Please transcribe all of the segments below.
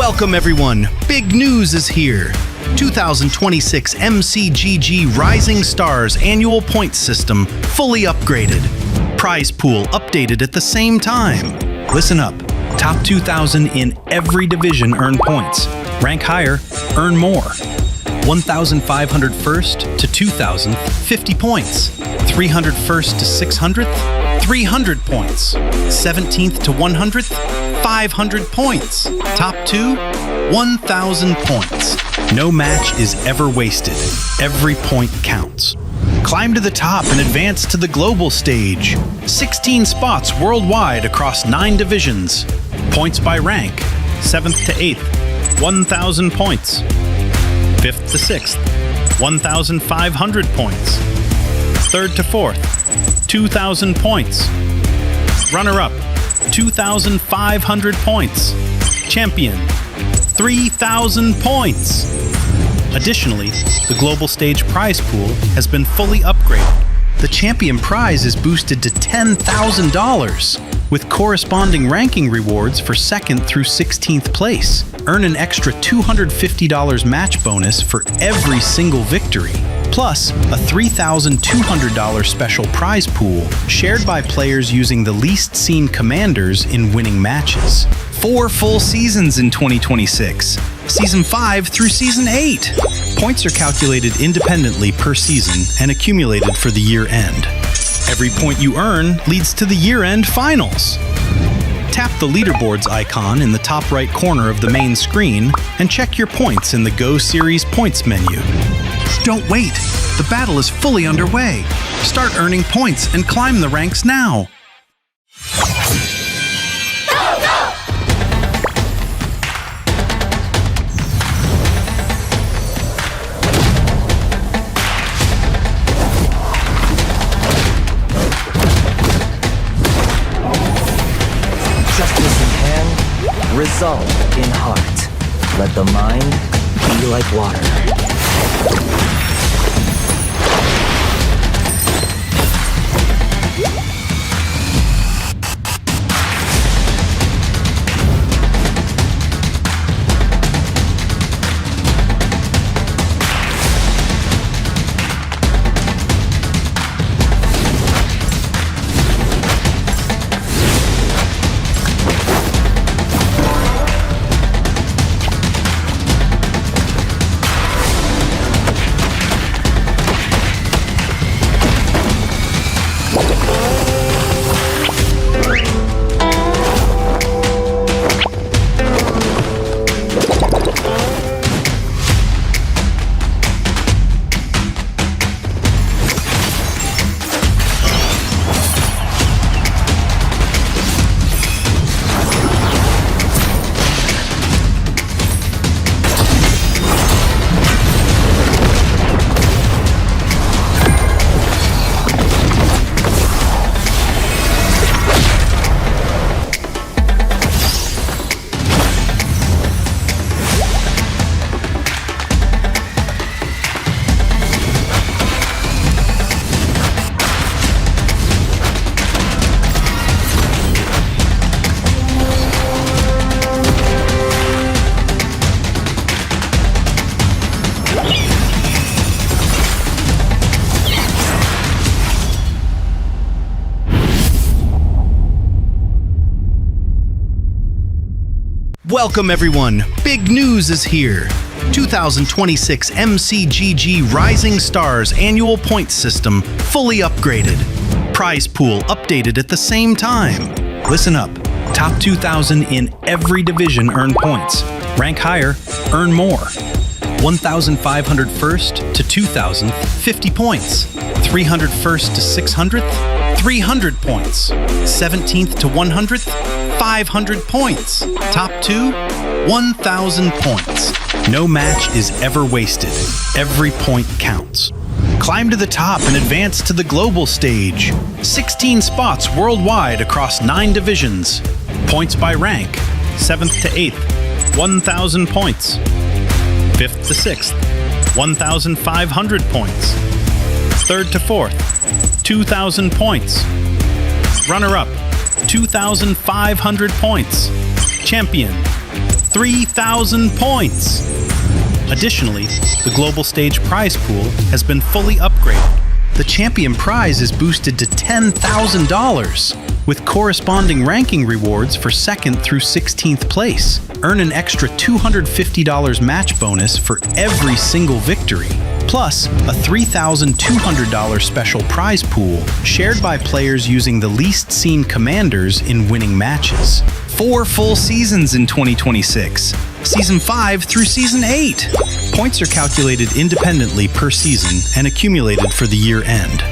Welcome everyone! Big news is here! 2026 MCGG Rising Stars Annual Points System fully upgraded. Prize pool updated at the same time. Listen up. Top 2,000 in every division earn points. Rank higher, earn more. 1,500 first to 2,000, 50 points. 300 first to 600th, 300 points. 17th to 100th, 500 points. Top 2, 1,000 points. No match is ever wasted. Every point counts. Climb to the top and advance to the global stage. 16 spots worldwide across 9 divisions. Points by rank. 7th to 8th, 1,000 points. 5th to 6th, 1,500 points. 3rd to 4th, 2,000 points. Runner-up, 2,500 points. Champion, 3,000 points. Additionally, the global stage prize pool has been fully upgraded. The champion prize is boosted to $10,000, with corresponding ranking rewards for 2nd through 16th place. Earn an extra $250 match bonus for every single victory, plus a $3,200 special prize pool shared by players using the least seen commanders in winning matches. 4 full seasons in 2026, Season 5 through Season 8. Points are calculated independently per season and accumulated for the year end. Every point you earn leads to the year-end finals. Tap the leaderboards icon in the top right corner of the main screen and check your points in the Go Series points menu. Don't wait! The battle is fully underway. Start earning points and climb the ranks now. Justice in hand, resolve in heart. Let the mind be like water. Welcome everyone! Big news is here! 2026 MCGG Rising Stars Annual Points System fully upgraded. Prize pool updated at the same time. Listen up. Top 2,000 in every division earn points. Rank higher, earn more. 1,500 first to 2,000, 50 points. 300 first to 600th, 300 points. 17th to 100th, 500 points. Top 2, 1,000 points. No match is ever wasted. Every point counts. Climb to the top and advance to the global stage. 16 spots worldwide across 9 divisions. Points by rank. 7th to 8th, 1,000 points. 5th to 6th, 1,500 points. 3rd to 4th, 2,000 points. Runner-up, 2,500 points. Champion, 3,000 points. Additionally, the global stage prize pool has been fully upgraded. The champion prize is boosted to $10,000, with corresponding ranking rewards for 2nd through 16th place. Earn an extra $250 match bonus for every single victory, plus a $3,200 special prize pool shared by players using the least seen commanders in winning matches. 4 full seasons in 2026, Season 5 through Season 8. Points are calculated independently per season and accumulated for the year end.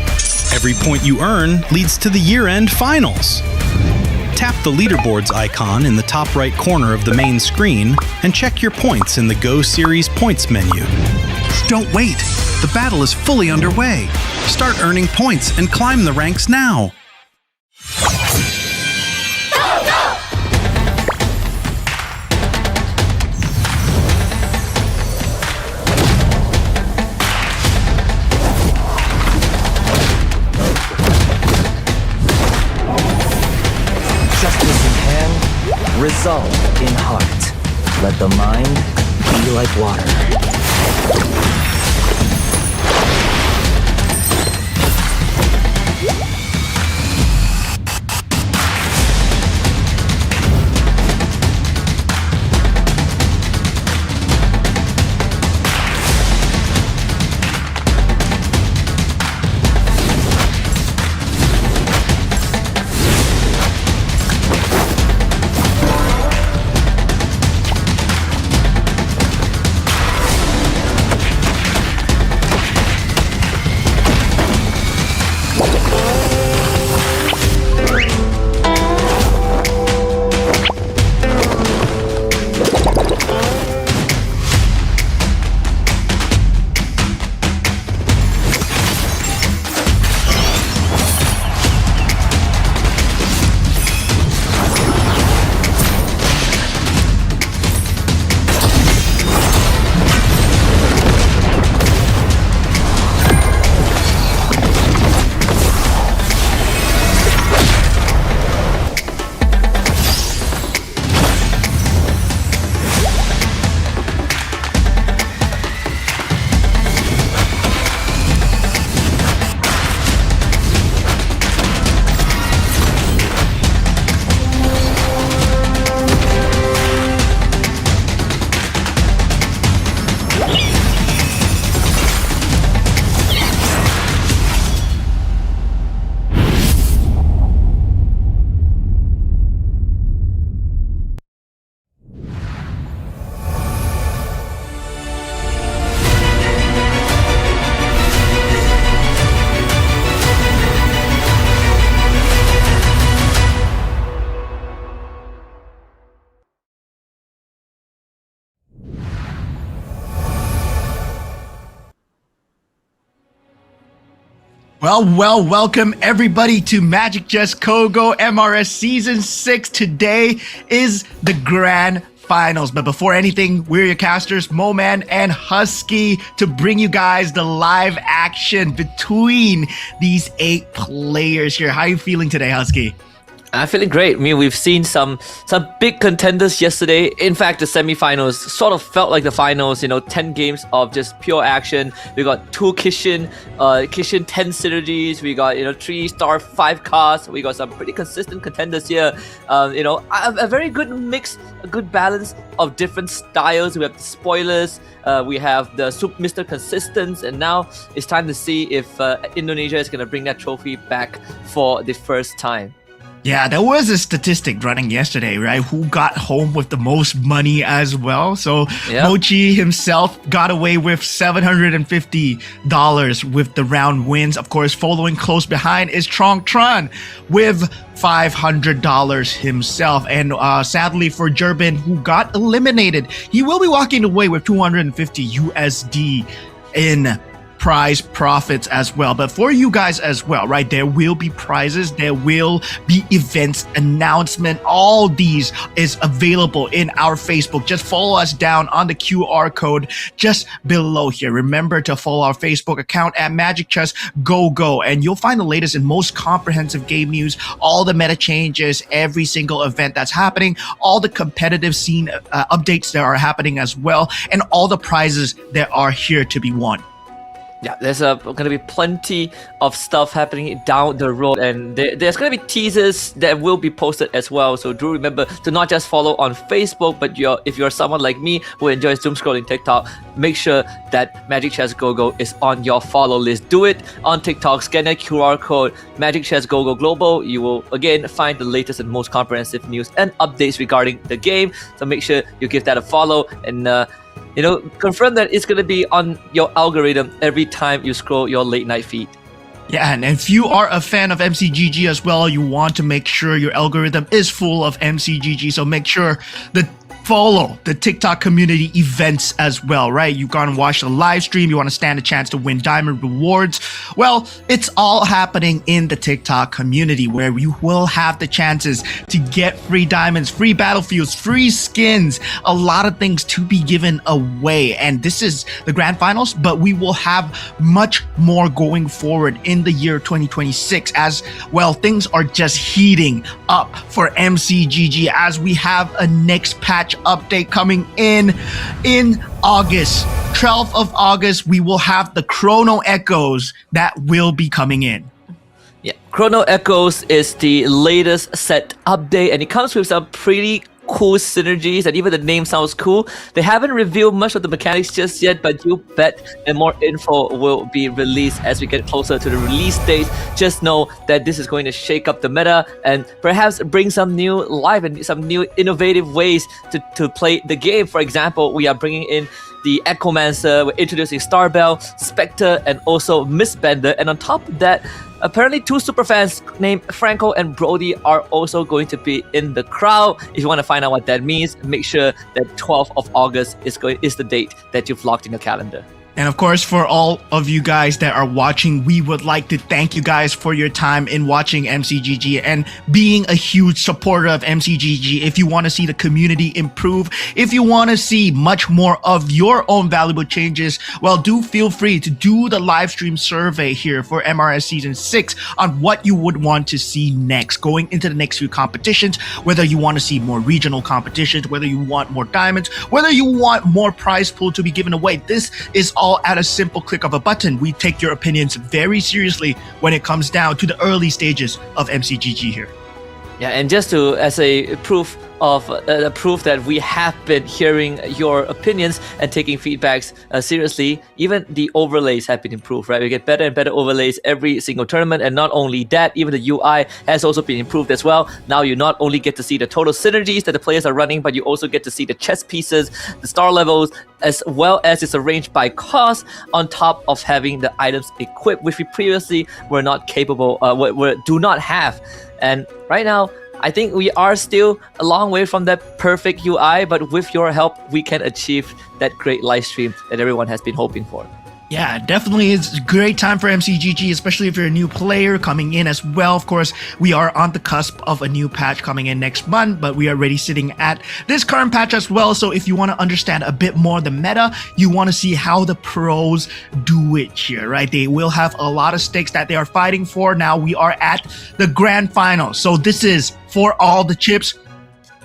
Every point you earn leads to the year-end finals. Tap the leaderboards icon in the top right corner of the main screen and check your points in the Go Series points menu. Don't wait! The battle is fully underway. Start earning points and climb the ranks now. Resolve in heart. Let the mind be like water. Well, welcome everybody to Magic Just Kogo MRS Season 6. Today is the Grand Finals. But before anything, we're your casters, Moman and Husky, to bring you guys the live action between these 8 players here. How are you feeling today, Husky? I'm feeling great. I mean, we've seen some big contenders yesterday. In fact, the semifinals sort of felt like the finals. 10 games of just pure action. We got 2 Kishin 10 synergies. We got 3-star 5 casts. We got some pretty consistent contenders here. A very good mix, a good balance of different styles. We have the spoilers. We have the Mr. Consistent, and now it's time to see if Indonesia is going to bring that trophy back for the first time. Yeah, there was a statistic running yesterday, right? Who got home with the most money as well. So yep. Mochi himself got away with $750 with the round wins. Of course, following close behind is Trong Tran with $500 himself. And sadly for Jerbin, who got eliminated, he will be walking away with $250 USD in prize profits as well. But for you guys as well, right, there will be prizes, there will be events, announcement. All these is available in our Facebook. Just follow us down on the QR code just below here. Remember to follow our Facebook account at Magic Chess Go, and you'll find the latest and most comprehensive game news, all the meta changes, every single event that's happening, all the competitive scene updates that are happening as well, and all the prizes that are here to be won. Yeah, there's going to be plenty of stuff happening down the road, and there's going to be teasers that will be posted as well. So do remember to not just follow on Facebook, but if you're someone like me who enjoys doom scrolling TikTok, make sure that Magic Chess Go is on your follow list. Do it on TikTok, scan that QR code, Magic Chess Go Global. You will again find the latest and most comprehensive news and updates regarding the game. So make sure you give that a follow and confirm that it's going to be on your algorithm every time you scroll your late night feed. Yeah, and if you are a fan of MCGG as well, you want to make sure your algorithm is full of MCGG. So make sure that follow the TikTok community events as well, right? You gotta watch the live stream. You want to stand a chance to win diamond rewards. Well, it's all happening in the TikTok community where you will have the chances to get free diamonds, free battlefields, free skins, a lot of things to be given away. And this is the grand finals, but we will have much more going forward in the year 2026 as well. Things are just heating up for MCGG as we have a next patch update coming in August. 12th of August, we will have the Chrono Echoes that will be coming in. Yeah, Chrono Echoes is the latest set update, and it comes with some pretty cool synergies, and even the name sounds cool. They haven't revealed much of the mechanics just yet, but you bet that more info will be released as we get closer to the release date. Just know that this is going to shake up the meta and perhaps bring some new life and some new innovative ways to play the game. For example, we are bringing in the Echomancer, we're introducing Starbell, Spectre, and also Mistbender. And on top of that, apparently two superfans named Franco and Brody are also going to be in the crowd. If you want to find out what that means, make sure that 12th of August is the date that you've locked in your calendar. And of course, for all of you guys that are watching, we would like to thank you guys for your time in watching MCGG and being a huge supporter of MCGG. If you want to see the community improve, if you want to see much more of your own valuable changes, well, do feel free to do the live stream survey here for MRS Season 6 on what you would want to see next, going into the next few competitions, whether you want to see more regional competitions, whether you want more diamonds, whether you want more prize pool to be given away. This is all at a simple click of a button. We take your opinions very seriously when it comes down to the early stages of MCGG here. Yeah, and just to as a proof that we have been hearing your opinions and taking feedbacks seriously, even the overlays have been improved, right? We get better and better overlays every single tournament, and not only that, even the UI has also been improved as well. Now you not only get to see the total synergies that the players are running, but you also get to see the chess pieces, the star levels, as well as it's arranged by cost on top of having the items equipped, which we previously were not capable, do not have. And right now, I think we are still a long way from that perfect UI, but with your help, we can achieve that great live stream that everyone has been hoping for. Yeah, definitely it's a great time for MCGG, especially if you're a new player coming in as well. Of course, we are on the cusp of a new patch coming in next month, but we are already sitting at this current patch as well. So if you want to understand a bit more the meta, you want to see how the pros do it here, right? They will have a lot of stakes that they are fighting for. Now we are at the grand finals. So this is for all the chips,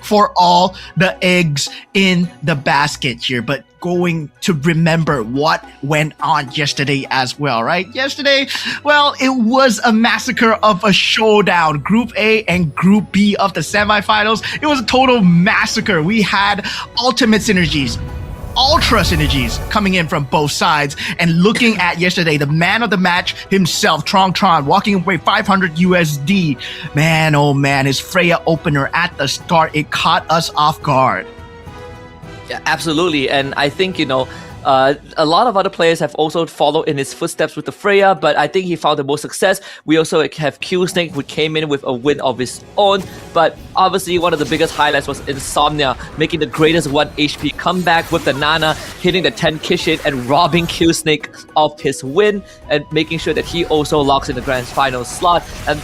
for all the eggs in the basket here, but going to remember what went on yesterday as well, right? Yesterday, well, it was a massacre of a showdown. Group A and Group B of the semifinals. It was a total massacre. We had ultimate synergies, ultra synergies coming in from both sides. And looking at yesterday, the man of the match himself, Tron, walking away 500 USD. Man, oh man, his Freya opener at the start, it caught us off guard. Yeah, absolutely. And I think, A lot of other players have also followed in his footsteps with the Freya, but I think he found the most success. We also have Q-Snake, who came in with a win of his own, but obviously one of the biggest highlights was Insomnia, making the greatest 1 HP comeback with the Nana, hitting the 10 Kishin and robbing Q-Snake of his win, and making sure that he also locks in the Grand Finals slot. And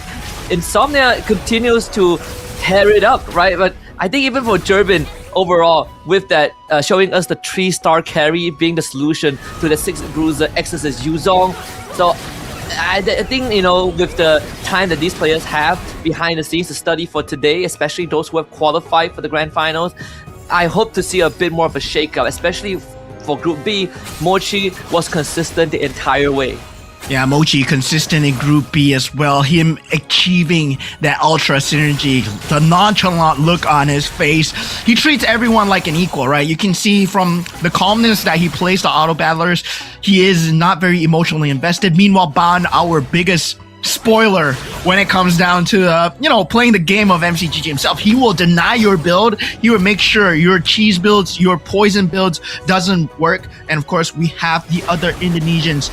Insomnia continues to tear it up, right? But I think even for Durbin, overall, with that showing us the 3-star carry being the solution to the 6 bruiser Exorcist Yuzong. So I think, with the time that these players have behind the scenes to study for today, especially those who have qualified for the Grand Finals, I hope to see a bit more of a shakeup, especially for Group B. Mochi was consistent the entire way. Yeah, Mochi consistent in Group B as well. Him achieving that ultra synergy, the nonchalant look on his face. He treats everyone like an equal, right? You can see from the calmness that he plays the auto battlers, he is not very emotionally invested. Meanwhile, Ban, our biggest spoiler when it comes down to playing the game of MCGG himself, he will deny your build. He will make sure your cheese builds, your poison builds doesn't work. And of course, we have the other Indonesians,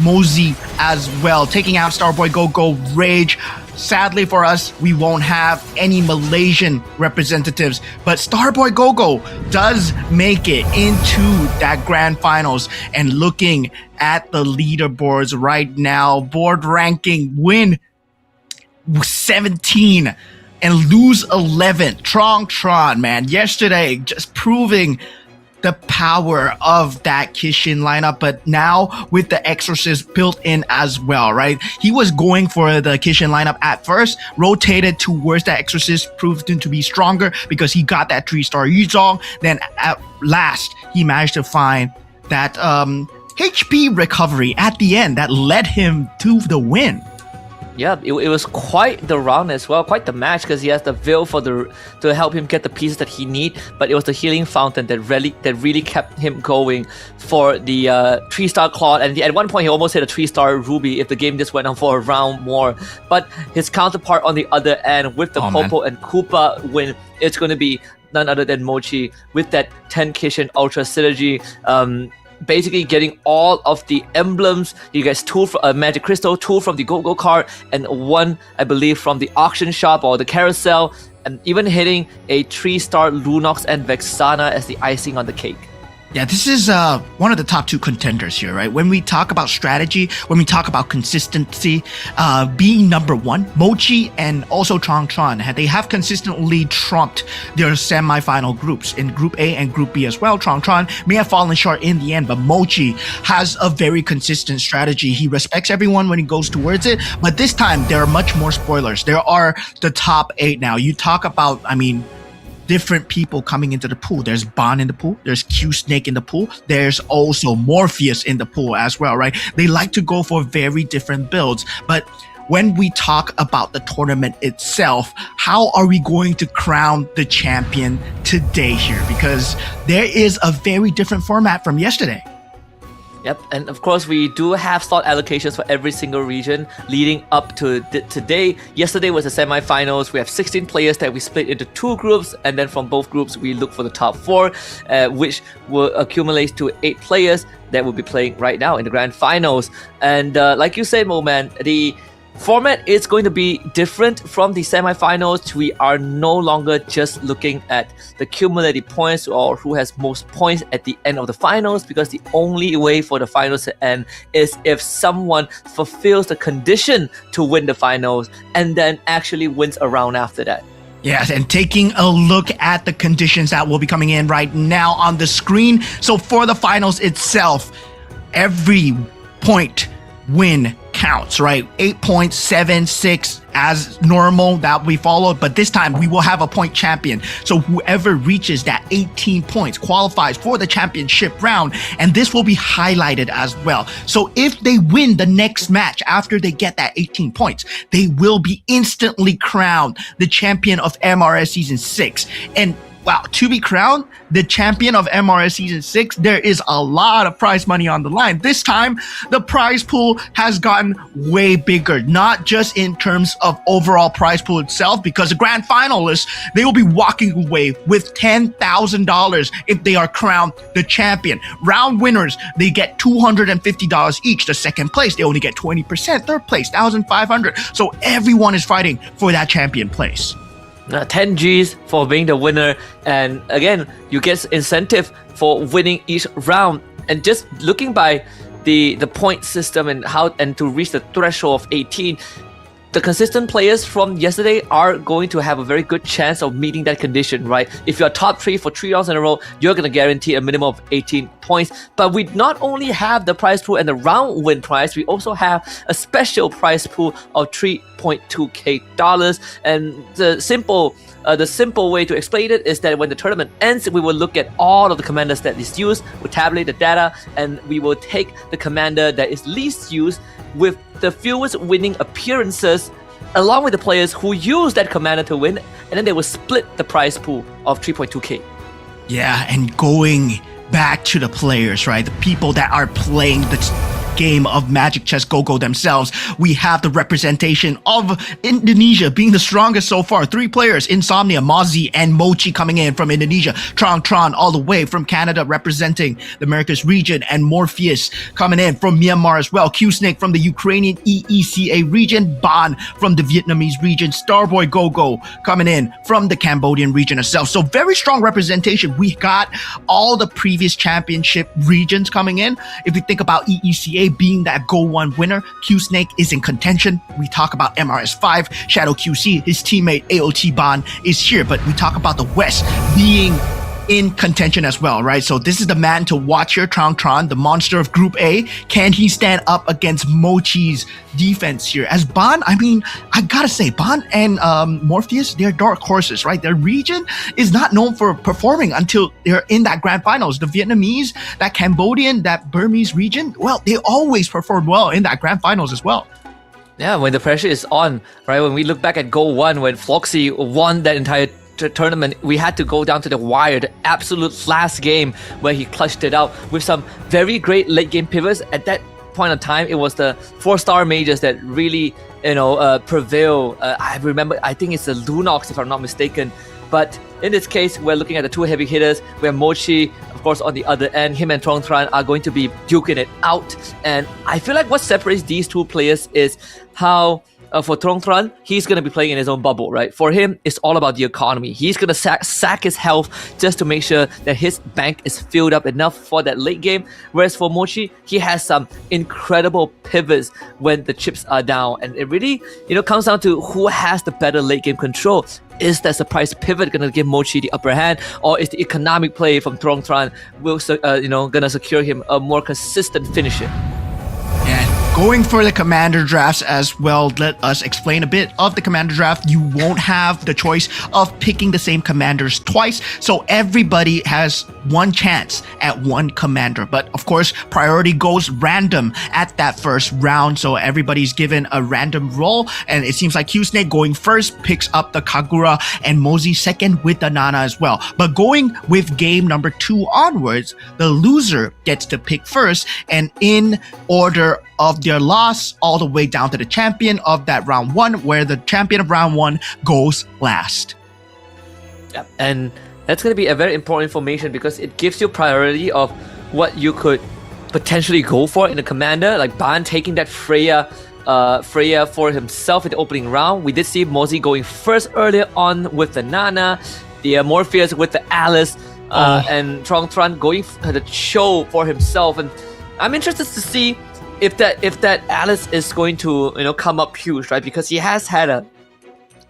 Mozi as well, taking out Starboy Go-Go, Rage. Sadly for us, we won't have any Malaysian representatives, but Starboy Go-Go does make it into that Grand Finals. And looking at the leaderboards right now, board ranking, win 17 and lose 11. Tron, man, yesterday just proving the power of that Kishin lineup, but now with the Exorcist built in as well, right? He was going for the Kishin lineup at first, rotated towards that Exorcist, proved him to be stronger because he got that 3-star Yuzong. Then at last, he managed to find that HP recovery at the end that led him to the win. Yeah, it was quite the round as well, quite the match, because he has the Veil to help him get the pieces that he need, but it was the Healing Fountain that really kept him going for the 3-star Claude, and at one point he almost hit a 3-star Ruby if the game just went on for a round more. But his counterpart on the other end with the Popo and Koopa win, it's going to be none other than Mochi with that 10 Kishin Ultra Synergy. Basically getting all of the emblems. You guys 2 from Magic Crystal, 2 from the Go-Go card, and 1, I believe, from the auction shop or the carousel, and even hitting a 3-star Lunox and Vexana as the icing on the cake. Yeah, this is one of the top 2 contenders here, right? When we talk about strategy, when we talk about consistency, being number 1, Mochi and also Tron, they have consistently trumped their semi-final groups in Group A and Group B as well. Tron may have fallen short in the end, but Mochi has a very consistent strategy. He respects everyone when he goes towards it, but this time there are much more spoilers. There are the top 8 now. You talk about, different people coming into the pool. There's Ban in the pool. There's Q-Snake in the pool. There's also Morpheus in the pool as well, right? They like to go for very different builds. But when we talk about the tournament itself, how are we going to crown the champion today here? Because there is a very different format from yesterday. Yep, and of course we do have slot allocations for every single region leading up to today. Yesterday was the semi-finals. We have 16 players that we split into 2 groups, and then from both groups we look for the top 4, which will accumulate to 8 players that will be playing right now in the Grand Finals. And like you said, Mo Man, the format is going to be different from the semi-finals. We are no longer just looking at the cumulative points or who has most points at the end of the finals, because the only way for the finals to end is if someone fulfills the condition to win the finals and then actually wins a round after that. Yes, and taking a look at the conditions that will be coming in right now on the screen. So for the finals itself, every point win counts, right? 8 points, 7, 6 as normal that we followed, but this time we will have a point champion. So whoever reaches that 18 points qualifies for the championship round, and this will be highlighted as well. So if they win the next match after they get that 18 points, they will be instantly crowned the champion of MRS Season 6. And wow, to be crowned the champion of MRS Season 6, there is a lot of prize money on the line. This time, the prize pool has gotten way bigger, not just in terms of overall prize pool itself, because the grand finalists, they will be walking away with $10,000 if they are crowned the champion. Round winners, they get $250 each. The second place, they only get 20%. Third place, $1,500. So everyone is fighting for that champion place. 10 Gs for being the winner, and again you get incentive for winning each round. And just looking by the point system and how and to reach the threshold of 18, the consistent players from yesterday are going to have a very good chance of meeting that condition, right? If you're top 3 for 3 rounds in a row, you're going to guarantee a minimum of 18 points. But we not only have the prize pool and the round win prize, we also have a special prize pool of $3.2k. And the simple way to explain it is that when the tournament ends, we will look at all of the commanders that is used, we'll tabulate the data, and we will take the commander that is least used with the fewest winning appearances along with the players who use that commander to win, and then they will split the prize pool of 3.2k. Yeah, and going back to the players, right? The people that are playing the game of Magic Chess Go-Go themselves, we have the representation of Indonesia being the strongest so far. 3 players, Insomnia, Mozzie, and Mochi coming in from Indonesia. Tron all the way from Canada representing the Americas region, and Morpheus coming in from Myanmar as well. Q-Snake from the Ukrainian EECA region, Ban from the Vietnamese region, Starboy Go-Go coming in from the Cambodian region itself. So very strong representation. We got all the previous championship regions coming in. If you think about EECA being that Go 1 winner, Q-Snake is in contention. We talk about MRS5, Shadow QC, his teammate AOT Ban is here, but we talk about the West being in contention as well, right? So this is the man to watch here, Tron, the monster of Group A. Can he stand up against Mochi's defense here? As Ban, I mean, I gotta say, Ban and Morpheus, they're dark horses, right? Their region is not known for performing until they're in that grand finals. The Vietnamese, that Cambodian, that Burmese region, well, they always perform well in that grand finals as well. Yeah, when the pressure is on, right? When we look back at Go 1, when Floxy won that entire tournament, we had to go down to the wire, the absolute last game where he clutched it out with some very great late game pivots. At that point of time, it was the 4-star majors that really, prevail. I remember, I think it's the Lunox if I'm not mistaken. But in this case, we're looking at the 2 heavy hitters, where Mochi, of course, on the other end, him and Tron are going to be duking it out. And I feel like what separates these 2 players is how for Tron, he's going to be playing in his own bubble, right? For him, it's all about the economy. He's going to sack his health just to make sure that his bank is filled up enough for that late game. Whereas for Mochi, he has some incredible pivots when the chips are down. And it really, comes down to who has the better late game control. Is that surprise pivot going to give Mochi the upper hand, or is the economic play from Tron going to secure him a more consistent finisher? Going for the commander drafts as well, let us explain a bit of the commander draft. You won't have the choice of picking the same commanders twice, so everybody has one chance at one commander. But of course, priority goes random at that first round, so everybody's given a random roll, and it seems like Q-Snake going first picks up the Kagura, and Mozzie second with the Nana as well. But going with game number 2 onwards, the loser gets to pick first, and in order of their loss all the way down to the champion of that round 1, where the champion of round 1 goes last. Yeah, and that's going to be a very important information because it gives you priority of what you could potentially go for in the commander, like Ban taking that Freya for himself in the opening round. We did see Mozzie going first earlier on with the Nana, the Morpheus with the Alice, and Tron going for the Cho for himself. And I'm interested to see if that Alice is going to come up huge, right? Because he has had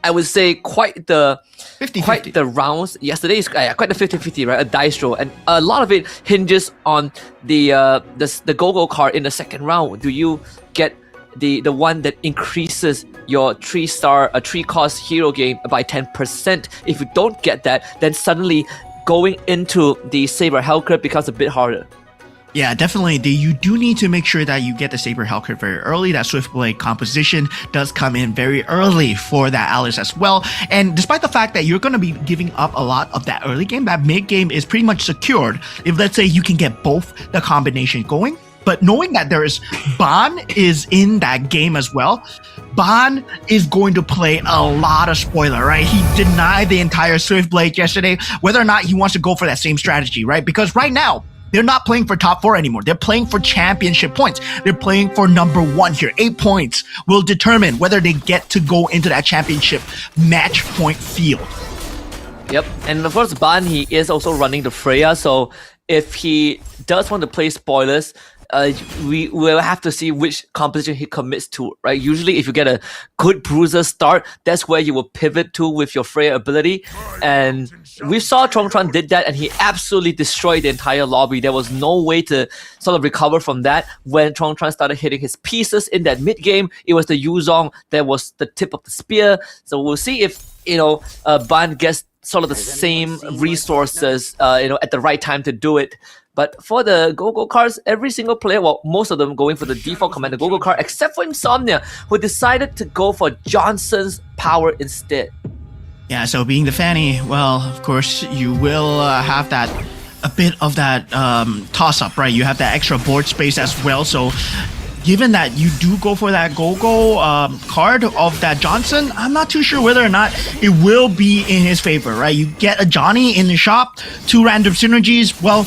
I would say quite the 50-50. The rounds yesterday is quite the 50-50, right? A dice roll, and a lot of it hinges on the go-go card in the second round. Do you get the one that increases your 3-cost hero game by 10%? If you don't get that, then suddenly going into the Saber Hellcrit becomes a bit harder. Yeah, definitely. You do need to make sure that you get the Saber Hellcat very early. That Swift Blade composition does come in very early for that Alice as well. And despite the fact that you're going to be giving up a lot of that early game, that mid game is pretty much secured. If let's say you can get both the combination going, but knowing that there is Ban is in that game as well, Ban is going to play a lot of spoiler, right? He denied the entire Swift Blade yesterday, whether or not he wants to go for that same strategy, right? Because right now, they're not playing for top 4 anymore. They're playing for championship points. They're playing for number 1 here. 8 points will determine whether they get to go into that championship match point field. Yep, and of course, Ban, he is also running the Freya, so if he does want to play spoilers, we will have to see which composition he commits to, right? Usually, if you get a good bruiser start, that's where you will pivot to with your Freya ability. And we saw Tron did that, and he absolutely destroyed the entire lobby. There was no way to sort of recover from that when Tron started hitting his pieces in that mid game. It was the Yuzong that was the tip of the spear. So we'll see if Ban gets sort of the same resources, at the right time to do it. But for the Go-Go cards, every single player, well, most of them going for the default Commander Go-Go card, except for Insomnia, who decided to go for Johnson's power instead. Yeah, so being the Fanny, well, of course, you will have a bit of that toss-up, right? You have that extra board space as well, so given that you do go for that Go-Go card of that Johnson, I'm not too sure whether or not it will be in his favor, right? You get a Johnny in the shop, 2 random synergies, well,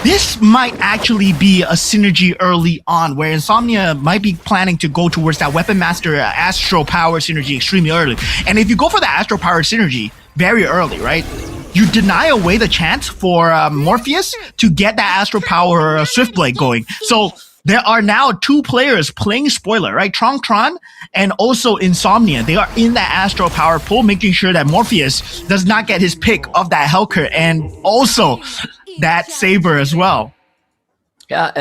this might actually be a synergy early on where Insomnia might be planning to go towards that Weapon Master Astro Power synergy extremely early. And if you go for that Astro Power synergy very early, right, you deny away the chance for Morpheus to get that Astro Power Swift Blade going. So there are now 2 players playing spoiler, right? Tron and also Insomnia. They are in that Astro Power pool, making sure that Morpheus does not get his pick of that Hellcat and also that Saber as well. Yeah,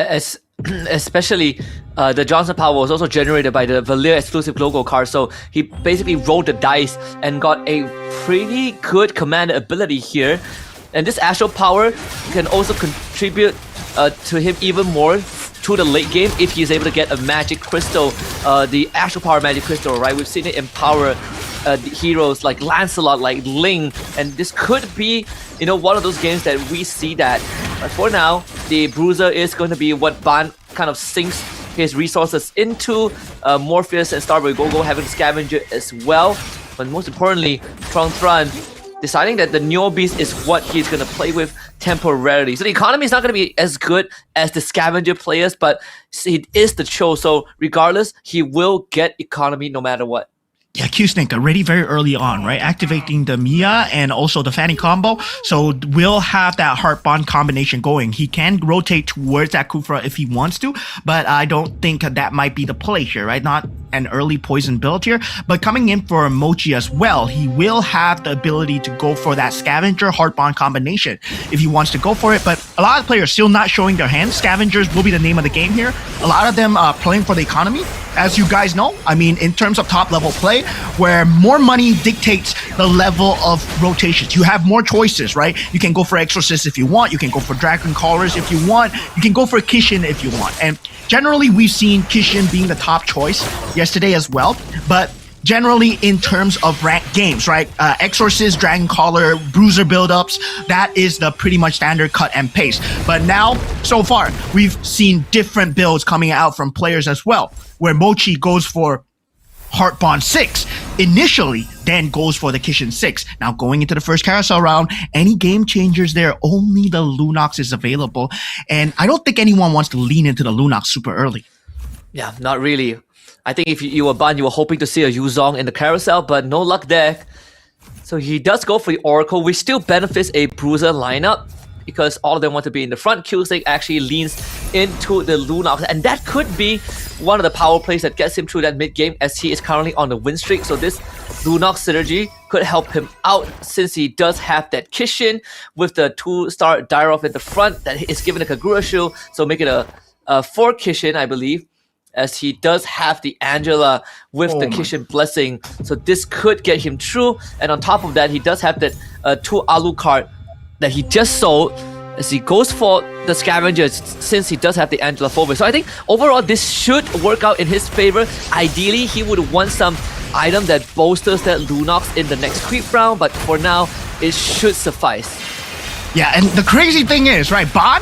especially the Johnson power was also generated by the Valir exclusive Go-Go card, so he basically rolled the dice and got a pretty good command ability here. And this Astral power can also contribute to him even more to the late game if he's able to get a magic crystal, the Astral power magic crystal, right? We've seen it empower the heroes like Lancelot, like Ling, and this could be, one of those games that we see that. But for now, the Bruiser is going to be what Ban kind of sinks his resources into. Morpheus and Starboy Go-Go having Scavenger as well. But most importantly, Tron deciding that the Neo Beast is what he's going to play with temporarily. So the economy is not going to be as good as the Scavenger players, but it is the Cho, so regardless, he will get economy no matter what. Yeah, Q-Snake already very early on, right? Activating the Mia and also the Fanny combo. So we'll have that Heart Bond combination going. He can rotate towards that Kufra if he wants to, but I don't think that might be the play here, right? Not an early poison build here, but coming in for Mochi as well, he will have the ability to go for that Scavenger Heart Bond combination if he wants to go for it. But a lot of players still not showing their hands. Scavengers will be the name of the game here. A lot of them playing for the economy. As you guys know, I mean, in terms of top level play, where more money dictates the level of rotations. You have more choices, right? You can go for Exorcist if you want. You can go for Dragon Callers if you want. You can go for Kishin if you want. And generally, we've seen Kishin being the top choice yesterday as well. But generally, in terms of ranked games, right? Exorcist, Dragon Caller, Bruiser buildups, that is the pretty much standard cut and paste. But now, so far, we've seen different builds coming out from players as well, where Mochi goes for Heart Bond 6 initially, then goes for the Kishin 6. Now going into the first carousel round, any game changers there, only the Lunox is available. And I don't think anyone wants to lean into the Lunox super early. Yeah, not really. I think if you were Ban, you were hoping to see a Yuzong in the carousel, but no luck there. So he does go for the Oracle, which still benefits a Bruiser lineup, because all of them want to be in the front. Q-Snake actually leans into the Lunox, and that could be one of the power plays that gets him through that mid game, as he is currently on the win streak. So this Lunox synergy could help him out, since he does have that Kishin with the 2-star Dairoth in the front that is given a Kagura shield, so make it a 4 Kishin, I believe, as he does have the Angela with the Kishin blessing. So this could get him through, and on top of that, he does have that 2 Alu card that he just sold. as he goes for the scavengers since he does have the Angela forward. So I think overall this should work out in his favor. Ideally, he would want some item that bolsters that Lunox in the next creep round, but for now, it should suffice. Yeah, and the crazy thing is, right, Ban,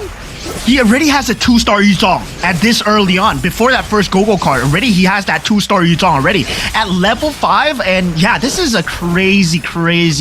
he already has a 2-star Yuzong at this early on. Before that first Go-Go card, already he has that 2-star Yuzong already. At level 5, and yeah, this is a crazy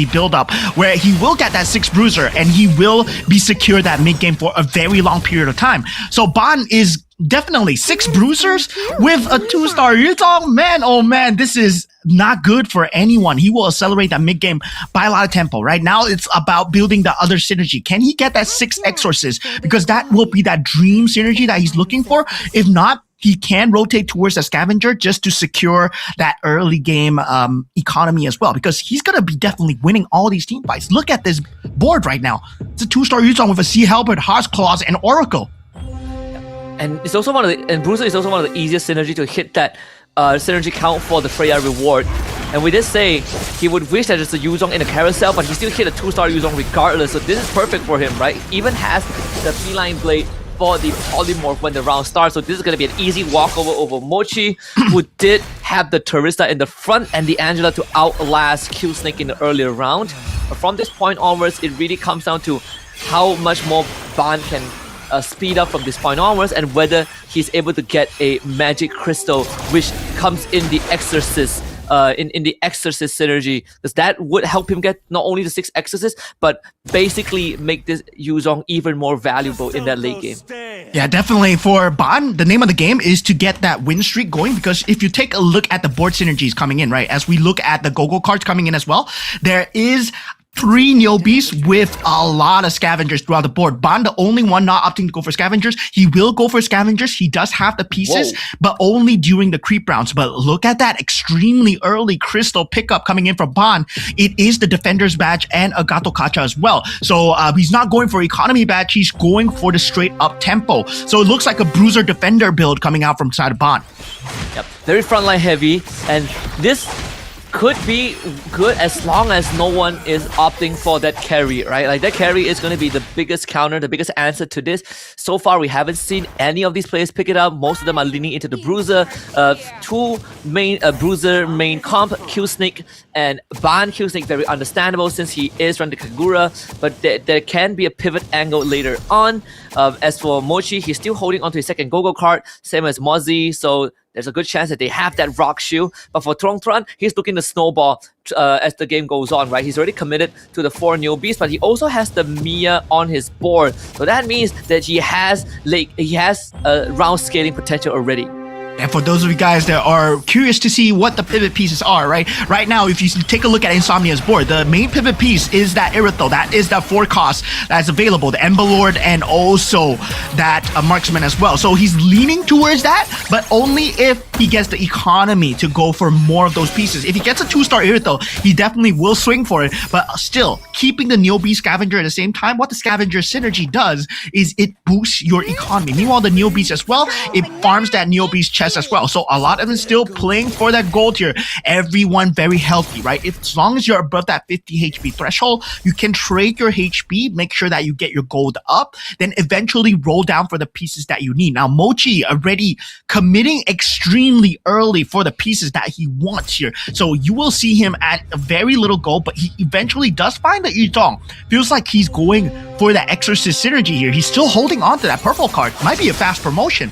build-up where he will get that 6 Bruiser and he will be secure that mid-game for a very long period of time. So Ban is definitely 6 Bruisers with a 2-star Yuzong. Man, oh man, this is not good for anyone. He will accelerate that mid-game by a lot of tempo. Right now, it's about building the other synergy. Can he get that 6 Exorcist? Because that will be that dream synergy that he's looking for. If not, he can rotate towards a Scavenger just to secure that early game economy as well, because he's going to be definitely winning all these team fights. Look at this board right now. It's a 2-star Yuzong with a Sea Halberd, Heart's Claws, and Oracle. And it's also and Bruiser is also one of the easiest synergy to hit that synergy count for the Freya reward. And we did say he would wish that it's a Yuzong in a carousel, but he still hit a 2-star Yuzong regardless. So this is perfect for him, right? Even has the Feline Blade for the polymorph when the round starts. So this is going to be an easy walkover over Mochi, who did have the Terista in the front and the Angela to outlast Q Snake in the earlier round. But from this point onwards, it really comes down to how much more Ban can speed up from this point onwards, and whether he's able to get a magic crystal, which comes in the Exorcist, in the Exorcist synergy, because that would help him get not only the 6 Exorcists, but basically make this Yuzong even more valuable in that late game. Yeah, definitely. For Ban, the name of the game is to get that win streak going, because if you take a look at the board synergies coming in, right, as we look at the Go-Go cards coming in as well, there is 3 Neobeasts with a lot of Scavengers throughout the board. Ban, the only one not opting to go for Scavengers. He will go for Scavengers. He does have the pieces, but only during the creep rounds. But look at that extremely early crystal pickup coming in from Ban. It is the Defender's Badge and a Gato Kacha as well. So he's not going for Economy Badge. He's going for the straight up tempo. So it looks like a Bruiser Defender build coming out from side of Ban. Yep, very frontline heavy, and this could be good as long as no one is opting for that carry, right? Like that carry is going to be the biggest counter, the biggest answer to this. So far, we haven't seen any of these players pick it up. Most of them are leaning into the Bruiser. 2 main Bruiser main comp, Q Snake and Ban. Q Snake very understandable since he is running the Kagura, but there can be a pivot angle later on. As for Mochi, he's still holding onto his second Go-Go card, same as Mozzie, so there's a good chance that they have that rock shield. But for Trong Tran, he's looking to snowball as the game goes on, right? He's already committed to the 4 Neobeasts, but he also has the Mia on his board. So that means that he has round scaling potential already. And for those of you guys that are curious to see what the pivot pieces are, right? Right now, if you take a look at Insomnia's board, the main pivot piece is that Irithel. That is that 4 cost that's available, the Ember Lord, and also that Marksman as well. So he's leaning towards that, but only if he gets the economy to go for more of those pieces. If he gets a 2-star Irithel, he definitely will swing for it, but still, keeping the Neobeast Scavenger at the same time, what the Scavenger synergy does is it boosts your economy. Meanwhile, the Neobeast as well, it farms that Neobeast chest as well. So a lot of them still playing for that gold here. Everyone very healthy, right? As long as you're above that 50 HP threshold, you can trade your HP, make sure that you get your gold up, then eventually roll down for the pieces that you need. Now, Mochi already committing extremely early for the pieces that he wants here. So you will see him at a very little gold, but he eventually does find the Yutong. Feels like he's going for that Exorcist synergy here. He's still holding on to that purple card. Might be a fast promotion.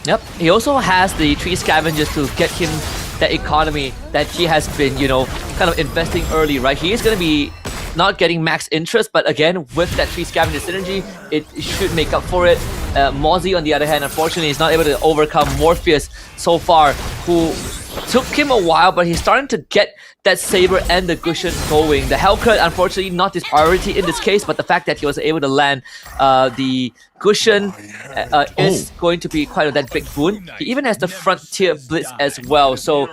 Yep, he also has the 3 Scavengers to get him that economy that he has been, kind of investing early, right? He is going to be not getting max interest, but again, with that 3 Scavenger synergy, it should make up for it. Mozzie, on the other hand, unfortunately, is not able to overcome Morpheus so far, who took him a while, but he's starting to get that Saber and the Gushen going. The Hellcut, unfortunately, not his priority in this case, but the fact that he was able to land the Gushen is going to be quite that big boon. He even has the Frontier Blitz as well. So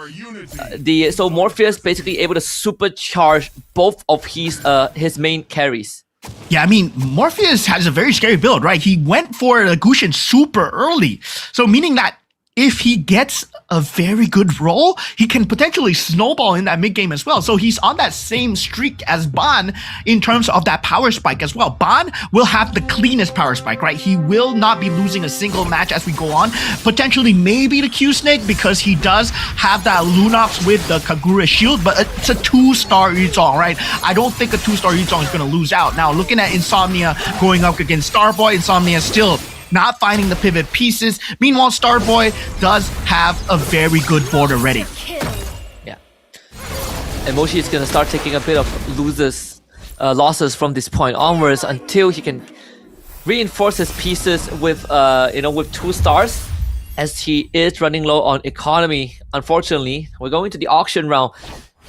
so Morpheus basically able to supercharge both of his main carries. Yeah, I mean, Morpheus has a very scary build, right? He went for the Gushen super early. So meaning that if he gets a very good roll, he can potentially snowball in that mid game as well. So he's on that same streak as Ban in terms of that power spike as well. Ban will have the cleanest power spike, right? He will not be losing a single match as we go on. Potentially maybe the Q-Snake because he does have that Lunox with the Kagura shield, but it's a 2-star Yuzong, right? I don't think a 2-star Yuzong is going to lose out. Now, looking at Insomnia going up against Starboy, Insomnia still not finding the pivot pieces. Meanwhile, Starboy does have a very good board already. Yeah. And Mochi is going to start taking a bit of losses from this point onwards until he can reinforce his pieces with, with 2 stars, as he is running low on economy. Unfortunately, we're going to the auction round.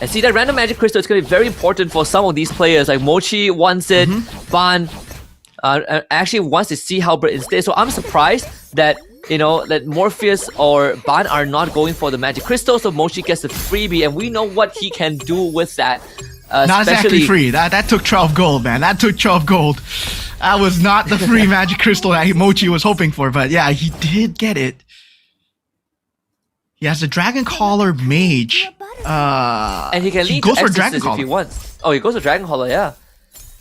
And see, that random magic crystal is going to be very important for some of these players. Like Mochi wants it, Ban actually wants to see Halberd instead. So I'm surprised that that Morpheus or Ban are not going for the magic crystal. So Mochi gets the freebie, and we know what he can do with that. Not exactly free. That took 12 gold, man. That took 12 gold. That was not the free magic crystal that Mochi was hoping for, but yeah, he did get it. He has a Dragon Caller Mage. And he can lead to Exorcist if he wants. Oh, he goes for Dragon Caller, yeah.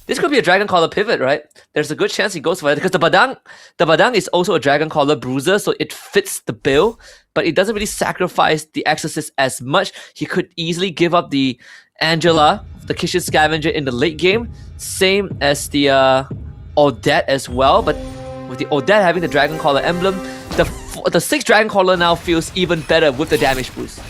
This could be a Dragon Caller pivot, right? There's a good chance he goes for it because the Badang is also a Dragon Caller bruiser, so it fits the bill, but it doesn't really sacrifice the Exorcist as much. He could easily give up the Angela, the Kishin Scavenger in the late game, same as the Odette as well, but with the Odette having the Dragon Caller emblem, the 6th Dragon Caller now feels even better with the damage boost.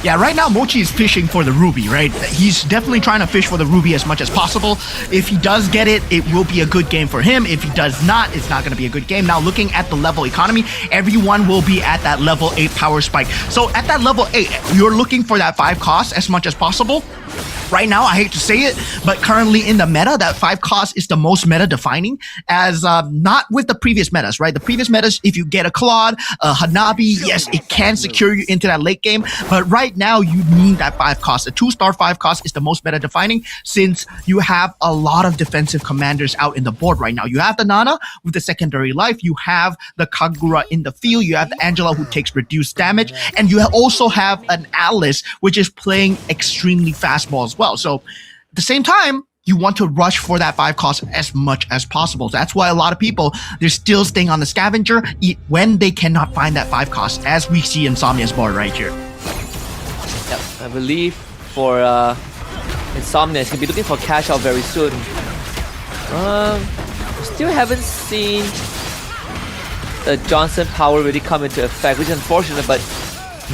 Yeah, right now Mochi is fishing for the Ruby, right? He's definitely trying to fish for the Ruby as much as possible. If he does get it, it will be a good game for him. If he does not, it's not going to be a good game. Now, looking at the level economy, everyone will be at that level 8 power spike. So at that level 8, you're looking for that 5 cost as much as possible. Right now, I hate to say it, but currently in the meta, that 5 cost is the most meta defining, as not with the previous metas, right? The previous metas, if you get a Claude, a Hanabi, yes, it can secure you into that late game, but right now you need that 5 cost. A 2-star 5 cost is the most meta defining, since you have a lot of defensive commanders out in the board right now. You have the Nana with the secondary life, you have the Kagura in the field, you have the Angela who takes reduced damage, and you also have an Alice which is playing extremely fast ball as well. So at the same time, you want to rush for that 5 cost as much as possible. That's why a lot of people, they're still staying on the scavenger when they cannot find that 5 cost, as we see Insomnia's board right here. Yep, I believe for Insomnia, he's going to be looking for cash out very soon. Still haven't seen the Johnson power really come into effect, which is unfortunate, but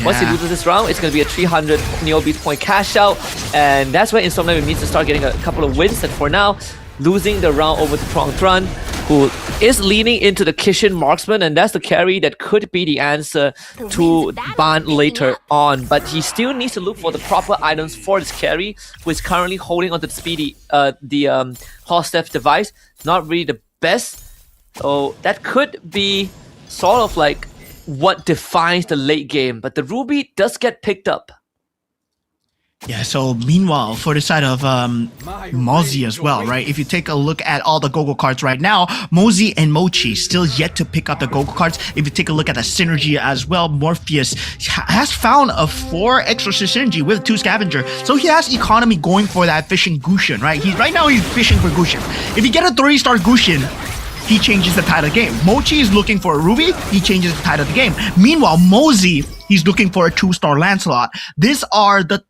once he loses this round, it's going to be a 300 Neo Beats point cash out, and that's where Insomnia needs to start getting a couple of wins. And for now, losing the round over to Prong Thrun, who is leaning into the Kishin Marksman, and that's the carry that could be the answer to Ban later on. But he still needs to look for the proper items for this carry, who is currently holding onto the speedy, Hallstaff device. Not really the best, so that could be sort of like what defines the late game, but the Ruby does get picked up. Yeah, so meanwhile, for the side of Mozi as well, right? If you take a look at all the Gogo cards right now, Mozi and Mochi still yet to pick up the Gogo cards. If you take a look at the synergy as well, Morpheus has found a 4 Exorcist synergy with 2 Scavenger. So he has economy going for that fishing Gushin, right? Right now he's fishing for Gushin. If you get a 3-star Gushin, he changes the tide of the game. Mochi is looking for a Ruby, he changes the tide of the game. Meanwhile, Mozi, he's looking for a 2-star Lancelot. These are the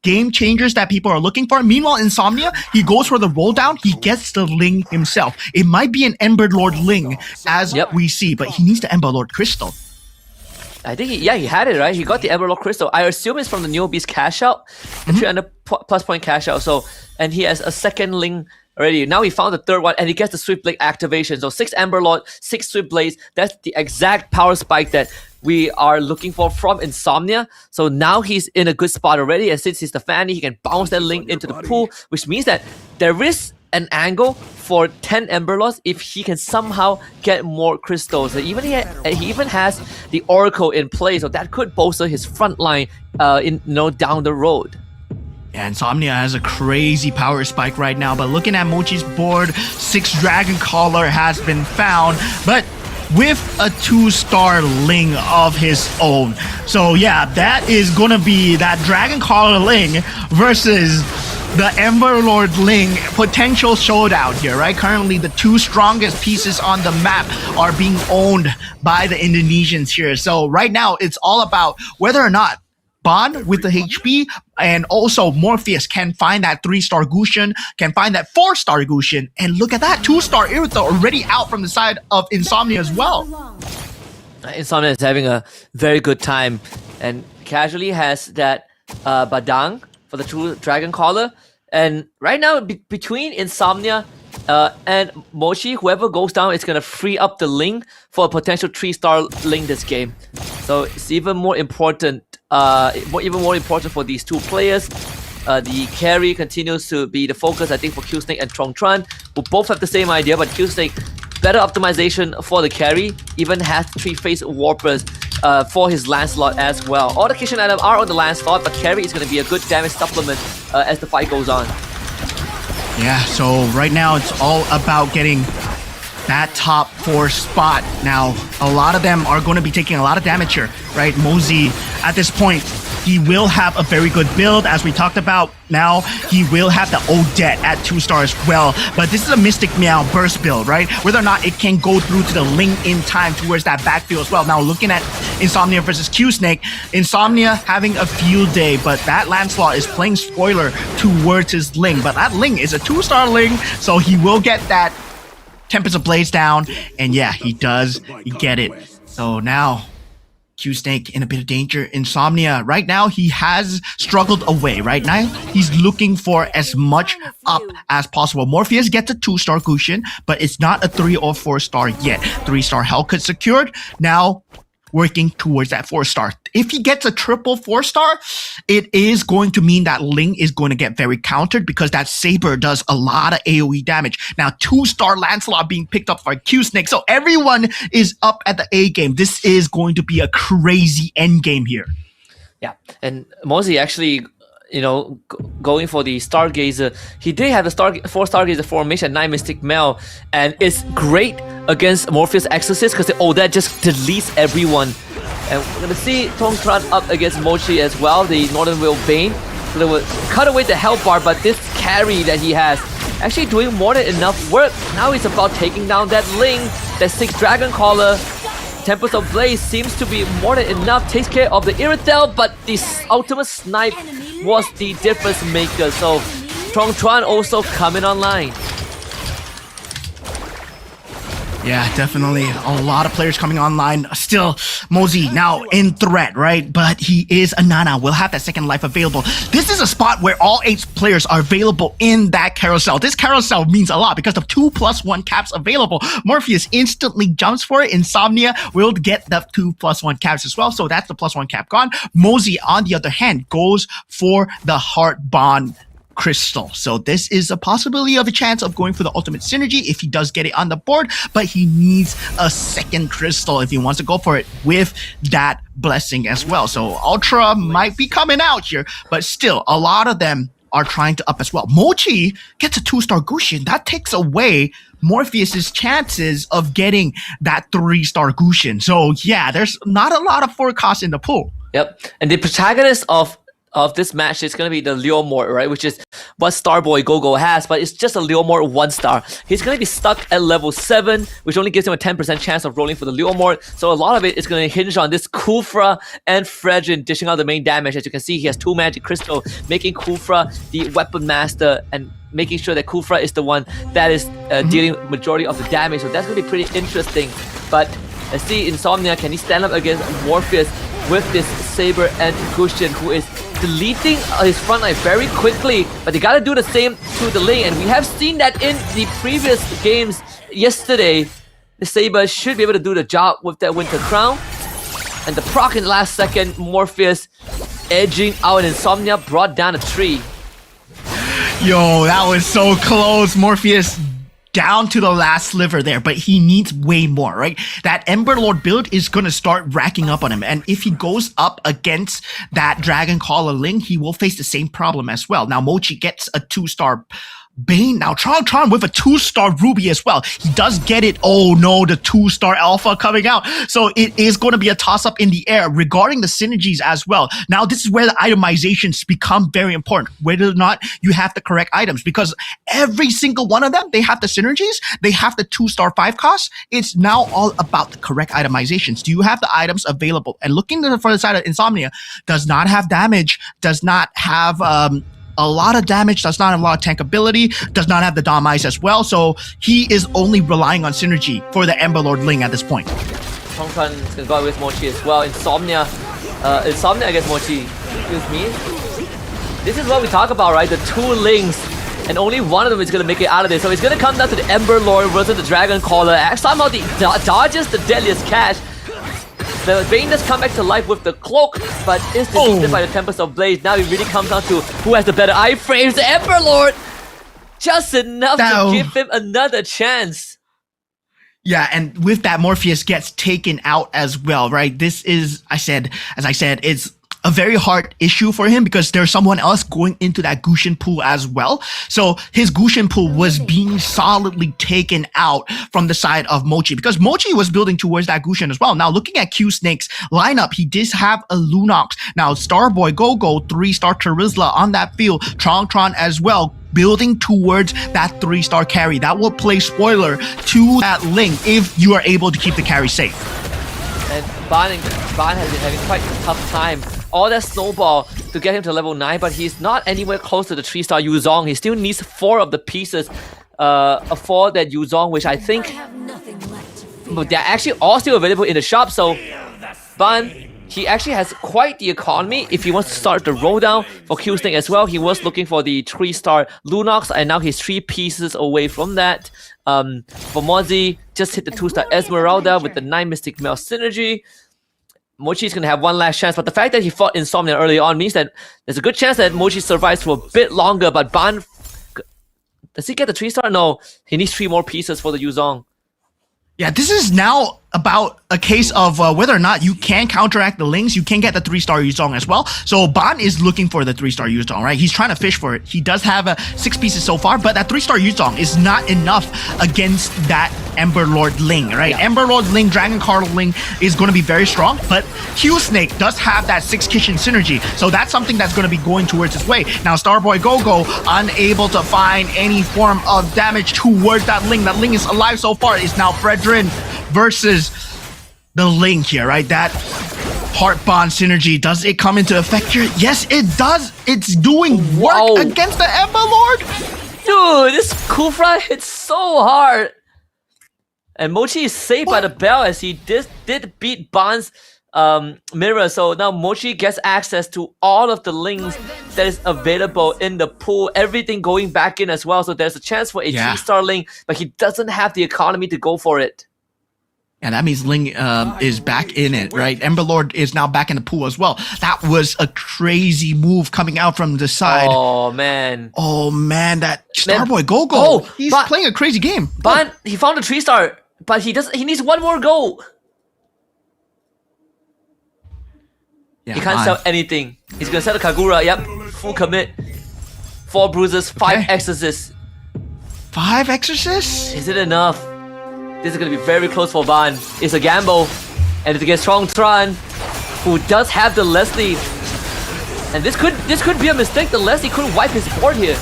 game changers that people are looking for. Meanwhile, Insomnia, he goes for the roll down, he gets the Ling himself. It might be an Ember Lord Ling, as we see, but he needs the Ember Lord Crystal. I think he had it, right? He got the Ember Lord Crystal. I assume it's from the Neo Beast cash out, the 300 plus point cash out. So, and he has a second Ling already. Now he found the 3rd one, and he gets the Swift Blade activation. So 6 Ember Lord, 6 Swift Blades. That's the exact power spike that we are looking for from Insomnia. So now he's in a good spot already, and since he's the Fanny, he can bounce that Link into the pool, which means that there is an angle for 10 Ember Lords if he can somehow get more crystals. And he even has the Oracle in play, so that could bolster his front line down the road. Yeah, Insomnia has a crazy power spike right now, but looking at Mochi's board, 6 Dragon Caller has been found, but with a 2-star Ling of his own. So yeah, that is gonna be that Dragon Caller Ling versus the Ember Lord Ling potential showdown here, right? Currently, the 2 strongest pieces on the map are being owned by the Indonesians here. So right now, it's all about whether or not Bond with the HP and also Morpheus can find that 3-star Gusion, can find that 4-star Gusion, and look at that 2-star Irithel already out from the side of Insomnia as well. Insomnia is having a very good time and casually has that Badang for the true Dragon Caller. And right now, between Insomnia and Mochi, whoever goes down is going to free up the Ling for a potential 3-star Ling this game. So it's even more important for these 2 players. The carry continues to be the focus, I think, for Q-Snake and Trong Tran, who both have the same idea, but Q-Snake, better optimization for the carry, even has 3-phase Warpers for his Lancelot as well. All the kitchen items are on the Lancelot, but carry is going to be a good damage supplement as the fight goes on. Yeah, so right now it's all about getting that top 4 spot. Now, a lot of them are going to be taking a lot of damage here, right? Mosey, at this point, he will have a very good build, as we talked about. Now, he will have the Odette at 2-star as well. But this is a Mystic Meow burst build, right? Whether or not it can go through to the Ling in time towards that backfield as well. Now, looking at Insomnia versus Q-Snake, Insomnia having a field day, but that Lancelot is playing spoiler towards his Ling. But that Ling is a 2-star Ling, so he will get that Tempest of Blades down, and yeah, he does get it. So now, Q-Snake in a bit of danger. Insomnia, right now, he has struggled away. Right now, he's looking for as much up as possible. Morpheus gets a 2-star Gusion, but it's not a 3 or 4-star yet. 3-star Hellcut secured. Now, working towards that 4-star. If he gets a triple 4-star, it is going to mean that Ling is going to get very countered because that Saber does a lot of AoE damage. Now, 2-star Lancelot being picked up by Q-Snake. So everyone is up at the A game. This is going to be a crazy end game here. Yeah, and Mosey actually, going for the Stargazer. He did have the 4 Stargazer formation, 9 Mystic Mel, and it's great against Morpheus Exorcist because that just deletes everyone. And we're gonna see Tong Tran up against Mochi as well, the Northern Will Bane. So they will cut away the health bar, but this carry that he has actually doing more than enough work. Now it's about taking down that Ling, that 6 Dragon Caller. Tempest of Blaze seems to be more than enough, takes care of the Irithel, but the ultimate snipe was the difference maker. So Trong Tran also coming online. Yeah, definitely a lot of players coming online. Still, Mosey now in threat, right? But he is a Nana, will have that second life available. This is a spot where all 8 players are available in that carousel. This carousel means a lot because of 2+1 caps available. Morpheus instantly jumps for it. Insomnia will get the 2+1 caps as well. So that's the +1 cap gone. Mosey, on the other hand, goes for the Heart Bond Crystal. So this is a possibility of a chance of going for the ultimate synergy if he does get it on the board, but he needs a second crystal if he wants to go for it with that blessing as well. So Ultra might be coming out here, but still a lot of them are trying to up as well. Mochi gets a 2-star Gusion. That takes away Morpheus's chances of getting that 3-star Gusion. So yeah, there's not a lot of forecast in the pool. Yep, and the protagonist of this match is going to be the Leomord, right? Which is what Starboy Gogo has, but it's just a Leomord 1-star. He's going to be stuck at level 7, which only gives him a 10% chance of rolling for the Leomord. So a lot of it is going to hinge on this Kufra and Fredrin dishing out the main damage. As you can see, he has 2 Magic Crystal, making Kufra the Weapon Master and making sure that Kufra is the one that is dealing majority of the damage. So that's going to be pretty interesting. But let's see, Insomnia, can he stand up against Morpheus with this Saber and Gusion, who is deleting his front line very quickly, but they gotta do the same to the Ling, and we have seen that in the previous games yesterday. The Saber should be able to do the job with that Winter Crown, and the proc in the last second, Morpheus edging out, and Insomnia brought down a tree. Yo, that was so close. Morpheus down to the last sliver there, but he needs way more, right? That Ember Lord build is going to start racking up on him, and if he goes up against that Dragon Caller Ling, he will face the same problem as well. Now, Mochi gets a 2-star Bane now. Tron with a 2-star Ruby as well. He does get it. Oh no, the 2-star Alpha coming out. So it is going to be a toss-up in the air regarding the synergies as well. Now this is where the itemizations become very important. Whether or not you have the correct items. Because every single one of them, they have the synergies. They have the 2-star 5 costs. It's now all about the correct itemizations. Do you have the items available? And looking to the further side of Insomnia, does not have damage, does not have a lot of damage, does not have a lot of tank ability, does not have the Dom Ice as well, so he is only relying on synergy for the Ember Lord Ling at this point. Tongtran is gonna go out with Mochi as well. Insomnia against Mochi. Excuse me. This is what we talk about, right? The 2 Lings, and only one of them is gonna make it out of this. So it's gonna come down to the Ember Lord versus the Dragon Caller. Somehow the dodges the deadliest catch. The Bane does come back to life with the cloak, but is defeated by the Tempest of Blaze. Now it really comes down to who has the better iframes. The Ember Lord! Just enough to give him another chance. Yeah, and with that, Morpheus gets taken out as well, right? This is, as I said, it's a very hard issue for him because there's someone else going into that Gushin pool as well. So his Gushin pool was being solidly taken out from the side of Mochi because Mochi was building towards that Gushin as well. Now looking at Q Snake's lineup, he did have a Lunox. Now Starboy Go-Go, 3-star Charizla on that field, Tron as well, building towards that 3-star carry. That will play spoiler to that Ling if you are able to keep the carry safe. And Ban has been having quite a tough time. All that snowball to get him to level 9, but he's not anywhere close to the 3-star Yuzong. He still needs 4 of the pieces for that Yuzong, which I think but they're actually all still available in the shop. So Ban, he actually has quite the economy if he wants to start the roll down for Q Snake as well. He was looking for the 3-star Lunox, and now he's 3 pieces away from that. For Mozzie, just hit the 2-star Esmeralda with the 9 Mystic Mail synergy. Mochi's gonna have one last chance, but the fact that he fought Insomnia early on means that there's a good chance that Mochi survives for a bit longer, but Ban... Does he get the 3-star? No, he needs 3 more pieces for the Yuzong. Yeah, this is now about a case of whether or not you can counteract the Lings. You can get the 3-star Yuzong as well. So Ban is looking for the 3-star Yuzong, right? He's trying to fish for it. He does have 6 pieces so far, but that 3-star Yuzong is not enough against that Ember Lord Ling, right? Yeah. Ember Lord Ling, Dragon Cardinal Ling is going to be very strong, but Q Snake does have that 6 Kishin synergy, so that's something that's going to be going towards his way. Now Starboy Go-Go unable to find any form of damage towards that Ling. That Ling is alive so far. It's now Fredrin versus the Ling here, right? That Heart Bond synergy, does it come into effect here? Yes, it does. It's doing work against the Ember Lord. Dude, this Kufra hits so hard. And Mochi is saved by the bell as he did beat Ban's mirror. So now Mochi gets access to all of the Lings that is available in the pool. Everything going back in as well. So there's a chance for a 3-star Ling, but he doesn't have the economy to go for it. And that means Ling is back in it, right? Ember Lord is now back in the pool as well. That was a crazy move coming out from the side. Oh, man. Oh, man. That Starboy Go-Go. He's playing a crazy game. Ban, he found a 3-star, but he needs 1 more go. Yeah, he can't sell anything. He's going to sell the Kagura. Yep. Full commit. 4 bruises, 5 exorcists. 5 exorcists? Is it enough? This is going to be very close for Ban. It's a gamble. And it's against Strong Tron, who does have the Leslie. And this could be a mistake. The Leslie couldn't wipe his board here.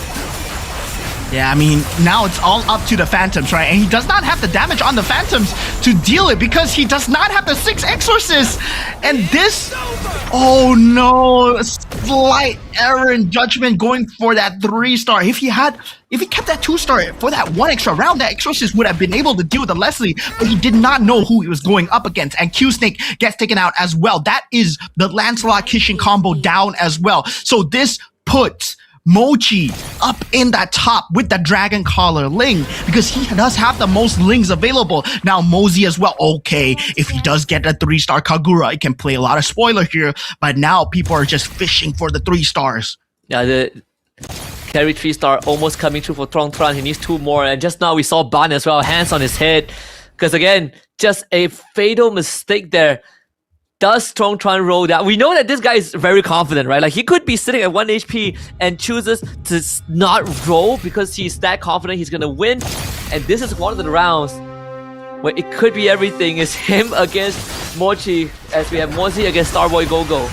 Yeah, I mean, now it's all up to the Phantoms, right? And he does not have the damage on the Phantoms to deal it because he does not have the 6 Exorcists. And this... Oh no, slight error in judgment going for that 3-star. If he kept that 2-star for that 1 extra round, that Exorcist would have been able to deal with the Leslie, but he did not know who he was going up against. And Q Snake gets taken out as well. That is the Lancelot Kishin combo down as well. So this puts Mochi up in that top with the Dragon Collar Ling because he does have the most Lings available. Now Mozzie as well. Okay, if he does get a 3-star Kagura, it can play a lot of spoiler here, but now people are just fishing for the 3 stars. Yeah, the carry 3-star almost coming through for Tron. He needs 2 more, and just now we saw Ban as well, hands on his head, because again, just a fatal mistake there. Does Tron roll down? We know that this guy is very confident, right? Like he could be sitting at 1 HP and chooses to not roll because he's that confident he's gonna win. And this is one of the rounds where it could be everything. It's him against Mochi as we have Mozi against Starboy Gogo.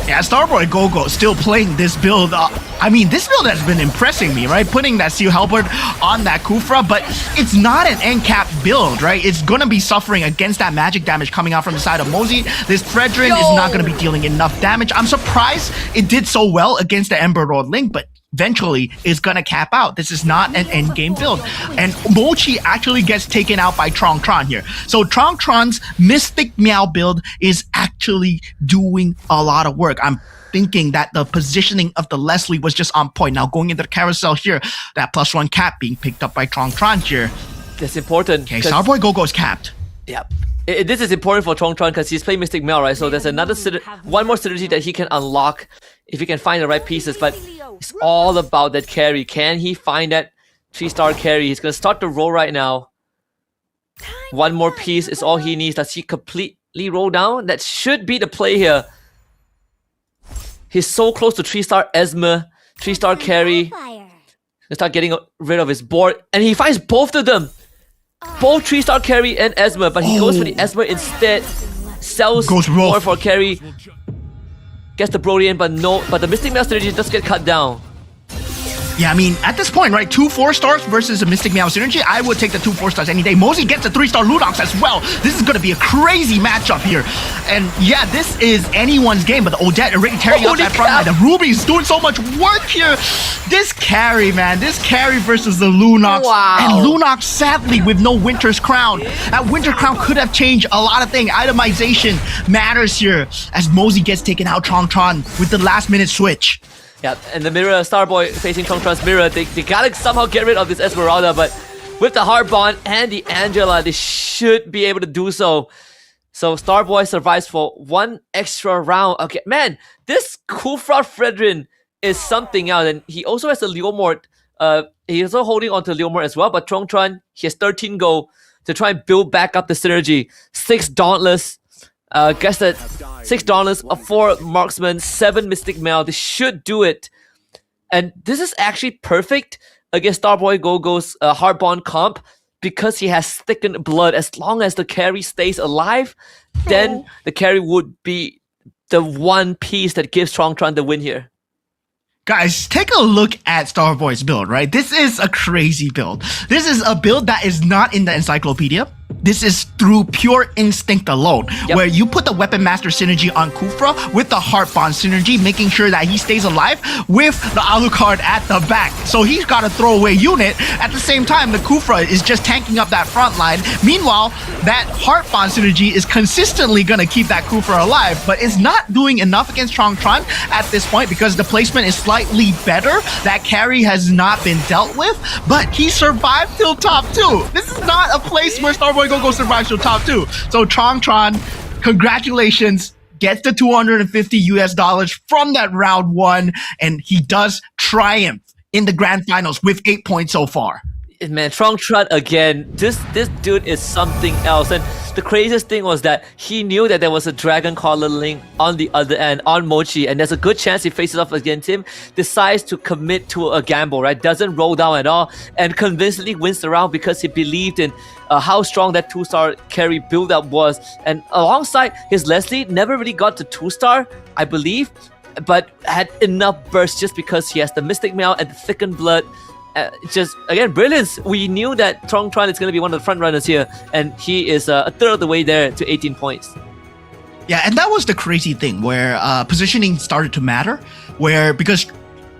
Yeah, Starboy Gogo still playing this build. I mean, this build has been impressing me, right? Putting that Steel Halberd on that Kufra, but it's not an end cap build, right? It's gonna be suffering against that magic damage coming out from the side of Mozi. This Fredrin is not gonna be dealing enough damage. I'm surprised it did so well against the Ember Road Link, but eventually is gonna cap out. This is not an end game build. And Mochi actually gets taken out by Tron here. So Tron's Mystic Meow build is actually doing a lot of work. I'm thinking that the positioning of the Leslie was just on point. Now going into the carousel here, that +1 cap being picked up by Tron here. That's important. Okay, Starboy Gogo is capped. Yeah. This is important for Tron because he's playing Mystic Meow, right? So there's another one more synergy that he can unlock if he can find the right pieces. But it's all about that carry. Can he find that 3-star carry? He's gonna start to roll right now. One more piece is all he needs. Does he completely roll down? That should be the play here. He's so close to 3-star Esmer, 3-star carry. He'll start getting rid of his board, and he finds both of them. Both 3-star carry and Esmer, but he goes for the Esmer instead. Sells more for carry. Gets the Brody in, but no. But the Mystic Meow synergy does get cut down. Yeah, I mean, at this point, right, 2 4-stars versus a Mystic Meow synergy, I would take the 2 4-stars any day. Mozi gets a 3-star Ludox as well. This is going to be a crazy matchup here. And yeah, this is anyone's game, but the Odette already tearing up that front line. The Ruby's doing so much work here. This carry, man, this carry versus the Lunox. Wow. And Lunox, sadly, with no Winter's Crown. That Winter Crown could have changed a lot of things. Itemization matters here as Mozi gets taken out Tron with the last-minute switch. Yeah, and the mirror, Starboy facing Tron's mirror, they gotta somehow get rid of this Esmeralda, but with the Heart Bond and the Angela, they should be able to do so. So Starboy survives for one extra round. Okay, man, this Kufra Fredrin is something else, and he also has a Leomord. He's also holding on to Leomord as well, but Tron, he has 13 gold to try and build back up the synergy. 6 Dauntless. Guess that $6, 4 Marksman, 7 Mystic Mail. This should do it. And this is actually perfect against Starboy Gogo's Heart Bond comp because he has thickened blood. As long as the carry stays alive, then the carry would be the one piece that gives Tron the win here. Guys, take a look at Starboy's build, right? This is a crazy build. This is a build that is not in the encyclopedia. This is through pure instinct alone, where you put the Weapon Master synergy on Kufra with the Heart Bond synergy, making sure that he stays alive with the Alucard at the back. So he's got a throwaway unit. At the same time, the Kufra is just tanking up that front line. Meanwhile, that Heart Bond synergy is consistently going to keep that Kufra alive, but it's not doing enough against Tron at this point because the placement is slightly better. That carry has not been dealt with, but he survived till top 2. This is not a place where Starboy Gogo survives till top 2. So Tron, congratulations, gets the $250 from that round 1, and he does triumph in the grand finals with 8 points so far. Man, Tron again. This dude is something else. And the craziest thing was that he knew that there was a Dragon Collar Link on the other end, on Mochi, and there's a good chance he faces off against him, decides to commit to a gamble, right? Doesn't roll down at all, and convincingly wins the round because he believed in how strong that 2-star carry build-up was. And alongside his Leslie, never really got to 2-star, I believe, but had enough burst just because he has the Mystic Mail and the thickened blood. Just again, brilliance. We knew that Tron is going to be one of the front runners here, and he is a third of the way there to 18 points. Yeah, and that was the crazy thing where positioning started to matter, because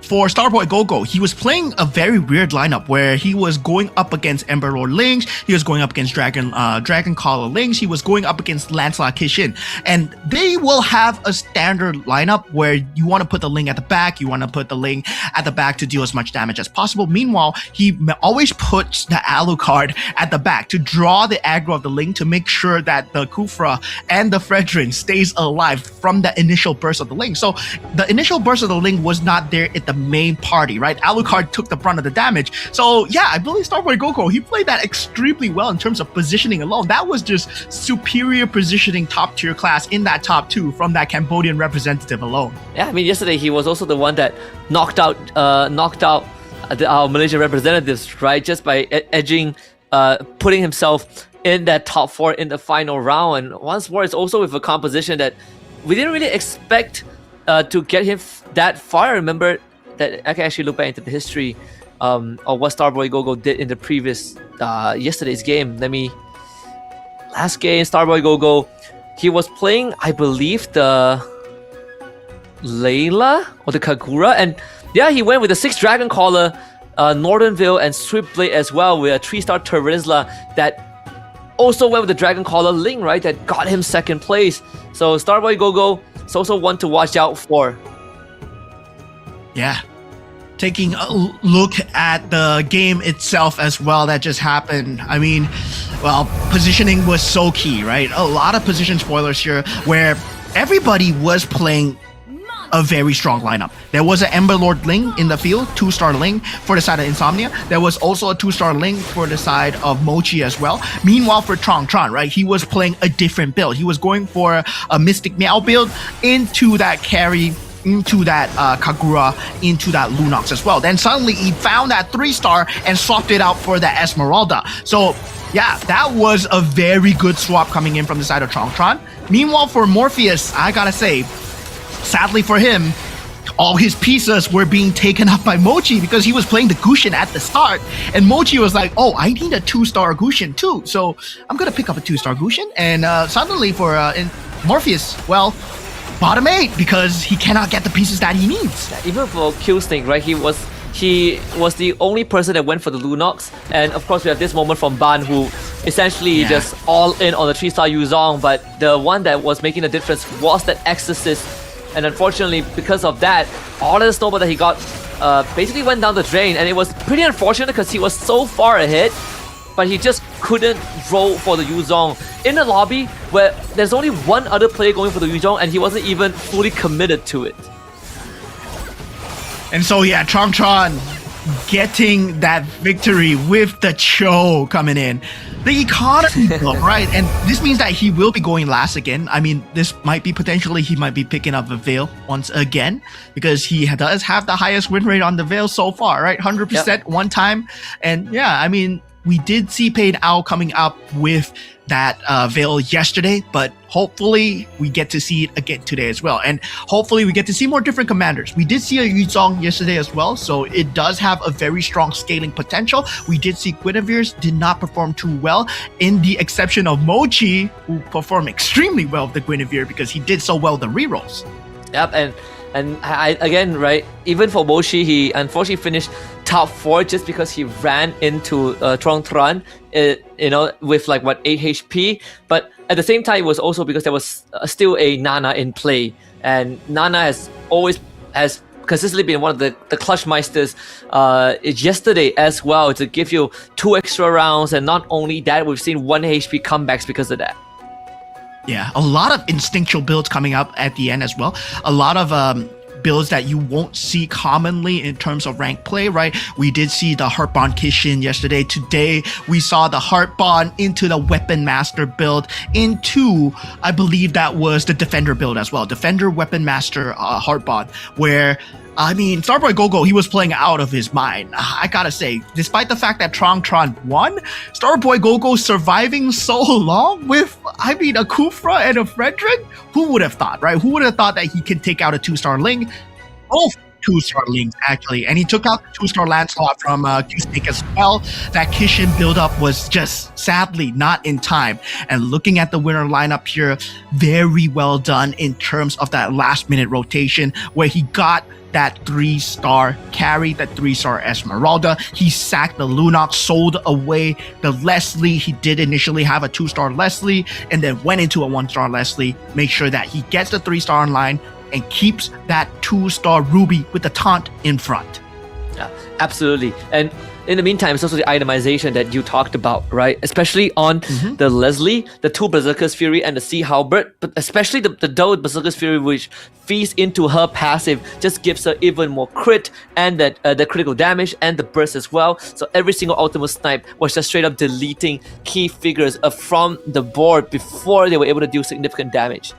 for Starboy Gogo, he was playing a very weird lineup where he was going up against Ember Lord Lynx, he was going up against Dragon Collar Lynx, he was going up against Lancelot Kishin, and they will have a standard lineup where you want to put the Link at the back, you want to put the Link at the back to deal as much damage as possible. Meanwhile, he always puts the Alucard at the back to draw the aggro of the Link to make sure that the Kufra and the Fredrin stays alive from the initial burst of the Link. So the initial burst of the Link was not there at the the main party, right? Alucard took the brunt of the damage. So yeah, I believe Starboy Gogo, he played that extremely well in terms of positioning alone. That was just superior positioning, top tier class in that top 2 from that Cambodian representative alone. Yeah, I mean, yesterday he was also the one that knocked out our Malaysian representatives, right? Just by edging, putting himself in that top 4 in the final round. And once more, it's also with a composition that we didn't really expect to get him that far. I remember that I can actually look back into the history of what Starboy Gogo did in the previous yesterday's game. Last game, Starboy Gogo, he was playing, I believe, the Layla or the Kagura, and yeah, he went with the 6 Dragon Caller, Northern Veil, and Swift Blade as well, with a 3-star Terizla that also went with the Dragon Caller Ling, right? That got him 2nd place. So Starboy Gogo is also one to watch out for. Yeah. Taking a look at the game itself as well that just happened. I mean, well, positioning was so key, right? A lot of position spoilers here where everybody was playing a very strong lineup. There was an Ember Lord Ling in the field, 2-star Ling for the side of Insomnia. There was also a 2-star Ling for the side of Mochi as well. Meanwhile, for Trong Tron, right, he was playing a different build. He was going for a Mystic Meow build into that carry, into that Kagura, into that Lunox as well. Then suddenly he found that 3-star and swapped it out for the Esmeralda. So yeah, that was a very good swap coming in from the side of Trong Tron. Meanwhile, for Morpheus, I gotta say, sadly for him, all his pieces were being taken up by Mochi because he was playing the Gushin at the start. And Mochi was like, oh, I need a 2-star Gushin too. So I'm going to pick up a 2-star Gushin. And suddenly for Morpheus, well, bottom 8 because he cannot get the pieces that he needs. Even for Killsnake, right, he was the only person that went for the Lunox. And of course, we have this moment from Ban, who essentially just all in on the 3-star Yuzong. But the one that was making the difference was that Exorcist. And unfortunately, because of that, all of the snowball that he got basically went down the drain. And it was pretty unfortunate because he was so far ahead, but he just couldn't roll for the Yuzong in the lobby where there's only one other player going for the Yuzong and he wasn't even fully committed to it. And so yeah, Trong Tron getting that victory with the Cho coming in. The economy build, right? And this means that he will be going last again. I mean, this might be potentially, he might be picking up a Veil once again because he does have the highest win rate on the Veil so far, right? 100% one time. And yeah, I mean, we did see Paid Owl coming up with that Veil yesterday, but hopefully we get to see it again today as well. And hopefully we get to see more different commanders. We did see a Yuzong yesterday as well, so it does have a very strong scaling potential. We did see Guinevere's did not perform too well, in the exception of Mochi, who performed extremely well with the Guinevere because he did so well the rerolls. Yep, and I again, right, even for Mochi, he unfortunately finished top 4 just because he ran into Trong Tron, with like 8 HP. But at the same time, it was also because there was still a Nana in play, and Nana has consistently been one of the clutch meisters yesterday as well, to give you 2 extra rounds. And not only that, we've seen 1 HP comebacks because of that. Yeah, a lot of instinctual builds coming up at the end as well. A lot of builds that you won't see commonly in terms of rank play, right? We did see the Heartbond Kishin yesterday. Today, we saw the Heartbond into the Weapon Master build into, I believe that was the Defender build as well. Defender, Weapon Master, Heartbond, where I mean, Starboy Gogo, he was playing out of his mind. I gotta say, despite the fact that Trong Tron won, Starboy Gogo surviving so long with, I mean, a Kufra and a Frederick? Who would have thought, right? Who would have thought that he could take out a 2-star Ling? Both 2-star Lings, actually. And he took out the 2-star Lancelot from Q-Snake as well. That Kishin build-up was just, sadly, not in time. And looking at the winner lineup here, very well done in terms of that last-minute rotation where he got that 3-star carry, that 3-star Esmeralda. He sacked the Lunox, sold away the Leslie. He did initially have a 2-star Leslie and then went into a 1-star Leslie. Make sure that he gets the 3-star online and keeps that 2-star Ruby with the taunt in front. Yeah, absolutely. And in the meantime, it's also the itemization that you talked about, right? Especially on the Leslie, the 2 Berserker's Fury, and the Sea Halberd, but especially the Doe Berserker's Fury, which feeds into her passive, just gives her even more crit and that the critical damage and the burst as well. So every single ultimate snipe was just straight up deleting key figures from the board before they were able to do significant damage.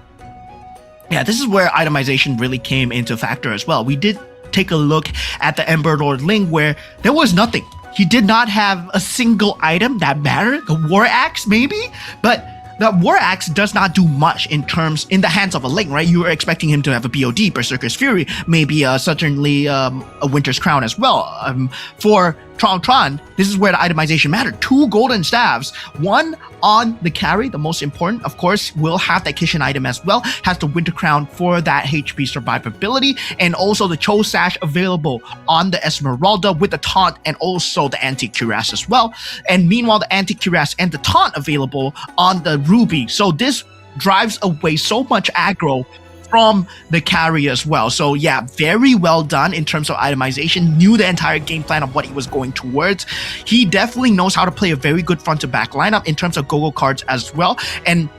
Yeah, this is where itemization really came into factor as well. We did take a look at the Ember Lord Ling where there was nothing. He did not have a single item that mattered. The War Axe maybe, but the War Axe does not do much in the hands of a Ling, right? You were expecting him to have a BOD, Berserker's Fury, maybe certainly a Winter's Crown as well. For Tron, this is where the itemization mattered. 2 golden staves, one on the carry, the most important, of course, will have that Kishin item as well, has the Winter Crown for that HP survivability, and also the Cho Sash available on the Esmeralda with the taunt and also the anti-cuirass as well. And meanwhile, the anti-cuirass and the taunt available on the Ruby. So this drives away so much aggro from the carry as well. So yeah, very well done in terms of itemization. Knew the entire game plan of what he was going towards. He definitely knows how to play a very good front to back lineup in terms of go-go cards as well. And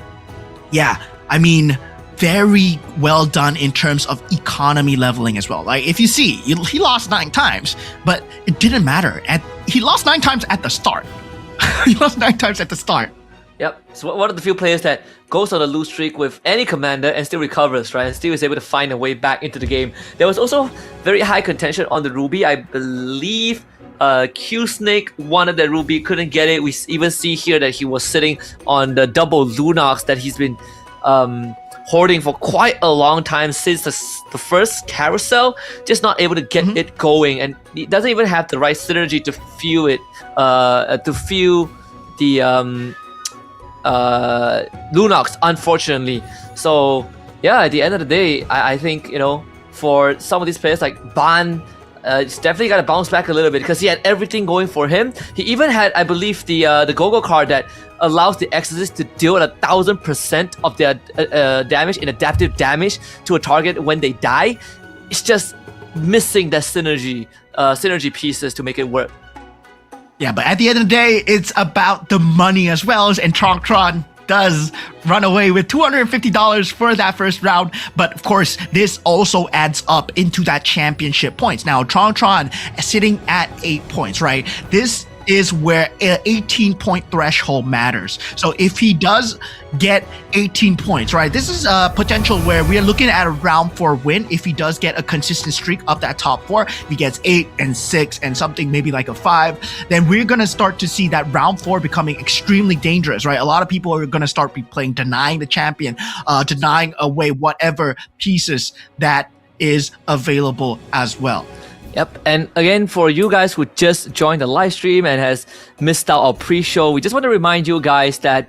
yeah, I mean, very well done in terms of economy leveling as well. Like if you see, he lost 9 times, but it didn't matter. He lost 9 times at the start. He lost 9 times at the start. Yep. So one of the few players that goes on a lose streak with any commander and still recovers, right? And still is able to find a way back into the game. There was also very high contention on the Ruby. I believe Q-Snake wanted the Ruby, couldn't get it. We even see here that he was sitting on the double Lunox that he's been hoarding for quite a long time since the first carousel, just not able to get it going. And he doesn't even have the right synergy to feel it, to feel the Lunox, unfortunately. So yeah, at the end of the day, I think, you know, for some of these players like Ban, it's definitely got to bounce back a little bit because he had everything going for him. He even had, I believe, the go-go card that allows the Exorcist to deal 1000% of their damage in adaptive damage to a target when they die. It's just missing that synergy pieces to make it work. Yeah, but at the end of the day, it's about the money as well, and Tron does run away with $250 for that first round. But of course, this also adds up into that championship points. Now, Tron sitting at 8 points, right? This is where an 18-point threshold matters. So if he does get 18 points, right, this is a potential where we are looking at a round 4 win. If he does get a consistent streak up that top 4, if he gets 8 and 6 and something maybe like a 5, then we're going to start to see that round 4 becoming extremely dangerous, right? A lot of people are going to start playing denying the champion, denying away whatever pieces that is available as well. Yep, and again, for you guys who just joined the live stream and has missed out our pre-show, we just want to remind you guys that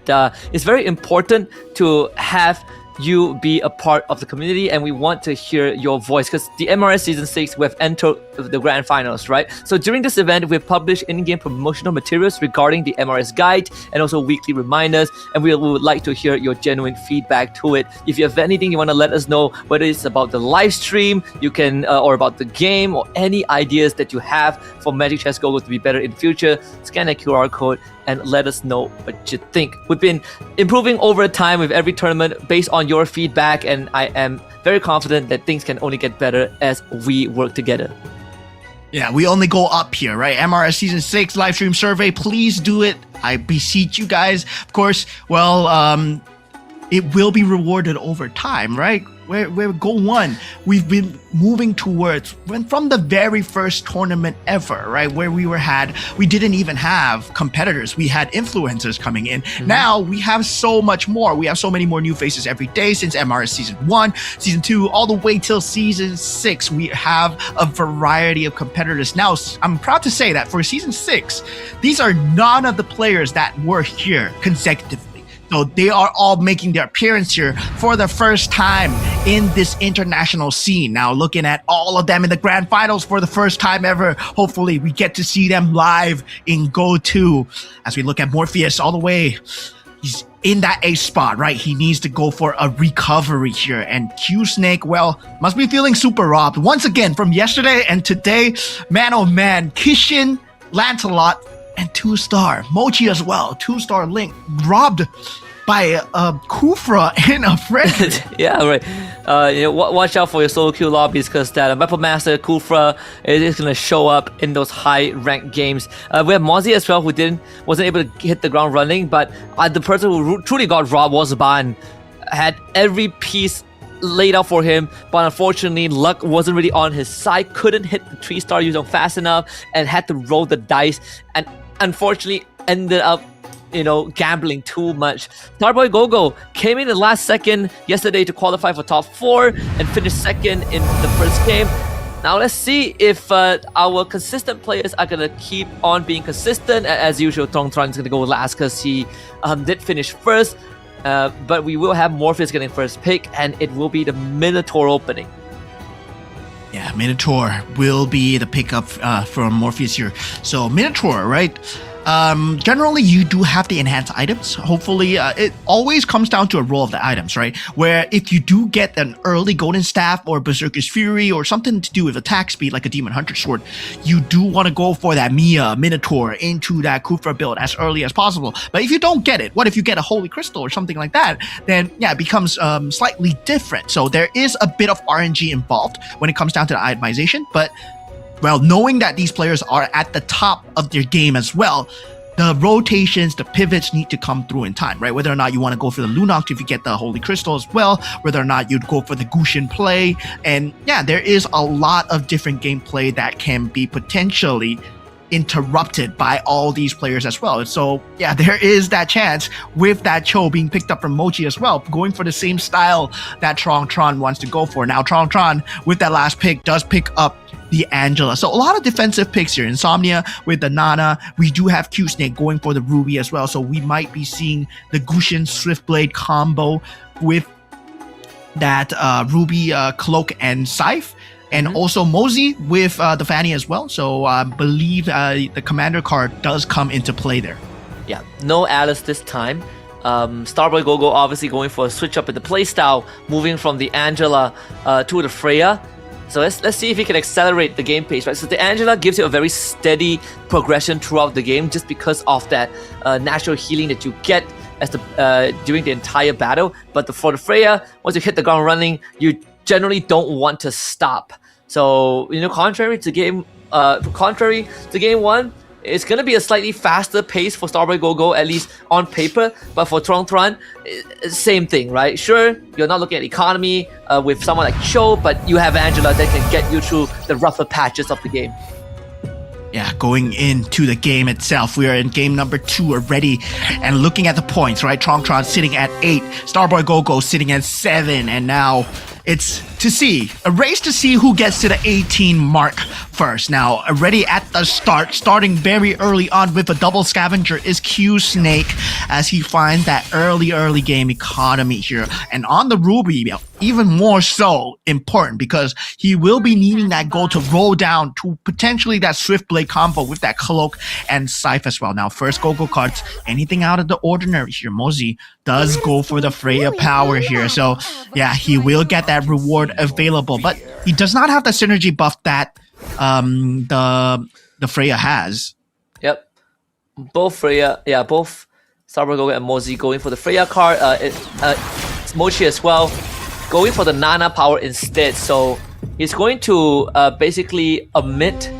it's very important to have you be a part of the community, and we want to hear your voice because the MRS Season 6, we've entered the Grand Finals, right? So during this event, we've published in-game promotional materials regarding the MRS guide and also weekly reminders, and we would like to hear your genuine feedback to it. If you have anything you want to let us know, whether it's about the live stream, you can, or about the game, or any ideas that you have for Magic Chess Go to be better in the future, scan that QR code and let us know what you think. We've been improving over time with every tournament based on your feedback, and I am very confident that things can only get better as we work together. Yeah, we only go up here, right? MRS Season 6 live stream survey, please do it. I beseech you guys. Of course, well, it will be rewarded over time, right? We're goal 1. We've been moving towards from the very first tournament ever, right? Where we didn't even have competitors. We had influencers coming in. Now we have so much more. We have so many more new faces every day since MRS Season 1, Season 2, all the way till Season 6. We have a variety of competitors. Now, I'm proud to say that for Season 6, these are none of the players that were here consecutively. So they are all making their appearance here for the first time in this international scene. Now looking at all of them in the Grand Finals for the first time ever. Hopefully we get to see them live in Go 2. As we look at Morpheus all the way, he's in that ace spot, right? He needs to go for a recovery here. And Q-Snake, well, must be feeling super robbed. Once again, from yesterday and today, man oh man, Kishin Lancelot, and 2-star Mochi as well. 2-star Link robbed by Kufra and a Frederick. Yeah, right. Watch out for your solo queue lobbies because that Weapon Master Kufra is going to show up in those high ranked games. We have Mozzie as well, who wasn't able to hit the ground running, but the person who truly got robbed was Ban. Had every piece laid out for him, but unfortunately luck wasn't really on his side. Couldn't hit the 3-star Yuzong fast enough and had to roll the dice, and unfortunately ended up gambling too much. Starboy Gogo came in the last second yesterday to qualify for top 4 and finished second in the first game. Now let's see if our consistent players are going to keep on being consistent. As usual, Tongtron is going to go last because he did finish first. But we will have Morpheus getting first pick, and it will be the Minotaur opening. Yeah, Minotaur will be the pickup for Morpheus here. So Minotaur, right? Generally, you do have the enhanced items. Hopefully, it always comes down to a roll of the items, right? Where if you do get an early Golden Staff or Berserker's Fury or something to do with attack speed like a Demon Hunter Sword, you do want to go for that Minotaur into that Kufra build as early as possible. But if you don't get it, what if you get a Holy Crystal or something like that? Then yeah, it becomes slightly different. So there is a bit of RNG involved when it comes down to the itemization, but well, knowing that these players are at the top of their game as well, the rotations, the pivots need to come through in time, right? Whether or not you want to go for the Lunox if you get the Holy Crystal as well, whether or not you'd go for the Gushin play. And yeah, there is a lot of different gameplay that can be potentially interrupted by all these players as well. So yeah, there is that chance with that Cho being picked up from Mochi as well, going for the same style that Tron wants to go for. Now Tron with that last pick does pick up the Angela. So a lot of defensive picks here. Insomnia with the Nana. We do have Q Snake going for the Ruby as well. So we might be seeing the Gushin Swiftblade combo with that Ruby Cloak and Scythe. And also Mosey with the Fanny as well. So I believe the Commander card does come into play there. Yeah, no Alice this time. Starboy Gogo obviously going for a switch up in the playstyle, moving from the Angela to the Freya. So let's see if he can accelerate the game pace, right? So the Angela gives you a very steady progression throughout the game just because of that natural healing that you get as during the entire battle. But for the Freya, once you hit the ground running, you generally don't want to stop. So contrary to game 1, it's going to be a slightly faster pace for Starboy Gogo, at least on paper. But for Tron, same thing, right? Sure, you're not looking at economy with someone like Cho, but you have Angela that can get you through the rougher patches of the game. Yeah, going into the game itself, we are in game number 2 already, and looking at the points, right? Tron sitting at 8, Starboy Gogo sitting at 7, and now it's a race to see who gets to the 18 mark first. Now, already at the starting very early on with a double scavenger is Q Snake as he finds that early game economy here. And on the Ruby, even more so important because he will be needing that gold to roll down to potentially that Swiftblade combo with that Cloak and Scythe as well. Now, first Gogo cards, anything out of the ordinary here. Mosey does go for the Freya power here. So yeah, he will get that reward available, but he does not have the synergy buff that the Freya has. Yep, both Starboy Gogo and Mosey going for the Freya card. Mochi as well going for the Nana power instead. So he's going to basically omit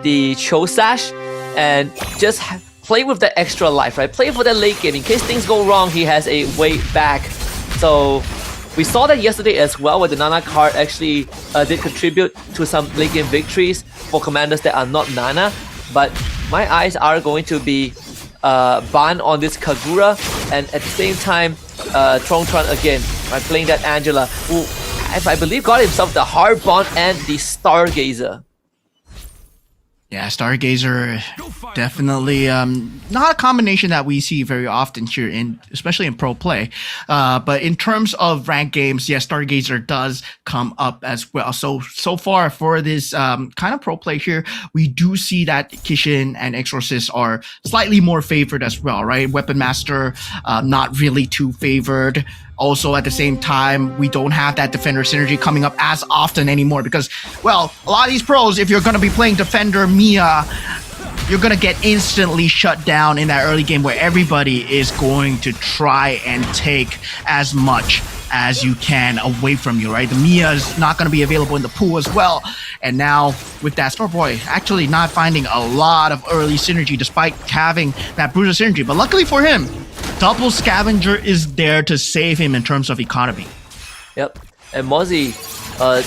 the Cho Sash and just play with the extra life, right? Play for the late game. In case things go wrong, he has a way back. So we saw that yesterday as well, where the Nana card actually did contribute to some late game victories for commanders that are not Nana. But my eyes are going to be Ban on this Kagura, and at the same time, Tron again, right, playing that Angela, who I believe got himself the Hard Bond and the Stargazer. Yeah, Stargazer, definitely not a combination that we see very often here, especially in pro play. But in terms of ranked games, yes, Stargazer does come up as well. So far for this kind of pro play here, we do see that Kishin and Exorcist are slightly more favored as well, right? Weapon Master, not really too favored. Also, at the same time, we don't have that Defender synergy coming up as often anymore because, well, a lot of these pros, if you're going to be playing Defender Mia, you're going to get instantly shut down in that early game where everybody is going to try and take as much as you can away from you, right? The Mia is not going to be available in the pool as well. And now with that, Starboy actually not finding a lot of early synergy despite having that Bruiser synergy. But luckily for him, double Scavenger is there to save him in terms of economy. Yep. And Mozzie,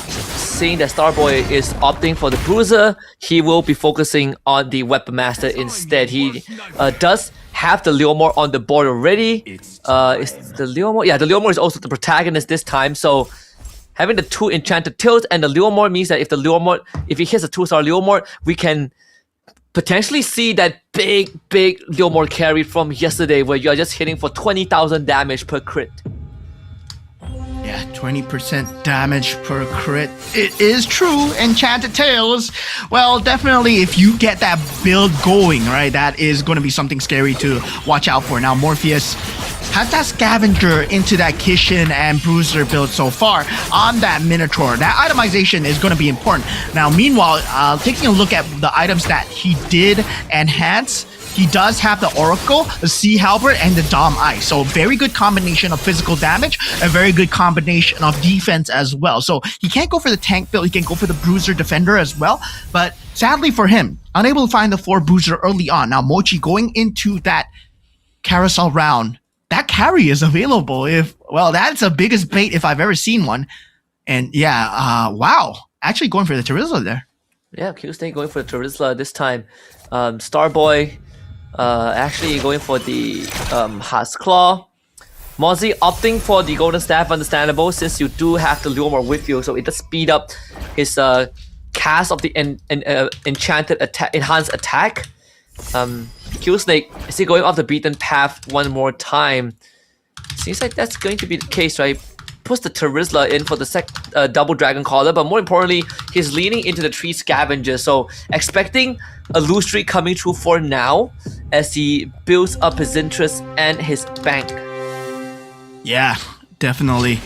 seeing that Starboy is opting for the Bruiser, he will be focusing on the Weapon Master instead. He does have the Leomore on the board already. Is the Leomore? Yeah, the Leomore is also the protagonist this time. So having the 2 Enchanted Tails and the Leomore means that if he hits a 2-star Leomore, we can potentially see that big Leomore carry from yesterday where you are just hitting for 20,000 damage per crit. Yeah, 20% damage per crit. It is true, Enchanted Tails. Well, definitely if you get that build going, right, that is going to be something scary to watch out for. Now, Morpheus has that Scavenger into that Kishin and Bruiser build so far on that Minotaur. That itemization is going to be important. Now, meanwhile, taking a look at the items that he did enhance, he does have the Oracle, the Sea Halberd, and the Dom Ice. So very good combination of physical damage, a very good combination of defense as well. So he can't go for the tank build, he can go for the Bruiser Defender as well. But sadly for him, unable to find the 4 Bruiser early on. Now Mochi going into that carousel round, that carry is available. That's the biggest bait if I've ever seen one. And yeah, wow. Actually going for the Terizla there. Yeah, Q-Snake going for the Terizla this time. Starboy actually going for the Huskclaw. Mozzie opting for the Golden Staff, understandable, since you do have the Leomore with you, so it does speed up his cast of the enchanted attack, enhanced attack. Q-Snake, is he going off the beaten path one more time? Seems like that's going to be the case, right? Puts the Terizla in for the double Dragon Caller, but more importantly, he's leaning into the 3 Scavenger, so expecting a lose streak coming through for now as he builds up his interest and his bank. Yeah, definitely.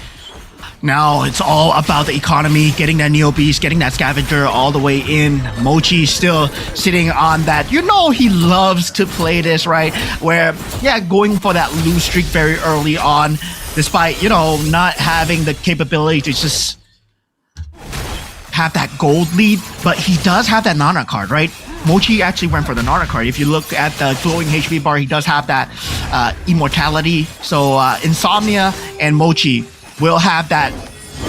Now it's all about the economy, getting that Neo Beast, getting that Scavenger all the way in. Mochi still sitting on that. You know he loves to play this, right? Where, yeah, going for that lose streak very early on, despite, not having the capability to just have that gold lead. But he does have that Nana card, right? Mochi actually went for the Nana card. If you look at the glowing HP bar, he does have that immortality. So Insomnia and Mochi will have that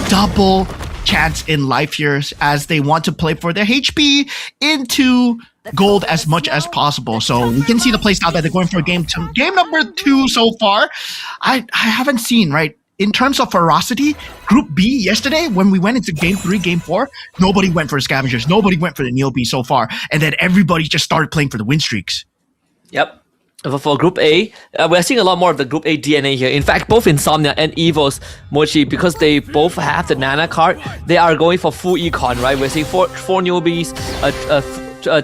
double chance in life here as they want to play for their HP into gold as much as possible. So we can see the playstyle that they're going for game number 2 so far. I haven't seen, right? In terms of ferocity, Group B yesterday, when we went into Game 3, Game 4, nobody went for Scavengers. Nobody went for the Neo B so far. And then everybody just started playing for the win streaks. Yep. For Group A, we're seeing a lot more of the Group A DNA here. In fact, both Insomnia and Evo's Mochi, because they both have the Nana card, they are going for full econ, right? We're seeing four newbies,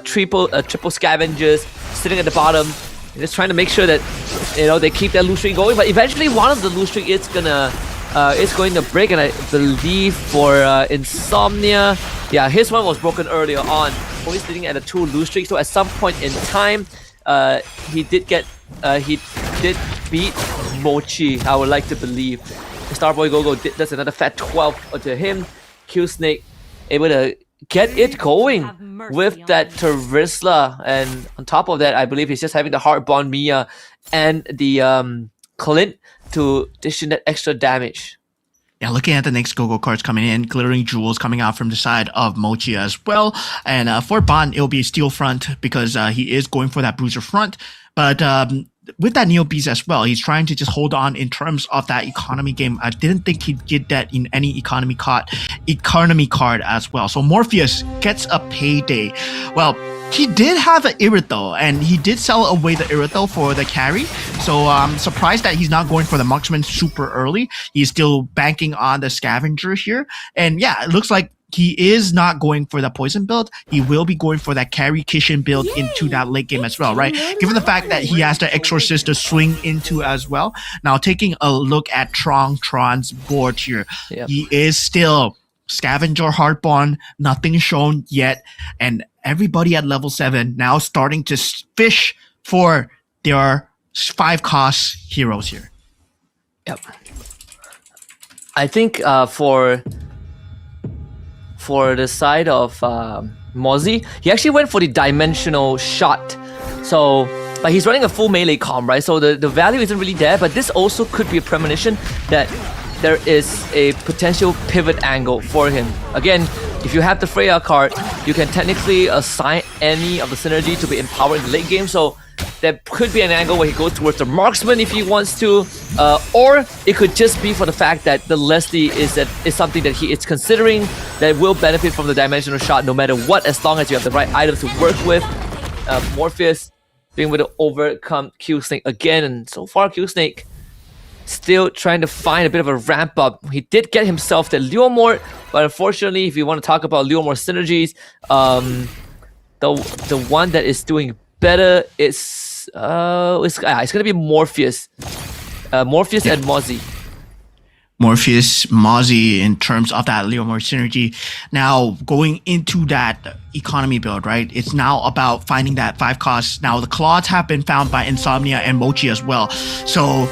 triple Scavengers sitting at the bottom, just trying to make sure that they keep their lose streak going. But eventually, one of the lose streak is going to break, and I believe for Insomnia, yeah, his one was broken earlier on. Only sitting at a 2 lose streak, so at some point in time, he did beat Mochi, I would like to believe. Starboy Gogo does another fat 12 to him. Q-Snake able to get it going with that Terizla, and on top of that, I believe he's just having the Heartborn Mia and the Clint to dish in that extra damage. Yeah, looking at the next Go-Go cards coming in, Glittering Jewels coming out from the side of Mochi as well. And for Bond, it'll be a Steel Front because he is going for that Bruiser Front. But with that Neo Beast as well, he's trying to just hold on in terms of that economy game. I didn't think he'd get that in any economy card as well. So Morpheus gets a payday. Well, he did have an Irithel, and he did sell away the Irithel for the carry. So I'm surprised that he's not going for the Marksman super early. He's still banking on the Scavenger here. And yeah, it looks like he is not going for the poison build. He will be going for that carry Kishin build into that late game as well, right? Given the fact that he has the Exorcist to swing into as well. Now, taking a look at Tron's board here, he is still Scavenger Heartborn, nothing shown yet. And everybody at level 7 now starting to fish for their 5-cost heroes here. Yep. I think for the side of Mozzie, he actually went for the dimensional shot. So, like, he's running a full melee comp, right? So the value isn't really there, but this also could be a premonition that there is a potential pivot angle for him. Again, if you have the Freya card, you can technically assign any of the synergy to be empowered in the late game. So there could be an angle where he goes towards the marksman if he wants to, or it could just be for the fact that the Leslie is something that he is considering that will benefit from the dimensional shot no matter what, as long as you have the right items to work with. Morpheus being able to overcome Q Snake again, and so far Q Snake still trying to find a bit of a ramp up. He did get himself the Leomort, but unfortunately, if you want to talk about Leomort synergies, the one that is doing better is it's gonna be Morpheus. Morpheus and Mozzie. Morpheus, Mozzie in terms of that Leomort synergy. Now, going into that economy build, right? It's now about finding that 5 costs. Now, the Claws have been found by Insomnia and Mochi as well. So,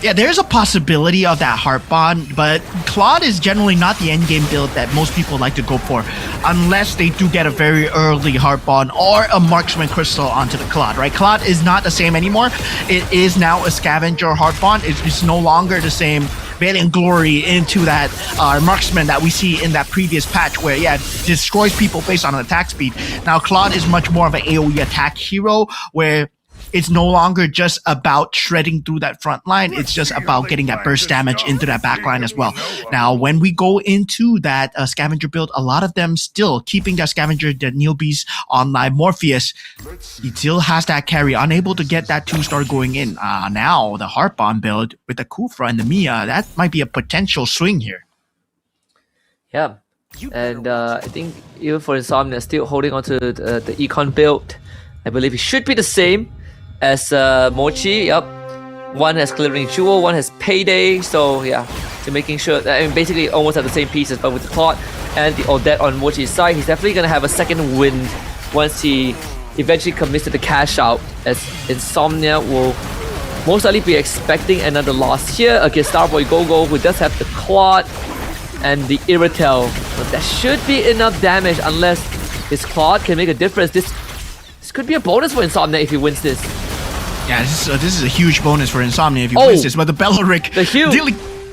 yeah, there's a possibility of that Heart Bond, but Claude is generally not the endgame build that most people like to go for, unless they do get a very early Heart Bond or a Marksman Crystal onto the Claude, right? Claude is not the same anymore. It is now a Scavenger Heart Bond. It's no longer the same Valiant Glory into that Marksman that we see in that previous patch where, yeah, it destroys people based on attack speed. Now, Claude is much more of an AoE attack hero where it's no longer just about shredding through that front line. It's just about getting that burst damage into that back line as well. Now, when we go into that Scavenger build, a lot of them still keeping that Scavenger, the Neo Beast online. Morpheus, he still has that carry, unable to get that 2-star going in. Now, the Heart Bomb build with the Kufra and the Mia, that might be a potential swing here. Yeah. And I think even for Insomnia, still holding on to the Econ build. I believe it should be the same as Mochi. Yep, one has Clearing Jewel, one has Payday. So yeah, so making sure that, I mean, basically almost have the same pieces, but with the Claude and the Odette on Mochi's side, he's definitely gonna have a second wind once he eventually commits to the cash out, as Insomnia will most likely be expecting another loss here against Starboy Gogo, who does have the Claude and the Irritel. But that should be enough damage unless his Claude can make a difference. This could be a bonus for Insomnia if he wins this. Yeah, this is a huge bonus for Insomnia if he wins this. But the Bellaric the heal.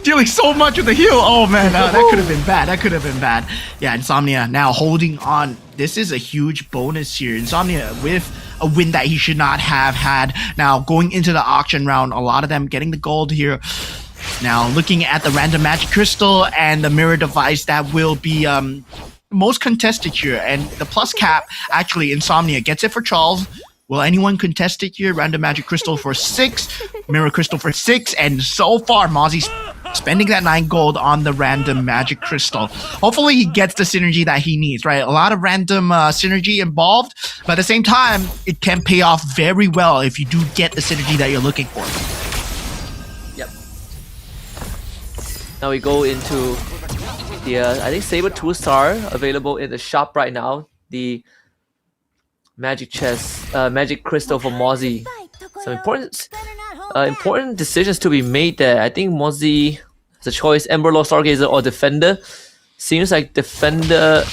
dealing so much with the heal. Oh man, that could have been bad. That could have been bad. Yeah, Insomnia now holding on. This is a huge bonus here. Insomnia with a win that he should not have had. Now going into the auction round, a lot of them getting the gold here. Now looking at the random magic crystal and the mirror device, that will be most contested here, and the plus cap, actually Insomnia gets it for Charles. Will anyone contest it here? Random magic crystal for 6, mirror crystal for 6, and so far Mozzie's spending that 9 gold on the random magic crystal. Hopefully he gets the synergy that he needs, right? A lot of random synergy involved, but at the same time it can pay off very well if you do get the synergy that you're looking for. Yep. Now we go into the I think Saber 2-star available in the shop right now. The magic chest, magic crystal for Mozzie. Some important decisions to be made there. I think Mozzie has a choice: Ember Lord, Stargazer, or Defender. Seems like Defender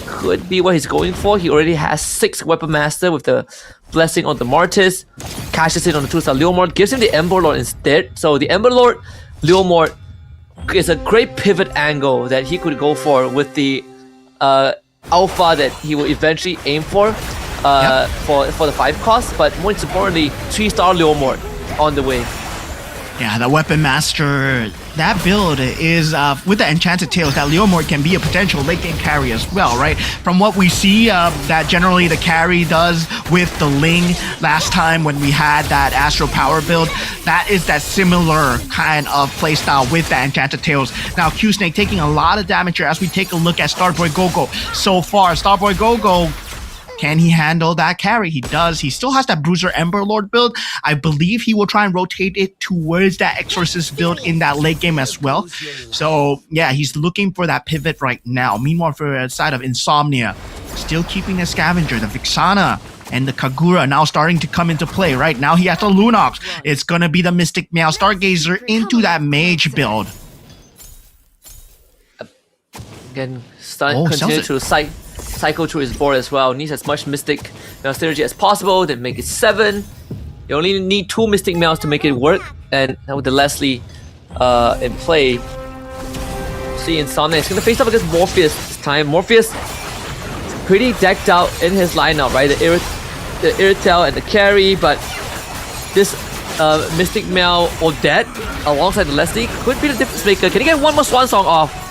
could be what he's going for. He already has 6 Weapon Master with the Blessing on the Martyrs. Cashes in on the 2-star Leomort, gives him the Ember Lord instead. So the Ember Lord, Leomort is a great pivot angle that he could go for with the alpha that he will eventually aim for for the 5 cost, but most importantly 3-star Leomort on the way. Yeah, the Weapon Master, that build is, with the Enchanted Tails, that Leomort can be a potential late game carry as well, right? From what we see, that generally the carry does with the Ling last time when we had that Astro Power build, that is that similar kind of playstyle with the Enchanted Tails. Now, Q-Snake taking a lot of damage here as we take a look at Starboy Gogo. So far, Starboy Gogo, can he handle that carry? He does. He still has that Bruiser Ember Lord build. I believe he will try and rotate it towards that Exorcist build in that late game as well. So yeah, he's looking for that pivot right now. Meanwhile, for the side of Insomnia, still keeping the Scavenger, the Vixana, and the Kagura now starting to come into play. Right now he has the Lunox. It's gonna be the Mystic Meow Stargazer into that Mage build. Again, Oh, continue sells to cycle through his board as well. Needs as much Mystic Meow synergy as possible, then make it 7. You only need 2 Mystic Meows to make it work, and now with the Leslie in play, see Insomnia is going to face up against Morpheus this time. Morpheus is pretty decked out in his lineup, right? The Irritel and the carry, but this Mystic Meow Odette alongside the Leslie could be the difference maker. Can he get one more Swan Song off?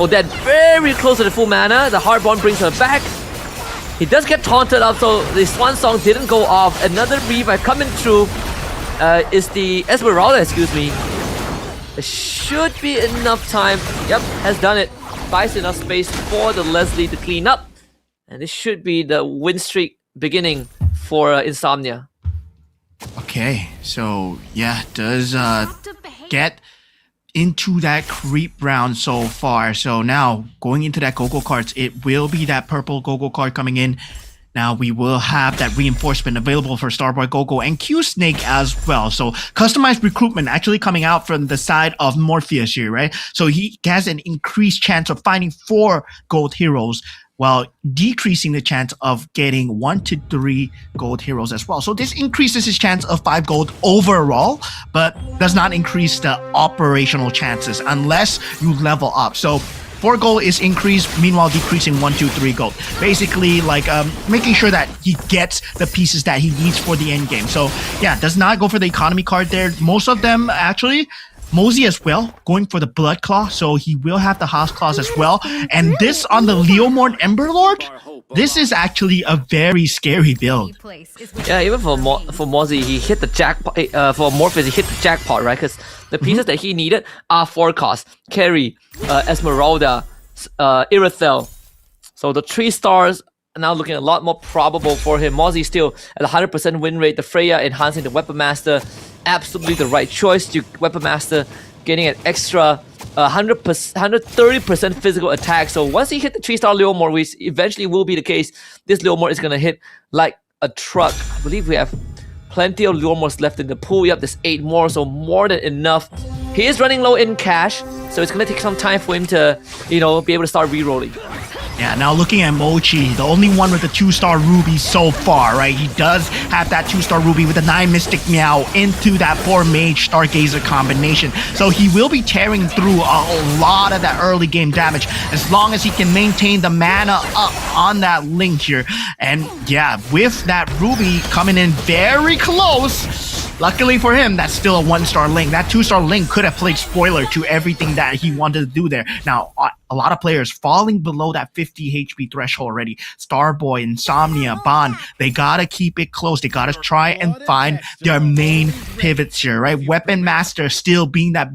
Odette very close to the full mana. The Heartborn brings her back. He does get taunted up, so the Swan Song didn't go off. Another revive coming through is the Esmeralda, excuse me. There should be enough time. Yep, has done it. Buys enough space for the Leslie to clean up. And this should be the win streak beginning for Insomnia. Okay, so yeah, does get into that creep round so far. So now going into that Go-Go cards, it will be that purple Go-Go card coming in. Now we will have that reinforcement available for Starboy Go-Go and Q-Snake as well. So customized recruitment actually coming out from the side of Morpheus here, right? So he has an increased chance of finding 4 gold heroes while decreasing the chance of getting 1 to 3 gold heroes as well. So this increases his chance of 5 gold overall, but does not increase the operational chances unless you level up. So 4 gold is increased, meanwhile decreasing 1, 2, 3 gold. Basically like making sure that he gets the pieces that he needs for the end game. So yeah, does not go for the economy card there. Most of them actually, Mosey as well, going for the Blood Claw, so he will have the House Claws as well. And this on the Leomorn Emberlord, this is actually a very scary build. Yeah, even for Mozzie, he hit the jackpot. For Morpheus, he hit the jackpot, right? Because the pieces that he needed are 4 costs. Carry, Esmeralda, Irithel. So the 3 stars are now looking a lot more probable for him. Mozzie still at 100% win rate. The Freya enhancing the Weapon Master. Absolutely the right choice. Weapon Master getting an extra 130% physical attack. So once he hit the 3-star Leomor, which eventually will be the case, this Leomor is going to hit like a truck. I believe we have plenty of Leomors left in the pool. Yep, there's 8 more, so more than enough. He is running low in cash, so it's going to take some time for him to, be able to start re-rolling. Yeah, now looking at Mochi, the only one with a 2-star Ruby so far, right? He does have that 2-star Ruby with a 9 Mystic Meow into that 4 Mage Stargazer combination. So he will be tearing through a lot of that early game damage as long as he can maintain the mana up on that Link here. And yeah, with that Ruby coming in very close, luckily for him, that's still a 1-star Link. That 2-star Link could have played spoiler to everything that he wanted to do there. Now, a lot of players falling below that 50 HP threshold already. Starboy, Insomnia, Bond, they gotta keep it close. They gotta try and find their main pivots here, right? Weapon Master still being that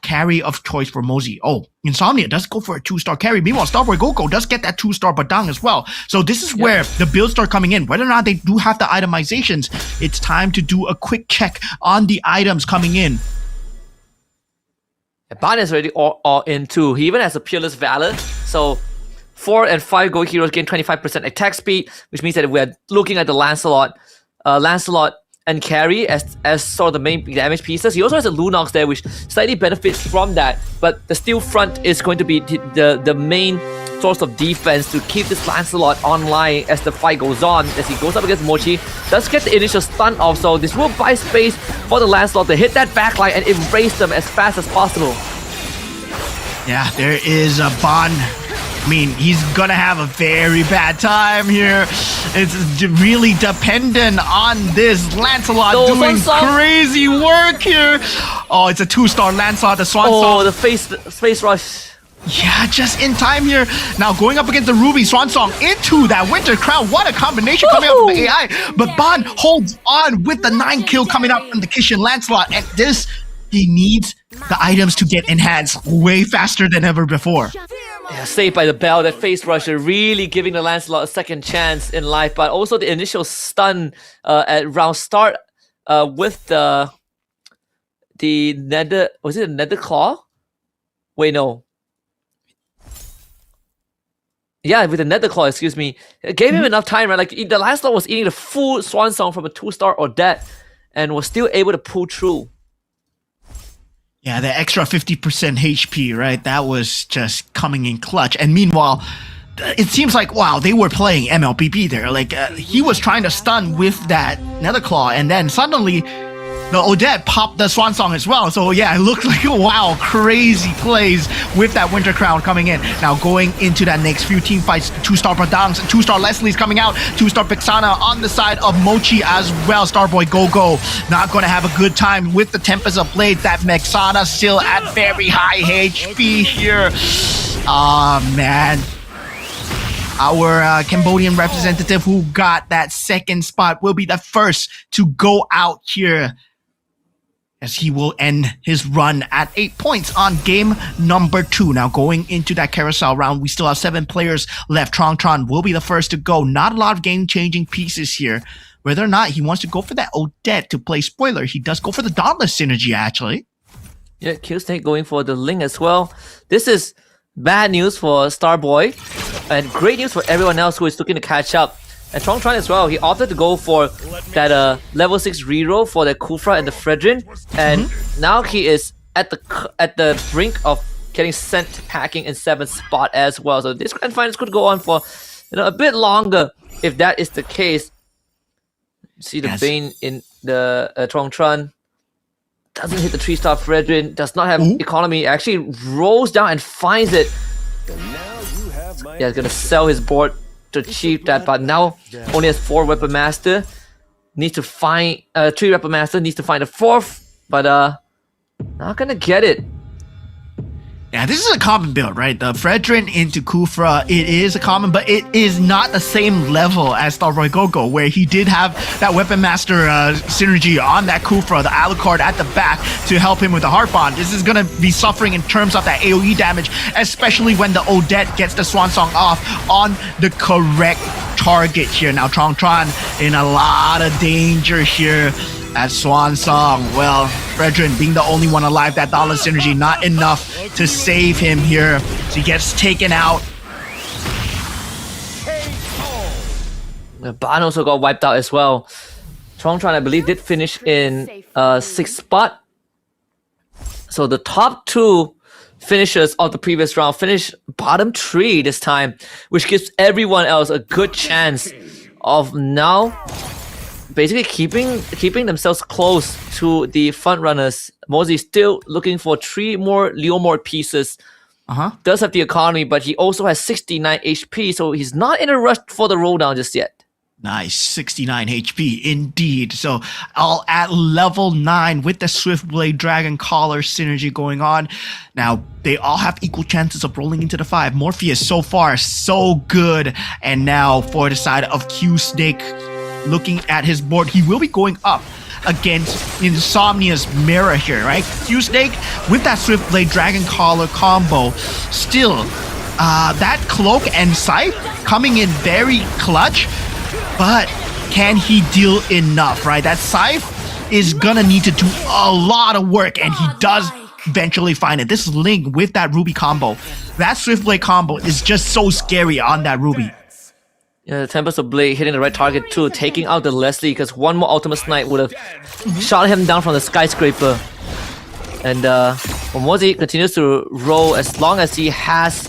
carry of choice for Mosey. Oh, Insomnia does go for a 2-star carry. Meanwhile, Starboy Go-Go does get that 2-star Badang as well. So this is where the builds start coming in. Whether or not they do have the itemizations, it's time to do a quick check on the items coming in. Ban is already all in too. He even has a Peerless Valor. So 4 and 5 gold heroes gain 25% attack speed, which means that we're looking at the Lancelot and carry as sort of the main damage pieces. He also has a Lunox there, which slightly benefits from that. But the Steel Front is going to be the main source of defense to keep this Lancelot online as the fight goes on. As he goes up against Mochi, does get the initial stun off, so this will buy space for the Lancelot to hit that backline and erase them as fast as possible. Yeah, there is a Bond. I mean, he's gonna have a very bad time here. It's really dependent on this Lancelot doing crazy work here. Oh, it's a 2-star Lancelot, the Swan Song. Oh, the face rush. Yeah, just in time here. Now going up against the Ruby Swan Song into that Winter Crown. What a combination coming out from the AI. But Bond holds on with the 9 kill coming out from the Kishin Lancelot. And this, he needs the items to get enhanced way faster than ever before. Yeah, saved by the bell. That face rusher really giving the Lancelot a second chance in life. But also the initial stun at round start with the Nether... Was it a Nether Claw? Wait, no. Yeah, with the nether claw, excuse me. It gave him enough time, right? Like the Lancelot was eating the full swan song from a 2-star Odette and was still able to pull through. Yeah, the extra 50% HP, right? That was just coming in clutch. And meanwhile, it seems like, wow, they were playing MLPP there. Like, he was trying to stun with that nether claw, and then suddenly the Odette popped the swan song as well. So yeah, it looked like, wow, crazy plays with that Winter Crown coming in. Now going into that next few team fights, 2-star Pradangs, 2-star Leslie's coming out, 2-star Pixana on the side of Mochi as well. Starboy Go-Go not going to have a good time with the Tempest of Blades. That Mexana still at very high HP here. Man. Our Cambodian representative who got that second spot will be the first to go out here, as he will end his run at 8 points on game number 2. Now going into that carousel round, we still have 7 players left. Tron will be the first to go. Not a lot of game-changing pieces here. Whether or not he wants to go for that Odette to play spoiler, he does go for the Dauntless synergy actually. Yeah, Killsnake going for the Ling as well. This is bad news for Starboy and great news for everyone else who is looking to catch up. And Tron as well, he opted to go for that level 6 reroll for the Kufra and the Fredrin, and now he is at the brink of getting sent packing in 7th spot as well. So this grand finals could go on for a bit longer if that is the case. See the Bane in the Tron doesn't hit the 3-star Fredrin, does not have economy, actually rolls down and finds it. Yeah, he's gonna sell his board to achieve that, but now only has 4 Weapon Master. Needs to find 3 Weapon Master, needs to find a 4th, but not gonna get it. Yeah, this is a common build, right? The Fredrin into Kufra, it is a common, but it is not the same level as Starboy Go-Go, where he did have that Weapon Master synergy on that Kufra, the Alucard at the back to help him with the Heart Bond. This is going to be suffering in terms of that AoE damage, especially when the Odette gets the Swan Song off on the correct target here. Now Tron in a lot of danger here. At Swan Song, well, Fredrin being the only one alive, that Dauntless synergy not enough to save him here. So he gets taken out. Ban also got wiped out as well. Tron, I believe, did finish in 6th spot. So the top 2 finishers of the previous round finish bottom 3 this time, which gives everyone else a good chance of now basically keeping themselves close to the front runners. Mosey still looking for 3 more Leomord pieces. Does have the economy, but he also has 69 HP, so he's not in a rush for the roll down just yet. Nice, 69 HP indeed. So all at level 9 with the Swiftblade Dragon Collar synergy going on. Now they all have equal chances of rolling into the 5. Morpheus so far so good, and now for the side of Q-Snake, looking at his board, he will be going up against Insomnia's Mirror here, right? Q-Snake with that Swiftblade Dragon Collar combo, still that Cloak and Scythe coming in very clutch, but can he deal enough, right? That Scythe is gonna need to do a lot of work, and he does eventually find it. This Ling with that Ruby combo, that Swiftblade combo is just so scary on that Ruby. Yeah, the Tempest of Blade hitting the right target too, taking out the Leslie, because one more Ultimate Snipe would have shot him down from the skyscraper. And Momozi continues to roll as long as he has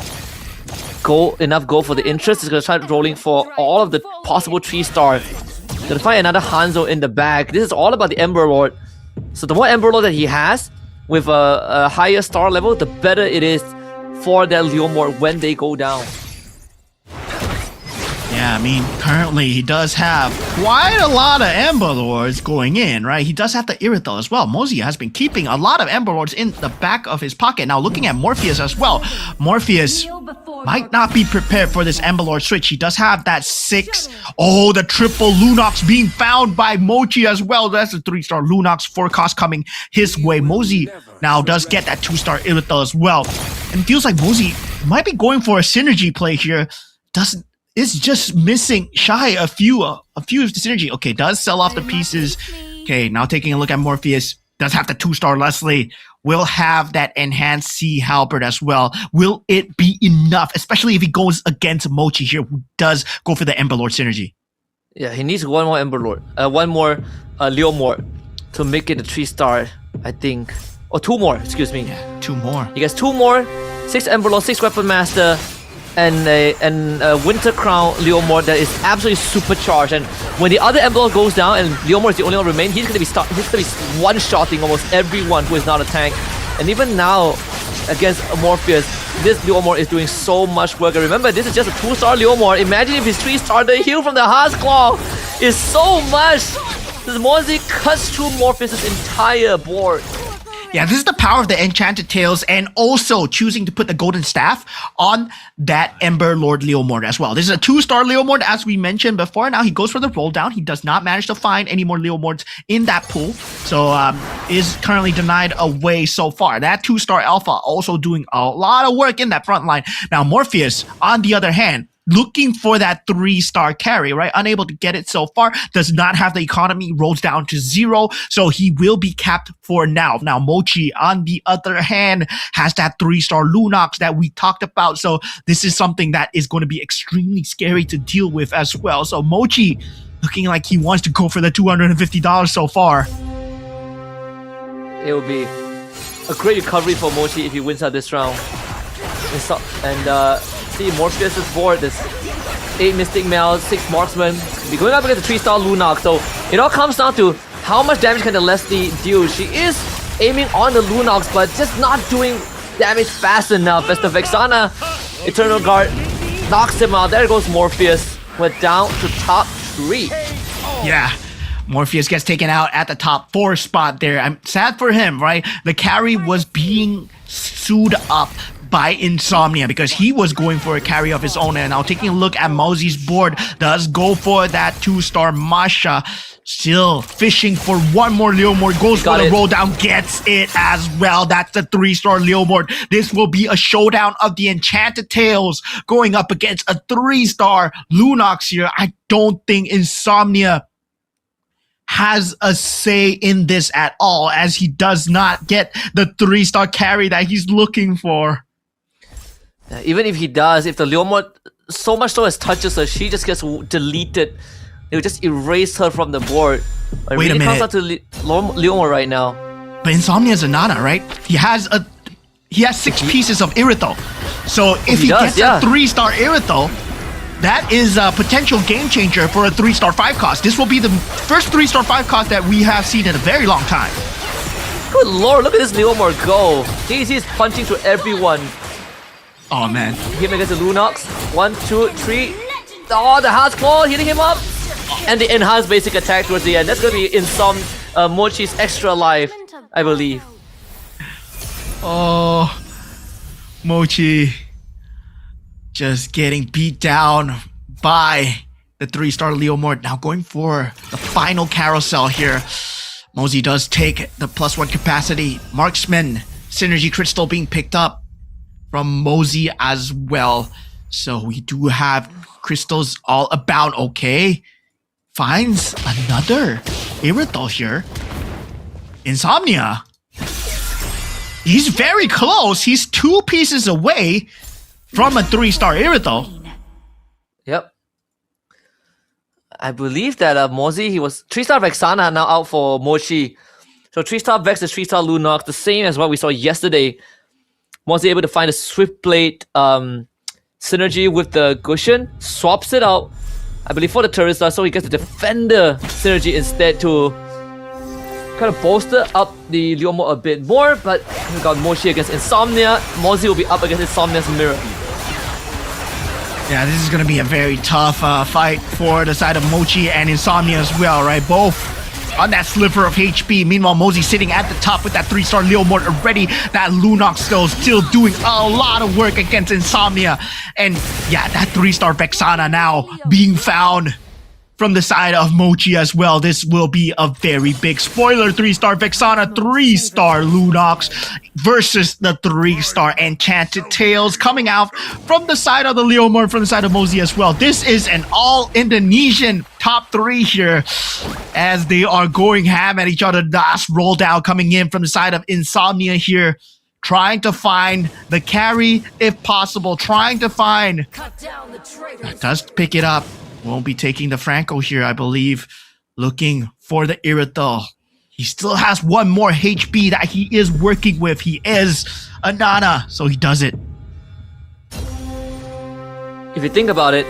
enough gold for the interest. He's going to try rolling for all of the possible 3-star. Going to find another Hanzo in the bag. This is all about the Ember Lord. So the more Ember Lord that he has, with a higher star level, the better it is for that Leomord when they go down. Yeah, I mean, currently he does have quite a lot of Ember Lords going in, right? He does have the Irithel as well. Mosey has been keeping a lot of Ember Lords in the back of his pocket. Now looking at Morpheus as well. Morpheus might not be prepared for this Ember Lord switch. He does have that 6. Oh, the triple Lunox being found by Mochi as well. That's a 3-star Lunox forecast coming his way. Mosey now does get that 2-star Irithel as well. And it feels like Mosey might be going for a synergy play here. It's just missing shy a few of the synergy. Okay, does sell off the pieces. Okay, now taking a look at Morpheus. Does have the 2-star Leslie. will have that enhanced Sea Halberd as well. Will it be enough, especially if he goes against Mochi here, who does go for the Ember Lord synergy? Yeah, he needs one more Ember Lord, one more Leomord to make it a 3-star, I think. Or 2 more, excuse me. Yeah, 2 more. He gets 2 more, 6 Ember Lord, 6 Weapon Master, and a Winter Crown Leomord that is absolutely supercharged. And when the other Ember Lord goes down and Leomord is the only one remain, he's gonna be one-shotting almost everyone who is not a tank. And even now, against Morpheus, this Leomord is doing so much work. And remember, this is just a 2-star Leomord. Imagine if he's 3-star, the heal from the Heart's Claw is so much. This Mozi cuts through Morpheus' entire board. Yeah, this is the power of the Enchanted Tales, and also choosing to put the Golden Staff on that Ember Lord Leomord as well. This is a 2-star Leomord, as we mentioned before. Now he goes for the roll down. He does not manage to find any more Leomords in that pool, so is currently denied away so far. That 2-star Alpha also doing a lot of work in that front line. Now Morpheus, on the other hand, looking for that 3-star carry, right? Unable to get it so far, does not have the economy, rolls down to 0, so he will be capped for now. Now, Mochi, on the other hand, has that 3-star Lunox that we talked about, so this is something that is going to be extremely scary to deal with as well. So Mochi, looking like he wants to go for the $250 so far. It will be a great recovery for Mochi if he wins out this round. And see Morpheus' board, this 8 Mystic Mail, 6 Marksman, be going up against a 3-star Lunox. So it all comes down to how much damage can the Leslie do. She is aiming on the Lunox, but just not doing damage fast enough as the Vexana Eternal Guard knocks him out. There goes Morpheus. We're down to top 3. Yeah. Morpheus gets taken out at the top 4 spot there. I'm sad for him, right? The carry was being sued up by Insomnia because he was going for a carry of his own. And now taking a look at Mozi's board, does go for that 2-star Masha. Still fishing for one more Leomord, goes for the roll down, gets it as well. That's the 3-star Leomord. This will be a showdown of the Enchanted Tales going up against a 3-star Lunox here. I don't think Insomnia has a say in this at all, as he does not get the 3-star carry that he's looking for. Even if he does, if the Leomord so much so as touches her, she just gets deleted. It will just erase her from the board. It Wait really a minute. comes out to Leomord right now. But Insomnia is a Nana, right? He has 6 pieces of Irithel. So if he gets a 3-star Irithel, that is a potential game changer for a 3-star 5 cost. This will be the first 3-star 5 cost that we have seen in a very long time. Good lord, look at this Leomord go. He's punching through everyone. Oh man. Him against the Lunox. 1, 2, 3. Oh, the Heart's Claw hitting him up. And the enhanced basic attack towards the end. That's going to be in some Mochi's extra life, I believe. Oh, Mochi just getting beat down by the 3-star Leomord. Now going for the final carousel here. Mozi does take the +1 capacity. Marksman Synergy Crystal being picked up from Mozi as well. So we do have crystals all about. Okay. Finds another Irithel here. Insomnia. He's very close. He's 2 pieces away from a 3-star Irithel. Yep. I believe that Mozi, he was 3-star Vexana now out for Mochi. So 3-star Vex is 3-star Lunox, the same as what we saw yesterday. Mozi able to find a Swift Blade synergy with the Gushen, swaps it out, I believe, for the Teresa, so he gets the Defender synergy instead to kind of bolster up the Leomord a bit more. But we got Mochi against Insomnia. Mozi will be up against Insomnia's Mirror. Yeah, this is going to be a very tough fight for the side of Mochi and Insomnia as well, right? Both on that sliver of HP. Meanwhile, Mozi sitting at the top with that 3-star Leomord already. That Lunox still doing a lot of work against Insomnia. And yeah, that 3-star Vexana now being found from the side of Mochi as well. This will be a very big spoiler. 3-star Vexana, 3-star Lunox versus the 3-star Enchanted Tails coming out from the side of the Leomord, from the side of Mosey as well. This is an all Indonesian top 3 here as they are going ham at each other. Last roll down coming in from the side of Insomnia here, trying to find the carry if possible, trying to find... Does pick it up. Won't be taking the Franco here, I believe. Looking for the Irithel. He still has one more HP that he is working with. He is a Nana, so he does it. If you think about it,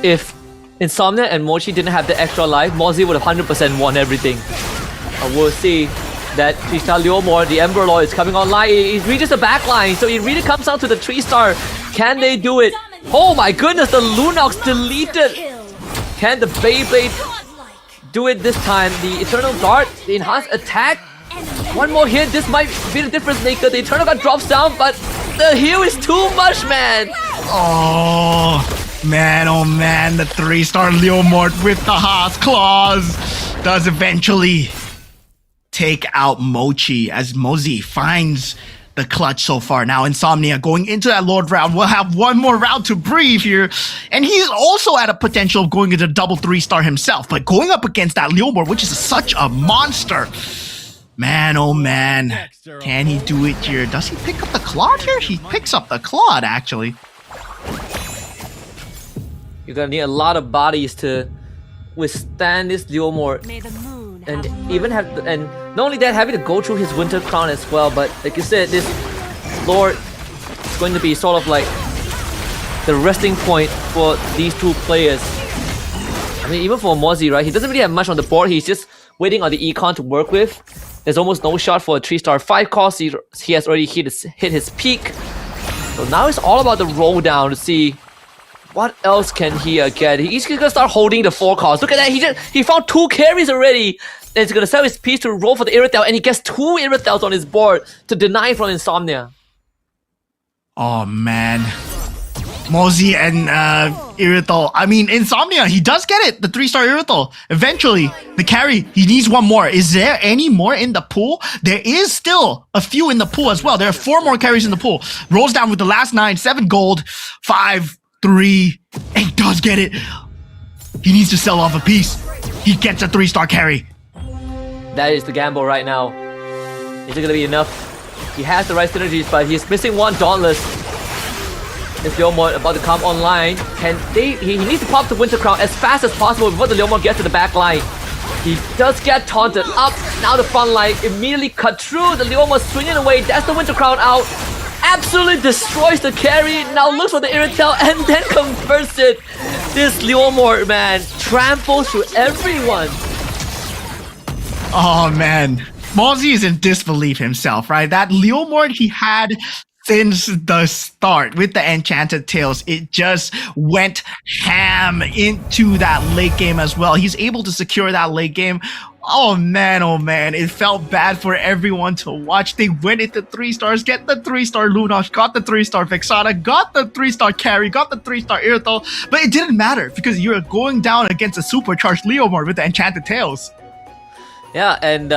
if Insomnia and Mochi didn't have the extra life, Mozzie would have 100% won everything. We'll see that 3-star Leomord, the Ember Lord, is coming online. He reaches the back line, so it really comes down to the 3-star. Can they do it? Oh my goodness, the Lunox deleted. Can the Beyblade do it this time? The Eternal Dart, the enhanced attack. One more hit, this might be the difference maker. The Eternal Dart drops down, but the heal is too much, man. Oh man, the 3-star Leomord with the Haas Claws does eventually take out Mochi as Mosey finds the clutch so far. Now Insomnia going into that Lord round will have one more round to breathe here, and he's also at a potential of going into double 3-star himself, but going up against that Leomord, which is such a monster. Man, oh man, can he do it here? Does he pick up the Claude here? He picks up the Claude, actually. You're gonna need a lot of bodies to withstand this Leomord. And even have to, and not only that, having to go through his Winter Crown as well. But like you said, this Lord is going to be sort of like the resting point for these two players. I mean, even for Mozzie, right? He doesn't really have much on the board. He's just waiting on the econ to work with. There's almost no shot for a 3-star 5 cost. He has already hit his peak. So now it's all about the roll down to see what else can he get. He's gonna start holding the 4 cost. Look at that. He found 2 carries already. And he's gonna sell his piece to roll for the Irithel, and he gets 2 Irithels on his board to deny from Insomnia. Oh man, Mosey and Irithel. I mean, Insomnia, he does get it. The 3-star Irithel. Eventually, the carry, he needs one more. Is there any more in the pool? There is still a few in the pool as well. There are 4 more carries in the pool. Rolls down with the last 9, 7 gold, 5, 3, and he does get it. He needs to sell off a piece. He gets a 3-star carry. That is the gamble right now. Is it gonna be enough? He has the right synergies, but he's missing one Dauntless. Is Leomord about to come online? He needs to pop the Winter Crown as fast as possible before the Leomord gets to the back line. He does get taunted up. Now the front line immediately cut through. The Leomord swinging away. That's the Winter Crown out. Absolutely destroys the carry. Now looks for the Irithel and then converts it. This Leomord, man, tramples through everyone. Oh man, Mozzie is in disbelief himself, right? That Leomord he had since the start with the Enchanted Tails, it just went ham into that late game as well. He's able to secure that late game. Oh man, it felt bad for everyone to watch. They went into 3 stars, get the 3-star Lunox, got the 3-star Vexana, got the 3-star carry, got the 3-star Irithel, but it didn't matter because you're going down against a supercharged Leomord with the Enchanted Tails. Yeah, and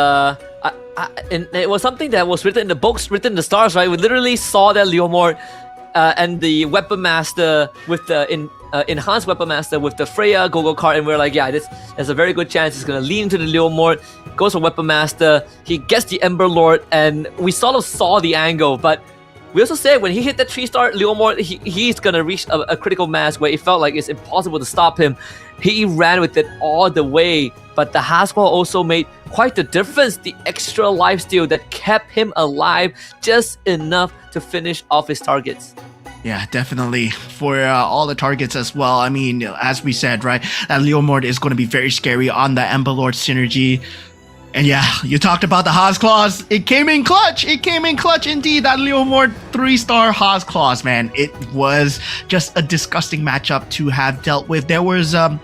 and it was something that was written in the books, written in the stars, right? We literally saw that Leomord and the Weapon Master with the enhanced Weapon Master with the Freya Go-Go card, and we're like, yeah, there's a very good chance he's gonna lean into the Leomord, goes for Weapon Master, he gets the Ember Lord, and we sort of saw the angle, but we also said when he hit that 3-star Leomord, he's gonna reach a critical mass where it felt like it's impossible to stop him. He ran with it all the way, but the Haskell also made quite the difference. The extra lifesteal that kept him alive just enough to finish off his targets. Yeah, definitely. For all the targets as well. I mean, as we said, right, that Leomord is going to be very scary on the Ember Lord synergy. And yeah, you talked about the Haas Claws. It came in clutch. It came in clutch indeed. That Leomord 3-star Haas Claws, man. It was just a disgusting matchup to have dealt with. There was a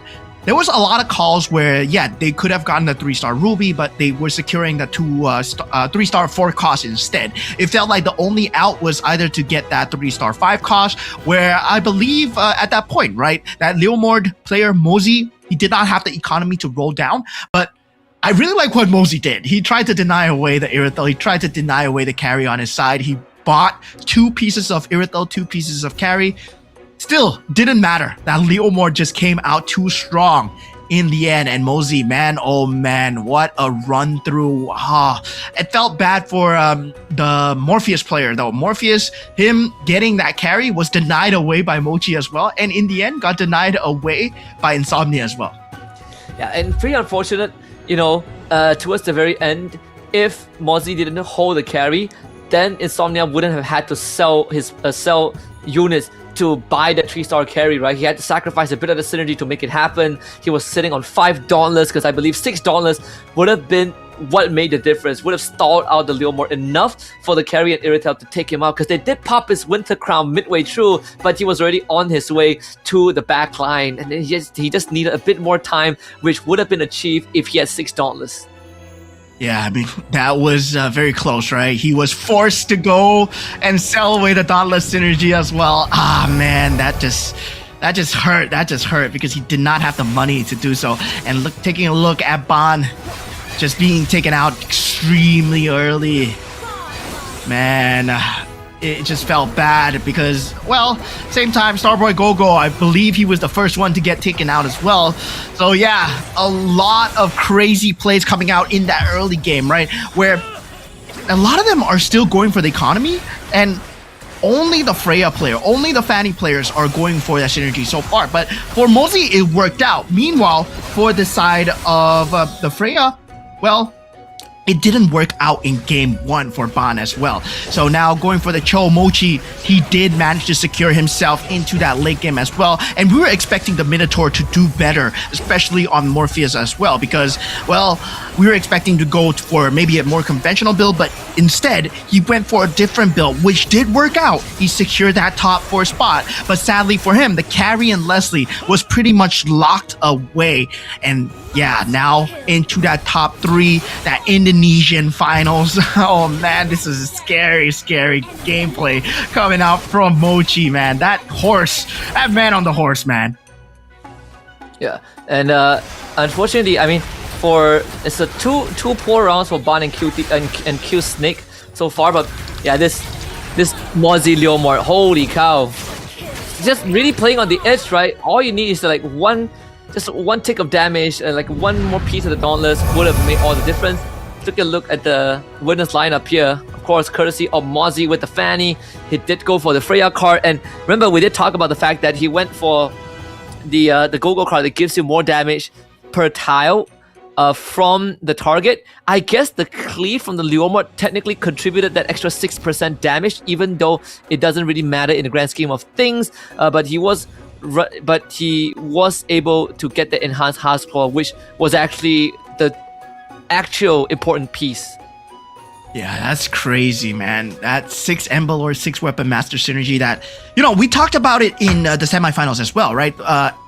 lot of calls where, yeah, they could have gotten the 3-star Ruby, but they were securing the 3-star 4 cost instead. It felt like the only out was either to get that 3-star 5 cost, where I believe at that point, right, that Leomord player Mosey he did not have the economy to roll down, but I really like what Mosey did. He tried to deny away the Irithel. He tried to deny away the carry on his side. He bought 2 pieces of Irithel, 2 pieces of carry. Still, didn't matter. That Leomord just came out too strong in the end. And Mosey, man, oh man, what a run through. It felt bad for the Morpheus player though. Morpheus, him getting that carry was denied away by Mochi as well. And in the end, got denied away by Insomnia as well. Yeah, and pretty unfortunate, towards the very end, if Mozzie didn't hold the carry, then Insomnia wouldn't have had to sell his sell units to buy that 3-star carry, right? He had to sacrifice a bit of the synergy to make it happen. He was sitting on $5 because I believe $6 would have been what made the difference, would have stalled out the Leomord enough for the carry and Irithel to take him out, because they did pop his Winter Crown midway through, but he was already on his way to the back line, and then he just needed a bit more time, which would have been achieved if he had $6. Yeah, I mean, that was very close, right? He was forced to go and sell away the Dauntless synergy as well. Man, that just hurt. That just hurt because he did not have the money to do so. And taking a look at Ban just being taken out extremely early. Man, it just felt bad because, well, same time, Starboy Gogo, I believe he was the first one to get taken out as well. So yeah, a lot of crazy plays coming out in that early game, right? Where a lot of them are still going for the economy, and only the Freya player, only the Fanny players are going for that synergy so far. But for Mosey, it worked out. Meanwhile, for the side of the Freya, well, it didn't work out in game 1 for Ban as well. So now going for the Cho Mochi, he did manage to secure himself into that late game as well. And we were expecting the Minotaur to do better, especially on Morpheus as well, because, well, we were expecting to go for maybe a more conventional build, but instead he went for a different build, which did work out. He secured that top 4 spot, but sadly for him, the carry and Leslie was pretty much locked away. And yeah, now into that top 3, that Indonesian finals. Oh man, this is a scary, scary gameplay coming out from Mochi, man. That man on the horse, man. Yeah, and unfortunately, I mean, it's a two poor rounds for Ban and Q Snake so far, but yeah, this Mozzie Leomord, holy cow, just really playing on the edge, right? All you need is like just one tick of damage, like one more piece of the Dauntless would have made all the difference. Took a look at the winners lineup here. Of course, courtesy of Mozzie with the Fanny. He did go for the Freya card, and remember we did talk about the fact that he went for the Go-Go card that gives you more damage per tile from the target. I guess the cleave from the Leomord technically contributed that extra 6% damage, even though it doesn't really matter in the grand scheme of things. But he was able to get the enhanced hard score, which was actually the actual important piece. Yeah, that's crazy, man. That 6 Ember Lord, 6 Weapon Master synergy that, we talked about it in the semifinals as well, right?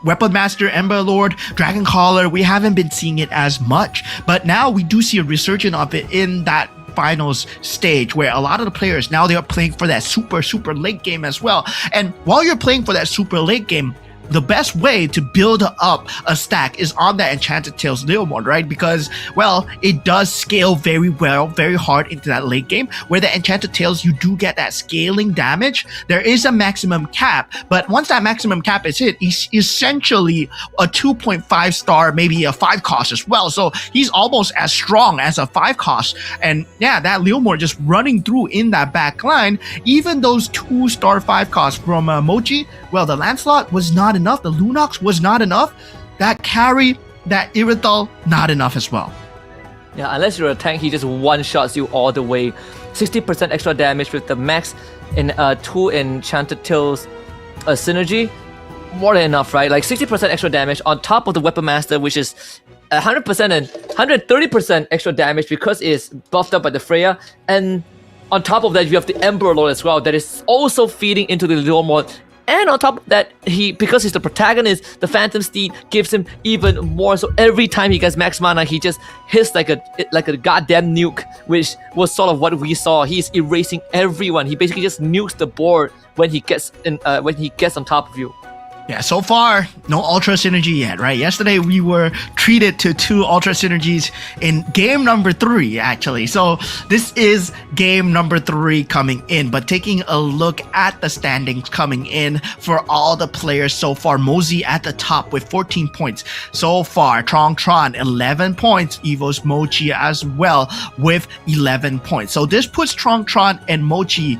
Weapon Master, Ember Lord, Dragon Caller, we haven't been seeing it as much, but now we do see a resurgence of it in that finals stage where a lot of the players now they are playing for that super late game as well. And while you're playing for that super late game, the best way to build up a stack is on that Enchanted Tales Leomord, right? Because, well, it does scale very well, very hard into that late game, where the Enchanted Tales, you do get that scaling damage. There is a maximum cap, but once that maximum cap is hit, he's essentially a 2.5 star, maybe a 5 cost as well. So he's almost as strong as a 5 cost. And yeah, that Leomord just running through in that back line, even those 2-star 5 costs from Mochi, well, the Lancelot was not enough, the Lunox was not enough, that carry, that Irithel, not enough as well. Yeah, unless you're a tank, he just one-shots you all the way. 60% extra damage with the max in 2 Enchanted Tales synergy. More than enough, right? Like 60% extra damage on top of the Weapon Master, which is 100% and 130% extra damage because it's buffed up by the Freya. And on top of that, you have the Emperor Lord as well that is also feeding into the Leomord. And on top of that, because he's the protagonist, the Phantom Steed gives him even more. So every time he gets max mana, he just hits like a goddamn nuke, which was sort of what we saw. He's erasing everyone. He basically just nukes the board when he gets on top of you. Yeah, so far, no Ultra Synergy yet, right? Yesterday, we were treated to 2 Ultra Synergies in game number 3, actually. So this is game number 3 coming in. But taking a look at the standings coming in for all the players so far, Mosey at the top with 14 points. So far, Tron 11 points, Evo's Mochi as well with 11 points. So this puts Tron and Mochi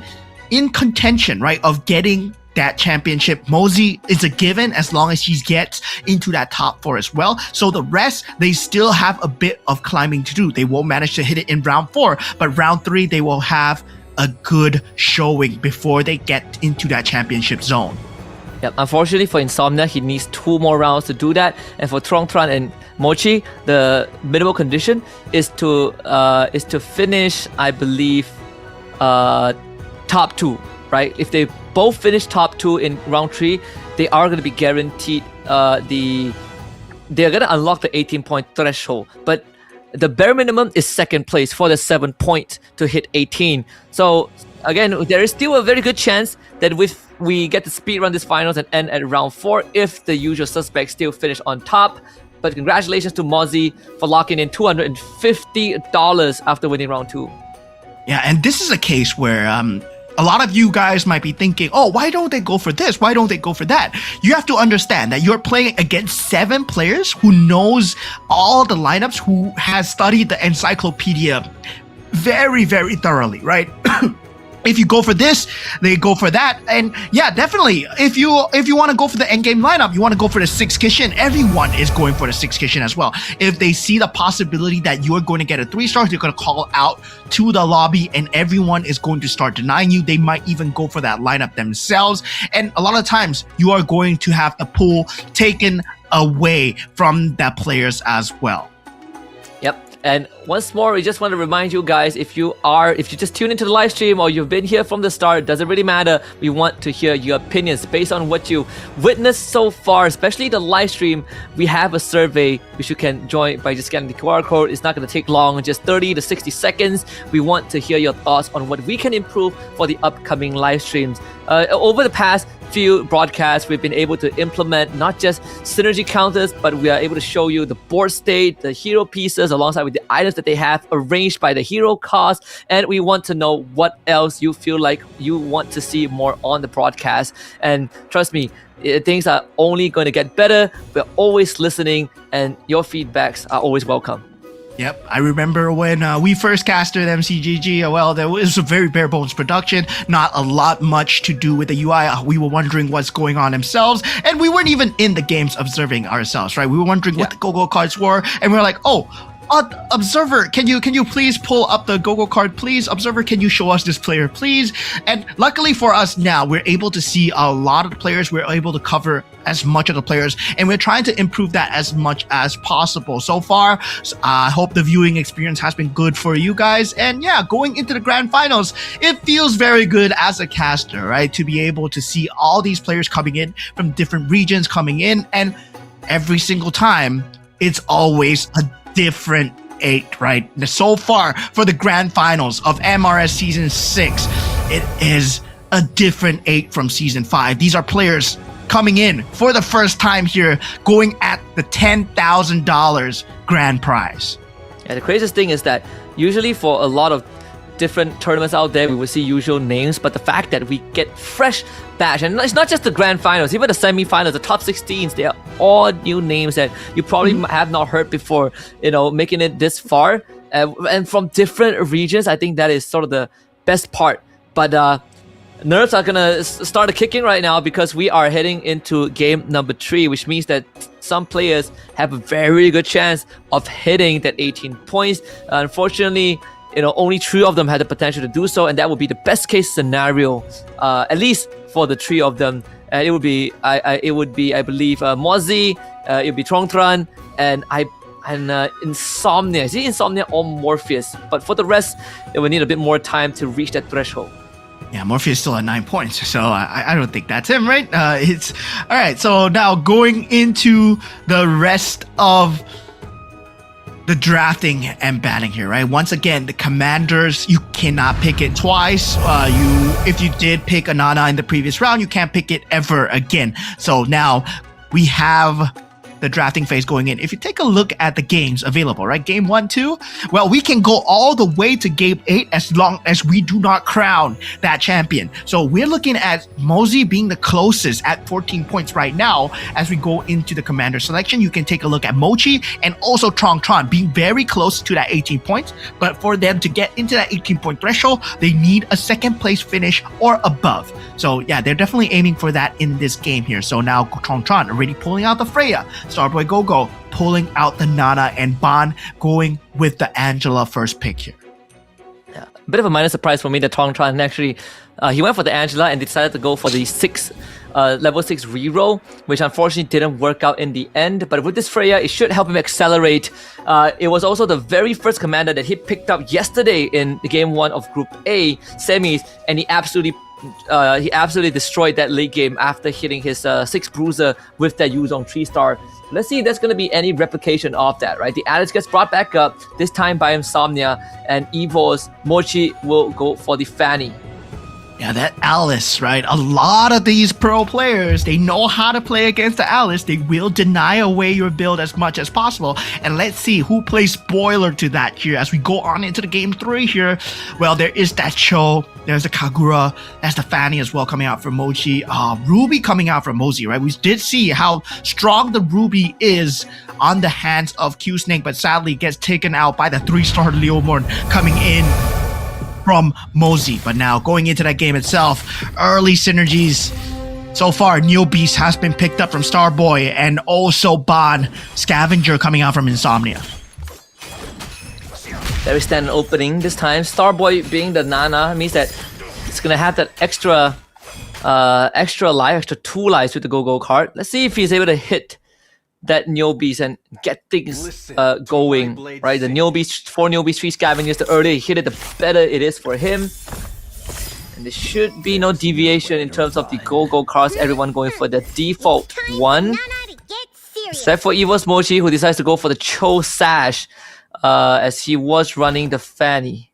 in contention, right, of getting that championship. Mosey is a given as long as he gets into that top 4 as well. So the rest, they still have a bit of climbing to do. They won't manage to hit it in round 4, but round 3, they will have a good showing before they get into that championship zone. Yep, unfortunately for Insomnia, he needs 2 more rounds to do that. And for Tron and Mochi, the minimal condition is to finish, I believe, top 2, right? If they both finish top 2 in round 3, they are going to be guaranteed they're going to unlock the 18-point threshold. But the bare minimum is second place for the 7 point to hit 18. So again, there is still a very good chance that we get to speed run this finals and end at round 4 if the usual suspects still finish on top. But congratulations to Mozzie for locking in $250 after winning round 2. Yeah, and this is a case where a lot of you guys might be thinking, oh, why don't they go for this? Why don't they go for that? You have to understand that you're playing against 7 players who knows all the lineups, who has studied the encyclopedia very, very thoroughly, right? If you go for this, they go for that. And yeah, definitely, if you want to go for the endgame lineup, you want to go for the 6 Kishin, everyone is going for the 6 Kishin as well. If they see the possibility that you're going to get a 3-star, they're going to call out to the lobby and everyone is going to start denying you. They might even go for that lineup themselves. And a lot of times, you are going to have the pool taken away from the players as well. Yep. And once more, we just want to remind you guys, if you just tune into the live stream or you've been here from the start, it doesn't really matter. We want to hear your opinions based on what you witnessed so far, especially the live stream. We have a survey which you can join by just scanning the QR code. It's not going to take long, just 30 to 60 seconds. We want to hear your thoughts on what we can improve for the upcoming live streams. Over the past few broadcasts, we've been able to implement not just synergy counters, but we are able to show you the board state, the hero pieces, alongside with the items that they have arranged by the hero cost. And we want to know what else you feel like you want to see more on the broadcast. And trust me, things are only going to get better. We're always listening, and your feedbacks are always welcome. Yep, I remember when we first casted MCGG, well, there was a very bare bones production, not a lot much to do with the UI. We were wondering what's going on themselves, and we weren't even in the games observing ourselves, right? We were wondering what the go-go cards were, and we were like, oh, Observer, can you please pull up the go-go card, please? Observer, can you show us this player, please? And luckily for us now, we're able to see a lot of the players. We're able to cover as much of the players, and we're trying to improve that as much as possible. So far, I hope the viewing experience has been good for you guys. And yeah, going into the grand finals, it feels very good as a caster, right? To be able to see all these players coming in from different regions coming in, and every single time, it's always a different 8, right? So far for the grand finals of MRS season 6, it is a different 8 from season 5. These are players coming in for the first time here, going at the $10,000 grand prize. Yeah, the craziest thing is that usually for a lot of different tournaments out there, we will see usual names, but the fact that we get fresh batch, and it's not just the grand finals, even the semi-finals, the top 16s, they are all new names that you probably have not heard before, making it this far, and from different regions. I think that is sort of the best part. But nerves are gonna start kicking right now because we are heading into game number 3, which means that some players have a very good chance of hitting that 18 points. Unfortunately, only 3 of them had the potential to do so, and that would be the best case scenario, at least for the 3 of them. And it would be, I believe, Mozzie, it would be Tron, and Insomnia. Is it Insomnia or Morpheus? But for the rest, it would need a bit more time to reach that threshold. Yeah, Morpheus still at 9 points, so I don't think that's him, right? It's all right. So now going into the rest of the drafting and banning here, right? Once again, the commanders, you cannot pick it twice. If you did pick a Nana in the previous round, you can't pick it ever again. So now we have the drafting phase going in. If you take a look at the games available, right? Game 1, 2, well, we can go all the way to game 8 as long as we do not crown that champion. So we're looking at Mosey being the closest at 14 points right now. As we go into the commander selection, you can take a look at Mochi and also Tron being very close to that 18 points. But for them to get into that 18-point threshold, they need a second place finish or above. So yeah, they're definitely aiming for that in this game here. So now Tron already pulling out the Freya, Starboy Gogo pulling out the Nana, and Ban going with the Angela first pick here. Yeah, a bit of a minor surprise for me that Tron actually, he went for the Angela and decided to go for the level 6 reroll, which unfortunately didn't work out in the end. But with this Freya, it should help him accelerate. It was also the very first commander that he picked up yesterday in the game 1 of Group A semis, and he absolutely destroyed that late game after hitting his 6 bruiser with that Yuzong 3-star. Let's see if there's going to be any replication of that, right? The Alice gets brought back up, this time by Insomnia, and Evo's Mochi will go for the Fanny. Yeah, that Alice, right? A lot of these pro players, they know how to play against the Alice. They will deny away your build as much as possible. And let's see who plays spoiler to that here as we go on into the game 3 here. Well, there is that Cho. There's the Kagura. That's the Fanny as well coming out from Mochi. Ruby coming out from Mosey, right? We did see how strong the Ruby is on the hands of Q-Snake, but sadly gets taken out by the 3-star Leomorn coming in from Mosey. But now going into that game itself, early synergies. So far, Neo Beast has been picked up from Starboy, and also Ban, Scavenger coming out from Insomnia. Very standard opening this time. Starboy being the Nana means that it's gonna have that extra life, extra 2 lives with the Go-Go card. Let's see if he's able to hit that Neo Beast and get things going, right? The Neo Beast, 4 Neo Beast, 3 Scavengers, the earlier he hit it, the better it is for him. And there should be no deviation in terms of the Go-Go cards, everyone going for the default one. Except for Evo's Mochi, who decides to go for the Cho Sash, as he was running the Fanny.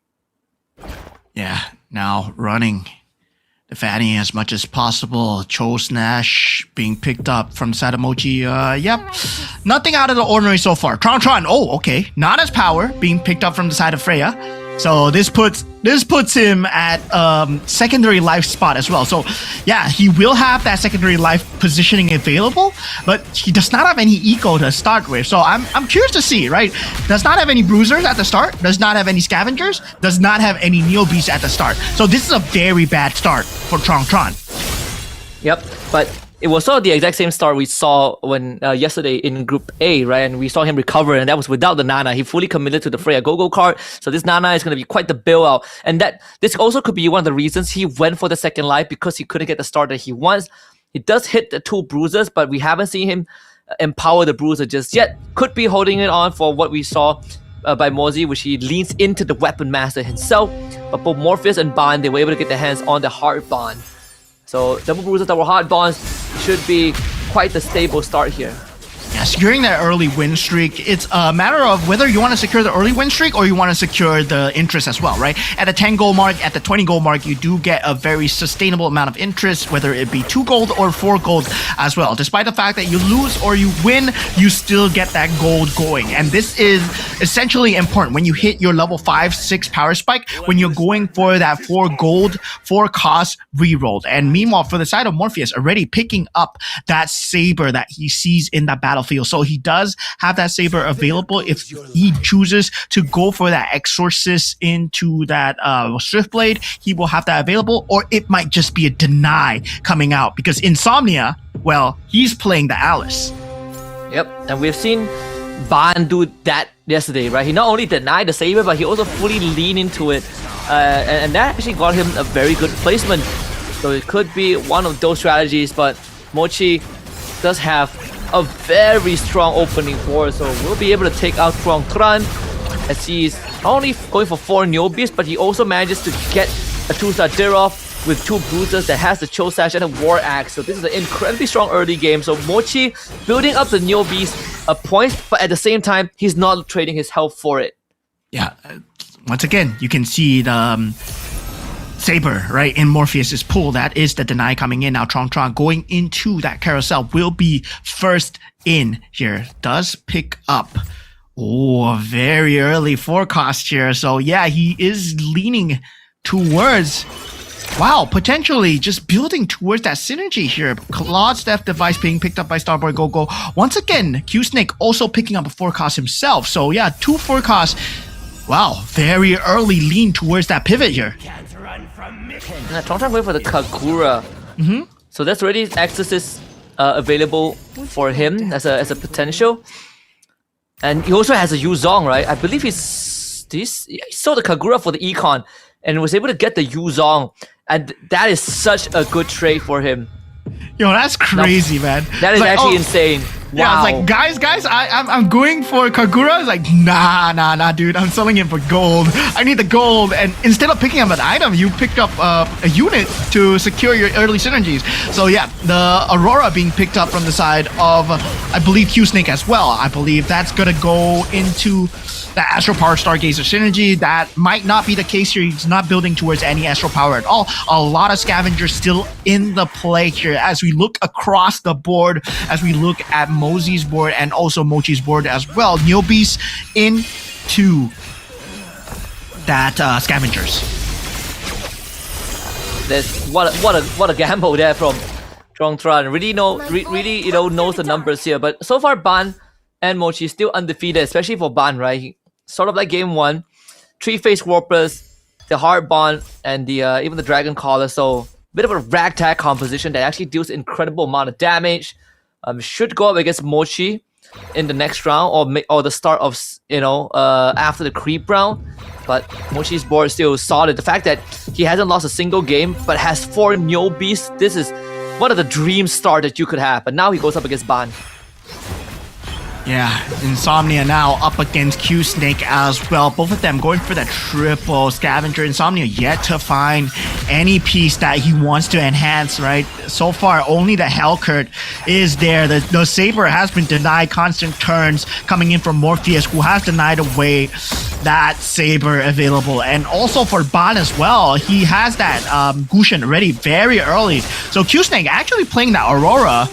Yeah, now running the Fanny as much as possible. Cho Snash being picked up from Sadamochi. Yep. Nothing out of the ordinary so far. Tron. Oh, okay. Not as power being picked up from the side of Freya. So this puts him at secondary life spot as well. So yeah, he will have that secondary life positioning available, but he does not have any eco to start with. So I'm curious to see, right? Does not have any bruisers at the start, does not have any scavengers, does not have any Neo Beasts at the start. So this is a very bad start for Tron. Yep, but it was sort of the exact same start we saw when yesterday in Group A, right? And we saw him recover, and that was without the Nana. He fully committed to the Freya Go-Go card, so this Nana is going to be quite the bailout. And this also could be one of the reasons he went for the second life, because he couldn't get the start that he wants. He does hit the 2 bruisers, but we haven't seen him empower the bruiser just yet. Could be holding it on for what we saw by Mosey, which he leans into the Weapon Master himself. But both Morpheus and Bond, they were able to get their hands on the Hard Bond. So double bruisers that were hard bonds should be quite the stable start here. Yeah, securing that early win streak, it's a matter of whether you want to secure the early win streak or you want to secure the interest as well, right? At the 10 goal mark, at the 20 goal mark, you do get a very sustainable amount of interest, whether it be 2 gold or 4 gold as well. Despite the fact that you lose or you win, you still get that gold going. And this is essentially important when you hit your level 5, 6 power spike, when you're going for that 4 gold, 4 cost rerolled. And meanwhile, for the side of Morpheus, already picking up that saber that he sees in that battlefield. So he does have that saber available if he chooses to go for that exorcist into that swift blade. He will have that available, or it might just be a deny coming out because Insomnia, well, he's playing the Alice. Yep, and we've seen Ban do that yesterday, right? He not only denied the saber, but he also fully leaned into it, and that actually got him a very good placement. So it could be one of those strategies, but Mochi does have a very strong opening for, so we'll be able to take out Tron as he's not only going for 4 Neo Beasts, but he also manages to get a 2-star Diroff with 2 bruisers that has the Cho Sash and a War Axe. So this is an incredibly strong early game. So Mochi building up the Neo Beast points, but at the same time, he's not trading his health for it. Yeah. Once again, you can see the Saber, right, in Morpheus's pool. That is the deny coming in. Now Tron going into that carousel will be first in here. Does pick up. Oh, a very early forecast here. So yeah, he is leaning towards, wow, potentially just building towards that synergy here. Claude's Death Device being picked up by Starboy Gogo. Once again, Q-Snake also picking up a forecast himself. So yeah, 2 forecasts. Wow, very early lean towards that pivot here. Now, Tron going for the Kagura. So that's already Exorcist available for him as a potential. And he also has a Yuzong, right? I believe he saw the Kagura for the Econ and was able to get the Yuzong. And that is such a good trade for him. Yo, that's crazy, man. That is actually insane. Yeah, Wow. it's like, guys, I'm going for Kagura. It's like, nah, dude. I'm selling him for gold. I need the gold. And instead of picking up an item, you picked up a unit to secure your early synergies. So yeah, the Aurora being picked up from the side of, I believe, Q-Snake as well. I believe that's going to go into the Astral Power Stargazer synergy. That might not be the case here. He's not building towards any Astral Power at all. A lot of Scavengers still in the play here as we look across the board, as we look at Mosey's board and also Mochi's board as well. Neobeast into that Scavengers. That's what a gamble there from Tron. Really knows the numbers here. But so far, Ban and Mochi still undefeated, especially for Ban, right? Sort of like game 1, 3-face Warpers, the Hard Bond, and the even the Dragon Collar. So bit of a ragtag composition that actually deals incredible amount of damage. Should go up against Mochi in the next round or the start of after the creep round. But Mochi's board is still solid. The fact that he hasn't lost a single game but has 4 Neo Beasts, this is one of the dream start that you could have. But now he goes up against Ban. Yeah, Insomnia now up against Q-Snake as well. Both of them going for that triple Scavenger. Insomnia yet to find any piece that he wants to enhance, right? So far, only the Hellcurt is there. The Saber has been denied constant turns coming in from Morpheus, who has denied away that Saber available. And also for Ban as well, he has that Gushin ready very early. So Q-Snake actually playing that Aurora.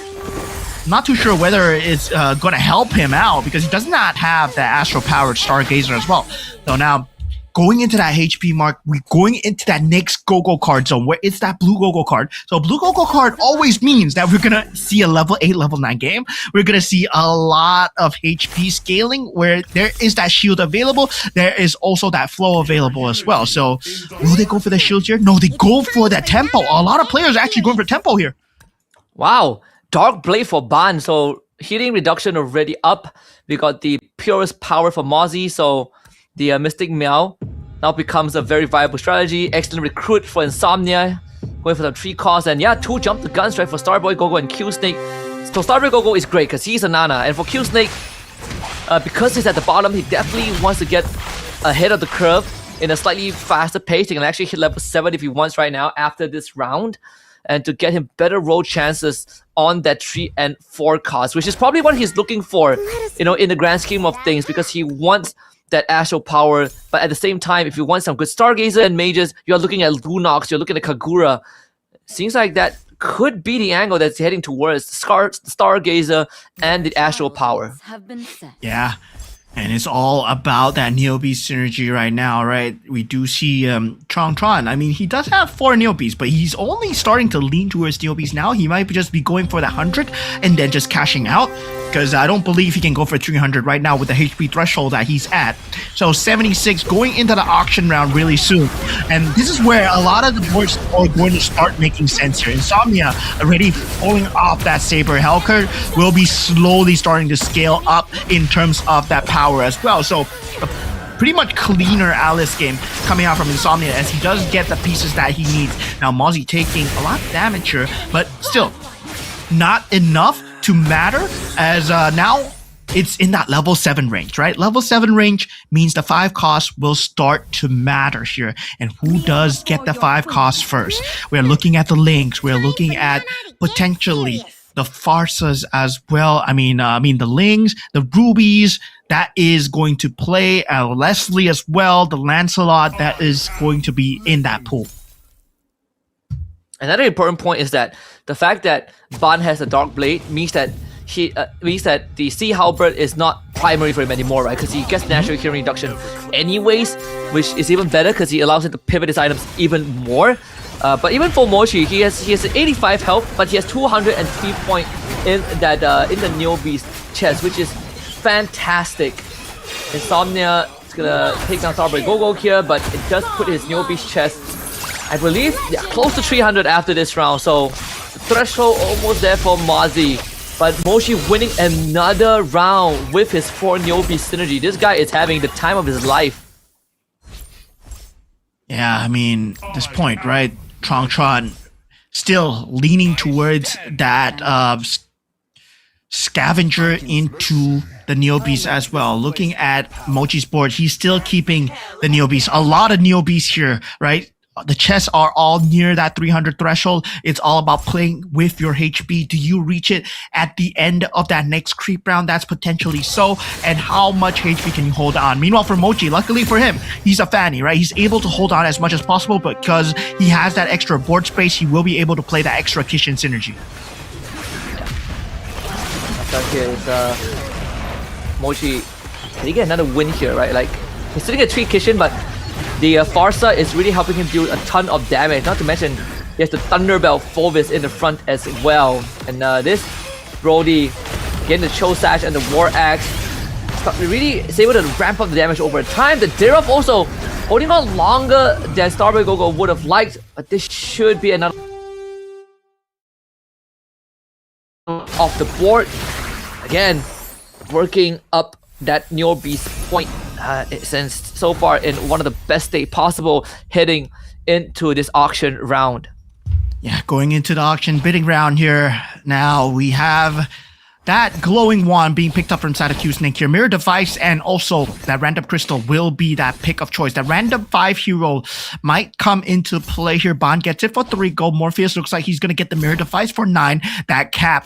Not too sure whether it's going to help him out because he does not have the Astro-powered Stargazer as well. So now, going into that HP mark, we're going into that next Go-Go card zone where it's that blue Go-Go card. So blue Go-Go card always means that we're going to see a level 8, level 9 game. We're going to see a lot of HP scaling where there is that shield available. There is also that flow available as well. So will they go for the shield here? No, they go for that tempo. A lot of players are actually going for tempo here. Wow. Dark Blade for Ban, so healing reduction already up. We got the purest power for Mozzie, so the Mystic Meow now becomes a very viable strategy. Excellent recruit for Insomnia, going for the 3 costs, and yeah, 2 jump the guns right for Starboy Gogo and Q-Snake. So Starboy Gogo is great because he's a Nana, and for Q-Snake, because he's at the bottom, he definitely wants to get ahead of the curve in a slightly faster pace. He can actually hit level 7 if he wants right now after this round, and to get him better roll chances on that 3 and 4 cost, which is probably what he's looking for, in the grand scheme of things, because he wants that Astral Power, but at the same time, if you want some good Stargazer and Mages, you're looking at Lunox, you're looking at Kagura. Seems like that could be the angle that's heading towards Stargazer and the Astral Power. Yeah. And it's all about that Neobeast synergy right now, right? We do see Tron. I mean, he does have 4 Neobeasts, but he's only starting to lean towards Neobeast now. He might just be going for the 100 and then just cashing out, because I don't believe he can go for 300 right now with the HP threshold that he's at. So 76 going into the auction round really soon. And this is where a lot of the boards are going to start making sense here. Insomnia already pulling off that Saber. Hellcurt will be slowly starting to scale up in terms of that power as well. So a pretty much cleaner Alice game coming out from Insomnia as he does get the pieces that he needs. Now Mozzie taking a lot of damage here, but still not enough to matter, as now it's in that level 7 range, right? Level 7 range means the 5 costs will start to matter here. And who does get the 5 costs first? We're looking at the links. We're looking at potentially the Farsas as well. I mean the Lings, the Rubies, that is going to play. Leslie as well, the Lancelot, that is going to be in that pool. Another important point is that the fact that Ban has a Dark Blade means that the Sea Halberd is not primary for him anymore, right? Because he gets natural healing reduction anyways, which is even better because he allows him to pivot his items even more. But even for Mochi, he has 85 health, but he has 203 point in the Neo Beast chest, which is fantastic. Insomnia is gonna take down Starboy Go-Go here, but it does put his Neo Beast chest, I believe, close to 300 after this round. So threshold almost there for Mozzie. But Mochi winning another round with his 4 Neo Beast synergy. This guy is having the time of his life. Yeah, I mean, this point, right? Tron still leaning towards that scavenger into the Neo Beast as well. Looking at Mochi's board, he's still keeping the Neo Beast. A lot of Neo Beasts here, right? The chests are all near that 300 threshold. It's all about playing with your HP. Do you reach it at the end of that next creep round? That's potentially so. And how much HP can you hold on? Meanwhile, for Mochi, luckily for him, he's a fanny, right? He's able to hold on as much as possible, but because he has that extra board space, he will be able to play that extra Kishin synergy. Here is Mochi. Can he get another win here, right? Like, he's sitting at 3 Kishin, but the Farsa is really helping him deal a ton of damage. Not to mention, he has the Thunderbelt Fulvis in the front as well. And this Brody, getting the Cho Sash and the War Axe, really is able to ramp up the damage over time. The Dirov also holding on longer than Starboy Go-Go would have liked, but this should be another off the board. Again, working up that Neo Beast point. Since so far in one of the best state possible heading into this auction round. Yeah, going into the auction bidding round here. Now we have that glowing wand being picked up from inside of Q-Snake here. Mirror device and also that random crystal will be that pick of choice. That random 5 hero might come into play here. Bond gets it for 3 gold. Morpheus looks like he's going to get the mirror device for 9. That cap.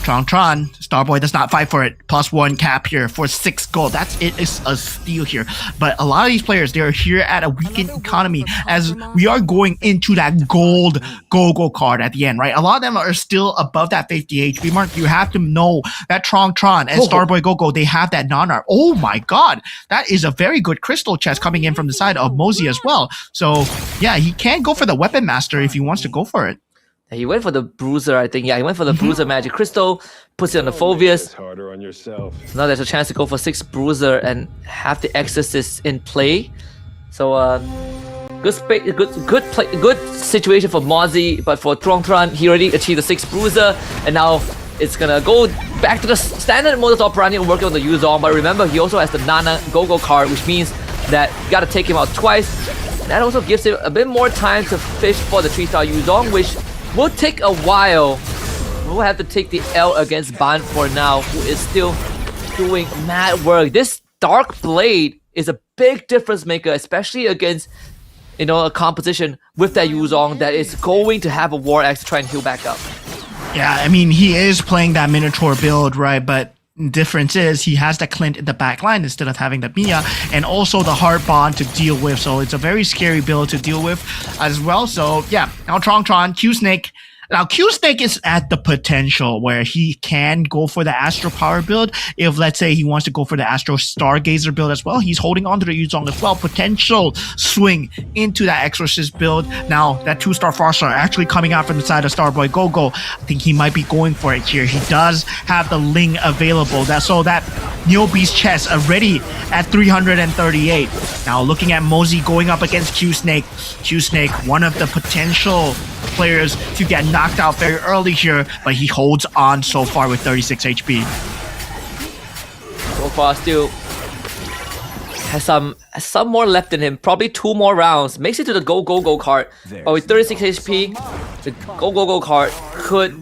Tron. Starboy does not fight for it. +1 cap here for 6 gold. It is a steal here. But a lot of these players, they're here at a weakened economy as we are going into that gold go-go card at the end, right? A lot of them are still above that 50 HP mark. You have to know that Tron and Starboy Go-Go, they have that non-art. Oh my god, that is a very good crystal chest coming in from the side of Mosey as well. So yeah, he can go for the Weapon Master if he wants to go for it. He went for the Bruiser, I think. Yeah, he went for the Bruiser Magic Crystal, puts it on the Fulvius. Now there's a chance to go for 6 Bruiser and have the Exorcist in play. So good situation for Mozzie, but for Tron, he already achieved the 6 Bruiser, and now it's gonna go back to the standard modus operandi and work on the Yuzong. But remember, he also has the Nana Go-Go card, which means that you gotta take him out twice. And that also gives him a bit more time to fish for the 3-star Yuzong, which will take a while. We'll have to take the L against Ban for now, who is still doing mad work. This Dark Blade is a big difference maker, especially against, you know, a composition with that Yuzong that is going to have a War Axe to try and heal back up. Yeah, I mean, he is playing that Minotaur build, right? But difference is he has the Clint in the back line instead of having the Mia, and also the Heart Bond to deal with. So it's a very scary build to deal with as well. So yeah, now Tron, Q-Snake. Now, Q-Snake is at the potential where he can go for the Astro Power build. If, let's say, he wants to go for the Astro Stargazer build as well, he's holding on to the Yuzong as well. Potential swing into that Exorcist build. Now, that 2-star Farstar actually coming out from the side of Starboy Go-Go. I think he might be going for it here. He does have the Ling available. So that Neo Beast chest already at 338. Now, looking at Mosey going up against Q-Snake. Q-Snake, one of the potential players to get knocked out very early here, but he holds on so far with 36 HP. So far, still has some more left in him. Probably 2 more rounds. Makes it to the Go card. But with 36 HP, the Go card could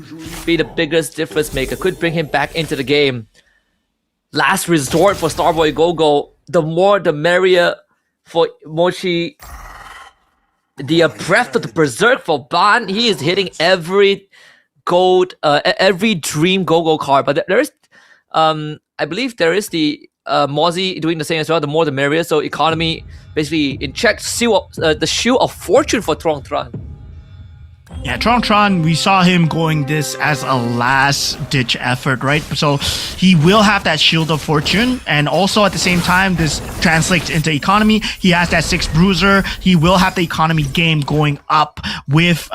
be the biggest difference maker. Could bring him back into the game. Last resort for Starboy Go-Go. The more, the merrier for Mochi. The breath of the Berserk for Ban. He is hitting every gold, every dream go card. But there is, I believe there is the Mozzie doing the same as well. The more the merrier. So economy basically in check. The Shield of Fortune for Trong Tran. Yeah, Tron, we saw him going this as a last-ditch effort, right? So he will have that Shield of Fortune, and also at the same time, this translates into economy. He has that 6 Bruiser. He will have the economy game going up with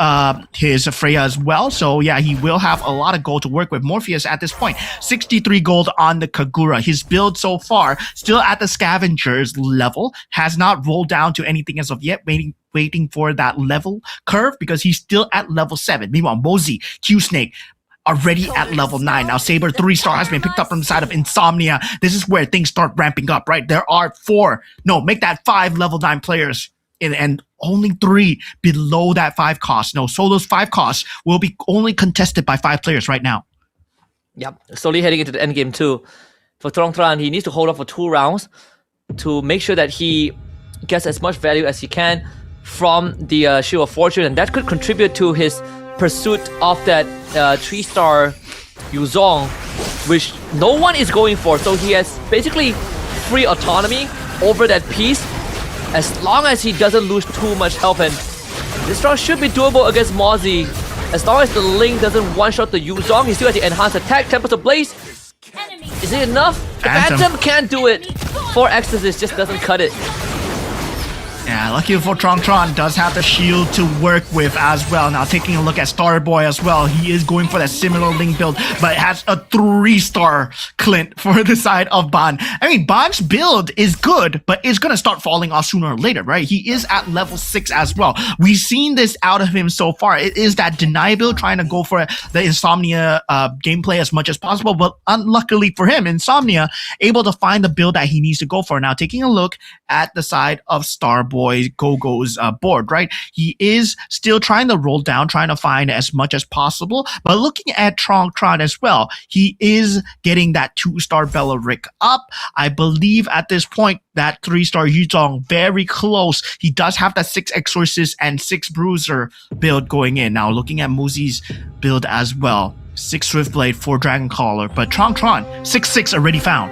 his Freya as well. So yeah, he will have a lot of gold to work with. Morpheus at this point, 63 gold on the Kagura. His build so far, still at the Scavengers level, has not rolled down to anything as of yet, waiting for that level curve because he's still at level 7. Meanwhile, Mosey, Q-Snake, already at level 9. Now, Saber 3-star has been picked up from the side of Insomnia. This is where things start ramping up, right? There are 5 level 9 players and only 3 below that 5 cost. No, so those 5 costs will be only contested by 5 players right now. Yep, slowly heading into the end game too. For Trong Tran, he needs to hold off for 2 rounds to make sure that he gets as much value as he can from the Shield of Fortune, and that could contribute to his pursuit of that 3-star Yuzong, which no one is going for. So he has basically free autonomy over that piece as long as he doesn't lose too much health, and this round should be doable against Mozzie. As long as the Link doesn't one-shot the Yuzong, he still has the enhanced attack, Tempest of Blaze. Is it enough? The Phantom can't do it. 4 Exorcist just doesn't cut it. Yeah, lucky for Tron does have the shield to work with as well. Now taking a look at Starboy as well, he is going for that similar Link build, but has a 3-star Clint for the side of Ban. I mean, Ban's build is good, but it's gonna start falling off sooner or later, right? He is at level 6 as well. We've seen this out of him so far. It is that deny build, trying to go for the Insomnia gameplay as much as possible, but unluckily for him, Insomnia able to find the build that he needs to go for. Now taking a look at the side of Starboy Gogo's board, right? He is still trying to roll down, trying to find as much as possible, but looking at Tron as well, he is getting that 2-star Bellaric up. I believe at this point that 3-star Yuzong very close. He does have that 6 Exorcist and 6 Bruiser build going in. Now looking at Muzzi's build as well, 6 Swiftblade, 4 Dragon Caller, but Tron 6/6 already found.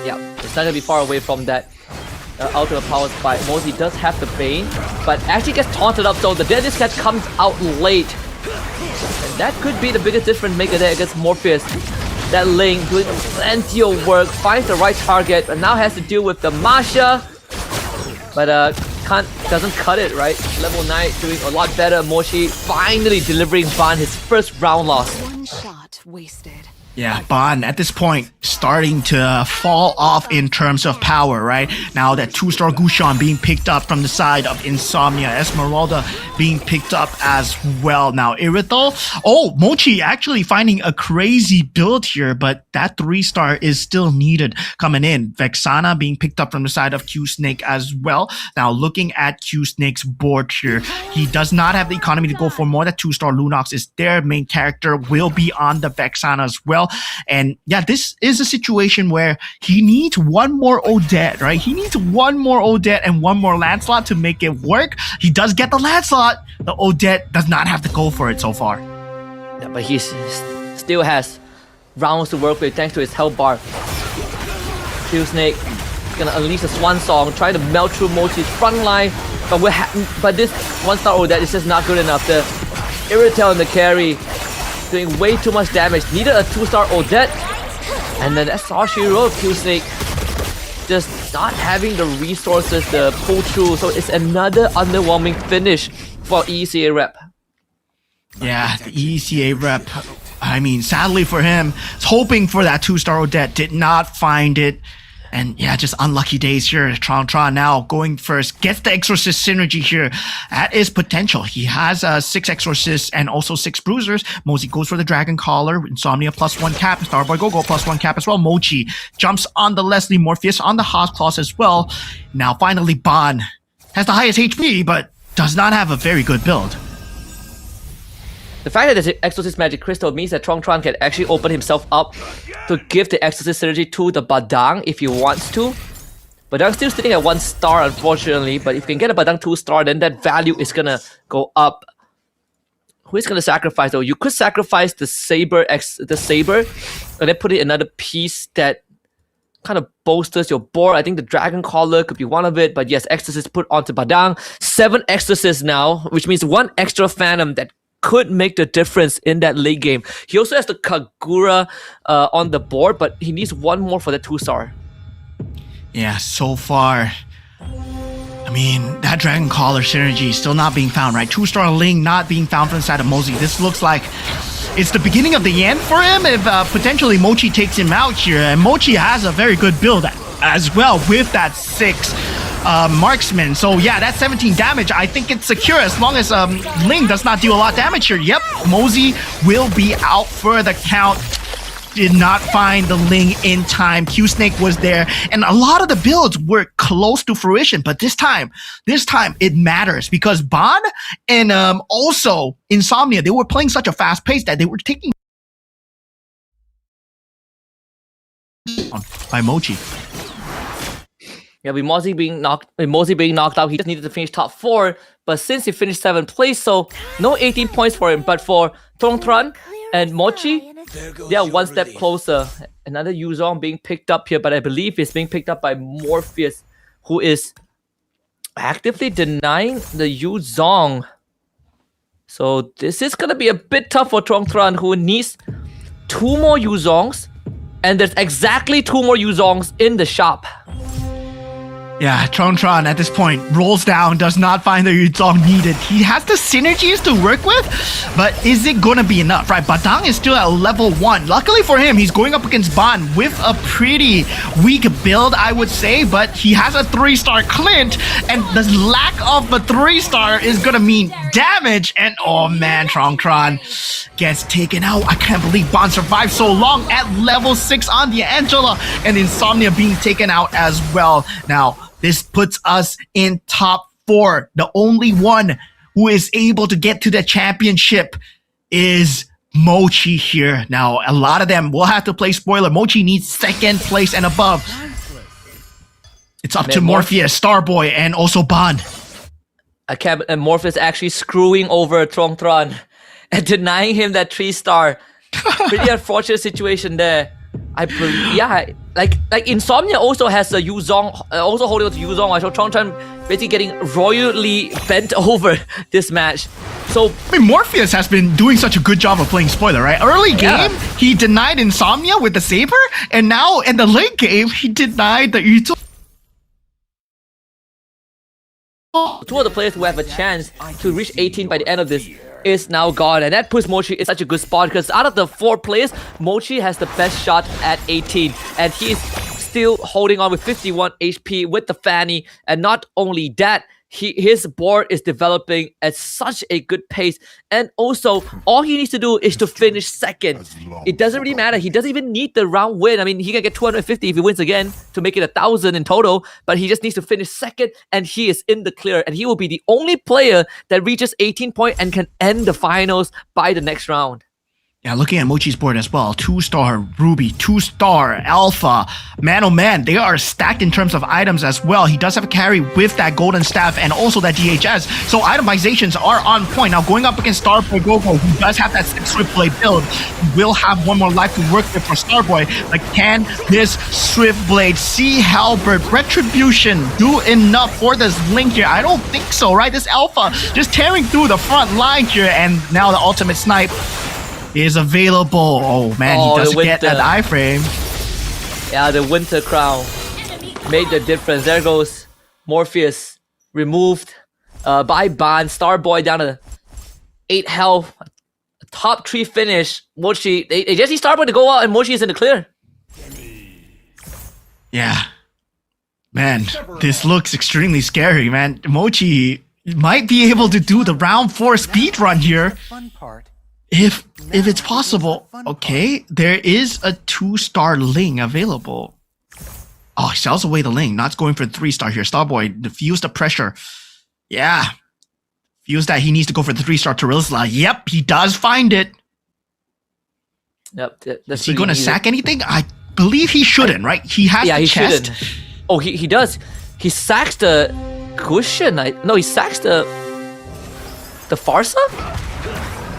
Yeah, it's not gonna be far away from that ultimate power spike. Mozzie does have the Bane, but actually gets taunted up, so the Deadly Catch comes out late. And that could be the biggest difference maker there against Morpheus. That Link doing plenty of work, finds the right target, but now has to deal with the Masha. But doesn't cut it, right? Level 9 doing a lot better. Mochi finally delivering Ban his first round loss. 1 shot wasted. Yeah, Ban at this point starting to fall off in terms of power, right? Now that 2-star Gushan being picked up from the side of Insomnia, Esmeralda being picked up as well. Now Irithel, Mochi actually finding a crazy build here, but that 3-star is still needed coming in. Vexana being picked up from the side of Q-Snake as well. Now looking at Q-Snake's board here, he does not have the economy to go for more. That 2-star Lunox is their main character, will be on the Vexana as well. And yeah, this is a situation where he needs one more Odette, right? He needs one more Odette and one more Lancelot to make it work. He does get the Lancelot. The Odette does not have to go for it so far. Yeah, but he still has rounds to work with thanks to his health bar. Snake gonna unleash the Swan Song, trying to melt through Mochi's front line. But this 1-star Odette is just not good enough. The Irritel and the carry doing way too much damage. Needed a 2-star Odette. And then that's all she wrote. Q-Snake just not having the resources to pull through. So it's another underwhelming finish for ECA rep. Yeah, the ECA rep. I mean, sadly for him, hoping for that 2-star Odette, did not find it. And yeah, just unlucky days here. Tron now going first, gets the Exorcist synergy here. That is potential. He has 6 Exorcists and also 6 Bruisers. Mozzie goes for the Dragon Collar. Insomnia +1 cap. Starboy Gogo +1 cap as well. Mochi jumps on the Leslie. Morpheus on the Hot Claws as well. Now finally Ban has the highest HP, but does not have a very good build. The fact that there's Exorcist Magic Crystal means that Tron can actually open himself up to give the Exorcist synergy to the Badang if he wants to. Badang's still sitting at 1-star unfortunately, but if you can get a Badang 2-star, then that value is gonna go up Who is going to sacrifice though? You could sacrifice the saber, and then put it another piece that kind of bolsters your board. I think the Dragon Collar could be one of it, but yes, Exorcist put onto Badang. 7 Exorcists now, which means 1 extra Phantom that could make the difference in that late game. He also has the Kagura on the board, but he needs 1 more for the 2-star. Yeah, so far, I mean, that Dragon Collar synergy is still not being found, right? 2-star Ling not being found from the side of Mosey. This looks like it's the beginning of the end for him if potentially Mochi takes him out here. And Mochi has a very good build as well with that 6 marksman. So yeah, that's 17 damage. I think it's secure as long as Ling does not deal a lot of damage here. Yep, Mosey will be out for the count. Did not find the Ling in time. Q-Snake was there, and a lot of the builds were close to fruition, but this time it matters because Ban and also Insomnia, they were playing such a fast pace that they were taking by Mochi. Yeah, with Mosey being knocked out, he just needed to finish top 4, but since he finished 7th place, so no 18 points for him, but for Tongtran and Mochi, they are 1 step closer. Another Yuzong being picked up here, but I believe it's being picked up by Morpheus, who is actively denying the Yuzong. So this is going to be a bit tough for Tongtran, who needs 2 more Yuzongs, and there's exactly 2 more Yuzongs in the shop. Yeah, Tron at this point rolls down, does not find the Yuzong needed. He has the synergies to work with, but is it going to be enough, right? Badang is still at level 1. Luckily for him, he's going up against Ban with a pretty weak build, I would say, but he has a 3-star Clint, and the lack of a 3-star is going to mean damage, and oh man, Tron gets taken out. I can't believe Ban survived so long at level 6 on the Angela, and Insomnia being taken out as well. Now, this puts us in top 4. The only one who is able to get to the championship is Mochi here. Now, a lot of them will have to play spoiler. Mochi needs 2nd place and above. It's up to Morpheus, Starboy, and also Ban. And Morpheus actually screwing over Tongtran and denying him that 3-star. Pretty unfortunate situation there. I believe, yeah, like Insomnia also has a Yuzong, also holding on to Yuzong. So Tongtran basically getting royally bent over this match. So I mean, Morpheus has been doing such a good job of playing spoiler, right? Early game, he denied Insomnia with the Saber, and now in the late game, he denied the Yuzong. 2 of the players who have a chance to reach 18 by the end of this is now gone, and that puts Mochi in such a good spot because out of the 4 players, Mochi has the best shot at 18, and he is still holding on with 51 HP with the Fanny, and not only that, his board is developing at such a good pace, and also all he needs to do is to finish 2nd. It doesn't really matter. He doesn't even need the round win. I mean, he can get 250 if he wins again to make it 1,000 in total, but he just needs to finish 2nd, and he is in the clear, and he will be the only player that reaches 18 points and can end the finals by the next round. Yeah, looking at Mochi's board as well, 2-star Ruby, 2-star Alpha. Man, oh man, they are stacked in terms of items as well. He does have a carry with that Golden Staff and also that DHS. So itemizations are on point. Now going up against Starboy Gogo, who does have that Swift Blade build, will have 1 more life to work with for Starboy. But can this Swift Blade, Sea Halberd, Retribution do enough for this Link here? I don't think so, right? This Alpha just tearing through the front line here, and now the ultimate snipe is available. Oh man, he doesn't get an iframe. Yeah, the Winter Crown made the difference. There goes Morpheus removed by Ban. Starboy down to 8 health. Top 3 finish. Mochi, they just need Starboy to go out, and Mochi is in the clear. Yeah. Man, this looks extremely scary, man. Mochi might be able to do the round 4 speed run here. If it's possible. Okay, there is a 2-star Ling available. Oh, he sells away the Ling. Not going for the 3-star here. Starboy diffused the pressure. Yeah. Feels that he needs to go for the 3-star Terilsla. Yep, he does find it. Yep. Is he going to sack anything? I believe he shouldn't, right? He has the chest. Shouldn't. Oh, he does. He sacks the cushion. No, he sacks the Farsa?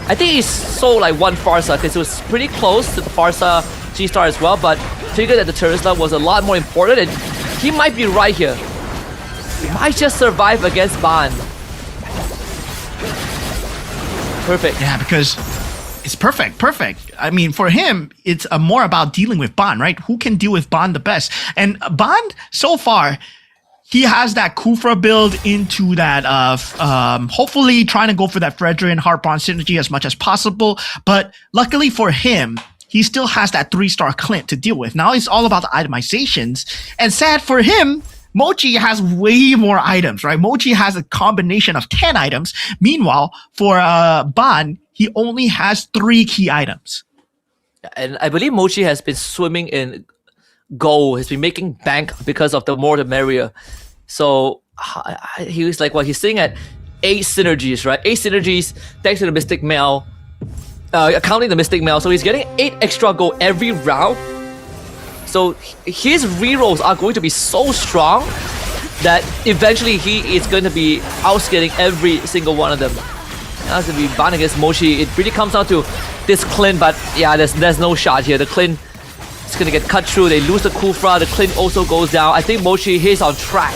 I think he sold like one Farsa because it was pretty close to the Farsa G-Star as well, but figured that the Terizla was a lot more important, and he might be right here. He might just survive against Ban. Perfect. Yeah, because it's perfect. I mean, for him, it's more about dealing with Ban, right? Who can deal with Ban the best? And Ban, so far, he has that Kufra build into that, hopefully trying to go for that Fredrin Heartbond synergy as much as possible. But luckily for him, he still has that 3-star Clint to deal with. Now it's all about the itemizations. And sad for him, Mochi has way more items, right? Mochi has a combination of 10 items. Meanwhile, for Ban, he only has 3 key items. And I believe Mochi has been swimming in gold. He's been making bank because of the more the merrier. So he was like, well, he's sitting at 8 synergies, right? 8 synergies thanks to the Mystic Mail. Counting the Mystic Mail. So he's getting 8 extra gold every round. So his rerolls are going to be so strong that eventually he is going to be outscaling every single one of them. That's going to be Ban against Mochi. It really comes down to this Clint, but yeah, there's no shot here. The Clint is going to get cut through. They lose the Kufra. The Clint also goes down. I think Mochi, he's on track.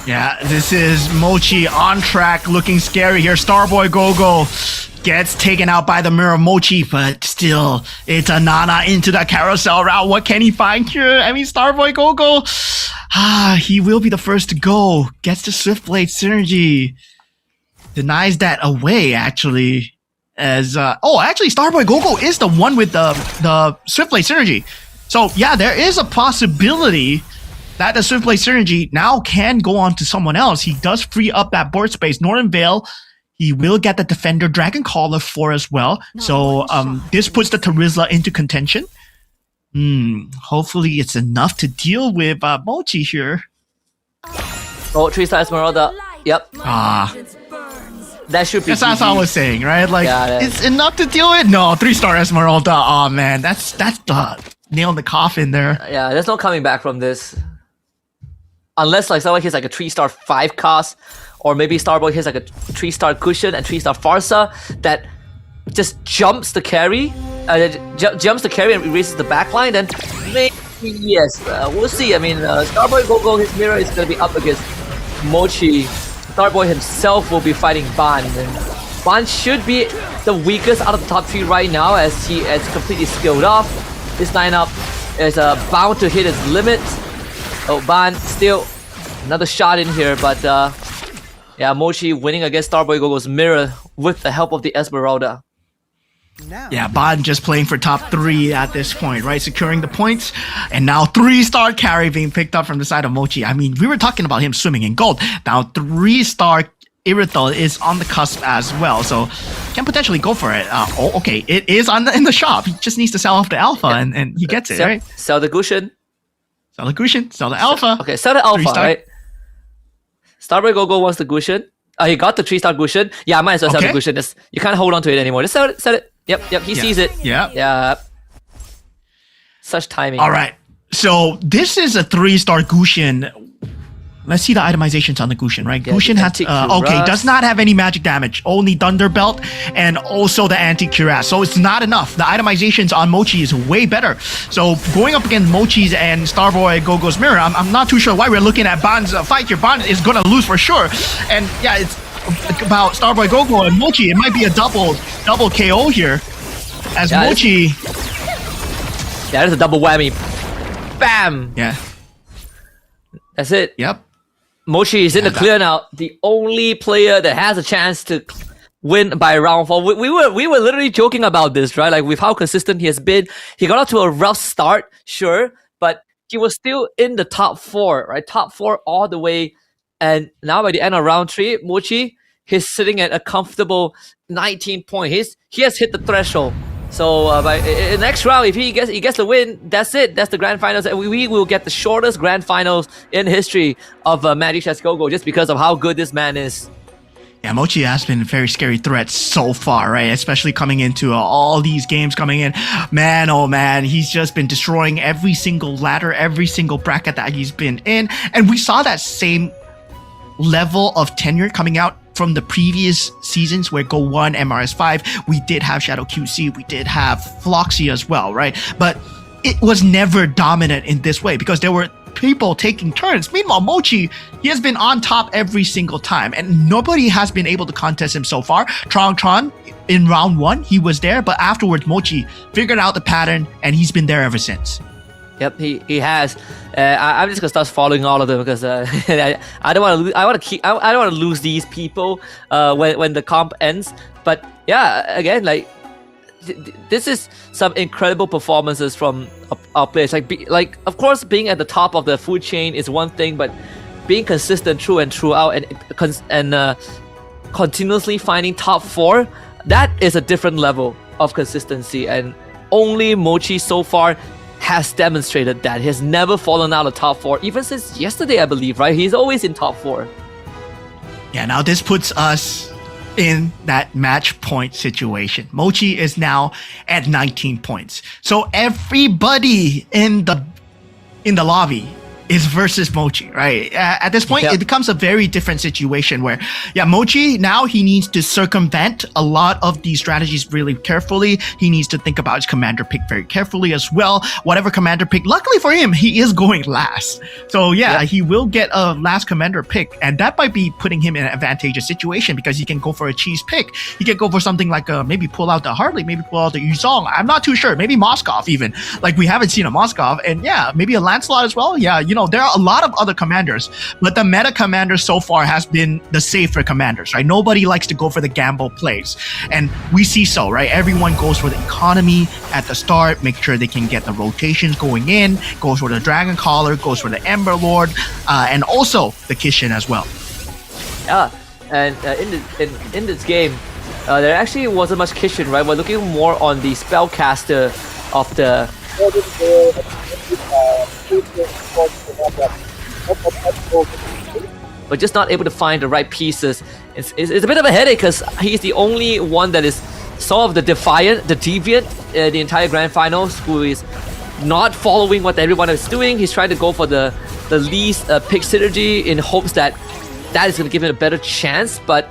Yeah, this is Mochi on track, looking scary here. Starboy Gogo gets taken out by the Mirror Mochi, but still, it's a Nana into the carousel route. What can he find here? I mean, Starboy Gogo, he will be the first to go. Gets the Swiftblade synergy. Denies that away, actually. As actually, Starboy Gogo is the one with the Swiftblade synergy. So yeah, there is a possibility that the Swiftblade synergy now can go on to someone else. He does free up that board space. Northern Vale, he will get the Defender Dragon Caller for as well. So this puts the Terizla into contention. Hopefully it's enough to deal with Mochi here. Oh, 3-star Esmeralda. Yep. That should be That's what I was saying, right? Like, yeah, it's enough to deal with? No, 3-star Esmeralda. Oh man, that's the nail in the coffin there. Yeah, there's no coming back from this. Unless like someone hits like a 3-star 5 cost, or maybe Starboy hits like a 3-star cushion and 3-star Farsa that just jumps the carry, jumps the carry and erases the backline, then maybe yes, we'll see. I mean, Starboy Gogo, his mirror is going to be up against Mochi. Starboy himself will be fighting Ban, and Ban should be the weakest out of the top 3 right now, as he is completely skilled off. This lineup is bound to hit its limit. Oh, Ban still another shot in here, but yeah, Mochi winning against Starboy Gogo's mirror with the help of the Esmeralda. Yeah, Ban just playing for top 3 at this point, right? Securing the points, and now 3-star carry being picked up from the side of Mochi. I mean, we were talking about him swimming in gold. Now 3-star Irithel is on the cusp as well, so can potentially go for it. Okay, it is in the shop. He just needs to sell off the alpha, and he gets it, right? Sell the Gushin. Sell the Gushin, sell the alpha. Okay, sell the alpha, 3-star. right? Starboy Gogo wants the Gushin. He got the 3-star Gushin. Yeah, I might as well sell the Gushin. You can't hold on to it anymore. Just sell it. Yep, he sees it. Yeah. Such timing. All right, so this is a 3-star Gushin. Let's see the itemizations on the Gushin, right? Yeah, Gushin has, does not have any magic damage, only Thunder Belt and also the anti-cuirass. So it's not enough. The itemizations on Mochi is way better. So going up against Mochi's and Starboy Gogo's mirror, I'm not too sure why we're looking at Ban's fight here. Ban is going to lose for sure. And yeah, it's about Starboy Gogo and Mochi. It might be a double KO here. As Mochi... Yeah, there's a double whammy. Bam! Yeah. That's it. Yep. Mochi is in the clear now. The only player that has a chance to win by round 4. We were literally joking about this, right? Like with how consistent he has been. He got off to a rough start, sure, but he was still in the top 4, right? Top 4 all the way. And now by the end of round 3, Mochi, he's sitting at a comfortable 19 points. He has hit the threshold. So by in the next round, if he gets the win, that's it. That's the grand finals, and we will get the shortest grand finals in history of Magic Chess Go-Go, just because of how good this man is. Yeah, Mochi has been a very scary threat so far, right? Especially coming into all these games coming in. Man, oh man, he's just been destroying every single ladder, every single bracket that he's been in. And we saw that same level of tenure coming out from the previous seasons where Go 1, MRS5, we did have Shadow QC, we did have Floxy as well, right? But it was never dominant in this way because there were people taking turns. Meanwhile, Mochi, he has been on top every single time and nobody has been able to contest him so far. Tron, in round 1, he was there, but afterwards Mochi figured out the pattern and he's been there ever since. Yep, he has. I'm just gonna start following all of them because I don't want to. I don't want to lose these people when the comp ends. But yeah, again, like this is some incredible performances from our players. Like of course, being at the top of the food chain is one thing, but being consistent through and throughout and continuously finding top 4, that is a different level of consistency. And only Mochi so far has demonstrated that. He has never fallen out of top 4, even since yesterday, I believe, right? He's always in top 4. Yeah, now this puts us in that match point situation. Mochi is now at 19 points. So everybody in the lobby is versus Mochi, right? At this point, it becomes a very different situation where, Mochi, now he needs to circumvent a lot of these strategies really carefully. He needs to think about his commander pick very carefully as well. Whatever commander pick, luckily for him, he is going last. So he will get a last commander pick, and that might be putting him in an advantageous situation because he can go for a cheese pick. He can go for something like maybe pull out the Harley, maybe pull out the Yuzong. I'm not too sure. Maybe Moskov even. Like we haven't seen a Moskov, and maybe a Lancelot as well. There are a lot of other commanders, but the meta commander so far has been the safer commanders, right? Nobody likes to go for the gamble plays. And we see so, right? Everyone goes for the economy at the start, make sure they can get the rotations going in, goes for the Dragon Caller, goes for the Ember Lord, and also the Kishin as well. Yeah, and in this game, there actually wasn't much Kishin, right? We're looking more on the spellcaster of the... But just not able to find the right pieces. It's a bit of a headache because he's the only one that is sort of the defiant, the deviant, the entire grand finals, who is not following what everyone is doing. He's trying to go for the least pick synergy in hopes that is going to give him a better chance, but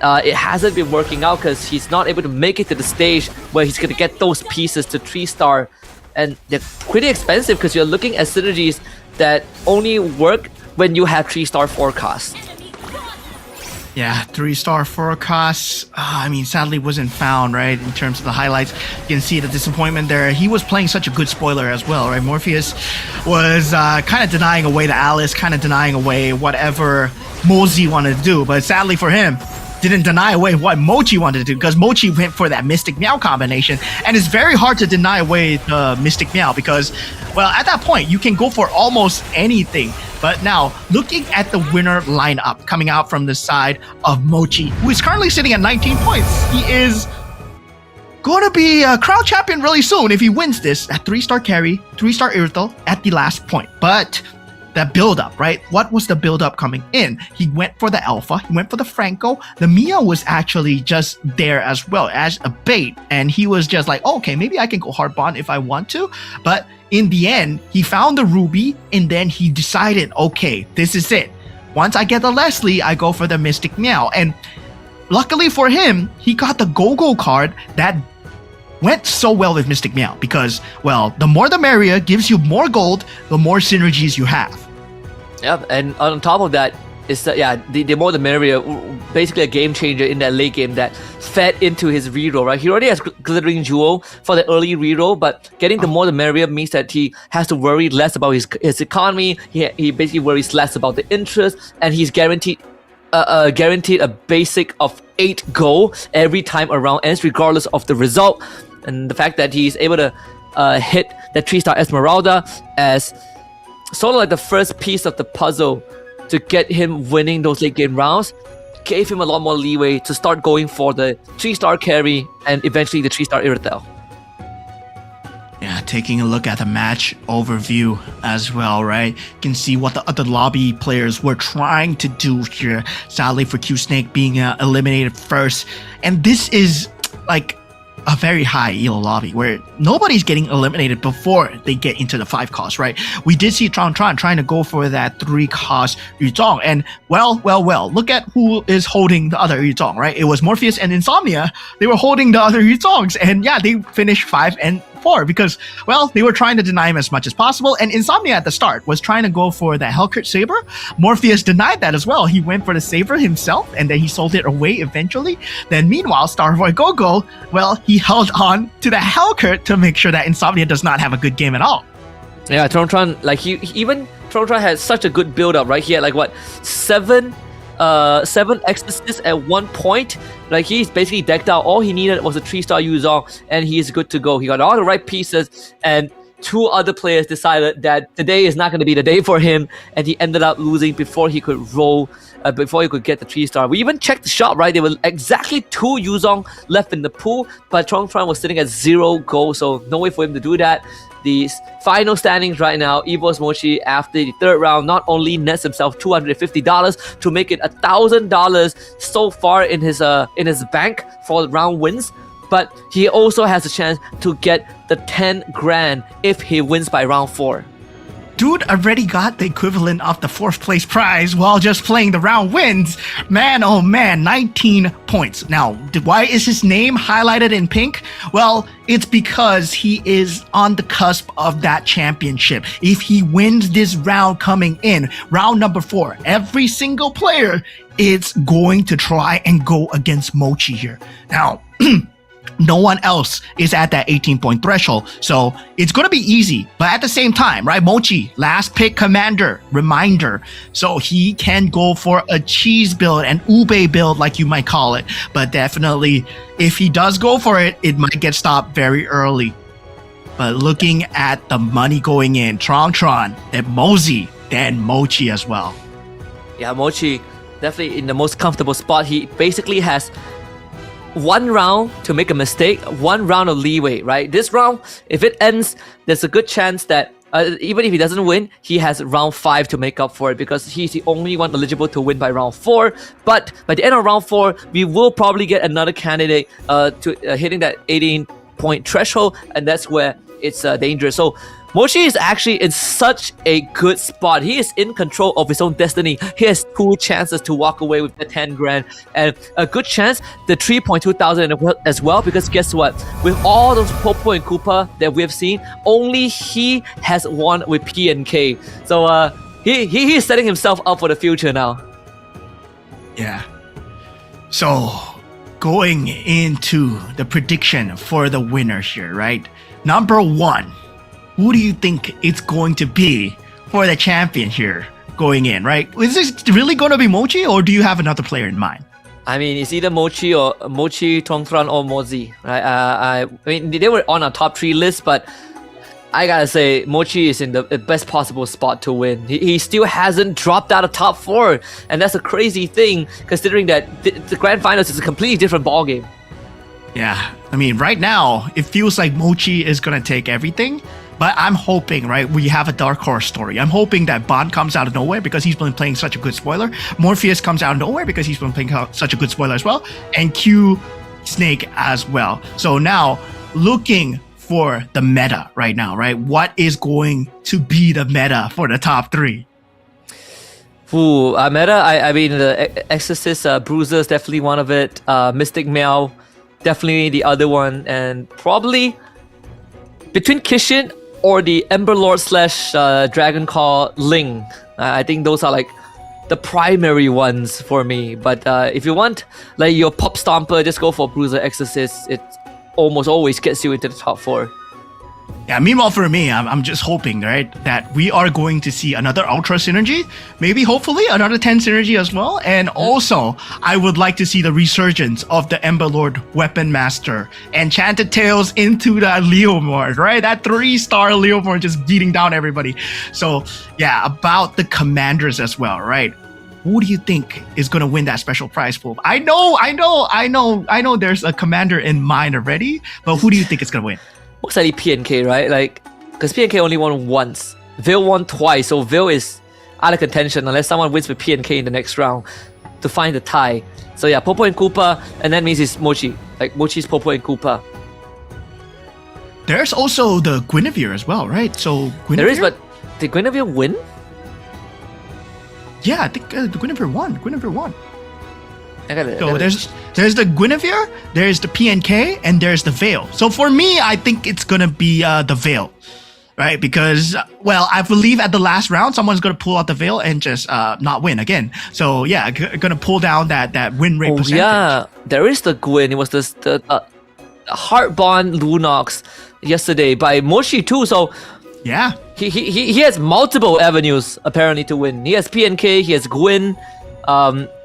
it hasn't been working out because he's not able to make it to the stage where he's going to get those pieces to 3-star. And they're pretty expensive because you're looking at synergies that only work when you have 3-star forecasts. Yeah, 3-star forecasts, sadly wasn't found, right? In terms of the highlights, you can see the disappointment there. He was playing such a good spoiler as well, right? Morpheus was kind of denying away the Alice, kind of denying away whatever Mosey wanted to do. But sadly for him, didn't deny away what Mochi wanted to do because Mochi went for that Mystic Meow combination, and it's very hard to deny away the Mystic Meow because, well, at that point you can go for almost anything. But now, looking at the winner lineup coming out from the side of Mochi, who is currently sitting at 19 points, he is going to be a crown champion really soon if he wins this at 3-star carry, 3-star Irithel at the last point. But that build-up, right? What was the build-up coming in? He went for the Alpha, he went for the Franco. The Mia was actually just there as well as a bait, and he was just like, oh, okay, maybe I can go hard bond if I want to. But in the end, he found the Ruby, and then he decided, okay, this is it. Once I get the Leslie, I go for the Mystic Meow. And luckily for him, he got the Go-Go card that went so well with Mystic Meow because, well, the more the merrier, gives you more gold, the more synergies you have. Yep, and on top of that, is that the more the merrier, basically a game changer in that late game that fed into his reroll, right? He already has Glittering Jewel for the early reroll, but getting the more the merrier means that he has to worry less about his economy. He basically worries less about the interest, and he's guaranteed a basic of 8 gold every time around ends, regardless of the result. And the fact that he's able to hit that 3-star Esmeralda as sort of like the first piece of the puzzle to get him winning those late game rounds gave him a lot more leeway to start going for the 3-star carry and eventually the 3-star Irithel. Yeah, taking a look at the match overview as well, right? You can see what the other lobby players were trying to do here. Sadly for Q Snake being eliminated first. And this is like a very high elo lobby where nobody's getting eliminated before they get into the 5 cost, right? We did see Tron trying to go for that 3 cost Yuzong, and well, look at who is holding the other Yuzong, right? It was Morpheus and Insomnia. They were holding the other Yuzongs, and yeah, they finished 5 and 4 because, well, they were trying to deny him as much as possible. And Insomnia at the start was trying to go for the Hellcurt Saber. Morpheus denied that as well. He went for the Saber himself and then he sold it away eventually. Then meanwhile, Starboy Gogo, well, he held on to the Hellcurt to make sure that Insomnia does not have a good game at all. Yeah, Tron, like Tron had such a good build up, right? He had like what, 7 Exorcists at one point. Like he's basically decked out. All he needed was a 3-star Yuzong and he's good to go. He got all the right pieces, and 2 other players decided that today is not going to be the day for him, and he ended up losing before he could roll, before he could get the 3-star. We even checked the shop, right? There were exactly 2 Yuzong left in the pool, but Tron was sitting at 0 gold, so no way for him to do that. The final standings right now, Evo's Mochi after the 3rd round not only nets himself $250 to make it $1,000 so far in his bank for round wins, but he also has a chance to get the 10 grand if he wins by round 4. Dude already got the equivalent of the 4th place prize while just playing the round wins. Man, oh man, 19 points. Now, why is his name highlighted in pink? Well, it's because he is on the cusp of that championship. If he wins this round coming in, round number 4, every single player is going to try and go against Mochi here. Now, no one else is at that 18-point threshold, so it's going to be easy. But at the same time, right, Mochi, last pick commander, reminder, so he can go for a cheese build, an ube build like you might call it. But definitely, if he does go for it, it might get stopped very early. But looking at the money going in, Tron, then Mosey, then Mochi as well. Yeah, Mochi definitely in the most comfortable spot. He basically has 1 round to make a mistake, 1 round of leeway, right? This round, if it ends, there's a good chance that even if he doesn't win, he has round 5 to make up for it because he's the only one eligible to win by round 4. But by the end of round 4, we will probably get another candidate to hitting that 18-point threshold, and that's where it's dangerous. So Mochi is actually in such a good spot. He is in control of his own destiny. He has 2 chances to walk away with the 10 grand and a good chance the 3.2 thousand as well, because guess what? With all those Popo and Koopa that we have seen, only he has won with PNK. So he is setting himself up for the future now. Yeah. So going into the prediction for the winner here, right? Number 1. Who do you think it's going to be for the champion here going in, right? Is this really going to be Mochi, or do you have another player in mind? I mean, it's either Mochi, Tongtran, or Mozi, right? I mean, they were on our top 3 list, but I gotta say, Mochi is in the best possible spot to win. He still hasn't dropped out of top 4, and that's a crazy thing, considering that the Grand Finals is a completely different ballgame. Yeah, I mean, right now, it feels like Mochi is going to take everything. But I'm hoping, right, we have a dark horse story. I'm hoping that Bond comes out of nowhere because he's been playing such a good spoiler. Morpheus comes out of nowhere because he's been playing such a good spoiler as well. And Q Snake as well. So now, looking for the meta right now, right? What is going to be the meta for the top 3? Meta, I mean, the Exorcist Bruiser is definitely one of it. Mystic Meow, definitely the other one. And probably between Kishin or the Ember Lord / Dragon Call Ling. I think those are like the primary ones for me. But if you want like your pop stomper, just go for Bruiser Exorcist. It almost always gets you into the top 4. Yeah, meanwhile for me, I'm just hoping, right, that we are going to see another Ultra Synergy, maybe hopefully another 10 Synergy as well, and also I would like to see the resurgence of the Ember Lord Weapon Master, Enchanted Tales into that Leomord, right, that 3-star Leomord just beating down everybody. So yeah, about the commanders as well, right? Who do you think is going to win that special prize pool? I know there's a commander in mind already, but who do you think is going to win? Most likely PNK, right? Like, because PNK only won once. Veil won twice, so Veil is out of contention unless someone wins with PNK in the next round to find the tie. So yeah, Popo and Koopa, and that means it's Mochi. Like, Mochi's Popo and Koopa. there's also the Guinevere as well, right? So Guinevere? There is, but did Guinevere win? Yeah, I think the Guinevere won. Guinevere won. I So there's the Guinevere, there's the PNK, and there's the Veil. So for me, I think it's gonna be the Veil, right? Because well, I believe at the last round, someone's gonna pull out the Veil and just not win again. So yeah, gonna pull down that win rate percentage. Yeah, there is the Gwyn. It was the Heartbond Lunox yesterday by Moshi too. So Yeah. he has multiple avenues apparently to win. He has PNK, he has Gwyn.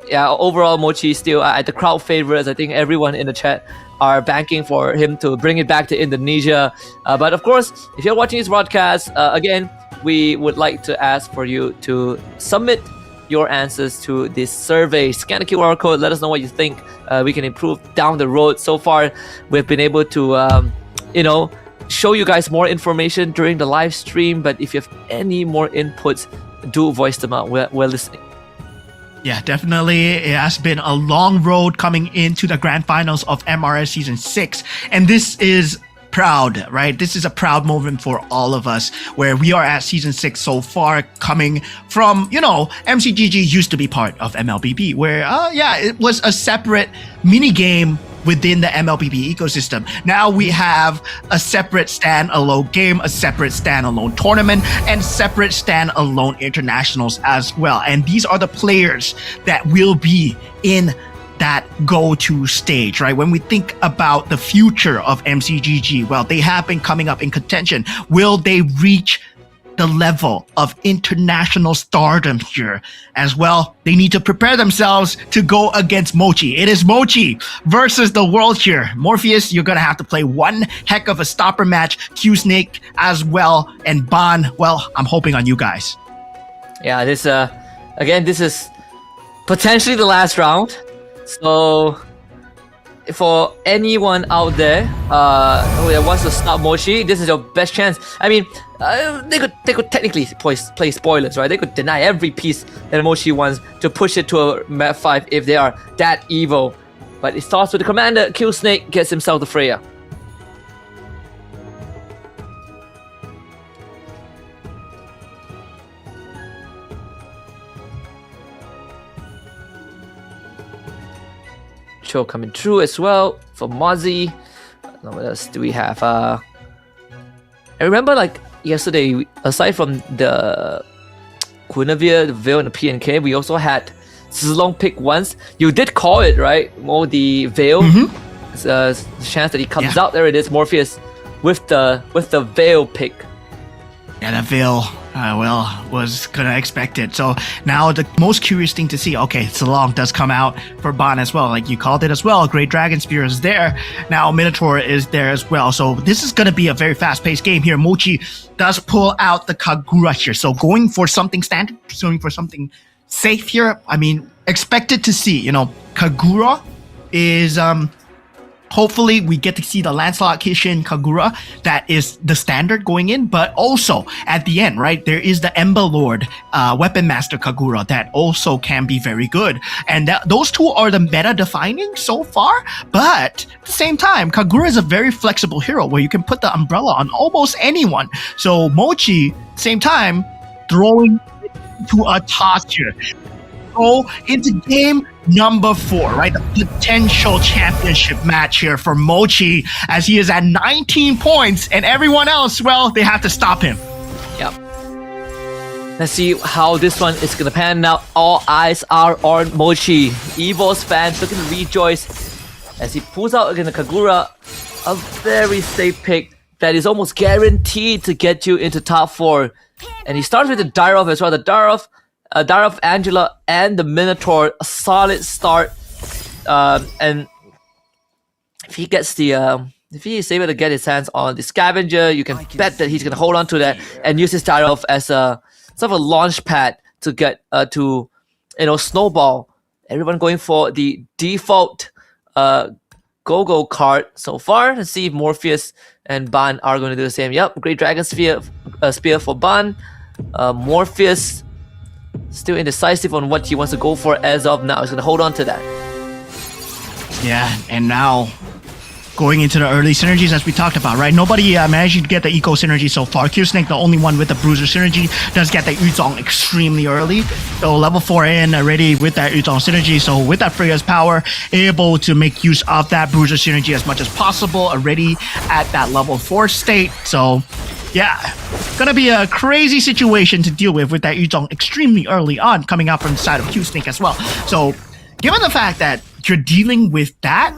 Yeah, overall Mochi still at the crowd favorites. I think everyone in the chat are banking for him to bring it back to Indonesia. But of course, if you're watching this broadcast, again, we would like to ask for you to submit your answers to this survey. Scan the QR code, let us know what you think we can improve down the road. So far, we've been able to, show you guys more information during the live stream. But if you have any more inputs, do voice them out. We're listening. Yeah, definitely. It has been a long road coming into the grand finals of MRS Season 6. And this is proud, right? This is a proud moment for all of us where we are at Season 6 so far, coming from, MCGG used to be part of MLBB, where, it was a separate mini game within the MLBB ecosystem. Now we have a separate standalone game, a separate standalone tournament, and separate standalone internationals as well. And these are the players that will be in that go-to stage, right? When we think about the future of MCGG, well, they have been coming up in contention. Will they reach the level of international stardom here as well? They need to prepare themselves to go against Mochi. It is Mochi versus the world here. Morpheus, you're gonna have to play one heck of a stopper match. Q-Snake as well, and Ban, well, I'm hoping on you guys. Yeah, this is potentially the last round. So for anyone out there who wants to stop Mochi, this is your best chance. I mean, they could technically play spoilers, right? They could deny every piece that Mochi wants to push it to a map 5 if they are that evil. But it starts with the commander. Kill Snake gets himself the Freya. Show coming through as well for Mozzie. What else do we have? I remember like yesterday, aside from the Guinevere, the Veil, and the PNK, we also had Zilong pick once. You did call it, right? More the Veil. It's a chance that he comes out. There it is, Morpheus with the Veil pick. Yeah, that Veil, was gonna expect it. So now the most curious thing to see, okay, Zilong does come out for Ban as well. Like you called it as well. Great Dragon Spear is there. Now Minotaur is there as well. So this is gonna be a very fast-paced game here. Mochi does pull out the Kagura here. So going for something standard, going for something safe here. I mean, expected to see, Kagura is hopefully we get to see the Lancelot Kishin Kagura that is the standard going in, but also at the end, right, there is the Ember Lord Weapon Master Kagura that also can be very good. And those two are the meta defining so far, but at the same time, Kagura is a very flexible hero where you can put the umbrella on almost anyone. So Mochi, same time, throwing to a toss here. Go into game number 4, right? The potential championship match here for Mochi as he is at 19 points and everyone else, well, they have to stop him. Yep. Let's see how this one is gonna pan out. All eyes are on Mochi. Evil's fans looking to rejoice as he pulls out against the Kagura. A very safe pick that is almost guaranteed to get you into top 4. And he starts with the Darov as well. The Darov, Angela, and the Minotaur, a solid start. And if he gets if he is able to get his hands on the Scavenger, you can bet that he's gonna hold on to that and use his Darov as a sort of a launch pad to get to snowball. Everyone going for the default go-go card so far. Let's see if Morpheus and Ban are going to do the same. Yep, Great Dragon Spear for Ban. Morpheus still indecisive on what he wants to go for as of now. He's going to hold on to that. Yeah, and now going into the early synergies as we talked about, right? Nobody managed to get the eco synergy so far. Q-Snake, the only one with the bruiser synergy, does get the Yuzong extremely early. So level 4 in already with that Yuzong synergy. So with that Freya's power, able to make use of that bruiser synergy as much as possible already at that level 4 state. So yeah, gonna be a crazy situation to deal with that Yuzong extremely early on coming out from the side of Q-Snake as well. So given the fact that you're dealing with that,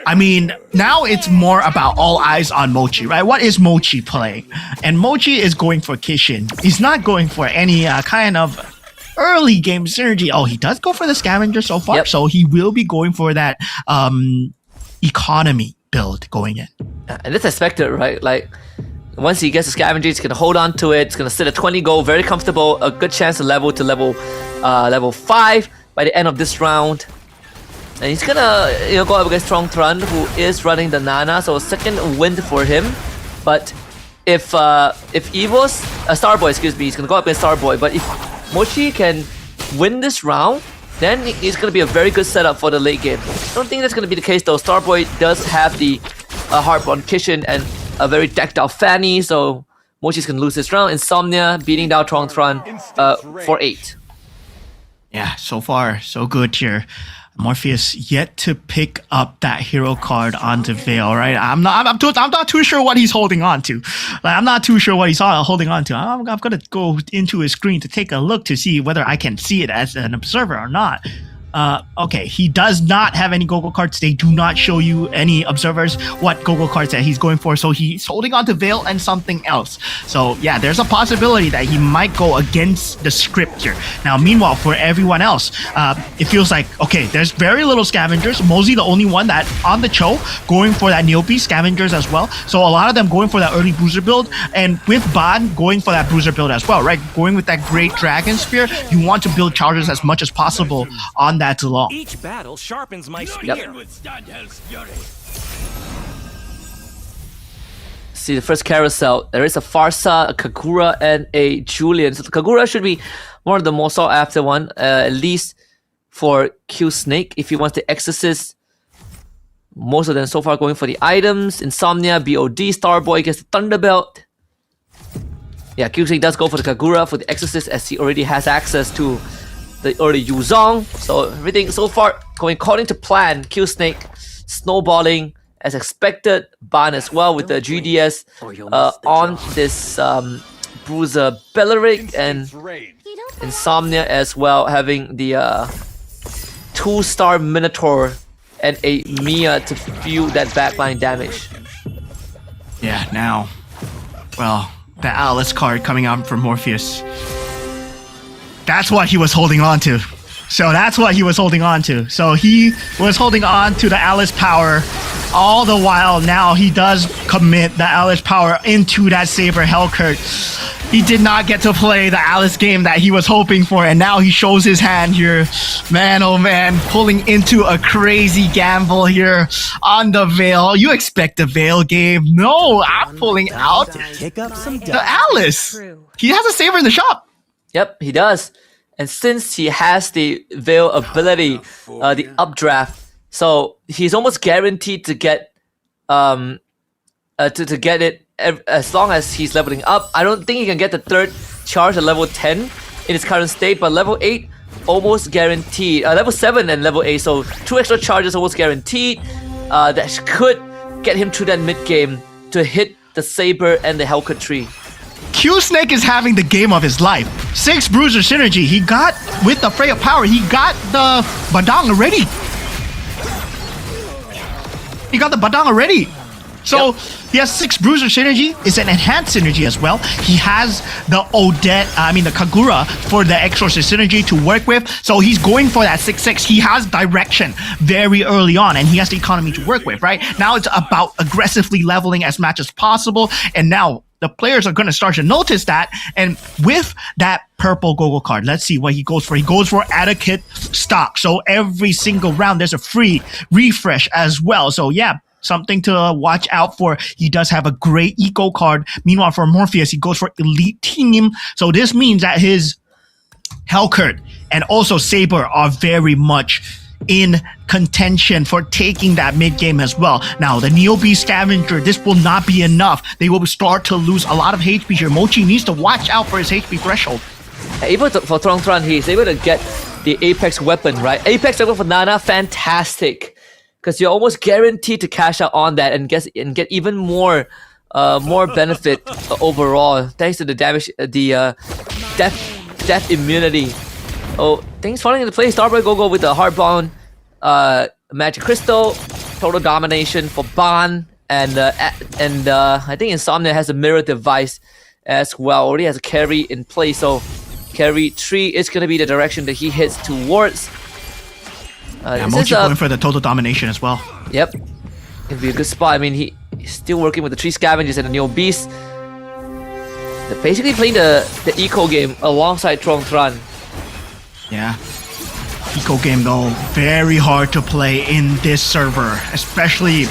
I mean, now it's more about all eyes on Mochi, right? What is Mochi playing? And Mochi is going for Kishin. He's not going for any kind of early game synergy. Oh, he does go for the scavenger so far. Yep. So he will be going for that economy build going in. And that's expected, right? Like, once he gets the scavenger, he's gonna hold on to it. It's gonna sit at 20 gold, very comfortable. A good chance to level 5 by the end of this round. And he's gonna go up against Strong Thrun, who is running the Nana, so a second win for him. But if Evo's Starboy, excuse me, he's gonna go up against Starboy. But if Mochi can win this round, then it's gonna be a very good setup for the late game. I don't think that's gonna be the case though. Starboy does have the Harp on Kishin and a very decked out Fanny, so Mochi's gonna lose this round. Insomnia beating down Strong Thrun for 8. Yeah, so far so good here. Morpheus yet to pick up that hero card onto Veil, right? I'm not too sure what he's holding on to. Like, I'm not too sure what he's holding on to. I'm gonna go into his screen to take a look to see whether I can see it as an observer or not. Okay, he does not have any Gogo cards. They do not show you any observers what Gogo cards that he's going for. So he's holding on to Veil and something else. So yeah, there's a possibility that he might go against the script here. Now, meanwhile, for everyone else, it feels like, okay, there's very little scavengers. Mosey, the only one that on the Cho, going for that Neopy scavengers as well. So a lot of them going for that early bruiser build. And with Ban going for that bruiser build as well, right? Going with that great Dragon Spear, you want to build charges as much as possible on that long. Each battle sharpens my spear. Yep. See the first carousel. There is a Farsa, a Kagura, and a Julian. So the Kagura should be one of the more sought after one, at least for Q Snake if he wants to exorcist. Most of them so far going for the items. Insomnia, BOD, Starboy gets the Thunderbelt. Yeah, Q Snake does go for the Kagura for the exorcist as he already has access to the early Yuzong. So everything so far going according to plan. Q Snake snowballing as expected. Ban as well with the GDS on this Bruiser Belleric, and Insomnia as well having the 2-star Minotaur and a Mia to fuel that backline damage. Yeah, now, well, the Alice card coming out from Morpheus. That's what he was holding on to. So that's what he was holding on to. So he was holding on to the Alice power all the while. Now he does commit the Alice power into that Saber Hellcurt. He did not get to play the Alice game that he was hoping for, and now he shows his hand here. Man, oh man, pulling into a crazy gamble here on the Veil. You expect the Veil game? No, I'm pulling out the Alice. He has a Saber in the shop. Yep, he does. And since he has the Veil ability, the updraft, so he's almost guaranteed to get to get it as long as he's leveling up. I don't think he can get the third charge at level 10 in his current state, but level 8 almost guaranteed. Level 7 and level 8, so 2 extra charges almost guaranteed. That could get him to that mid game to hit the Saber and the Hellcut tree. Q-Snake is having the game of his life. 6 Bruiser Synergy. He got, with the Freya power, he got the Badang already. He got the Badang already. So Yep. he has 6 Bruiser Synergy. It's an enhanced synergy as well. He has the the Kagura for the Exorcist Synergy to work with. So he's going for that 6-6. He has direction very early on, and he has the economy to work with, right? Now it's about aggressively leveling as much as possible. And now the players are going to start to notice that. And with that purple Gogo card, let's see what he goes for. He goes for Etiquette stock. So every single round, there's a free refresh as well. So yeah, something to watch out for. He does have a great eco card. Meanwhile, for Morpheus, he goes for Elite Team. So this means that his Hellcurt and also Saber are very much in contention for taking that mid game as well. Now, the Neo Beast Scavenger, this will not be enough. They will start to lose a lot of HP here. Mochi needs to watch out for his HP threshold. Even for Tron, he's able to get the Apex weapon, right? Apex weapon for Nana, fantastic. Because you're almost guaranteed to cash out on that and get even more benefit overall, thanks to the damage, the death immunity. Oh, things falling into place. Starboy go with the Heartbound, Magic Crystal, total domination for Ban, and I think Insomnia has a mirror device as well. Already has a carry in place, so carry 3 is gonna be the direction that he heads towards. Mochi going for the total domination as well. Yep, it'd be a good spot. I mean, he's still working with the 3 scavengers and the Neo Beast. They're basically playing the eco game alongside Tron. Yeah. Eco game though, very hard to play in this server, especially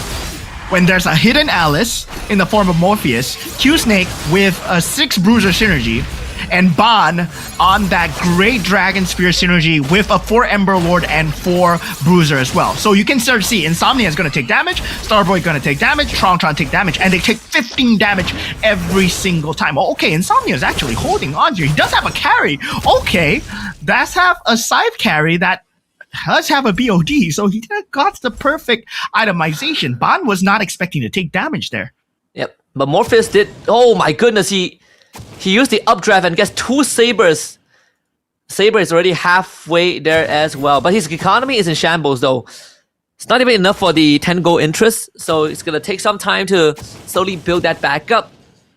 when there's a hidden Alice in the form of Morpheus, Q-Snake with a 6 Bruiser synergy, and Ban on that great Dragon Spear synergy with a 4 Ember Lord and 4 Bruiser as well. So you can start to see Insomnia is going to take damage, Starboy going to take damage, Tron take damage, and they take 15 damage every single time. Oh, okay, Insomnia is actually holding on here. He does have a carry. Okay, that's have a scythe carry that does have a BOD, so he got the perfect itemization. Ban was not expecting to take damage there. Yep, but Morpheus did. Oh my goodness, he used the updraft and gets 2 sabers. Saber is already halfway there as well, but his economy is in shambles though. It's not even enough for the 10 gold interest, so it's gonna take some time to slowly build that back up.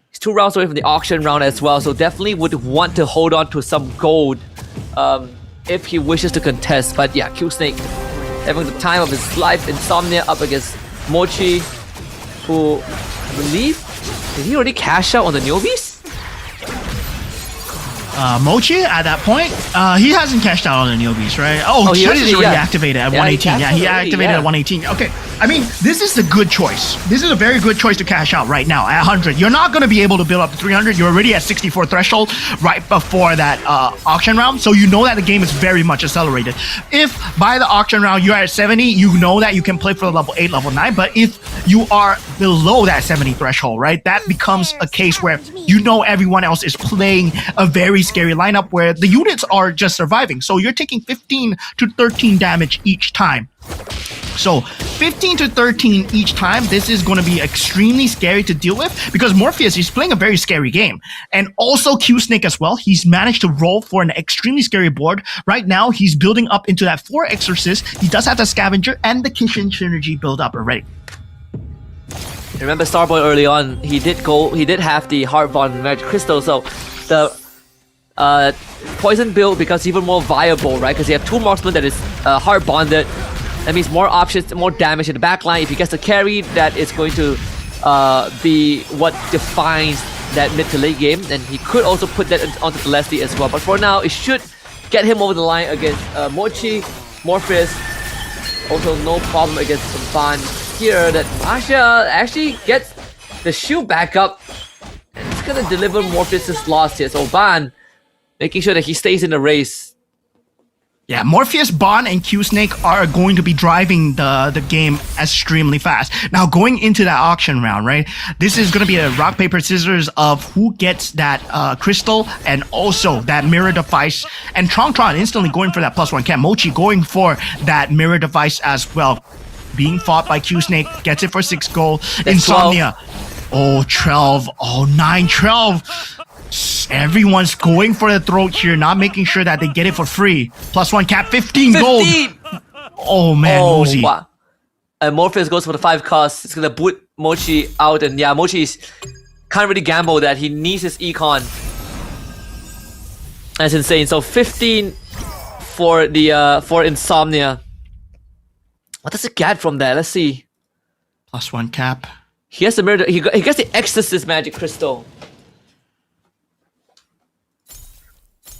He's 2 rounds away from the auction round as well, so definitely would want to hold on to some gold if he wishes to contest. But yeah, Q-Snake having the time of his life. Insomnia up against Mochi, who I believe, did he already cash out on the Neo Beast? Mochi at that point, he hasn't cashed out on the Neo Beast, right? Oh, he is already activated at 118. Yeah, he activated at 118. Okay, I mean, this is a good choice. This is a very good choice to cash out right now at 100. You're not going to be able to build up to 300. You're already at 64 threshold right before that auction round, so you know that the game is very much accelerated. If by the auction round you're at 70, you know that you can play for level 8, level 9, but if you are below that 70 threshold, right, that becomes a case where you know everyone else is playing a very scary lineup where the units are just surviving. So you're taking 15 to 13 damage each time. So 15 to 13 each time, this is going to be extremely scary to deal with because Morpheus is playing a very scary game. And also Q-Snake as well. He's managed to roll for an extremely scary board. Right now, he's building up into that 4 Exorcist. He does have the Scavenger and the Kishin synergy build up already. Remember Starboy early on, he did have the Heartbound Magic Crystal, so the poison build becomes even more viable, right? Because you have 2 marksmen that is hard bonded. That means more options, more damage in the backline. If he gets the carry, that is going to be what defines that mid to late game. And he could also put that onto Celeste as well. But for now, it should get him over the line against Mochi, Morpheus. Also, no problem against Ban here. That Masha actually gets the shield back up. And it's gonna deliver Morpheus' loss here. So Ban making sure that he stays in the race. Yeah, Morpheus, Ban, and Q-Snake are going to be driving the game extremely fast. Now, going into that auction round, right? This is going to be a rock, paper, scissors of who gets that crystal and also that mirror device. And Tron instantly going for that +1 cap. Mochi going for that mirror device as well. Being fought by Q-Snake, gets it for 6 gold. That's Insomnia. 12. 12. Oh, 9, 12. Everyone's going for the throat here, not making sure that they get it for free. +1 cap, 15 gold. Oh man, Mozi. Wow. And Morpheus goes for the 5 cost. It's gonna boot Mochi out, and yeah, Mochi can't really gamble that. He needs his econ. That's insane. So 15 for the for Insomnia. What does it get from that? Let's see. +1 cap. He has the mirror. He gets the Exorcist Magic Crystal.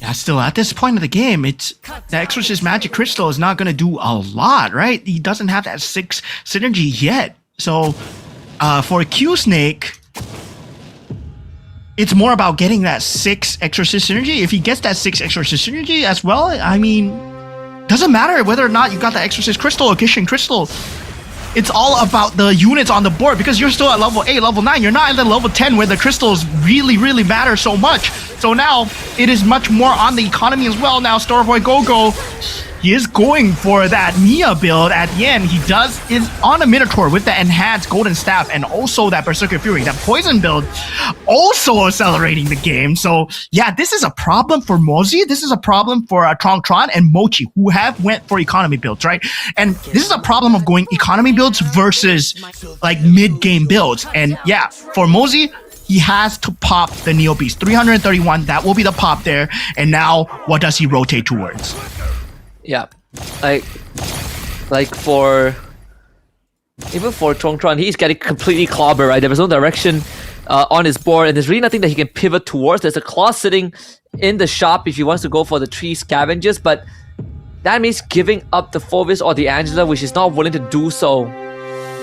Yeah, still at this point of the game, the Exorcist Magic Crystal is not going to do a lot, right? He doesn't have that 6 synergy yet. So for Q-Snake, it's more about getting that 6 Exorcist synergy. If he gets that 6 Exorcist synergy as well, I mean, doesn't matter whether or not you got the Exorcist Crystal or Kishin Crystal. It's all about the units on the board because you're still at level 8, level 9. You're not at the level 10 where the crystals really, really matter so much. So now it is much more on the economy as well. Now Starboy Gogo, he is going for that Mia build at the end. He is on a Minotaur with the enhanced Golden Staff and also that Berserker Fury. That Poison build also accelerating the game. So yeah, this is a problem for Mozi. This is a problem for Tron and Mochi, who have went for economy builds, right? And this is a problem of going economy builds versus like mid-game builds. And yeah, for Mozi, he has to pop the Neo Beast. 331, that will be the pop there. And now, what does he rotate towards? Yeah, like for even for Tron, he's getting completely clobbered, right? There was no direction on his board, and there's really nothing that he can pivot towards. There's a claw sitting in the shop if he wants to go for the 3 scavengers, but that means giving up the Phovis or the Angela, which he's not willing to do so.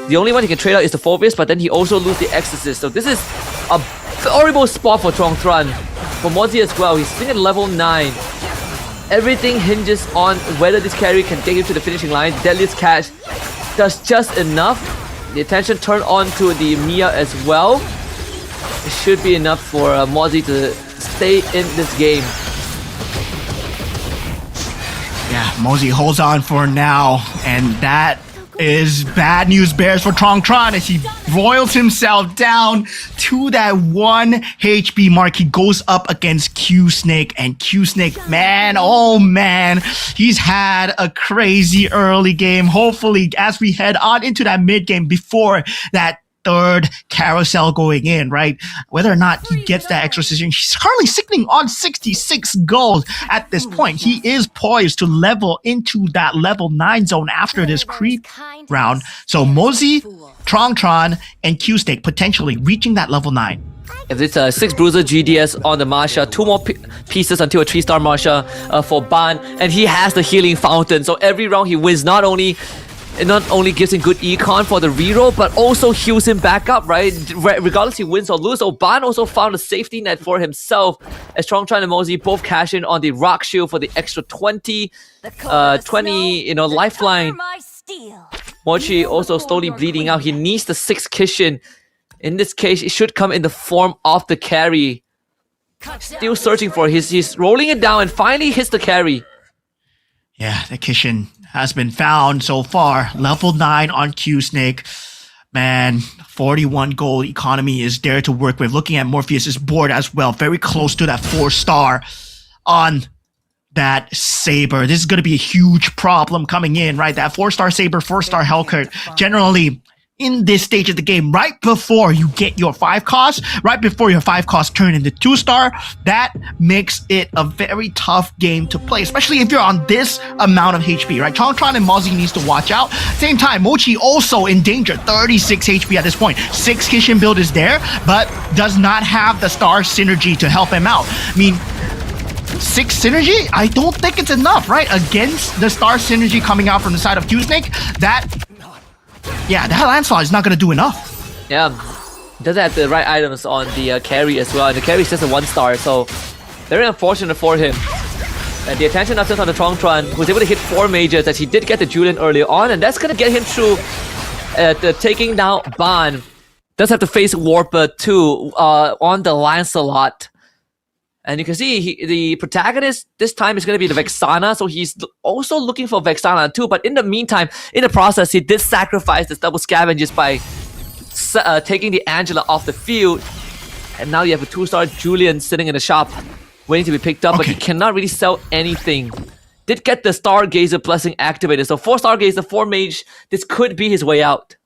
The only one he can trade out is the Phovis, but then he also loses the Exorcist. So this is a horrible spot for Tron. For Mozi as well, he's sitting at level 9. Everything hinges on whether this carry can take him to the finishing line. Deadliest Catch does just enough. The attention turned on to the Mia as well. It should be enough for Mozi to stay in this game. Yeah, Mozi holds on for now, and that is bad news bears for Tron as he roils himself down to that 1 HP mark. He goes up against Q-Snake, and Q-Snake, man, oh man, he's had a crazy early game. Hopefully, as we head on into that mid game before that third carousel going in, right? Whether or not he gets that exorcism, he's currently sitting on 66 gold at this point. He is poised to level into that level 9 zone after this creep round. So Mozi, Tron, and Q-Snake potentially reaching that level 9. If it's a 6 bruiser GDS on the Marsha, 2 more pieces until a 3-star Marsha for Ban, and he has the healing fountain. So every round he wins, not only gives him good econ for the reroll, but also heals him back up, right? Regardless he wins or loses. Ban also found a safety net for himself as Tron and Mozi both cash in on the rock shield for the extra 20 lifeline. Mochi also slowly bleeding out. He needs the 6 Kishin. In this case, it should come in the form of the carry. Still searching for he's rolling it down and finally hits the carry. Yeah, the Kishin has been found so far. Level 9 on Q-Snake. Man, 41 gold economy is there to work with. Looking at Morpheus's board as well. Very close to that 4-star on that Saber. This is going to be a huge problem coming in, right? That 4-star Saber, 4-star Hellcurt. Generally, in this stage of the game, right before you get your 5 costs, right before your 5 costs turn into 2-star, that makes it a very tough game to play, especially if you're on this amount of HP, right? Tron and Mozi needs to watch out. Same time, Mochi also in danger, 36 HP at this point. 6 Kishin build is there, but does not have the star synergy to help him out. I mean, 6 synergy? I don't think it's enough, right? Against the star synergy coming out from the side of Q-Snake, that Lancelot is not going to do enough. Yeah, doesn't have the right items on the carry as well. And the carry is just a 1-star, so very unfortunate for him. And the attention upset on the Tron, who's able to hit 4 mages as he did get the Julian earlier on, and that's going to get him through the taking down Ban. Does have to face Warper too on the Lancelot. And you can see the protagonist this time is going to be the Vexana, so he's also looking for Vexana too. But in the meantime, in the process, he did sacrifice the double scavengers by taking the Angela off the field. And now you have a 2-star Julian sitting in the shop, waiting to be picked up, but he cannot really sell anything. Did get the Stargazer blessing activated, so 4 Stargazer, 4 Mage, this could be his way out.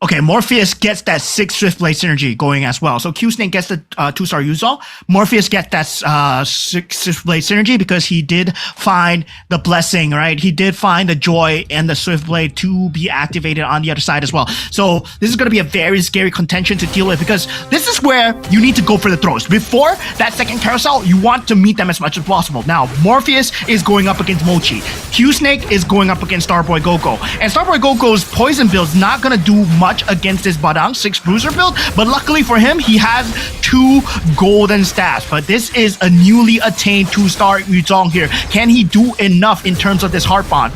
Okay, Morpheus gets that 6 Swiftblade synergy going as well. So Q-Snake gets the 2-star Yuzol. Morpheus gets that 6 Swiftblade synergy because he did find the blessing, right? He did find the joy and the Swiftblade to be activated on the other side as well. So this is going to be a very scary contention to deal with because this is where you need to go for the throws. Before that second carousel, you want to meet them as much as possible. Now, Morpheus is going up against Mochi. Q-Snake is going up against Starboy Gogo. And Starboy Gogo's poison build is not going to do much much against this Badang 6 Bruiser build, but luckily for him, he has 2 golden stats. But this is a newly attained 2-star Yuzong here. Can he do enough in terms of this Heart Bond?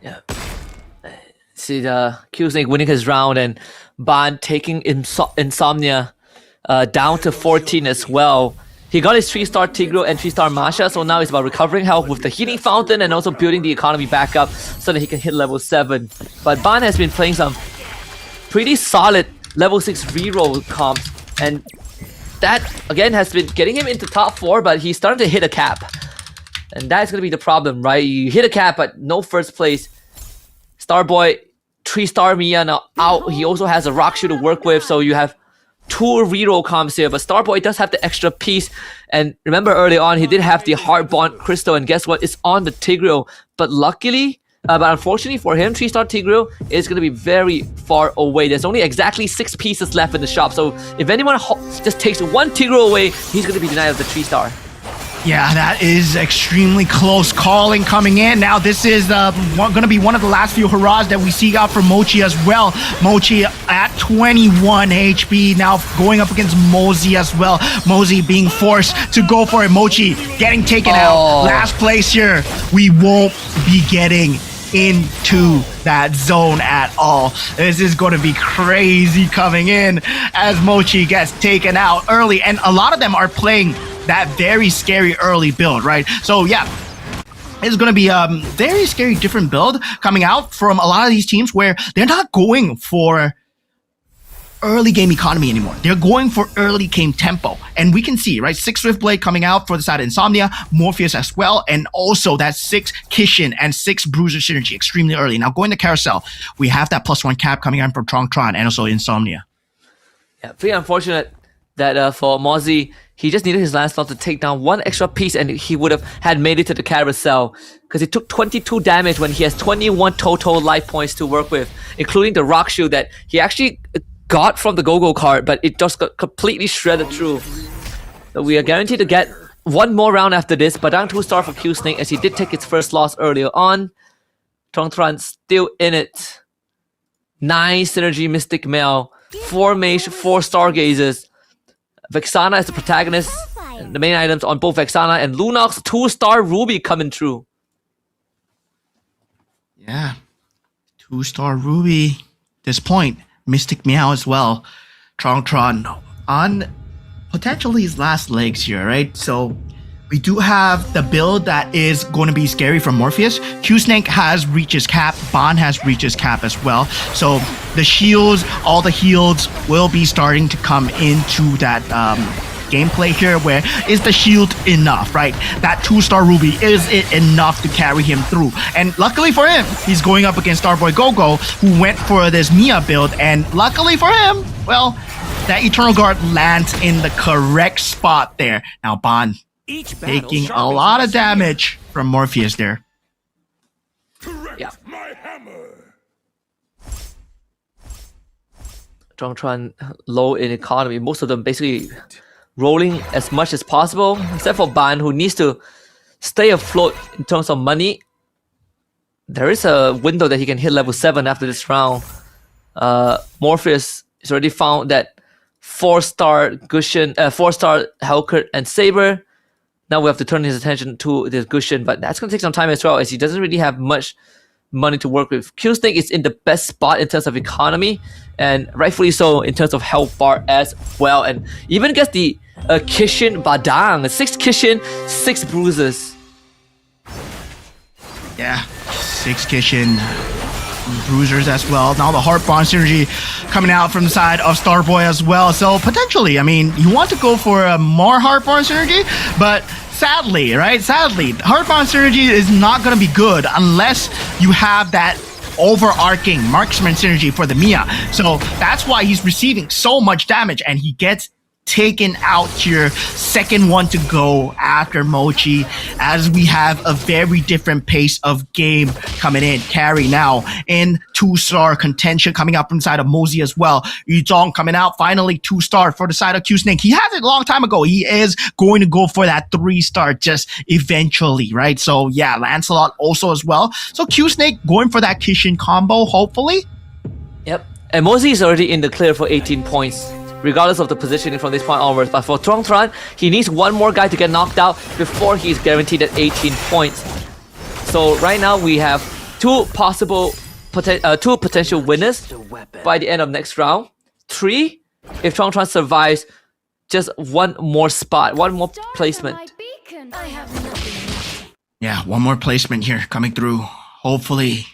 Yeah. See the Q-Snake winning his round and Ban taking Insomnia down to 14 as well. He got his 3-star Tigreal and 3-star Masha, so now it's about recovering health with the Healing Fountain and also building the economy back up so that he can hit level 7. But Ban has been playing some pretty solid level 6 reroll comps, and that again has been getting him into top 4, but he's starting to hit a cap. And that's going to be the problem, right? You hit a cap, but no first place. Starboy, 3-star Mia now out. He also has a Rock Shoe to work with, so you have 2 reroll comps here, but Starboy does have the extra piece. And remember early on, he did have the Heart Bond Crystal, and guess what? It's on the Tigreal. But luckily, but unfortunately for him, 3-star Tigreal is going to be very far away. There's only exactly 6 pieces left in the shop, so if anyone just takes 1 Tigreal away, he's going to be denied of the 3-star. Yeah, that is extremely close calling coming in. Now, this is going to be one of the last few hurrahs that we see out from Mochi as well. Mochi at 21 HP, now going up against Mosey as well. Mosey being forced to go for it. Mochi getting taken out. Last place here. We won't be getting into that zone at all. This is going to be crazy coming in as Mochi gets taken out early, and a lot of them are playing that very scary early build, right? So yeah, it's going to be a very scary different build coming out from a lot of these teams where they're not going for early game economy anymore. They're going for early game tempo. And we can see, right, 6 Swiftblade coming out for the side of Insomnia, Morpheus as well, and also that 6 Kishin and 6 Bruiser synergy extremely early. Now going to Carousel, we have that +1 cap coming out from Tron and also Insomnia. Yeah, pretty unfortunate that for Mozzie, he just needed his last slot to take down 1 extra piece and he would have had made it to the Carousel, because he took 22 damage when he has 21 total life points to work with, including the Rock Shoe that he actually got from the Go-Go card, but it just got completely shredded through. So we are guaranteed to get 1 more round after this, but down 2-star for Q-Snake as he did take his first loss earlier on. Tron still in it. 9 Synergy Mystic Mail, 4 Mage, 4 Stargazers. Vexana is the protagonist. And the main items on both Vexana and Lunox, 2-star Ruby coming through. Yeah, 2-star Ruby. This point, Mystic Meow as well. Tron on potentially his last legs here, right? So we do have the build that is going to be scary from Morpheus. Q-Snake has reached his cap. Bond has reached his cap as well. So the shields, all the heals will be starting to come into that gameplay here, where is the shield enough, right? That 2-star Ruby, is it enough to carry him through? And luckily for him, he's going up against Starboy Go-Go, who went for this Mia build, and luckily for him, well, that Eternal Guard lands in the correct spot there. Now Bond taking a lot of damage from Morpheus there. Yeah. Tron low in economy, most of them basically rolling as much as possible, except for Ban, who needs to stay afloat in terms of money. There is a window that he can hit level 7 after this round. Morpheus has already found that 4-star Gushin, 4-star Hellkurt and Saber. Now we have to turn his attention to the Gushin, but that's going to take some time as well, as he doesn't really have much money to work with. Q-Snake is in the best spot in terms of economy, and rightfully so in terms of health bar as well, and even gets the Kishin Badang, 6 Kishin, 6 bruises. Yeah, 6 Kishin bruisers as well. Now the Heart Bond synergy coming out from the side of Starboy as well. So potentially, I mean, you want to go for a more Heart Bond synergy, but sadly, right? Sadly, Heart Bond synergy is not going to be good unless you have that overarching marksman synergy for the Mia. So that's why he's receiving so much damage, and he gets taken out here, second one to go after Mochi, as we have a very different pace of game coming in. Carry now in 2-star contention coming up from the side of Mosey as well. Yuzong coming out, finally 2-star for the side of Q-Snake. He had it a long time ago. He is going to go for that 3-star just eventually, right? So yeah, Lancelot also as well. So Q-Snake going for that Kishin combo, hopefully. Yep. And Mosey is already in the clear for 18 points, regardless of the positioning from this point onwards. But for Tron, he needs one more guy to get knocked out before he's guaranteed at 18 points. So right now we have two potential winners by the end of next round. 3 if Tron survives just one more spot, one more placement. Yeah, one more placement here coming through. Hopefully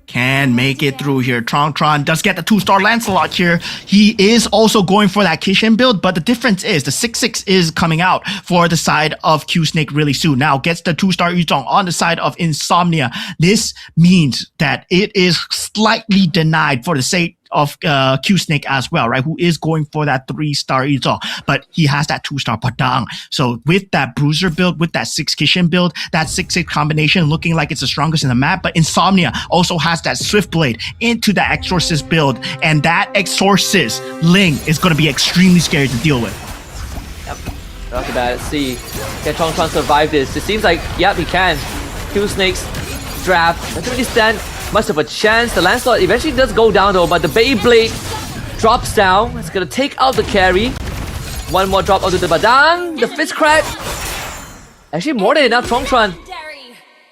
can make it through here. Tron does get the 2-star Lancelot here. He is also going for that Kishin build, but the difference is the 6/6 is coming out for the side of Q Snake really soon. Now gets the 2-star Yuzong on the side of Insomnia. This means that it is slightly denied for the sake of Q Snake as well, right? Who is going for that 3-star Yuzong, but he has that 2-star Padang. So with that Bruiser build, with that 6 Kishin build, that 6/6 combination looking like it's the strongest in the map, but Insomnia also has that Swift Blade into that Exorcist build, and that Exorcist Ling is going to be extremely scary to deal with. Yep. Look at that. Let's see. Can Tron survive this? It seems like, yep, he can. Q Snake's draft doesn't really stand much of a chance. The Lancelot eventually does go down though, but the Beyblade drops down. It's gonna take out the carry. One more drop onto the Badang. The Fist Crack. Actually, more than enough. Tron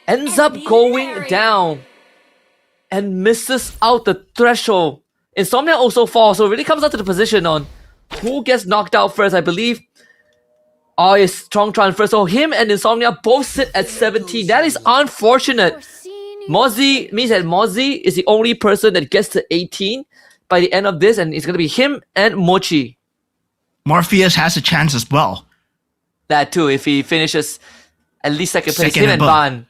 ends up going down and misses out the threshold. Insomnia also falls, so it really comes down to the position on who gets knocked out first. I believe it's Tron first. So him and Insomnia both sit at 17. That is unfortunate. Mozzie means that Mozzie is the only person that gets to 18 by the end of this, and it's going to be him and Mochi. Morpheus has a chance as well. That too, if he finishes at least second place. Him and Ban.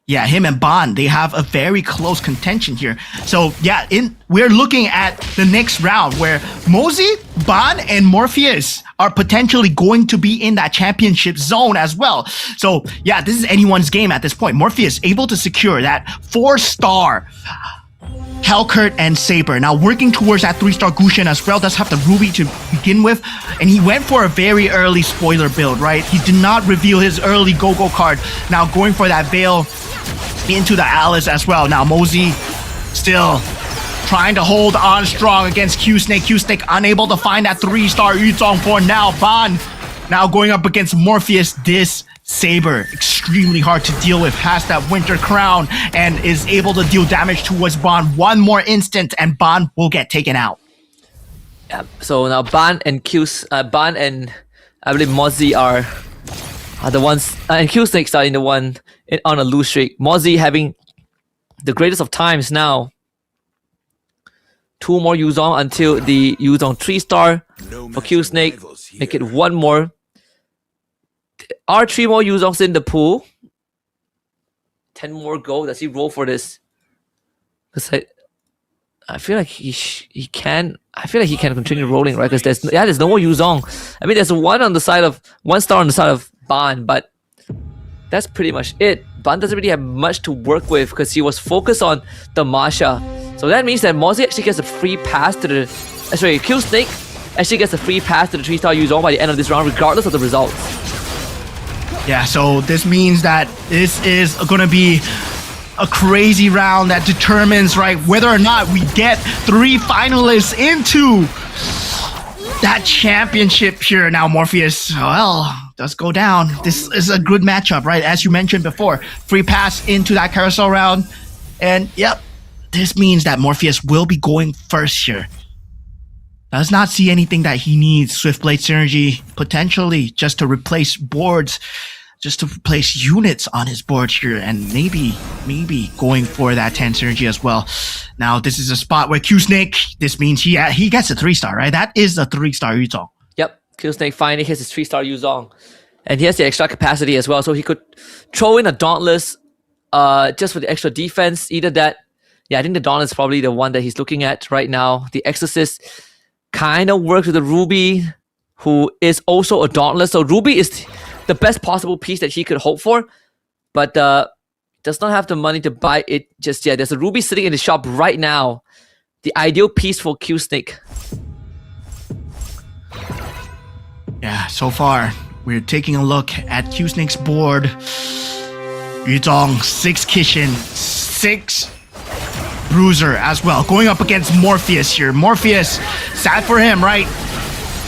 Yeah, him and Ban, they have a very close contention here. So yeah, we're looking at the next round where Mosey, Ban, and Morpheus are potentially going to be in that championship zone as well. So yeah, this is anyone's game at this point. Morpheus able to secure that 4-star Hellcurt and Saber. Now working towards that 3-star Gushin as well. Does have the Ruby to begin with. And he went for a very early spoiler build, right? He did not reveal his early Go-Go card. Now going for that Veil into the Alice as well. Now Mosey still trying to hold on strong against Q Snake. Q Snake unable to find that 3-star Yuzong for now. Ban now going up against Morpheus. This Saber extremely hard to deal with, has that Winter Crown and is able to deal damage towards Ban. One more instant and Ban will get taken out. Yeah, so now Ban and Ban and I believe Mozzie are the ones, and Q Snake starting the one on a lose streak. Mozzie having the greatest of times now. 2 more Yuzong until the Yuzong 3-star for Q Snake. Make it 1 more. There are 3 more Yuzongs in the pool. 10 more go. Does he roll for this? Because I feel like he can. I feel like he can continue rolling, right? Because there's no more Yuzong. I mean, there's 1 star on the side of Ban, but that's pretty much it. Ban doesn't really have much to work with because he was focused on the Masha. So that means that Mozzie actually gets a free pass to the... Q Snake actually gets a free pass to the 3-star Yuzong by the end of this round, regardless of the results. Yeah, so this means that this is going to be a crazy round that determines, right, whether or not we get 3 finalists into that championship here. Now Morpheus, well, does go down. This is a good matchup, right? As you mentioned before, free pass into that carousel round. And yep, this means that Morpheus will be going first here. Does not see anything that he needs. Swift Blade Synergy, potentially just to replace boards, just to replace units on his board here, and maybe going for that 10 Synergy as well. Now, this is a spot where Q Snake, this means he gets a 3-star, right? That is a 3-star Yuzong. Yep, Q Snake finally hits his 3-star Yuzong. And he has the extra capacity as well, so he could throw in a Dauntless just for the extra defense. Either that, yeah, I think the Dauntless is probably the one that he's looking at right now. The Exorcist kind of works with the Ruby, who is also a Dauntless. So Ruby is the best possible piece that he could hope for, but does not have the money to buy it just yet. There's a Ruby sitting in the shop right now. The ideal piece for Q Snake. Yeah, so far, we're taking a look at Q Snake's board. Yuzong, 6 Kishin, 6 Bruiser as well, going up against Morpheus here. Morpheus, sad for him, right?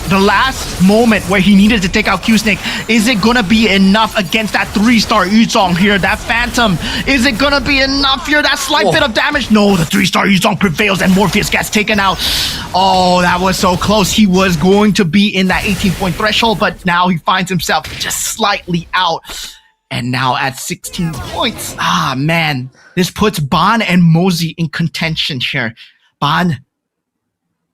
The last moment where he needed to take out Q-Snake, is it gonna be enough against that 3-star Yuzong here? That Phantom, is it gonna be enough here? That slight bit of damage? No, the 3-star Yuzong prevails and Morpheus gets taken out. Oh, that was so close. He was going to be in that 18-point threshold, but now he finds himself just slightly out. And now at 16 points. Ah, man. This puts Ban and Mosey in contention here. Ban,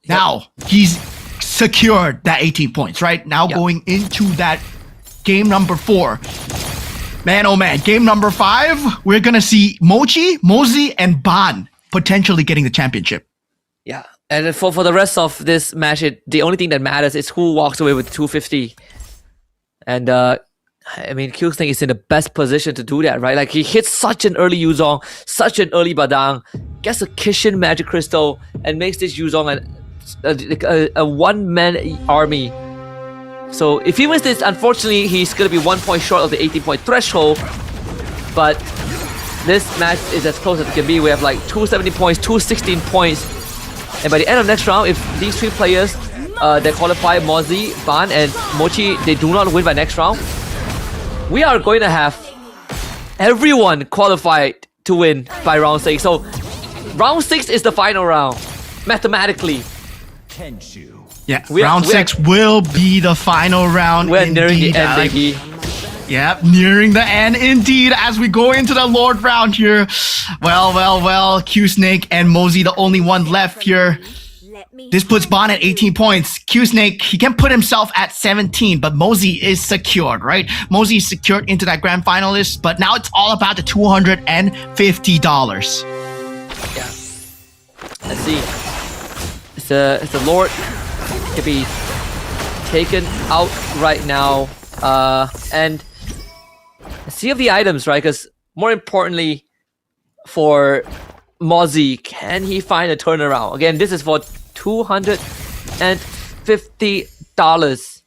now he's secured that 18 points, right? Now going into that game number 4. Man, oh man, game number 5, we're gonna see Mochi, Mosey, and Ban potentially getting the championship. Yeah, and for the rest of this match, the only thing that matters is who walks away with 250. And I mean, Q-Snake is in the best position to do that, right? Like, he hits such an early Yuzong, such an early Badang, gets a Kishin Magic Crystal, and makes this Yuzong a one-man army. So if he wins this, unfortunately, he's going to be 1 point short of the 18-point threshold. But this match is as close as it can be. We have like 270 points, 216 points. And by the end of next round, if these 3 players that qualify, Mozzie, Ban, and Mochi, they do not win by next round, we are going to have everyone qualified to win by round 6. So round 6 is the final round, mathematically. Yeah, round 6 will be the final round. We're nearing the end, baby. Yep, nearing the end indeed as we go into the Lord round here. Well, Q-Snake and Mosey the only one left here. This puts Ban at 18 points. Q-Snake, he can put himself at 17, but Mosey is secured, right? Mosey is secured into that grand finalist, but now it's all about the $250. Yeah. Let's see. It's the Lord to be taken out right now. And see of the items, right? Because more importantly, for Mozzie, can he find a turnaround? Again, this is for $250.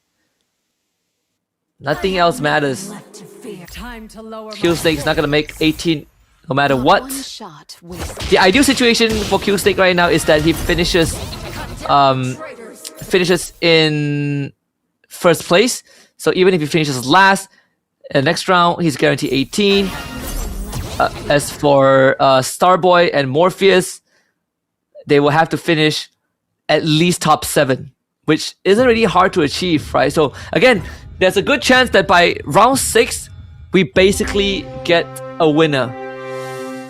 Nothing else matters. Q-Snake's not gonna make 18 no matter what. The ideal situation for Q-Snake right now is that he finishes in first place. So even if he finishes last, next round he's guaranteed 18. As for Starboy and Morpheus, they will have to finish at least top 7, which isn't really hard to achieve, right? So again, there's a good chance that by round 6, we basically get a winner.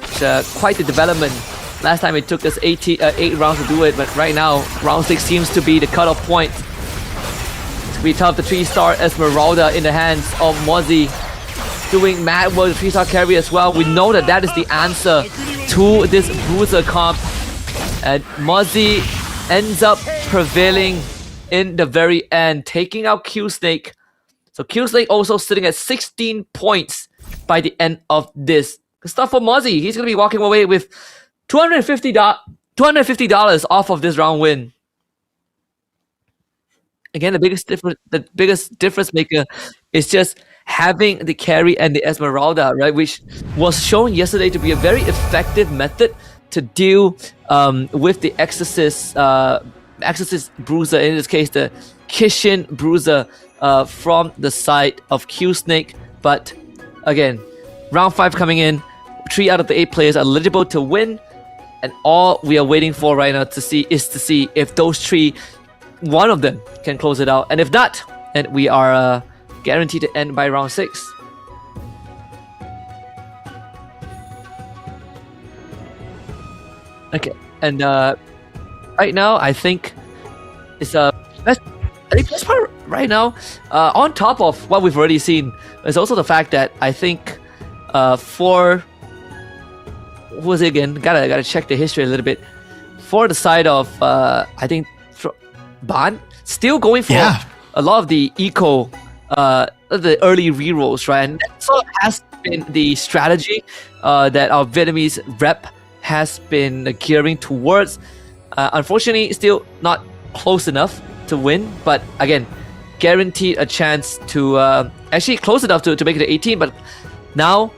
It's quite the development. Last time it took us 8 rounds to do it, but right now, round 6 seems to be the cutoff point. It's gonna be tough. The 3-star Esmeralda in the hands of Mozzie, doing mad work, 3-star carry as well. We know that that is the answer to this Bruiser comp. And Mozzie ends up prevailing in the very end, taking out Q-Snake. So Q-Snake also sitting at 16 points by the end of this. Good stuff for Mozzie. He's going to be walking away with $250 off of this round win. Again, the biggest difference maker is just having the carry and the Esmeralda, right? Which was shown yesterday to be a very effective method to deal with the Exorcist Bruiser, in this case the Kishin Bruiser from the side of Q-Snake. But again, round 5 coming in, 3 out of the 8 players are eligible to win, and all we are waiting for right now to see if those 3, one of them can close it out, and if not, then we are guaranteed to end by round 6. Okay, and right now I think it's best part right now, on top of what we've already seen, is also the fact that I think for what was it again? Gotta check the history a little bit. For the side of I think Ban, still going for a lot of the eco, the early rerolls, right? And that sort of has been the strategy that our Vietnamese rep has been gearing towards. Unfortunately, still not close enough to win, but again, guaranteed a chance to actually close enough to make it to 18. But now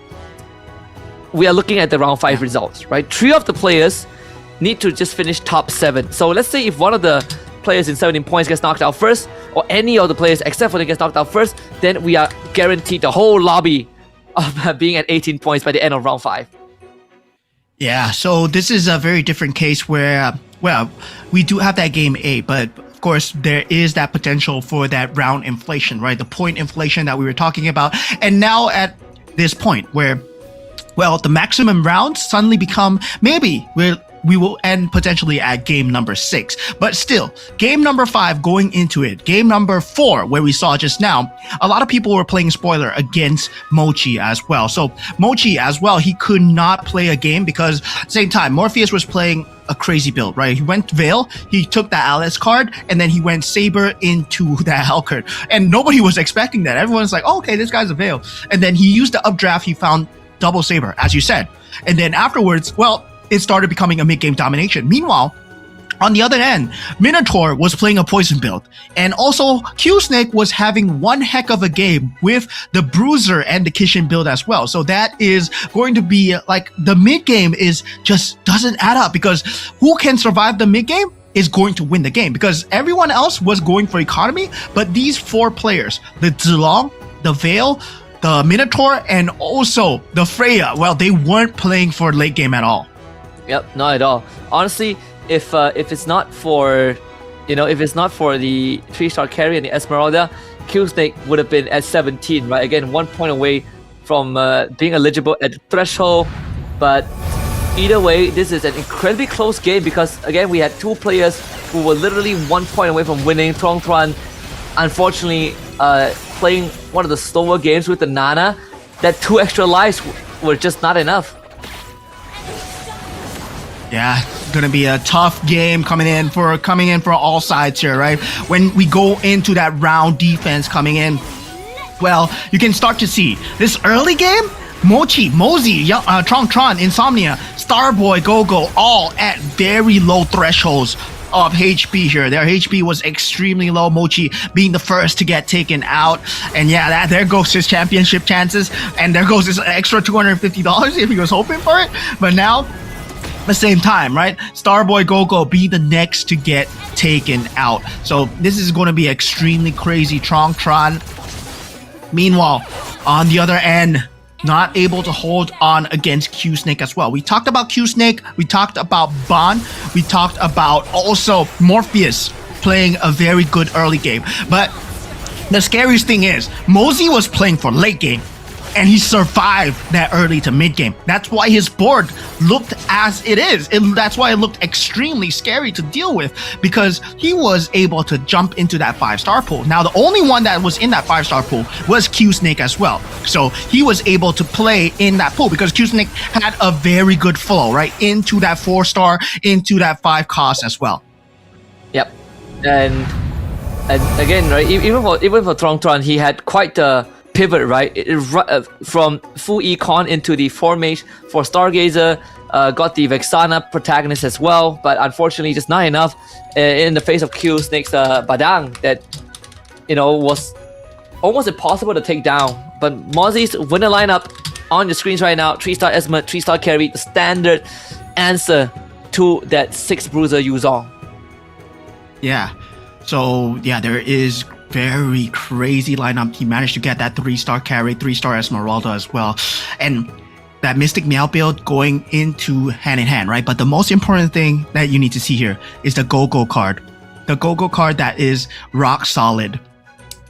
we are looking at the round 5 results, right? 3 of the players need to just finish top 7. So let's say if one of the players in 17 points gets knocked out first, or any of the players except for them gets knocked out first, then we are guaranteed the whole lobby of being at 18 points by the end of round 5. Yeah, so this is a very different case where, well, we do have that game 8, but of course there is that potential for that round inflation, right? The point inflation that we were talking about. And now at this point where, well, the maximum rounds suddenly become, maybe we will end potentially at game number 6. But still, game number 5 going into it, game number 4, where we saw just now, a lot of people were playing spoiler against Mochi as well. So Mochi as well, he could not play a game because same time, Morpheus was playing a crazy build, right? He went Veil, he took the Alice card, and then he went Saber into that Hell card. And nobody was expecting that. Everyone's like, oh, okay, this guy's a Veil. And then he used the updraft, he found double Saber, as you said. And then afterwards, well, it started becoming a mid-game domination. Meanwhile, on the other end, Minotaur was playing a poison build. And also, Q-Snake was having one heck of a game with the Bruiser and the Kishin build as well. So that is going to be like, the mid-game is just doesn't add up, because who can survive the mid-game is going to win the game, because everyone else was going for economy, but these 4 players, the Zilong, the Veil, the Minotaur, and also the Freya, well, they weren't playing for late game at all. Yep, not at all. Honestly, if it's not for, if it's not for the 3-star carry and the Esmeralda, Q-Snake would have been at 17, right? Again, 1 point away from being eligible at the threshold. But either way, this is an incredibly close game, because again, we had 2 players who were literally 1 point away from winning. Trong Tran, unfortunately, playing one of the slower games with the Nana, that 2 extra lives were just not enough. Yeah, gonna be a tough game coming in for all sides here, right? When we go into that round defense coming in, well, you can start to see this early game. Mochi, Mosey, Trong Tran, Insomnia, Starboy, Gogo, all at very low thresholds of HP here. Their HP was extremely low. Mochi being the first to get taken out, and yeah, there goes his championship chances, and there goes his extra $250 if he was hoping for it. But now, at the same time, right? Starboy, Gogo be the next to get taken out. So this is going to be extremely crazy. Trong Tran, meanwhile, on the other end, not able to hold on against Q-Snake as well. We talked about Q-Snake, we talked about Bon, we talked about also Morpheus playing a very good early game. But the scariest thing is, Mosey was playing for late game, and he survived that early to mid game. That's why his board looked as it is. That's why it looked extremely scary to deal with, because he was able to jump into that 5-star pool. Now, the only one that was in that 5-star pool was Q-Snake as well. So he was able to play in that pool because Q-Snake had a very good flow, right? Into that 4-star, into that 5 cost as well. Yep. And again, right, even for Trong Tran, he had quite the pivot, right? From full econ into the 4-mage for Stargazer, got the Vexana protagonist as well, but unfortunately just not enough in the face of Q-Snake's Badang that, was almost impossible to take down. But Mozzie's winner lineup on your screens right now: 3-star Esma, 3-star carry, the standard answer to that 6 bruiser Yuzong. Yeah. So yeah, there is very crazy lineup. He managed to get that 3-star carry, 3-star Esmeralda as well, and that Mystic Meow build going into hand in hand, right? But the most important thing that you need to see here is the Go-Go card. The Go-Go card that is rock solid.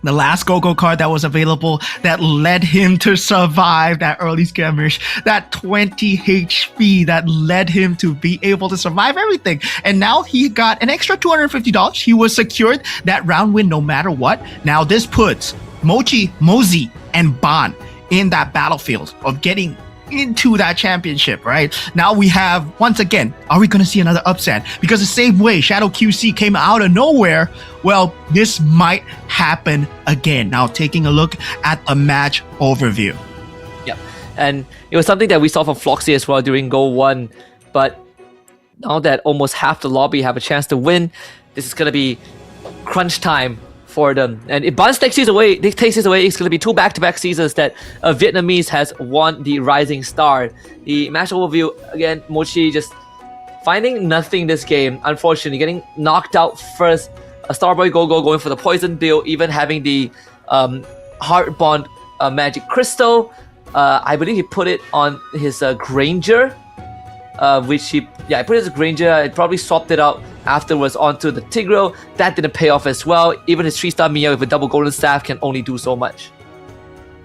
The last Go-Go card that was available that led him to survive that early skirmish, that 20 HP that led him to be able to survive everything. And now he got an extra $250. He was secured that round win no matter what. Now this puts Mochi, Mosey, and Bon in that battlefield of getting into that championship, right? Now we have, once again, are we going to see another upset? Because the same way Shadow QC came out of nowhere, well, this might happen again. Now taking a look at the match overview. Yep. And it was something that we saw from Floxy as well during Goal 1, but now that almost half the lobby have a chance to win, this is going to be crunch time for them. And if Buns takes this away, it's going to be 2 back-to-back seasons that a Vietnamese has won the Rising Star. The match overview, again, Mochi just finding nothing this game, unfortunately, getting knocked out first. Starboy Go-Go going for the poison build, even having the Heart Bond Magic Crystal. I believe he put it on his Granger, which he put it as a Granger. He probably swapped it out afterwards onto the Tigreal. That didn't pay off as well. Even his 3-star Mia with a double golden staff can only do so much.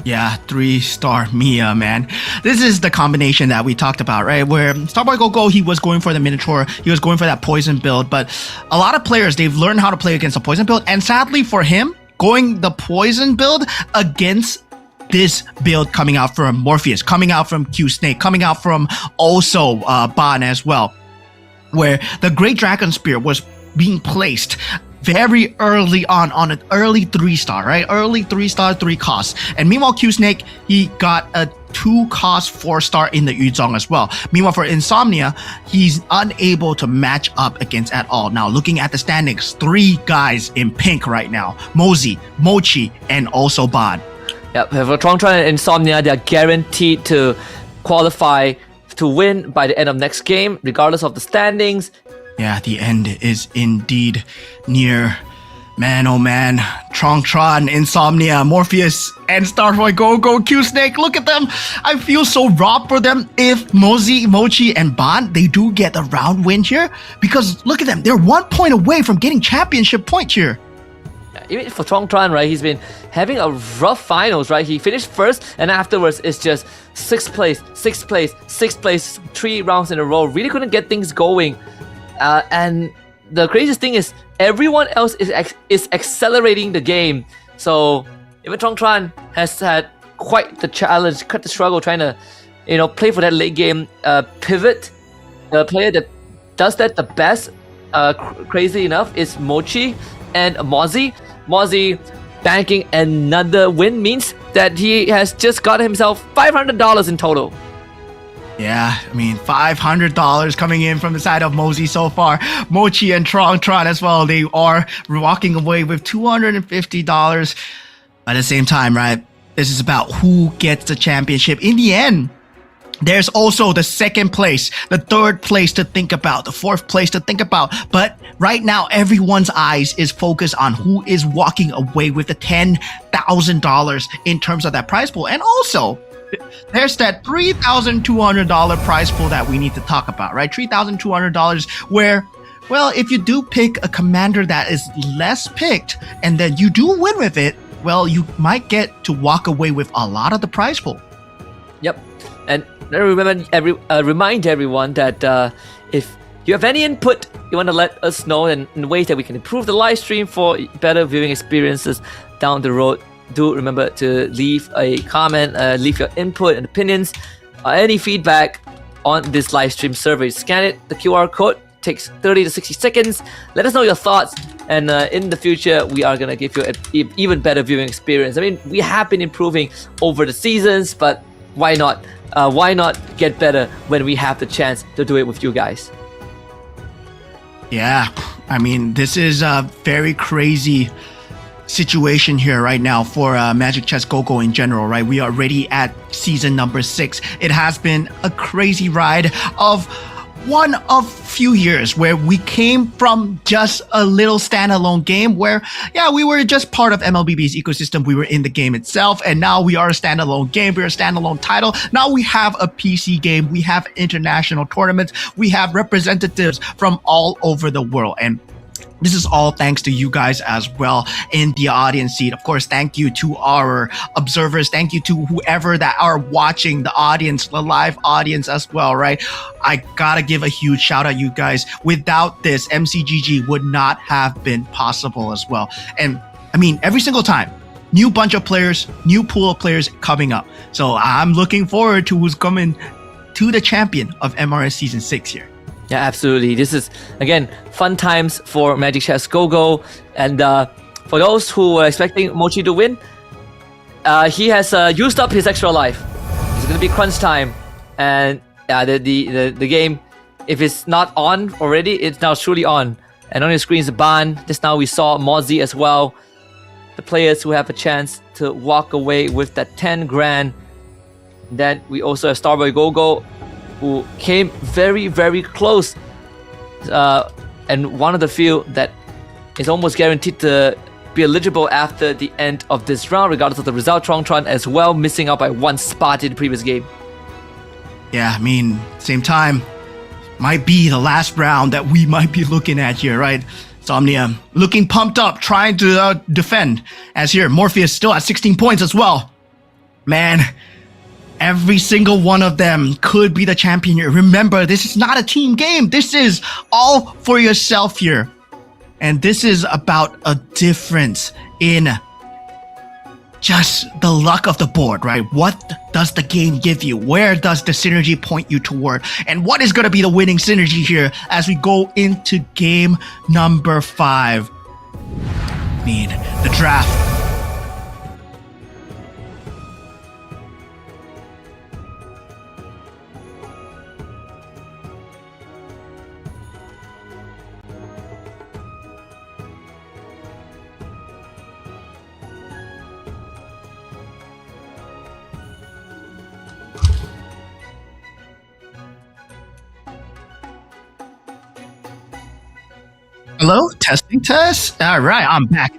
Yeah, 3-star Mia, man. This is the combination that we talked about, right? Where Starboy Go-Go, he was going for the Minotaur, he was going for that poison build, but a lot of players, they've learned how to play against the poison build, and sadly for him, going the poison build against this build coming out from Morpheus, coming out from Q Snake, coming out from also Ban as well, where the Great Dragon Spear was being placed very early on an early 3-star, right? Early 3-star, 3 cost. And meanwhile, Q Snake, he got a 2 cost 4-star in the Yuzong as well. Meanwhile, for Insomnia, he's unable to match up against at all. Now, looking at the standings, 3 guys in pink right now. Mosey, Mochi, and also Ban. Yep, for Tron and Insomnia, they are guaranteed to qualify to win by the end of next game, regardless of the standings. Yeah, the end is indeed near. Man, oh man. Tron, Insomnia, Morpheus, and Starboy Go-Go, Q-Snake, look at them. I feel so robbed for them. If Mosey, Mochi, and Ban, they do get a round win here, because look at them. They're 1 point away from getting championship point here. Even for Tron, right, he's been having a rough finals, right? He finished first, and afterwards it's just 6th place, 3 rounds in a row. Really couldn't get things going. And the craziest thing is everyone else is accelerating the game. So even Tron has had quite the challenge, quite the struggle trying to, play for that late game pivot. The player that does that the best, crazy enough, is Mochi and Mozzie. Mozzie banking another win means that he has just got himself $500 in total. Yeah, I mean, $500 coming in from the side of Mosey so far. Mochi and Tron as well, they are walking away with $250. At the same time, right, this is about who gets the championship. In the end, there's also the 2nd place, the 3rd place to think about, the 4th place to think about. But right now, everyone's eyes is focused on who is walking away with the $10,000 in terms of that prize pool. And also, there's that $3,200 prize pool that we need to talk about, right? $3,200 where, well, if you do pick a commander that is less picked and then you do win with it, well, you might get to walk away with a lot of the prize pool. Yep. And remind everyone that if you have any input you want to let us know in ways that we can improve the live stream for better viewing experiences down the road, do remember to leave a comment, leave your input and opinions, any feedback on this live stream survey. Scan it, the QR code takes 30 to 60 seconds. Let us know your thoughts, and in the future we are going to give you an even better viewing experience. I mean, we have been improving over the seasons, but why not? Why not get better when we have the chance to do it with you guys? Yeah, I mean, this is a very crazy situation here right now for Magic Chess Go-Go in general, right? We are already at season number 6. It has been a crazy ride of one of few years where we came from just a little standalone game where, yeah, we were just part of MLBB's ecosystem. We were in the game itself, and now we are a standalone game. We're a standalone title. Now we have a PC game. We have international tournaments. We have representatives from all over the world. And this is all thanks to you guys as well in the audience seat. Of course, thank you to our observers. Thank you to whoever that are watching, the audience, the live audience as well, right? I gotta give a huge shout out, you guys. Without this, MCGG would not have been possible as well. And I mean, every single time, new bunch of players, new pool of players coming up. So I'm looking forward to who's coming to the champion of MRS Season 6 here. Yeah, absolutely. This is, again, fun times for Magic Chess Go-Go. And for those who were expecting Mochi to win, he has used up his extra life. It's going to be crunch time. And the game, if it's not on already, it's now truly on. And on your screen is Ban. Just now we saw Mozzie as well. The players who have a chance to walk away with that 10 grand. Then we also have Starboy Go-Go, who came very, very close and one of the few that is almost guaranteed to be eligible after the end of this round, regardless of the result. Tron as well, missing out by one spot in the previous game. Yeah, I mean, same time, might be the last round that we might be looking at here, right? Somnia looking pumped up, trying to defend. As here, Morpheus still at 16 points as well. Man, every single one of them could be the champion here. Remember, this is not a team game. This is all for yourself here. And this is about a difference in just the luck of the board, right? What does the game give you? Where does the synergy point you toward? And what is going to be the winning synergy here as we go into game number 5? I mean, the draft. Hello, testing test. All right, I'm back.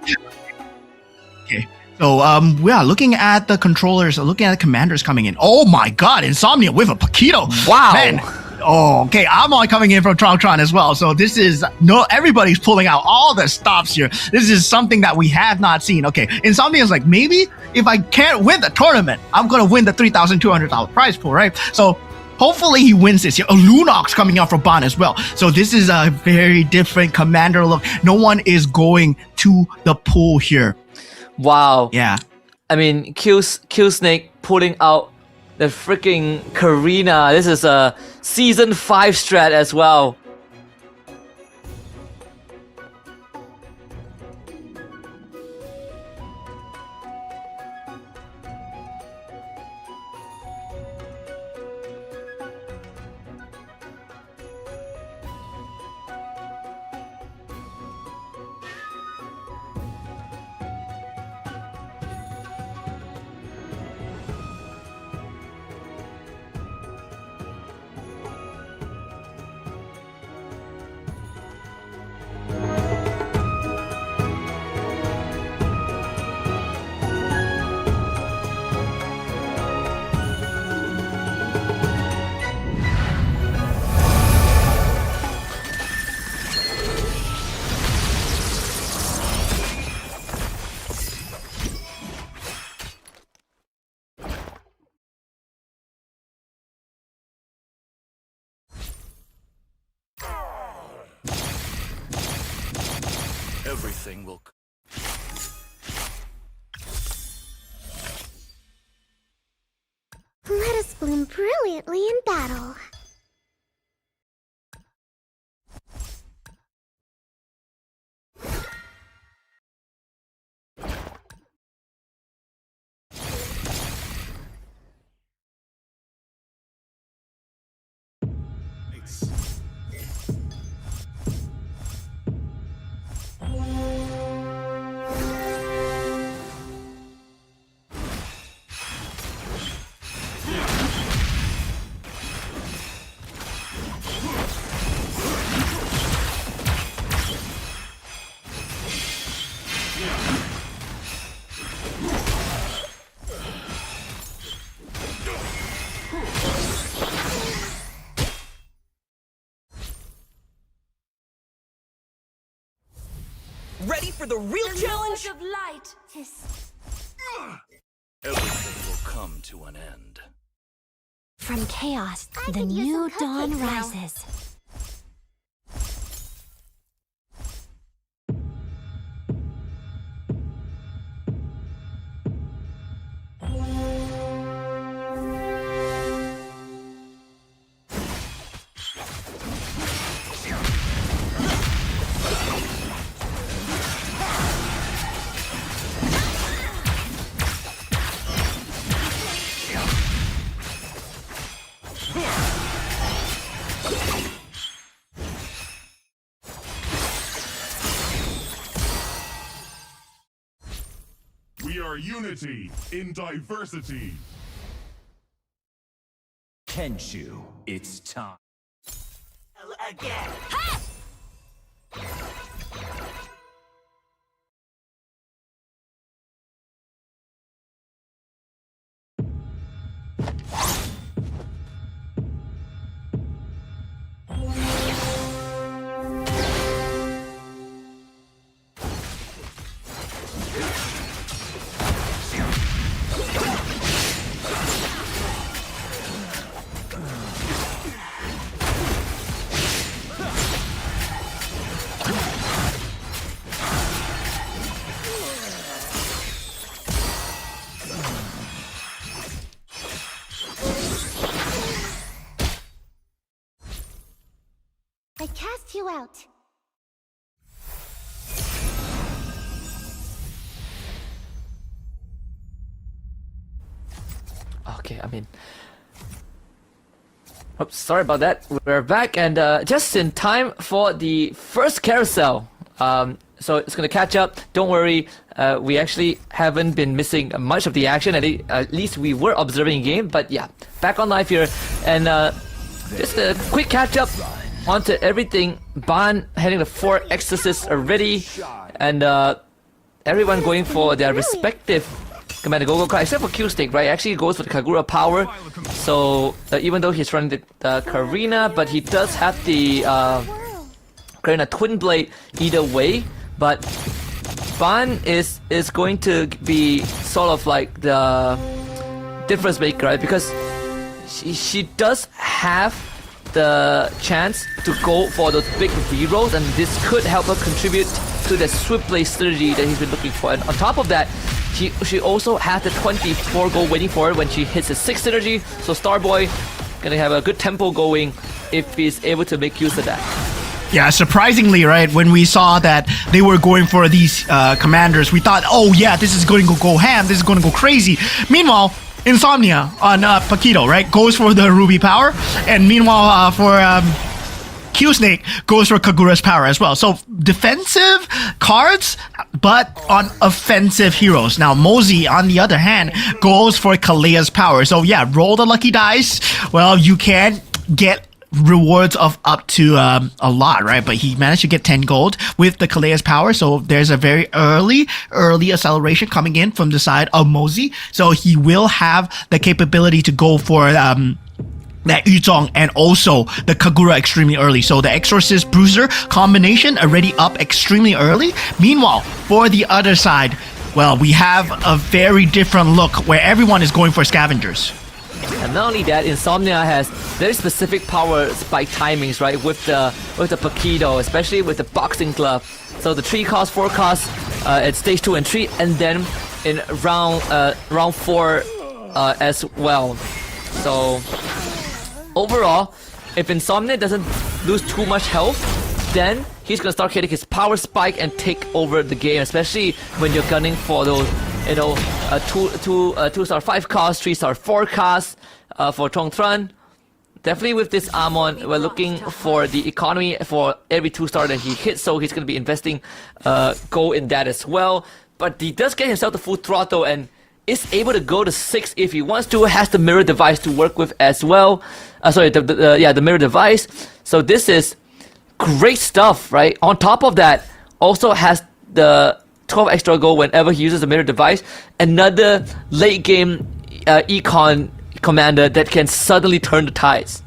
Okay, so we are looking at the controllers, looking at the commanders coming in. Oh my God, Insomnia with a Paquito. Wow. Man. Oh, okay. I'm all coming in from Tron as well. So this is everybody's pulling out all the stops here. This is something that we have not seen. Okay, Insomnia is like, maybe if I can't win the tournament, I'm gonna win the $3,200 prize pool, right? So hopefully he wins this here. A Lunox coming out from Ban as well. So this is a very different commander look. No one is going to the pool here. Wow. Yeah. I mean, Kill Snake pulling out the freaking Karina. This is a season 5 strat as well. Everything will. Let us bloom brilliantly in battle. Ready for the real challenge? Of light. Everything will come to an end. From chaos, the new dawn rises. We are unity in diversity. Kenshu, it's time. Again. I cast you out. Okay, I mean... Oops, sorry about that. We're back and just in time for the first carousel. So it's gonna catch up. Don't worry, we actually haven't been missing much of the action. At least we were observing the game. But yeah, back on live here. And just a quick catch up onto everything. Ban heading to 4 exorcists already. And everyone going for their respective Commander Go-Go card, except for Q-Snake, right? Actually goes for the Kagura power. So even though he's running the Karina, but he does have the Karina Twin Blade either way. But Ban is going to be sort of like the difference maker, right? Because she does have the chance to go for those big rerolls, and this could help her contribute to the Swift Blade synergy that he's been looking for. And on top of that, she also has the 24 gold waiting for her when she hits the 6 synergy. So Starboy gonna have a good tempo going if he's able to make use of that. Yeah, surprisingly, right, when we saw that they were going for these commanders, we thought, oh yeah, this is going to go ham, this is going to go crazy. Meanwhile, Insomnia on Paquito, right, goes for the Ruby power, and meanwhile for Q-Snake goes for Kagura's power as well. So defensive cards, but on offensive heroes. Now Mosey, on the other hand, goes for Kalea's power. So yeah, roll the lucky dice. Well, you can get rewards of up to a lot, right? But he managed to get 10 gold with the Kalea's power, so there's a very early acceleration coming in from the side of Mosey, so he will have the capability to go for that Yuzong and also the Kagura extremely early. So the Exorcist Bruiser combination already up extremely early. Meanwhile, for the other side, well, we have a very different look where everyone is going for scavengers. And not only that, Insomnia has very specific power spike timings, right? With the Paquito, especially with the boxing glove. So the 3 cost, 4 cost at stage 2 and 3, and then in round 4 as well. So overall, if Insomnia doesn't lose too much health, then he's gonna start hitting his power spike and take over the game, especially when you're gunning for those, you know, 2-star 5 cost, 3-star 4 cost for Chong Tran. Definitely with this Amon, we're looking for the economy for every 2-star that he hits, so he's gonna be investing gold in that as well. But he does get himself the full throttle and is able to go to 6 if he wants to. Has the mirror device to work with as well. The mirror device. So this is great stuff, right? On top of that, also has the 12 extra gold whenever he uses the mirror device. Another late game econ commander that can suddenly turn the tides.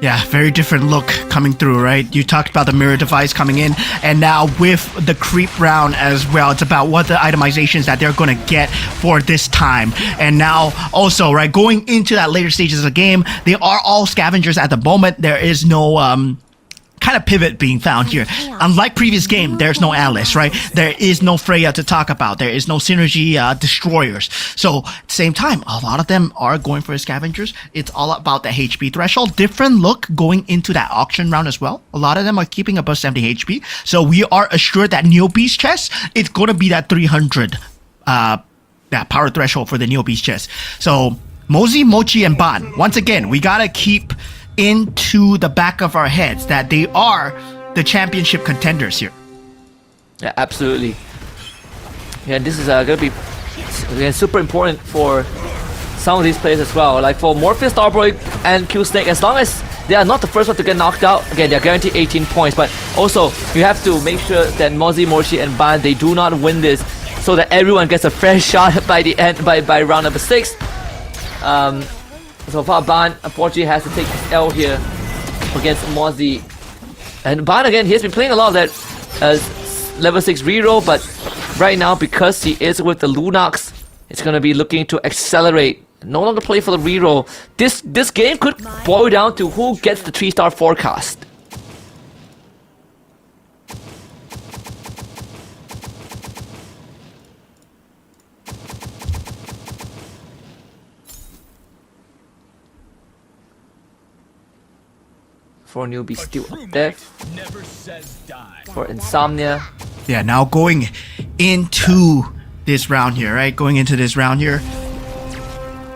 Yeah, very different look coming through, right? You talked about the mirror device coming in, and now with the creep round as well, it's about what the itemizations that they're going to get for this time. And now also, right, going into that later stages of the game, they are all scavengers at the moment. There is no kind of pivot being found here. Unlike previous game, there's no Alice, right? There is no Freya to talk about. There is no synergy destroyers. So at the same time, a lot of them are going for scavengers. It's all about the HP threshold. Different look going into that auction round as well. A lot of them are keeping above 70 HP. So we are assured that Neo Beast chest, it's going to be that 300 that power threshold for the Neo Beast chest. So Mosey, Mochi, and Ban. Once again, we gotta keep into the back of our heads that they are the championship contenders here. Yeah, absolutely. Yeah, this is going to be super important for some of these players as well. Like for Morpheus Starboy, and Q Snake, as long as they are not the first one to get knocked out, again, they're guaranteed 18 points. But also, you have to make sure that Mozi, Mochi, and Ban, they do not win this, so that everyone gets a fair shot by the end, by round number 6. So far, Ban unfortunately has to take L here against Mozi. And Ban, again, he has been playing a lot of that level 6 reroll, but right now, because he is with the Lunox, it's going to be looking to accelerate. No longer play for the reroll. This game could boil down to who gets the 3-star forecast. For newbie still up there. For Insomnia. Yeah, now going into this round here, right? Going into this round here,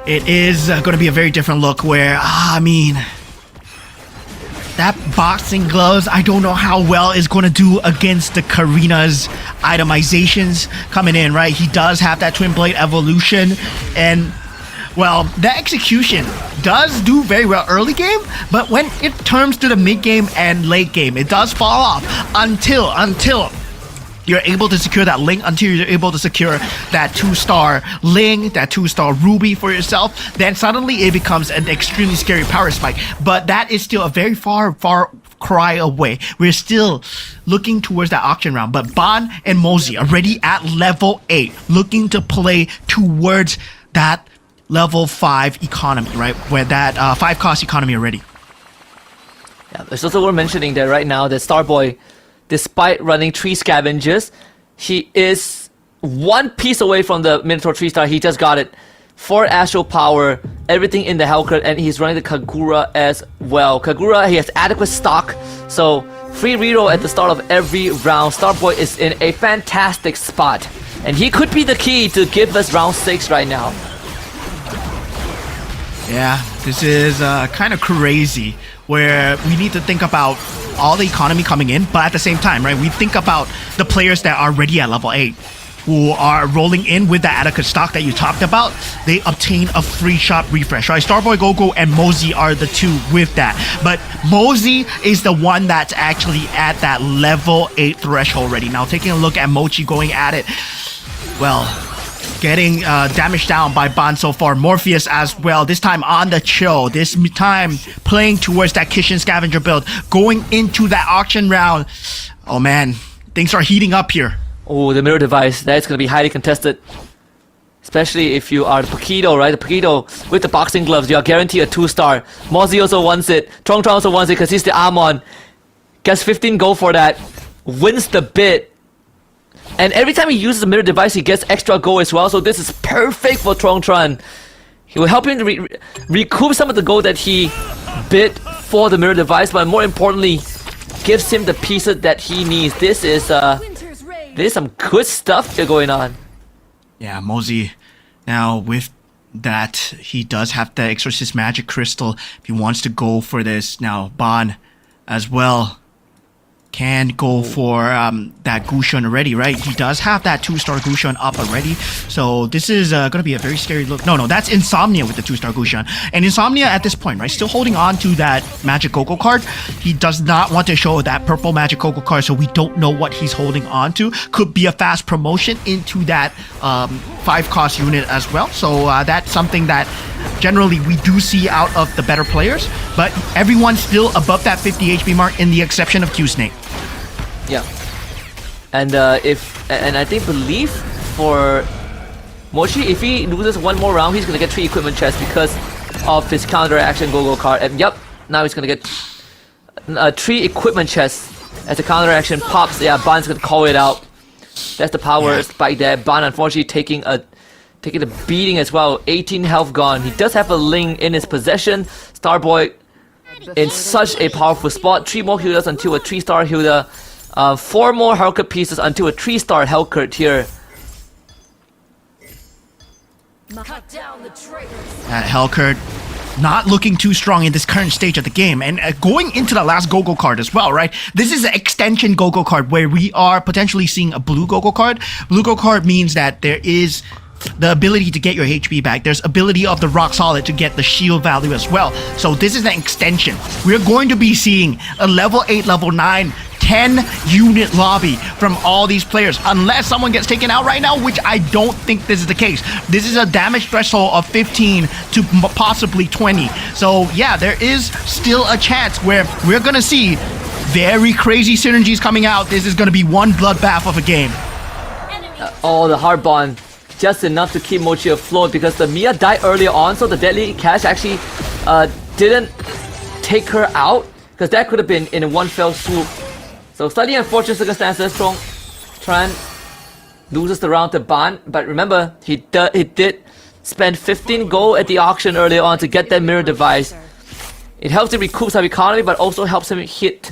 it is going to be a very different look where, I mean, that boxing gloves, I don't know how well is going to do against the Karina's itemizations coming in, right? He does have that Twin Blade evolution, and well, the execution does do very well early game, but when it turns to the mid game and late game, it does fall off until you're able to secure that Link, until you're able to secure that 2-star Ling, that 2-star Ruby for yourself. Then suddenly it becomes an extremely scary power spike. But that is still a very far cry away. We're still looking towards that auction round. But Ban and Mozi already at level 8, looking to play towards that level 5 economy, right? Where that 5 cost economy already. Yeah, it's also worth mentioning that right now that Starboy, despite running 3 scavengers, he is 1 piece away from the Minotaur 3-star. He just got it. 4 Astral Power, everything in the Hellcurt, and he's running the Kagura as well. Kagura, he has adequate stock, so free reroll at the start of every round. Starboy is in a fantastic spot, and he could be the key to give us round 6 right now. Yeah, this is kind of crazy, where we need to think about all the economy coming in, but at the same time, right, we think about the players that are already at level 8, who are rolling in with the adequate stock that you talked about. They obtain a free shot refresh, right? Starboy, Gogo, and Mozi are the 2 with that, but Mozi is the one that's actually at that level 8 threshold already. Now, taking a look at Mochi going at it, well, getting damaged down by Ban so far. Morpheus as well, this time on the chill, this time playing towards that Kishin Scavenger build, going into that auction round. Oh man, things are heating up here. Oh, the mirror device, that's going to be highly contested. Especially if you are the Paquito, right? The Paquito with the boxing gloves, you are guaranteed a 2-star. Mozi also wants it. Trong also wants it because he's the Amon. Gets 15 gold for that. Wins the bid. And every time he uses the mirror device, he gets extra gold as well. So this is perfect for Trong. He will help him to recoup some of the gold that he bid for the mirror device, but more importantly, gives him the pieces that he needs. This is some good stuff here going on. Yeah, Mozi, now with that, he does have the Exorcist Magic Crystal if he wants to go for this. Now, Ban as well can go for that Gushun already, right? He does have that 2-star Gushun up already. So this is going to be a very scary look. No, that's Insomnia with the 2-star Gushun. And Insomnia at this point, right, still holding on to that Magic Gogo card. He does not want to show that purple Magic Gogo card, so we don't know what he's holding on to. Could be a fast promotion into that 5-cost unit as well. So that's something that generally we do see out of the better players, but everyone's still above that 50 HP mark in the exception of Q-Snake. Yeah. And I believe for Mochi, if he loses 1 more round, he's gonna get 3 equipment chests because of his counteraction Gogo card. And yep, now he's gonna get 3 equipment chests as the counteraction pops. Yeah, Ban's gonna call it out. That's the power spike there. Ban unfortunately taking a beating as well. 18 health gone. He does have a Ling in his possession. Starboy in such a powerful spot. 3 more healers until a 3-star healer. 4 more Hellcurt pieces until a 3-star Hellcurt here. Cut down the traitors. Hellcurt not looking too strong in this current stage of the game, and going into the last Gogo card as well, right? This is an extension Gogo card where we are potentially seeing a blue Gogo card. Blue Gogo card means that there is the ability to get your HP back. There's ability of the Rock Solid to get the shield value as well. So this is an extension. We're going to be seeing a level 8, level 9, 10 unit lobby from all these players, unless someone gets taken out right now, which I don't think this is the case. This is a damage threshold of 15 to possibly 20. So yeah, there is still a chance where we're gonna see very crazy synergies coming out. This is gonna be one bloodbath of a game. The hard bond, just enough to keep Mochi afloat because the Mia died earlier on, so the deadly cash actually didn't take her out, because that could have been in one fell swoop. So slightly unfortunate circumstances. Strong Tran loses the round to Ban, but remember, he did spend 15 gold at the auction earlier on to get that mirror device. It helps him recoup some economy, but also helps him hit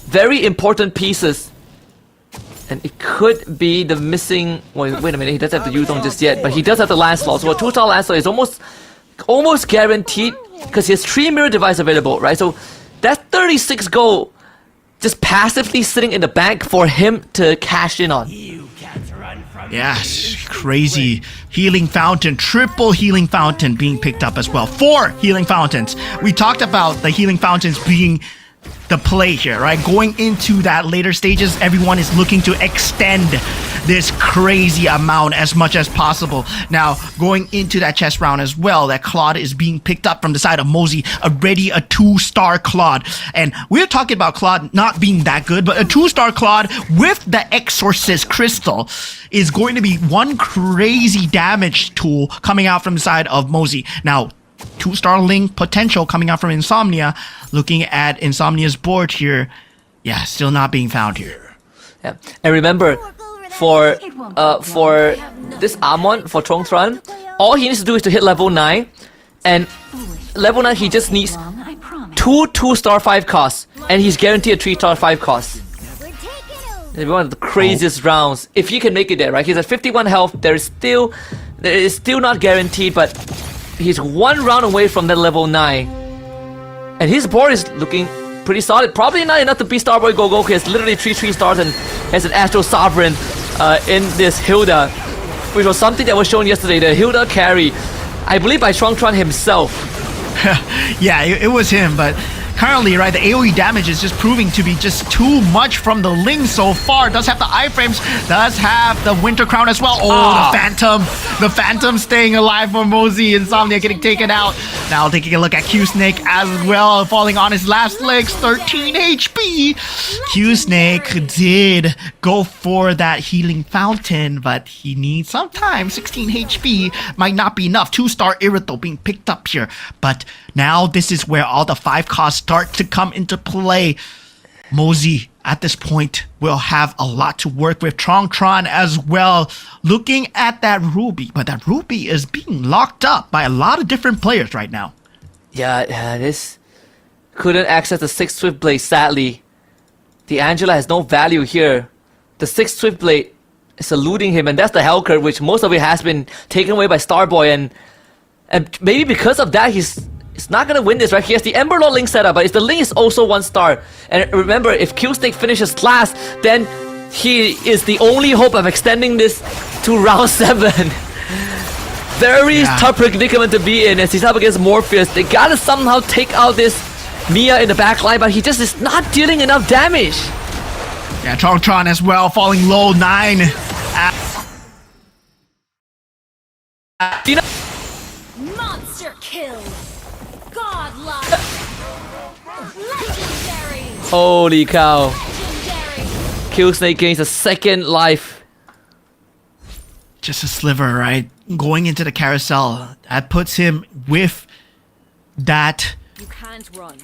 very important pieces. And it could be the missing... Wait a minute, he doesn't have the Yuzong just yet, but he does have the Lancelot. So a 2-star Lancelot is almost guaranteed, because he has 3 mirror device available, right? So that's 36 gold just passively sitting in the bank for him to cash in on. Yes, crazy. Healing Fountain, triple Healing Fountain being picked up as well. 4 Healing Fountains. We talked about the Healing Fountains being the play here, right? Going into that later stages, everyone is looking to extend this crazy amount as much as possible. Now, going into that chess round as well, that Claude is being picked up from the side of Mosey, already a 2-star Claude. And we're talking about Claude not being that good, but a 2-star Claude with the Exorcist Crystal is going to be one crazy damage tool coming out from the side of Mosey. Now, 2-star Link potential coming out from Insomnia. Looking at Insomnia's board here, yeah, still not being found here. Yeah, and remember, for this Amon, for Chongtran, all he needs to do is to hit level 9, and level 9 he just needs 2 2-star 5 costs, and he's guaranteed a 3-star 5 cost. It's one of the craziest rounds. If he can make it there, right? He's at 51 health. There is still not guaranteed, but he's 1 round away from that level 9. And his board is looking pretty solid. Probably not enough to beat Starboy Gogo. He has literally 3 stars and has an Astro Sovereign in this Hilda, which was something that was shown yesterday. The Hilda carry, I believe, by Shuangtran himself. Yeah, it was him, but currently, right, the AoE damage is just proving to be just too much from the Ling so far. Does have the iframes, does have the Winter Crown as well. Oh, the Phantom staying alive for Mosey. Insomnia getting taken out. Now taking a look at Q-Snake as well, falling on his last legs, 13 HP. Q-Snake did go for that Healing Fountain, but he needs some time. 16 HP might not be enough. 2-star Irito being picked up here, but now this is where all the 5 costs start to come into play. Mosey, at this point, will have a lot to work with. Chongtran as well, looking at that Ruby, but that Ruby is being locked up by a lot of different players right now. Yeah, this couldn't access the 6th Swift Blade, sadly. The Angela has no value here. The 6th Swift Blade is eluding him, and that's the Hellcurt, which most of it has been taken away by Starboy, and maybe because of that, he's not gonna win this, right? He has the Ember Lord Link setup, but if the Link is also 1-star, and remember, if Q-Snake finishes last, then he is the only hope of extending this to round 7. Very tough predicament to be in as he's up against Morpheus. They gotta somehow take out this Mia in the back line, but he just is not dealing enough damage. Yeah, Chongtran as well, falling low, 9. Monster kill. Godlike. Legendary. Holy cow. Legendary. Q-Snake gains a 2nd life. Just a sliver, right? Going into the carousel, that puts him with that You can't run.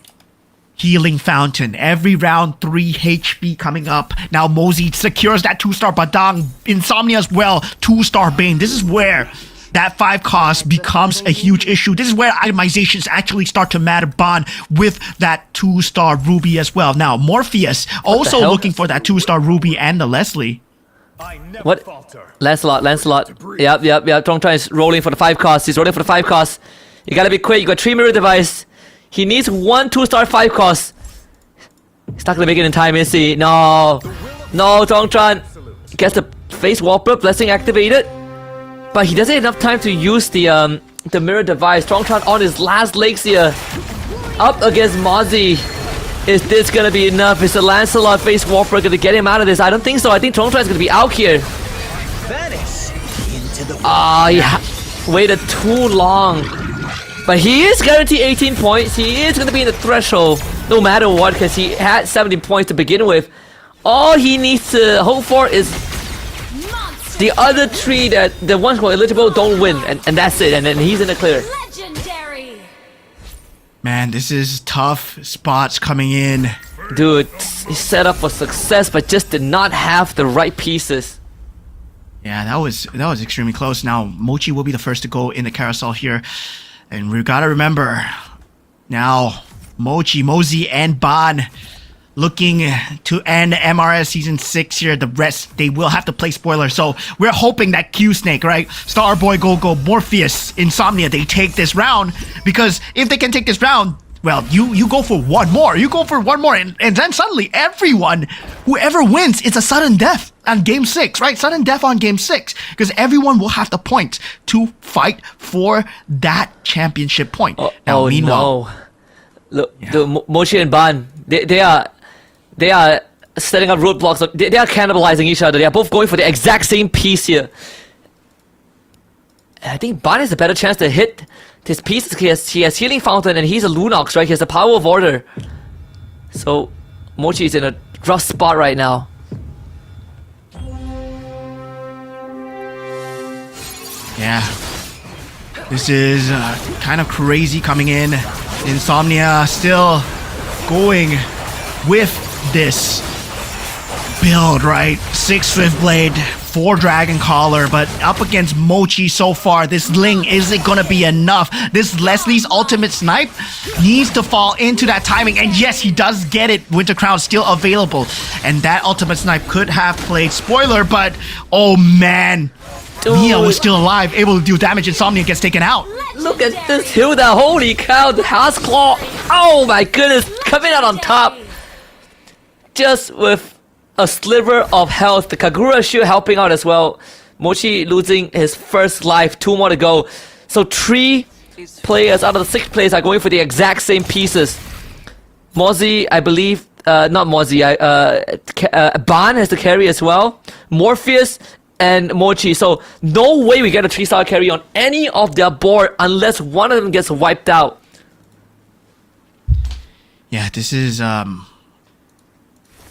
Healing Fountain. Every round 3 HP coming up. Now Mosey secures that 2-star Badang. Insomnia as well, 2-star Bane. This is where that 5 cost becomes a huge issue. This is where itemizations actually start to matter. Bond with that 2-star Ruby as well. Now Morpheus also looking for that 2-star Ruby and the Leslie. What? Lancelot. Yep. Chongtran is rolling for the 5 costs. He's rolling for the 5 costs. You gotta be quick. You got 3 mirror device. He needs 1 2-star 5 cost. He's not gonna make it in time, is he? No, Chongtran gets the face Warper blessing activated. but he doesn't have enough time to use the mirror device. Strongtron on his last legs here, up against Mozzie. Is this gonna be enough? Is the Lancelot face Warper gonna get him out of this? I don't think so. I think Strongtron is gonna be out here. He waited too long. But he is guaranteed 18 points. He is gonna be in the threshold no matter what, because he had 17 points to begin with. All he needs to hope for is the other three, that the ones who are eligible don't win, and that's it, and then he's in the clear. Legendary. Man, this is tough spots coming in. Dude, he's set up for success, but just did not have the right pieces. Yeah, that was extremely close. Now, Mochi will be the first to go in the carousel here. And we gotta remember, now, Mochi, Mozzie, and Ban looking to end MRS Season 6 here. The rest, they will have to play spoiler. So we're hoping that Q-Snake, right? Starboy, Go-Go, Morpheus, Insomnia, they take this round. Because if they can take this round, well, you go for one more. You go for one more. And then suddenly everyone, whoever wins, it's a sudden death on Game 6, right? Sudden death on Game 6. Because everyone will have the points to fight for that championship point. Meanwhile, no. Look, the Mochi and Ban, they are setting up roadblocks. They are cannibalizing each other. They are both going for the exact same piece here. And I think Ban has a better chance to hit his pieces. He has Healing Fountain and he's a Lunox, right? He has the Power of Order. So Mochi is in a rough spot right now. Yeah. This is kind of crazy coming in. Insomnia still going with this build, right? 6 Swift Blade, 4 Dragon Collar, but up against Mochi so far, this Ling isn't gonna be enough. This Leslie's ultimate snipe needs to fall into that timing, and yes, he does get it. Winter Crown still available, and that ultimate snipe could have played spoiler, but oh man, Mia was still alive, able to do damage. Insomnia gets taken out. Look at this Hilda, holy cow, the House Claw, oh my goodness, coming out on top. Just with a sliver of health. The Kagura shield helping out as well. Mochi losing his first life, 2 more to go. So 3 players out of the 6 players are going for the exact same pieces. Mozzie, I believe, not Mozzie, Ban has the carry as well. Morpheus and Mochi. So no way we get a 3-star carry on any of their board unless one of them gets wiped out. Yeah, this is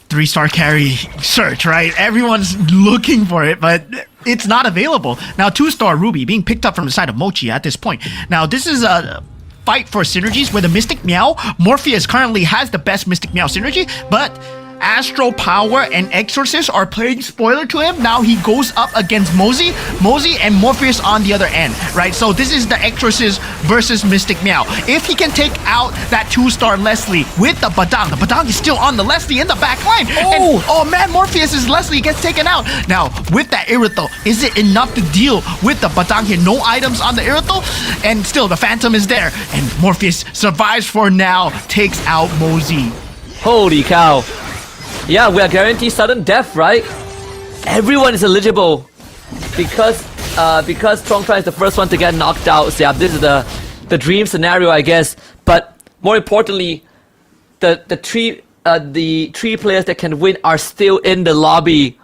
3-star carry search, right? Everyone's looking for it, but it's not available. Now, 2-star Ruby being picked up from the side of Mochi at this point. Now, this is a fight for synergies where the Mystic Meow, Morpheus currently has the best Mystic Meow synergy, but Astro Power and Exorcist are playing spoiler to him. Now he goes up against Mozzie and Morpheus on the other end, right? So this is the Exorcist versus Mystic Meow. If he can take out that 2-star Leslie with the Badang is still on the Leslie in the back line. And, oh man, Morpheus' Leslie gets taken out. Now, with that Irithel, is it enough to deal with the Badang here? No items on the Irithel, and still the Phantom is there. And Morpheus survives for now, takes out Mozzie. Holy cow. Yeah, we are guaranteed sudden death, right? Everyone is eligible because Strongtron is the first one to get knocked out. So yeah, this is the dream scenario, I guess. But more importantly, the three players that can win are still in the lobby.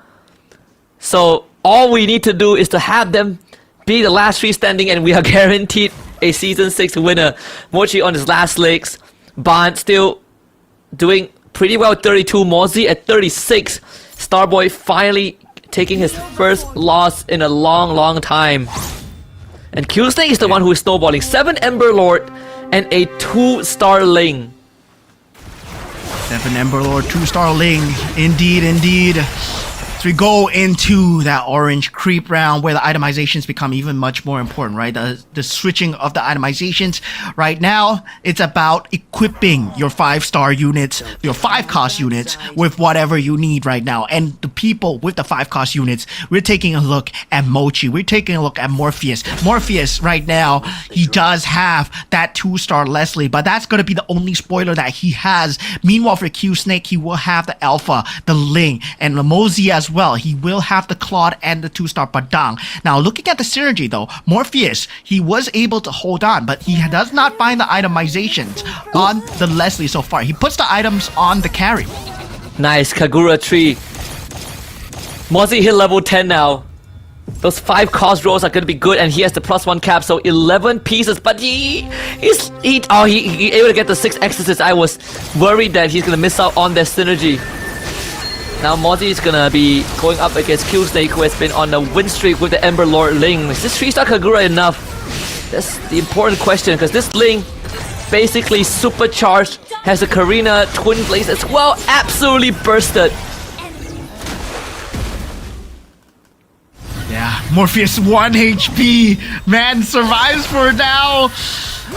So all we need to do is to have them be the last 3 standing, and we are guaranteed a Season 6 winner. Mochi on his last legs. Ban still doing pretty well, 32. Mozzie at 36. Starboy finally taking his first loss in a long time. And Q-Snake is the one who is snowballing. 7 Ember Lord and a 2-star Ling. 7 Ember Lord, 2-star Ling. Indeed. So we go into that orange creep round where the itemizations become even much more important, right? The switching of the itemizations. Right now, it's about equipping your 5-star units, your 5-cost units with whatever you need right now. And the people with the 5-cost units, we're taking a look at Mochi. We're taking a look at Morpheus. Morpheus right now, he does have that 2-star Leslie, but that's going to be the only spoiler that he has. Meanwhile, for Q-Snake, he will have the Alpha, the Ling, and the Mozzie as well. He will have the Claude and the 2-star Padang. Now, looking at the synergy though, Morpheus, he was able to hold on, but he does not find the itemizations on the Leslie so far. He puts the items on the carry. Nice, Kagura tree. Mozzie hit level 10 now. Those 5 cost rolls are going to be good, and he has the +1 cap, so 11 pieces. But he able to get the 6 exorcists. I was worried that he's going to miss out on their synergy. Now Mozzie is going to be going up against Q Snake, who has been on a win streak with the Ember Lord Ling. Is this 3-star Kagura enough? That's the important question, because this Ling basically supercharged, has a Karina Twin Blaze as well, absolutely bursted. Yeah, Morpheus 1 HP. Man survives for now.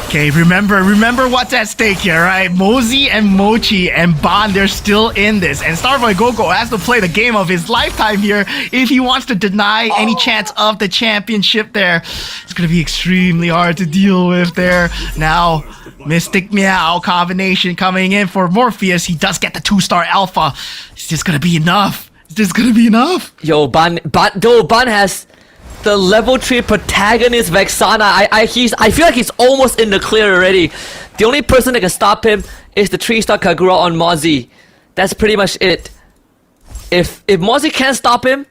Okay, remember what's at stake here, right? Mozzie and Mochi and Ban, they're still in this. And Starboy Gogo has to play the game of his lifetime here if he wants to deny any chance of the championship there. It's going to be extremely hard to deal with there. Now, Mystic Meow combination coming in for Morpheus. He does get the 2-star Alpha. It's just going to be enough. It's just going to be enough. Yo, Ban has the level 3 protagonist Vexana. I feel like he's almost in the clear already. The only person that can stop him is the 3-star Kagura on Mozzie. That's pretty much it. If Mozzie can't stop him,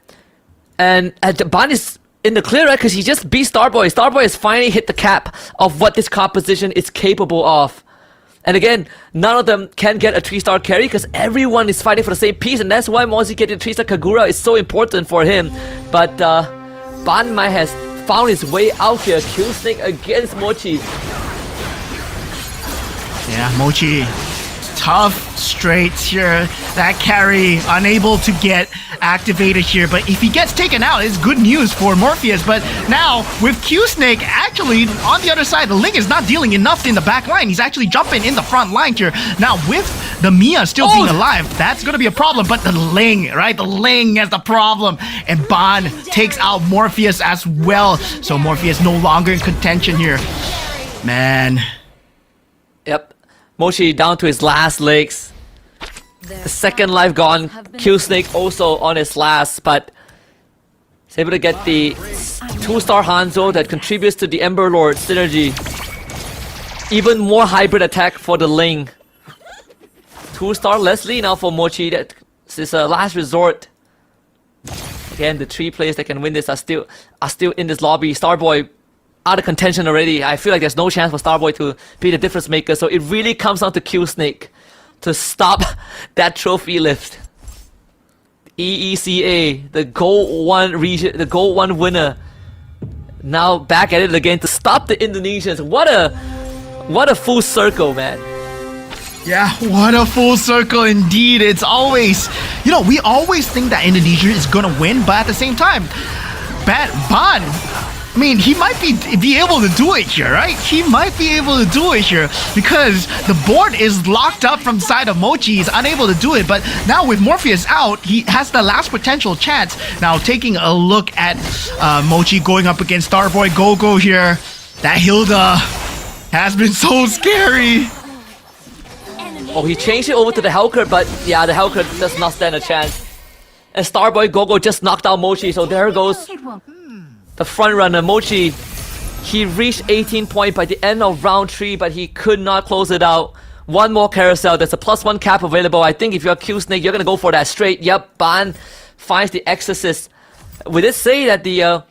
and Ban is in the clear, right? Because he just beat Starboy. Starboy has finally hit the cap of what this composition is capable of. And again, none of them can get a 3-star carry because everyone is fighting for the same piece, and that's why Mozzie getting 3-star Kagura is so important for him. But Banmai has found his way out here. Q Snake against Mochi. Yeah, Mochi. Tough straights here. That carry unable to get activated here. But if he gets taken out, it's good news for Morpheus. But now with Q Snake actually on the other side, the Ling is not dealing enough in the back line. He's actually jumping in the front line here. Now with the Mia still being alive, that's going to be a problem. But the Ling, right? The Ling is the problem. And Ban takes out Morpheus as well. So Morpheus no longer in contention here. Man. Yep. Mochi down to his last legs. The second life gone. Q Snake also on his last, but he's able to get the 2-star Hanzo that contributes to the Ember Lord synergy. Even more hybrid attack for the Ling. 2-star Leslie now for Mochi. That is a last resort. Again, the 3 players that can win this are still in this lobby. Starboy out of contention already. I feel like there's no chance for Starboy to be the difference maker. So it really comes down to Q Snake to stop that trophy lift. EECA, the Gold 1 region, the Gold 1 winner, now back at it again to stop the Indonesians. What a full circle, man. Yeah, what a full circle indeed. It's always, we always think that Indonesia is gonna win, but at the same time, Ban, I mean, he might be able to do it here, right? He might be able to do it here because the board is locked up from the side of Mochi. He's unable to do it, but now with Morpheus out, he has the last potential chance. Now taking a look at Mochi going up against Starboy Gogo here. That Hilda has been so scary. Oh, he changed it over to the Hellcurt, but yeah, the Hellcurt does not stand a chance. And Starboy Gogo just knocked out Mochi, so there goes the front runner. Mochi, he reached 18 points by the end of round 3, but he could not close it out. One more carousel. There's a +1 cap available. I think if you're Q Snake, you're gonna go for that straight. Yep, Ban finds the Exorcist. We did say that the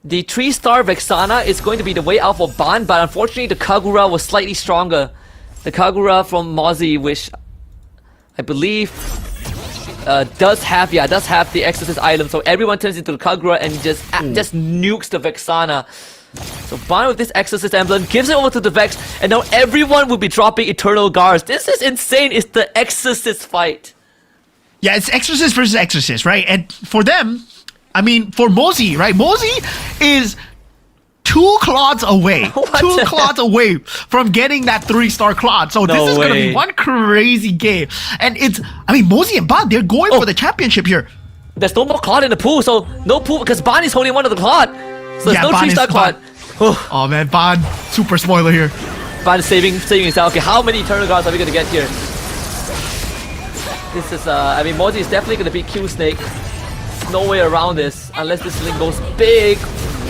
3-star Vexana is going to be the way out for Ban, but unfortunately the Kagura was slightly stronger. The Kagura from Mozzie, which I believe does have the Exorcist item, so everyone turns into the Kagura and just nukes the Vexana. So Ban with this Exorcist emblem gives it over to the Vex, and now everyone will be dropping Eternal Guards. This is insane. It's the Exorcist fight. Yeah, it's Exorcist versus Exorcist, right? And for them, I mean, for Mozzie, right? Mozzie is 2 Claudes away. 2 Claudes away from getting that 3-star Claude. So this is going to be one crazy game. And Mozzie and Ban, they're going for the championship here. There's no more Claude in the pool, so no pool because Ban is holding one of the Claude. So there's no 3-star Claude. Oh man, Ban, super spoiler here. Ban saving himself. Okay, how many Eternal Guards are we going to get here? This is, Mozzie is definitely going to beat Q Snake. no way around this unless this link goes big.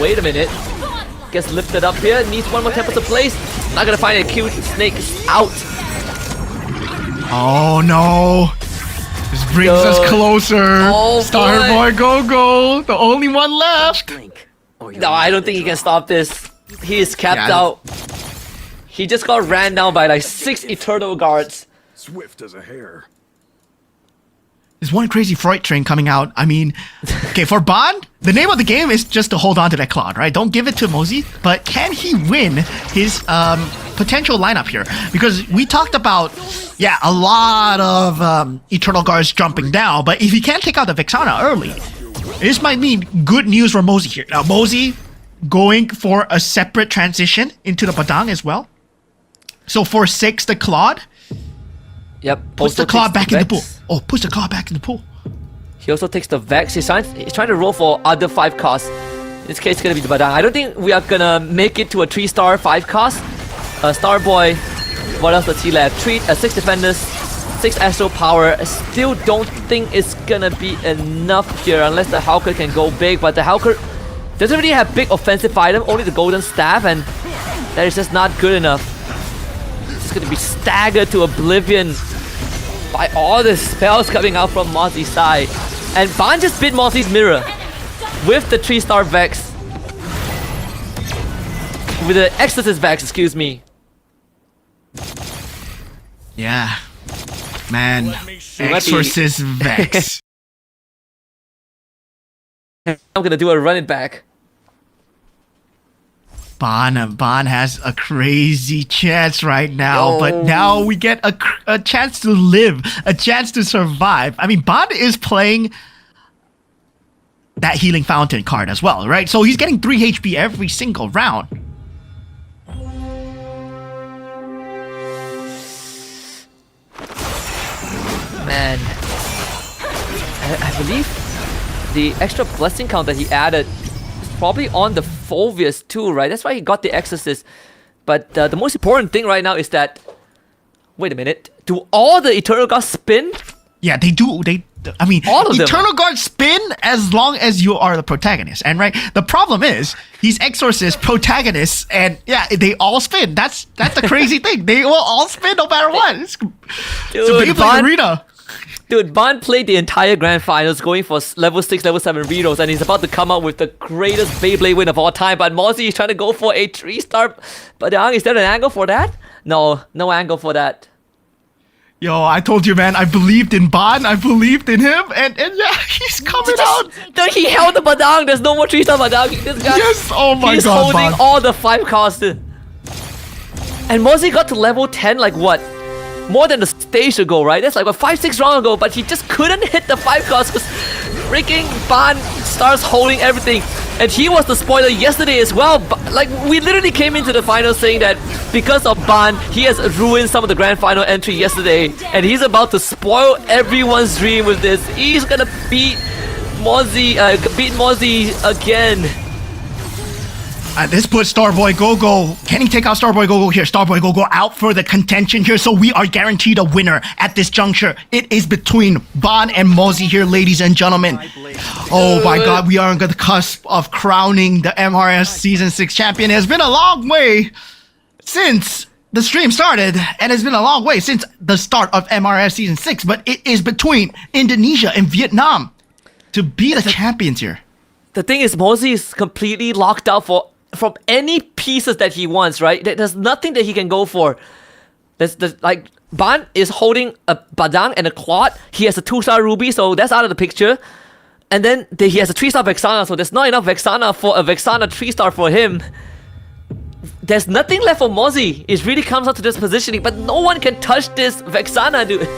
Wait a minute. Gets lifted up here. Needs one more Tempest to place. Not gonna find a cute snake out. Oh no. This brings us closer. Oh, Starboy Go-Go, the only one left. No, I don't think he can stop this. He is capped Yeah. out. He just got ran down by like 6 Eternal Guards. Swift as a hare. There's one crazy Freud train coming out. I mean, okay, for Bond, the name of the game is just to hold on to that Claude, right? Don't give it to Mosey. But can he win his potential lineup here? Because we talked about, yeah, a lot of Eternal Guards jumping down. But if he can't take out the Vexana early, this might mean good news for Mosey here. Now, Mosey going for a separate transition into the Padang as well. So for 6, the Claude Yep. puts the also Claude takes back in the pool. Vex. Oh, puts the Claude back in the pool. He also takes the Vex. He's trying to roll for other 5 costs. In this case, it's gonna be the Badang. I don't think we are gonna make it to a 3-star 5 cost. Starboy, what else does he left? 6 defenders, 6 astral power. I still don't think it's gonna be enough here unless the Hawker can go big. But the Hawker doesn't really have big offensive item, only the golden staff, and that is just not good enough. It's gonna be staggered to oblivion by all the spells coming out from Mozzy's side. And Ban just bit Mozzy's mirror with the 3-star Vex. With the Exorcist Vex, excuse me. Yeah. Man. might be- Exorcist Vex. I'm gonna do a run it back. Ban has a crazy chance right now, but now we get a chance to live, a chance to survive. I mean, Ban is playing that Healing Fountain card as well, right? So he's getting 3 HP every single round. Man. I believe the extra blessing count that he added is probably on the Fulvius too, right? That's why he got the Exorcist. But the most important thing right now is that... Wait a minute. Do all the Eternal Gods spin? Yeah, they do. I mean, All of them. Eternal Guard spin as long as you are the protagonist. And right, the problem is he's Exorcist, protagonist, and yeah, they all spin. That's the crazy thing. They will all spin no matter what. It's a Beyblade Ban- arena. Dude, Ban played the entire Grand Finals going for level 6, level 7 rerolls, and he's about to come out with the greatest Beyblade win of all time, but Mozzie is trying to go for a 3-star. But is there an angle for that? No angle for that. Yo, I told you, man. I believed in Ban. I believed in him, and yeah, he's coming out. Dude, he held the Badang. There's no more 3-star Badang. This guy, Yes, oh my he's God, holding Ban. all the 5 costs. And Mozzie got to level 10 like what? More than the stage ago, right? That's like 5-6 rounds ago, but he just couldn't hit the 5 costs because freaking Ban starts holding everything. And he was the spoiler yesterday as well. Like, we literally came into the final saying that because of Ban, he has ruined some of the grand final entry yesterday. And he's about to spoil everyone's dream with this. He's gonna beat Mozzie again. This puts Starboy Go-Go. Can he take out Starboy Go-Go here? Starboy Go-Go out for the contention here, so we are guaranteed a winner at this juncture. It is between Ban and Mozzie here, ladies and gentlemen. Oh my God, we are on the cusp of crowning the MRS Season 6 champion. It has been a long way since the stream started, and it's been a long way since the start of MRS Season 6, but it is between Indonesia and Vietnam to be the champions here. The thing is, Mozzie is completely locked out from any pieces that he wants, right? There's nothing that he can go for. There's like, Ban is holding a Badang and a Claude. He has a 2-star Ruby, so that's out of the picture. And then he has a 3-star Vexana, so there's not enough Vexana for a Vexana 3-star for him. There's nothing left for Mozzie. It really comes out to this positioning, but no one can touch this Vexana, dude.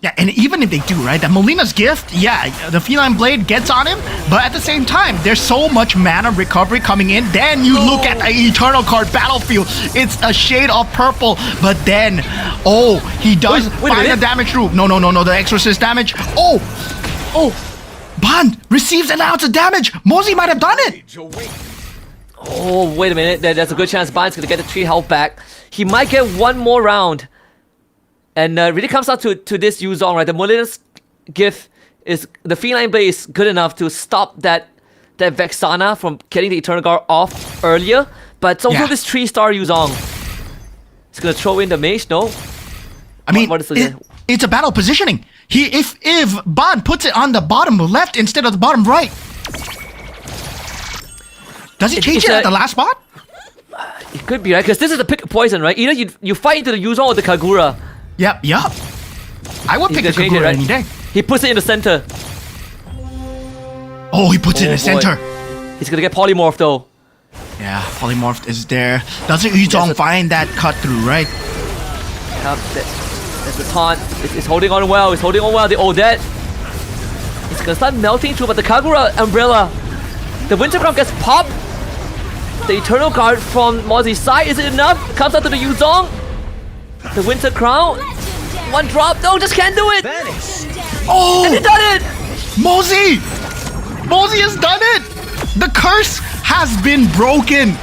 Yeah, and even if they do, right, that Molina's gift, yeah, the Feline Blade gets on him, but at the same time, there's so much mana recovery coming in. Then you look at the Eternal card battlefield. It's a shade of purple, but then, oh, he does Wait a find the minute. damage route. No, the Exorcist damage. Oh, Bond receives an ounce of damage. Mozzie might have done it. Oh, wait a minute. There's a good chance Ban's gonna get the 3 health back. He might get one more round. And really comes down to this Yuzong, right? The Molina's gift is the Feline Blade is good enough to stop that Vexana from getting the Eternal Guard off earlier. But it's also this 3-star Yuzong. It's gonna throw in the Mage, no? I mean, what is the it's a battle positioning. If Ban puts it on the bottom left instead of the bottom right, does he change it at the last spot? It could be, right? Because this is the pick of poison, right? Either you fight into the Yuzong or the Kagura. Yep. I would He's pick the gonna change Kagura it, right? any day. He puts it in the center. Oh, he puts it in the boy. center. He's gonna get polymorph though. Yeah, polymorph is there. Doesn't Yuzong find that cut through, right? Yep, there's the taunt. It's holding on well. It's holding on well. The Odette. It's gonna start melting through, but the Kagura umbrella. The Winter Crown gets popped. The Eternal Guard from Mozzie's side. Is it enough? Comes out to the Yuzong. The Winter Crown. One drop. No, just can't do it. Oh! And he done it. Mozzie has done it! The curse has been broken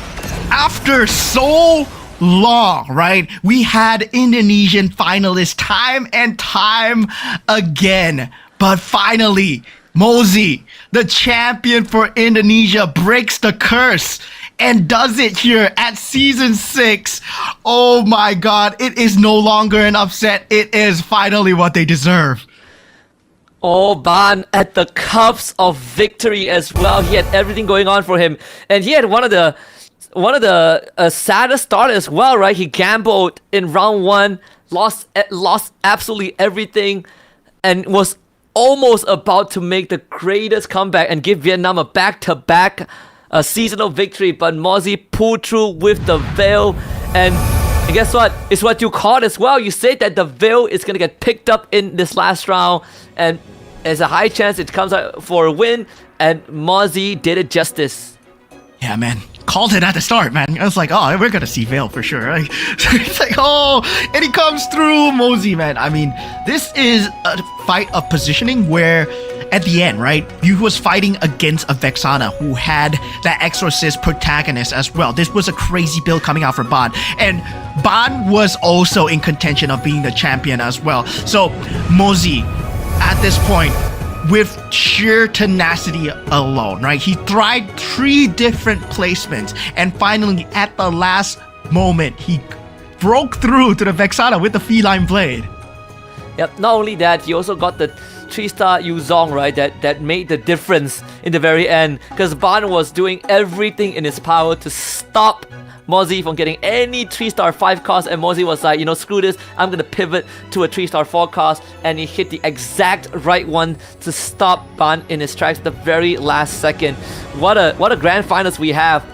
after so long, right? We had Indonesian finalists time and time again. But finally, Mozzie, the champion for Indonesia, breaks the curse and does it here at Season 6. Oh my god, it is no longer an upset. It is finally what they deserve. Oh, Ban at the cups of victory as well. He had everything going on for him, and he had one of the saddest start as well, right? He gambled in round 1, lost absolutely everything, and was almost about to make the greatest comeback and give Vietnam a back-to-back seasonal victory. But Mozzie pulled through with the veil, and guess what? It's what you called as well. You said that the veil is gonna get picked up in this last round, and there's a high chance it comes out for a win, and Mozzie did it justice. Yeah, man. Called it at the start, man. I was like, oh, we're gonna see Veil for sure. Right? It's like, oh, and he comes through, Mozzie, man. I mean, this is a fight of positioning where at the end, right, he was fighting against a Vexana who had that Exorcist protagonist as well. This was a crazy build coming out for Ban. And Ban was also in contention of being the champion as well. So, Mozzie, at this point, with sheer tenacity alone, right? He tried 3 different placements, and finally, at the last moment, he broke through to the Vexana with the Feline Blade. Yep, not only that, he also got the 3-star Yuzong, right? That made the difference in the very end, because Ban was doing everything in his power to stop Mozzie from getting any 3-star 5 cost, and Mozzie was like, you know, screw this, I'm gonna pivot to a 3-star 4 cost, and he hit the exact right one to stop Ban in his tracks the very last second. What a grand finals we have.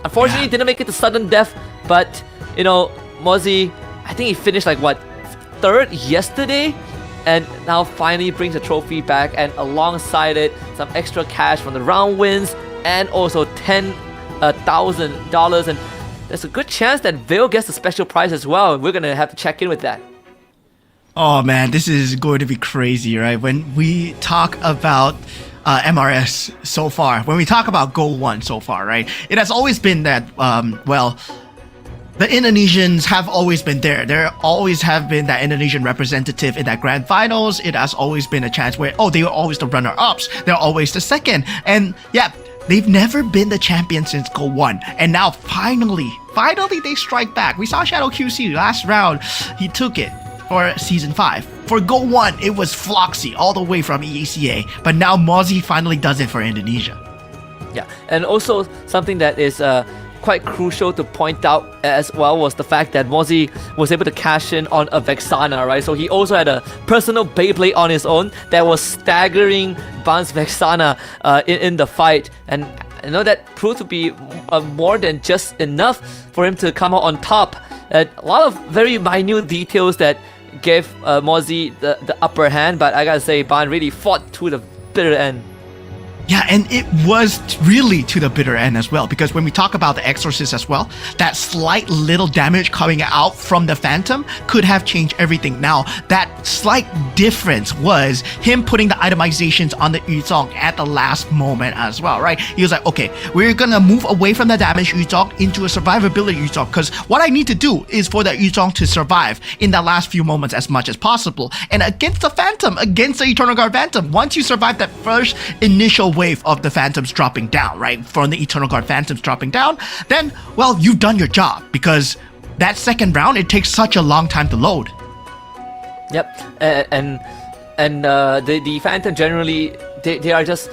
Unfortunately, didn't make it to sudden death, but you know, Mozzie, I think he finished like what, 3rd yesterday, and now finally brings the trophy back, and alongside it, some extra cash from the round wins, and also $10,000, and there's a good chance that Veil gets a special prize as well. We're gonna have to check in with that. Oh man, this is going to be crazy, right? When we talk about MRS so far, when we talk about Go 1 so far, right? It has always been that, the Indonesians have always been there. There always have been that Indonesian representative in that grand finals. It has always been a chance where, oh, they were always the runner-ups. They're always the second. And yeah, they've never been the champion since Go 1. And now finally they strike back. We saw Shadow QC last round. He took it for Season 5. For Go 1, it was Floxy all the way from EACA. But now Mozzie finally does it for Indonesia. Yeah, and also something that is quite crucial to point out as well was the fact that Mozzie was able to cash in on a Vexana, right? So he also had a personal Beyblade on his own that was staggering Ban's Vexana in the fight, and I know that proved to be more than just enough for him to come out on top. A lot of very minute details that gave Mozzie the upper hand, but I gotta say, Ban really fought to the bitter end. Yeah, and it was really to the bitter end as well, because when we talk about the Exorcist as well, that slight little damage coming out from the Phantom could have changed everything. Now, that slight difference was him putting the itemizations on the Yuzong at the last moment as well, right? He was like, okay, we're gonna move away from the damage Yuzong into a survivability Yuzong, because what I need to do is for that Yuzong to survive in the last few moments as much as possible. And against the Phantom, against the Eternal Guard Phantom, once you survive that first initial wave of the Phantoms dropping down, right, from the Eternal Guard Phantoms dropping down, then, well, you've done your job, because that second round, it takes such a long time to load. Yep, and the Phantom generally, they are just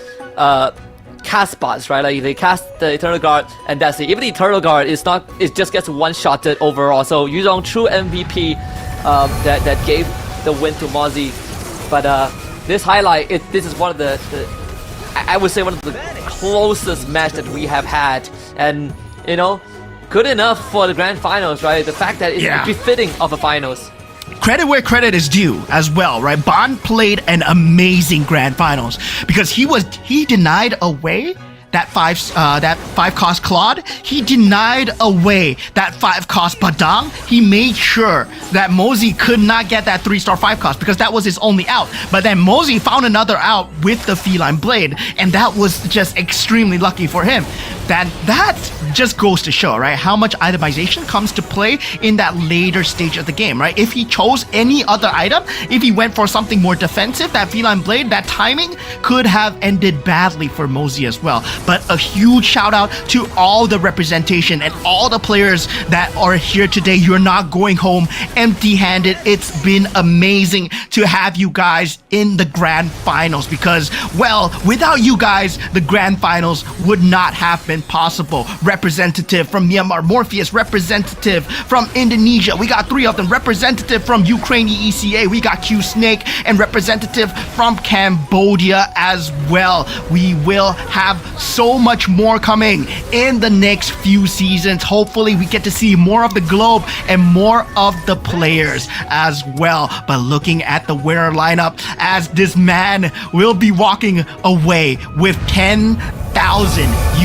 cast bots, right? Like they cast the Eternal Guard and that's it. Even the Eternal Guard is not, it just gets one-shotted overall. So Yuzong, true MVP, that gave the win to Mozzie. But this highlight, this is one of the I would say one of the closest match that we have had, and you know, good enough for the grand finals, right? The fact that it's befitting of a finals. Credit where credit is due as well, right? Bond played an amazing grand finals because he denied away that five cost Claude. He denied away that 5 cost Padang. He made sure that Mozzie could not get that 3-star 5 cost because that was his only out. But then Mozzie found another out with the Feline Blade, and that was just extremely lucky for him. That just goes to show, right, how much itemization comes to play in that later stage of the game, right? If he chose any other item, if he went for something more defensive, that Feline Blade, that timing could have ended badly for Mozzie as well. But a huge shout out to all the representation and all the players that are here today. You're not going home empty-handed. It's been amazing to have you guys in the grand finals because, well, without you guys, the grand finals would not have been possible. Representative from Myanmar, Morpheus, representative from Indonesia. We got 3 of them. Representative from Ukraine ECA. We got Q Snake, and representative from Cambodia as well. We will have so much more coming in the next few seasons. Hopefully we get to see more of the globe and more of the players as well. But looking at the winner lineup, as this man will be walking away with 10,000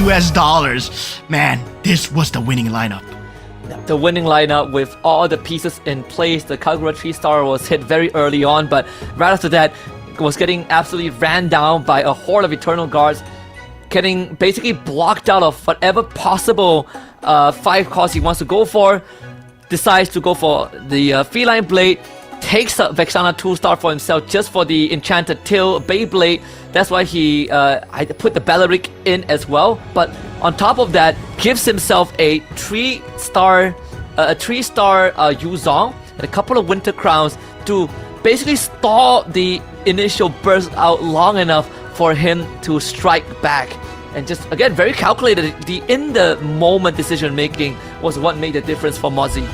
US dollars. Man, this was the winning lineup. The winning lineup with all the pieces in place. The Kagura 3-star was hit very early on, but right after that was getting absolutely ran down by a horde of Eternal Guards, getting basically blocked out of whatever possible 5 cost he wants to go for. Decides to go for the Feline Blade, takes a Vexana 2-star for himself just for the Enchanted Tail Beyblade. That's why he I put the Belleric in as well. But on top of that, gives himself a 3-star Yuzong and a couple of Winter Crowns to basically stall the initial burst out long enough for him to strike back. And just, again, very calculated. The in-the-moment decision-making was what made the difference for Mozzie.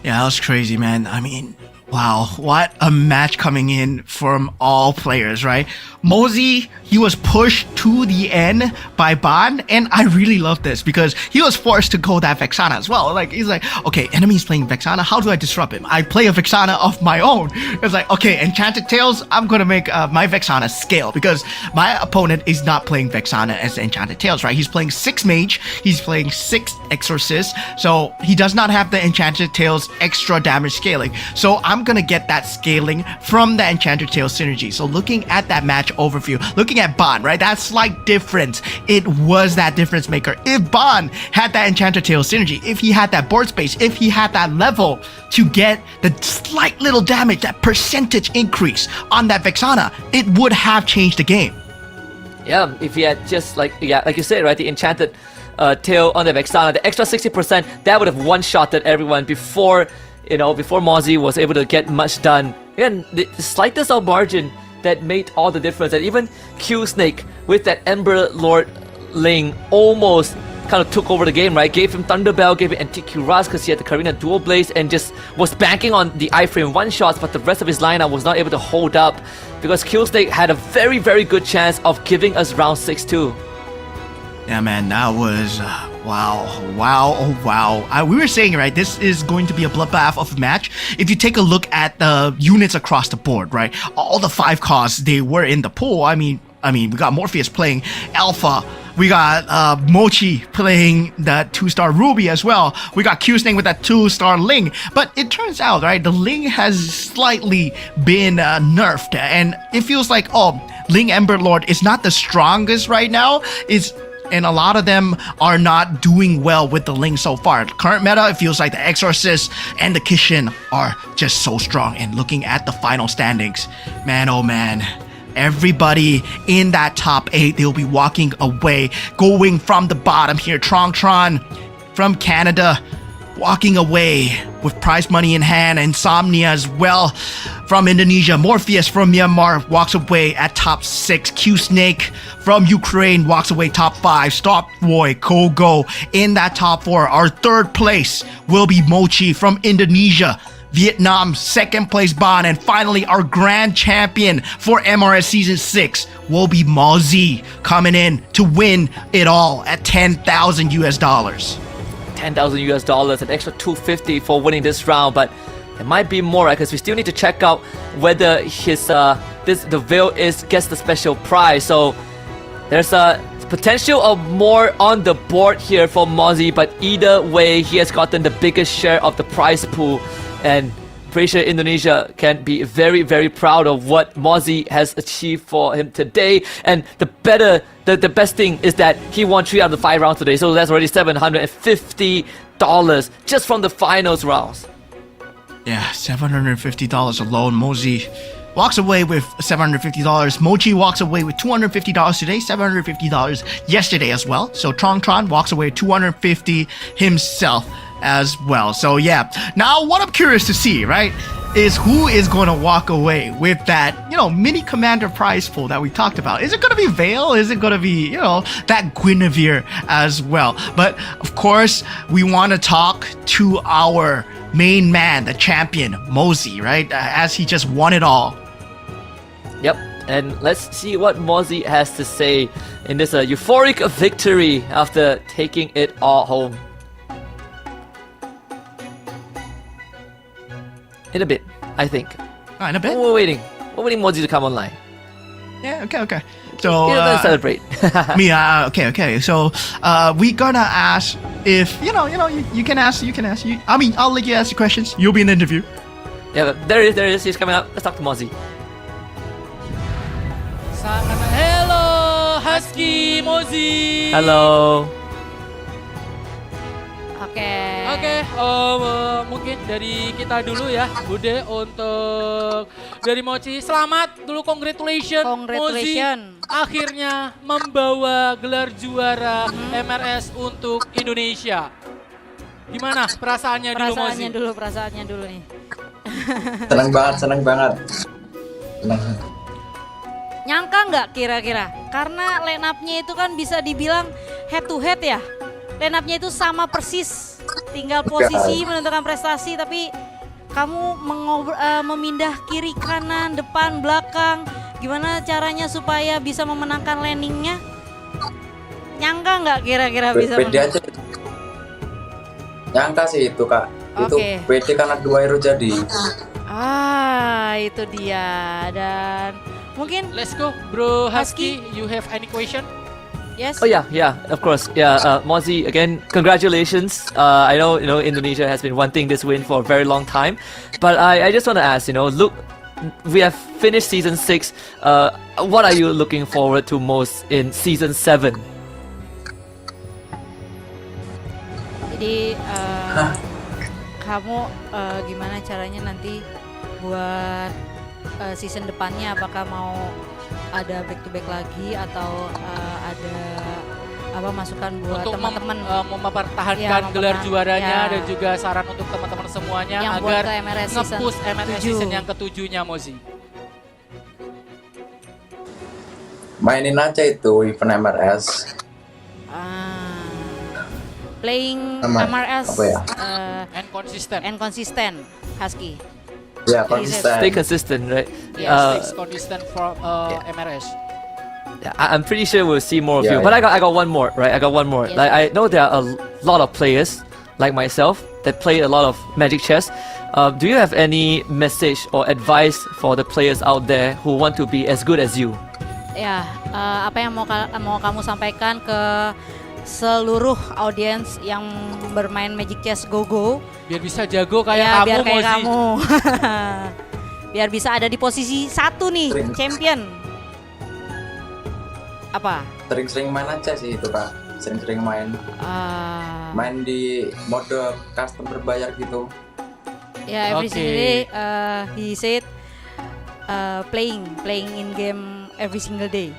Yeah, that was crazy, man. I mean, wow, what a match coming in from all players, right? Mozzie, he was pushed to the end by Ban, and I really love this because he was forced to go that Vexana as well. Like, he's like, okay, enemy's playing Vexana, how do I disrupt him? I play a Vexana of my own. It's like, okay, Enchanted Tails, I'm gonna make my Vexana scale because my opponent is not playing Vexana as the Enchanted Tails, right? He's playing 6 Mage, he's playing 6 Exorcist, so he does not have the Enchanted Tails extra damage scaling. So I'm gonna get that scaling from the Enchanted Tails synergy. So looking at that match overview, looking at Ban, right, that slight difference, it was that difference maker. If Ban had that Enchanted Tails synergy, if he had that board space, if he had that level to get the slight little damage, that percentage increase on that Vexana, it would have changed the game. Yeah, if he had just like you said, right, the Enchanted Tail on the Vexana, the extra 60%, that would have one-shotted everyone before Mozzie was able to get much done. Again, the slightest of margin that made all the difference. And even Q Snake with that Ember Lord Ling almost kind of took over the game, right? Gave him Thunderbell, gave him Antique Raz because he had the Karina Dual Blaze and just was banking on the iframe one-shots, but the rest of his lineup was not able to hold up because Q Snake had a very, very good chance of giving us round 6 too. Yeah, man, that was wow. We were saying, right, this is going to be a bloodbath of a match. If you take a look at the units across the board, right, all the 5 costs, they were in the pool. I mean, I mean, we got Morpheus playing Alpha. We got Mochi playing that 2-star Ruby as well. We got Q-Snake with that 2-star Ling. But it turns out, right, the Ling has slightly been nerfed. And it feels like, Ling Emberlord is not the strongest right now. And a lot of them are not doing well with the Ling so far. Current meta, it feels like the Exorcist and the Kishin are just so strong. And looking at the final standings, man, oh man. Everybody in that top 8, they'll be walking away, going from the bottom here. Tron from Canada, walking away with prize money in hand. Insomnia as well from Indonesia. Morpheus from Myanmar walks away at top 6. Q-Snake from Ukraine walks away top 5. Starboy, Kogo in that top 4. Our third place will be Mochi from Indonesia. Vietnam, second place Ban, and finally our grand champion for MRS Season 6 will be Mozzie, coming in to win it all at $10,000 US. $10,000 US, an extra $250 for winning this round, but it might be more, right? Because we still need to check out whether the Veil gets the special prize. So there's a potential of more on the board here for Mozzie, but either way, he has gotten the biggest share of the prize pool. And pretty sure Indonesia can be very, very proud of what Mozzie has achieved for him today. And the best thing is that he won 3 out of the 5 rounds today. So that's already $750 just from the finals rounds. Yeah, $750 alone. Mozzie walks away with $750. Mochi walks away with $250 today, $750 yesterday as well. So Tron walks away with $250 himself as well. So yeah, now what I'm curious to see, right, is who is going to walk away with that, mini commander prize pool that we talked about. Is it going to be Veil? Is it going to be, that Guinevere as well? But of course, we want to talk to our main man, the champion, Mozzie, right? As he just won it all. Yep. And let's see what Mozzie has to say in this euphoric victory after taking it all home. In a bit, I think. In a bit? We're waiting Mozzie to come online. Yeah, okay. So, let's celebrate. Okay. So, we gonna ask if, you can ask. I'll let you ask the questions. You'll be in the interview. Yeah, there it is. He's coming up. Let's talk to Mozzie. Hello, Husky, Mozzie. Hello. Oke, mungkin dari kita dulu ya, Bude, untuk dari Mochi. Selamat dulu, congratulations. Mozzie akhirnya membawa gelar juara MRS untuk Indonesia. Gimana perasaannya dulu, Mozzie? Perasaannya dulu nih. Senang banget. Nyangka nggak kira-kira? Karena line up-nya itu kan bisa dibilang head to head ya. Line up-nya itu sama persis, tinggal posisi menentukan prestasi, tapi kamu memindah kiri, kanan, depan, belakang. Gimana caranya supaya bisa memenangkan landingnya? Nyangka nggak kira-kira bisa menang? Aja. Nyangka sih itu, Kak. Itu pede karena 2 hero jadi. Itu dia. Dan mungkin let's go, Bro Husky. You have any question? Yes. Oh yeah, of course. Yeah, Mozzie, again, congratulations. I know, Indonesia has been wanting this win for a very long time, but I just want to ask, look, we have finished season 6. What are you looking forward to most in season 7? Jadi kamu gimana caranya nanti buat season depannya, apakah mau ada back to back lagi atau ada masukan buat teman-teman mempertahankan gelar juaranya dan juga saran untuk teman-teman semuanya yang agar nge-push MRS season yang ke-7-nya, Mozzie? Mainin aja itu event MRS. Playing MRS and consistent, Husky. Yeah, consistent. Stay consistent, right? Stay consistent for MRS. Yeah, I'm pretty sure we'll see more of you. But I got one more, right? I got one more. Yes. Like, I know there are a lot of players like myself that play a lot of Magic Chess. Do you have any message or advice for the players out there who want to be as good as you? Ya, apa yang mau kamu sampaikan ke seluruh audiens yang bermain Magic Chess Go-Go? Biar bisa jago kayak ya, kamu, biar kayak Mozi. kamu. Biar bisa ada di posisi 1 nih, champion. Apa? Sering-sering main aja sih itu Kak. Sering-sering main. Main di mode custom berbayar gitu. Ya, every single day he said playing in game every single day.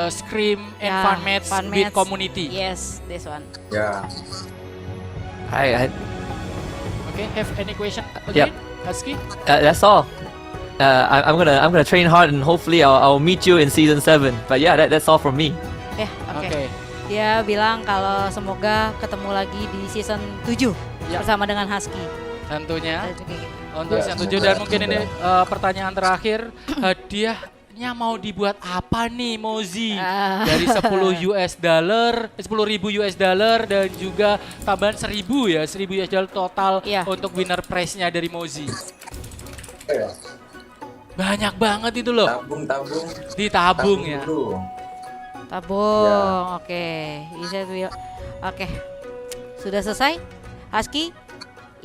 Scream and fun match with community. Yes, this one. Yeah. Okay, have any question Yep. again, Husky? That's all. I'm gonna train hard and hopefully I'll meet you in season 7. But yeah, that's all from me. Ya, oke. Dia bilang kalau semoga ketemu lagi di season 7 bersama dengan Husky. Tentunya. Untuk season 7 dan mungkin ini pertanyaan terakhir, hadiahnya mau dibuat apa nih Mozi? Dari 10 US dollar, 10.000 US dollar dan juga tambahan 1.000 ya, 1.000 US dollar total untuk winner prize-nya dari Mozi. Banyak banget itu loh. Tabung. Ditabung ya. Tabung, oke. Oke. Sudah selesai? Husky?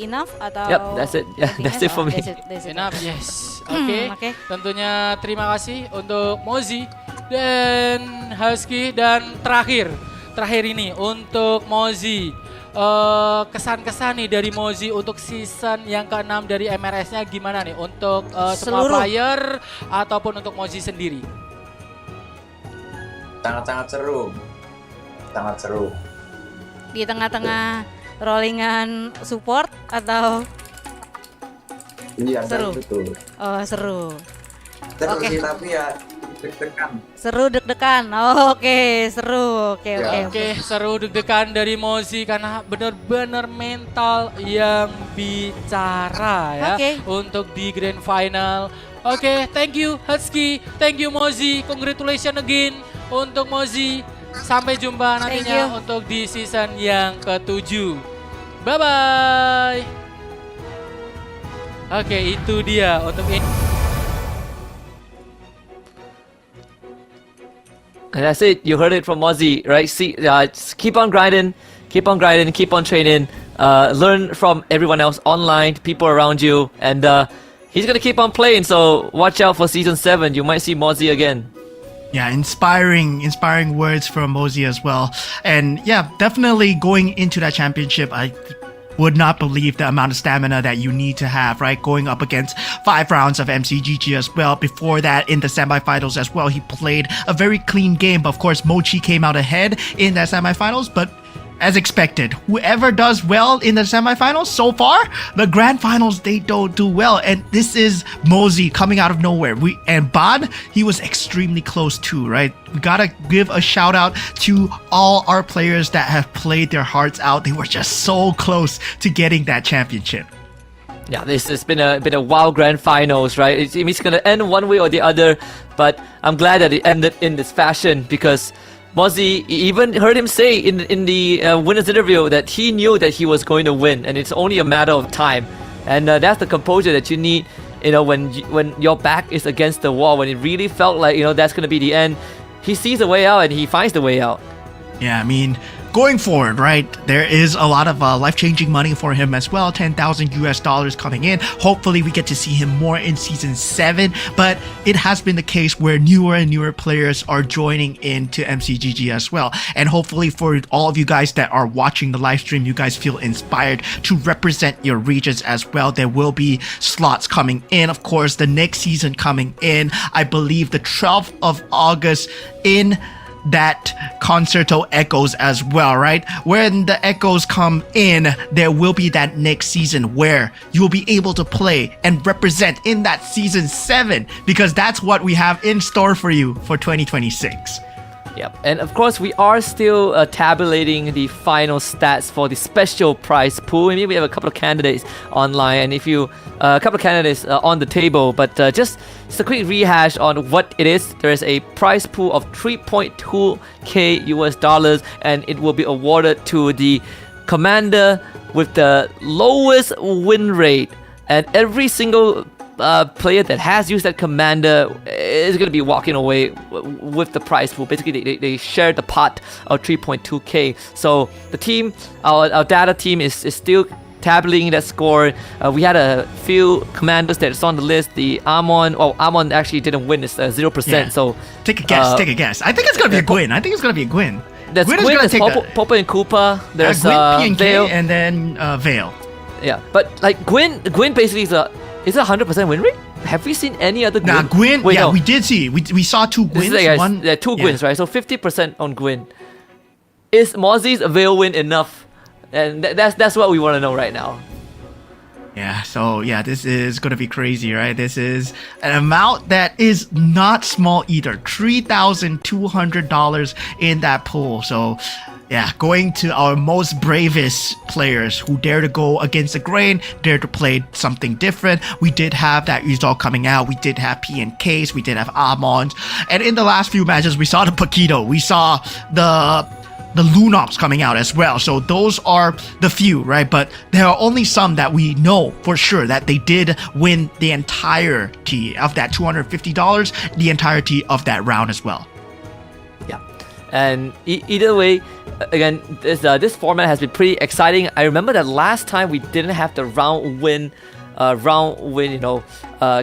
Enough atau? Yep, that's it. Yeah, that's it for me. That's it. Enough, yes. Oke. Oke. Tentunya terima kasih untuk Mozi dan Husky dan terakhir ini untuk Mozi. Kesan-kesan nih dari Mozi untuk season yang ke-6 dari MRS-nya gimana nih untuk semua player ataupun untuk Mozi sendiri? Sangat seru. Sangat seru. Di tengah-tengah rollingan support atau seru? Betul. Oh, seru. Seru sih tapi ya deg-degan. Seru deg-degan. Oke, seru. Oke. Seru deg-degan dari Mozi karena benar-benar mental yang bicara ya untuk di grand final. Oke, thank you Husky, thank you Mozi, congratulations again untuk Mozi. Sampai jumpa nantinya untuk di season yang ke-7. Bye-bye. Oke, itu dia untuk ini. And that's it. You heard it from Mozi, right? See, just keep on grinding, keep on training. Learn from everyone else online, people around you, and he's gonna keep on playing. So watch out for season 7. You might see Mozi again. Yeah, inspiring words from Mozi as well. And yeah, definitely going into that championship, I would not believe the amount of stamina that you need to have, right? Going up against 5 rounds of MCGG as well. Before that, in the semifinals as well, he played a very clean game. Of course, Mochi came out ahead in that semifinals, but as expected, whoever does well in the semifinals so far, the grand finals, they don't do well. And this is Mozi coming out of nowhere. And Bod, he was extremely close too, right? We gotta give a shout out to all our players that have played their hearts out. They were just so close to getting that championship. Yeah, this has been a wild grand finals, right? It's gonna end one way or the other, but I'm glad that it ended in this fashion because Mozi even heard him say in the winner's interview that he knew that he was going to win, and it's only a matter of time. And that's the composure that you need, when your back is against the wall, when it really felt like that's going to be the end. He sees a way out and he finds the way out. Yeah, I mean, going forward, right, there is a lot of life-changing money for him as well, 10,000 US dollars coming in. Hopefully we get to see him more in season 7, but it has been the case where newer and newer players are joining into MCGG as well. And hopefully for all of you guys that are watching the live stream, you guys feel inspired to represent your regions as well. There will be slots coming in, of course, the next season coming in, I believe the 12th of August in that Concerto Echoes as well, right? When the Echoes come in, there will be that next season where you will be able to play and represent in that season 7, because that's what we have in store for you for 2026. Yep, and of course we are still tabulating the final stats for the special prize pool. Maybe we have a couple of candidates online, and if you a couple of candidates on the table, but just a quick rehash on what it is. There is a prize pool of 3.2k US dollars, and it will be awarded to the commander with the lowest win rate, and every single player that has used that commander is going to be walking away with the prize pool. Basically, they share the pot of 3.2k. So the team, our data team is still tabulating that score. We had a few commanders that's on the list. The Amon actually didn't win. It's 0%. Yeah. So take a guess. I think it's gonna be a Gwyn. There's Gwyn, there's Popo and Koopa. There's Gwyn, PNK, Vale. and then Vale. Yeah, but like Gwyn basically is a 100% win rate. Have we seen any other Gwyn? Nah, Gwyn. Wait, no. We did see. We saw two Gwyns. Two Gwyns, right? So 50% on Gwyn. Is Mozzie's Vale win enough? And that's what we want to know right now. Yeah, so this is going to be crazy, right? This is an amount that is not small either. $3,200 in that pool. So, going to our most bravest players who dare to go against the grain, dare to play something different. We did have that result coming out. We did have PNKs. We did have Amons. And in the last few matches, we saw the Paquito. We saw the Lunox coming out as well. So those are the few, right? But there are only some that we know for sure that they did win the entirety of that $250, the entirety of that round as well. Yeah. And either way, again, this format has been pretty exciting. I remember that last time we didn't have the round win,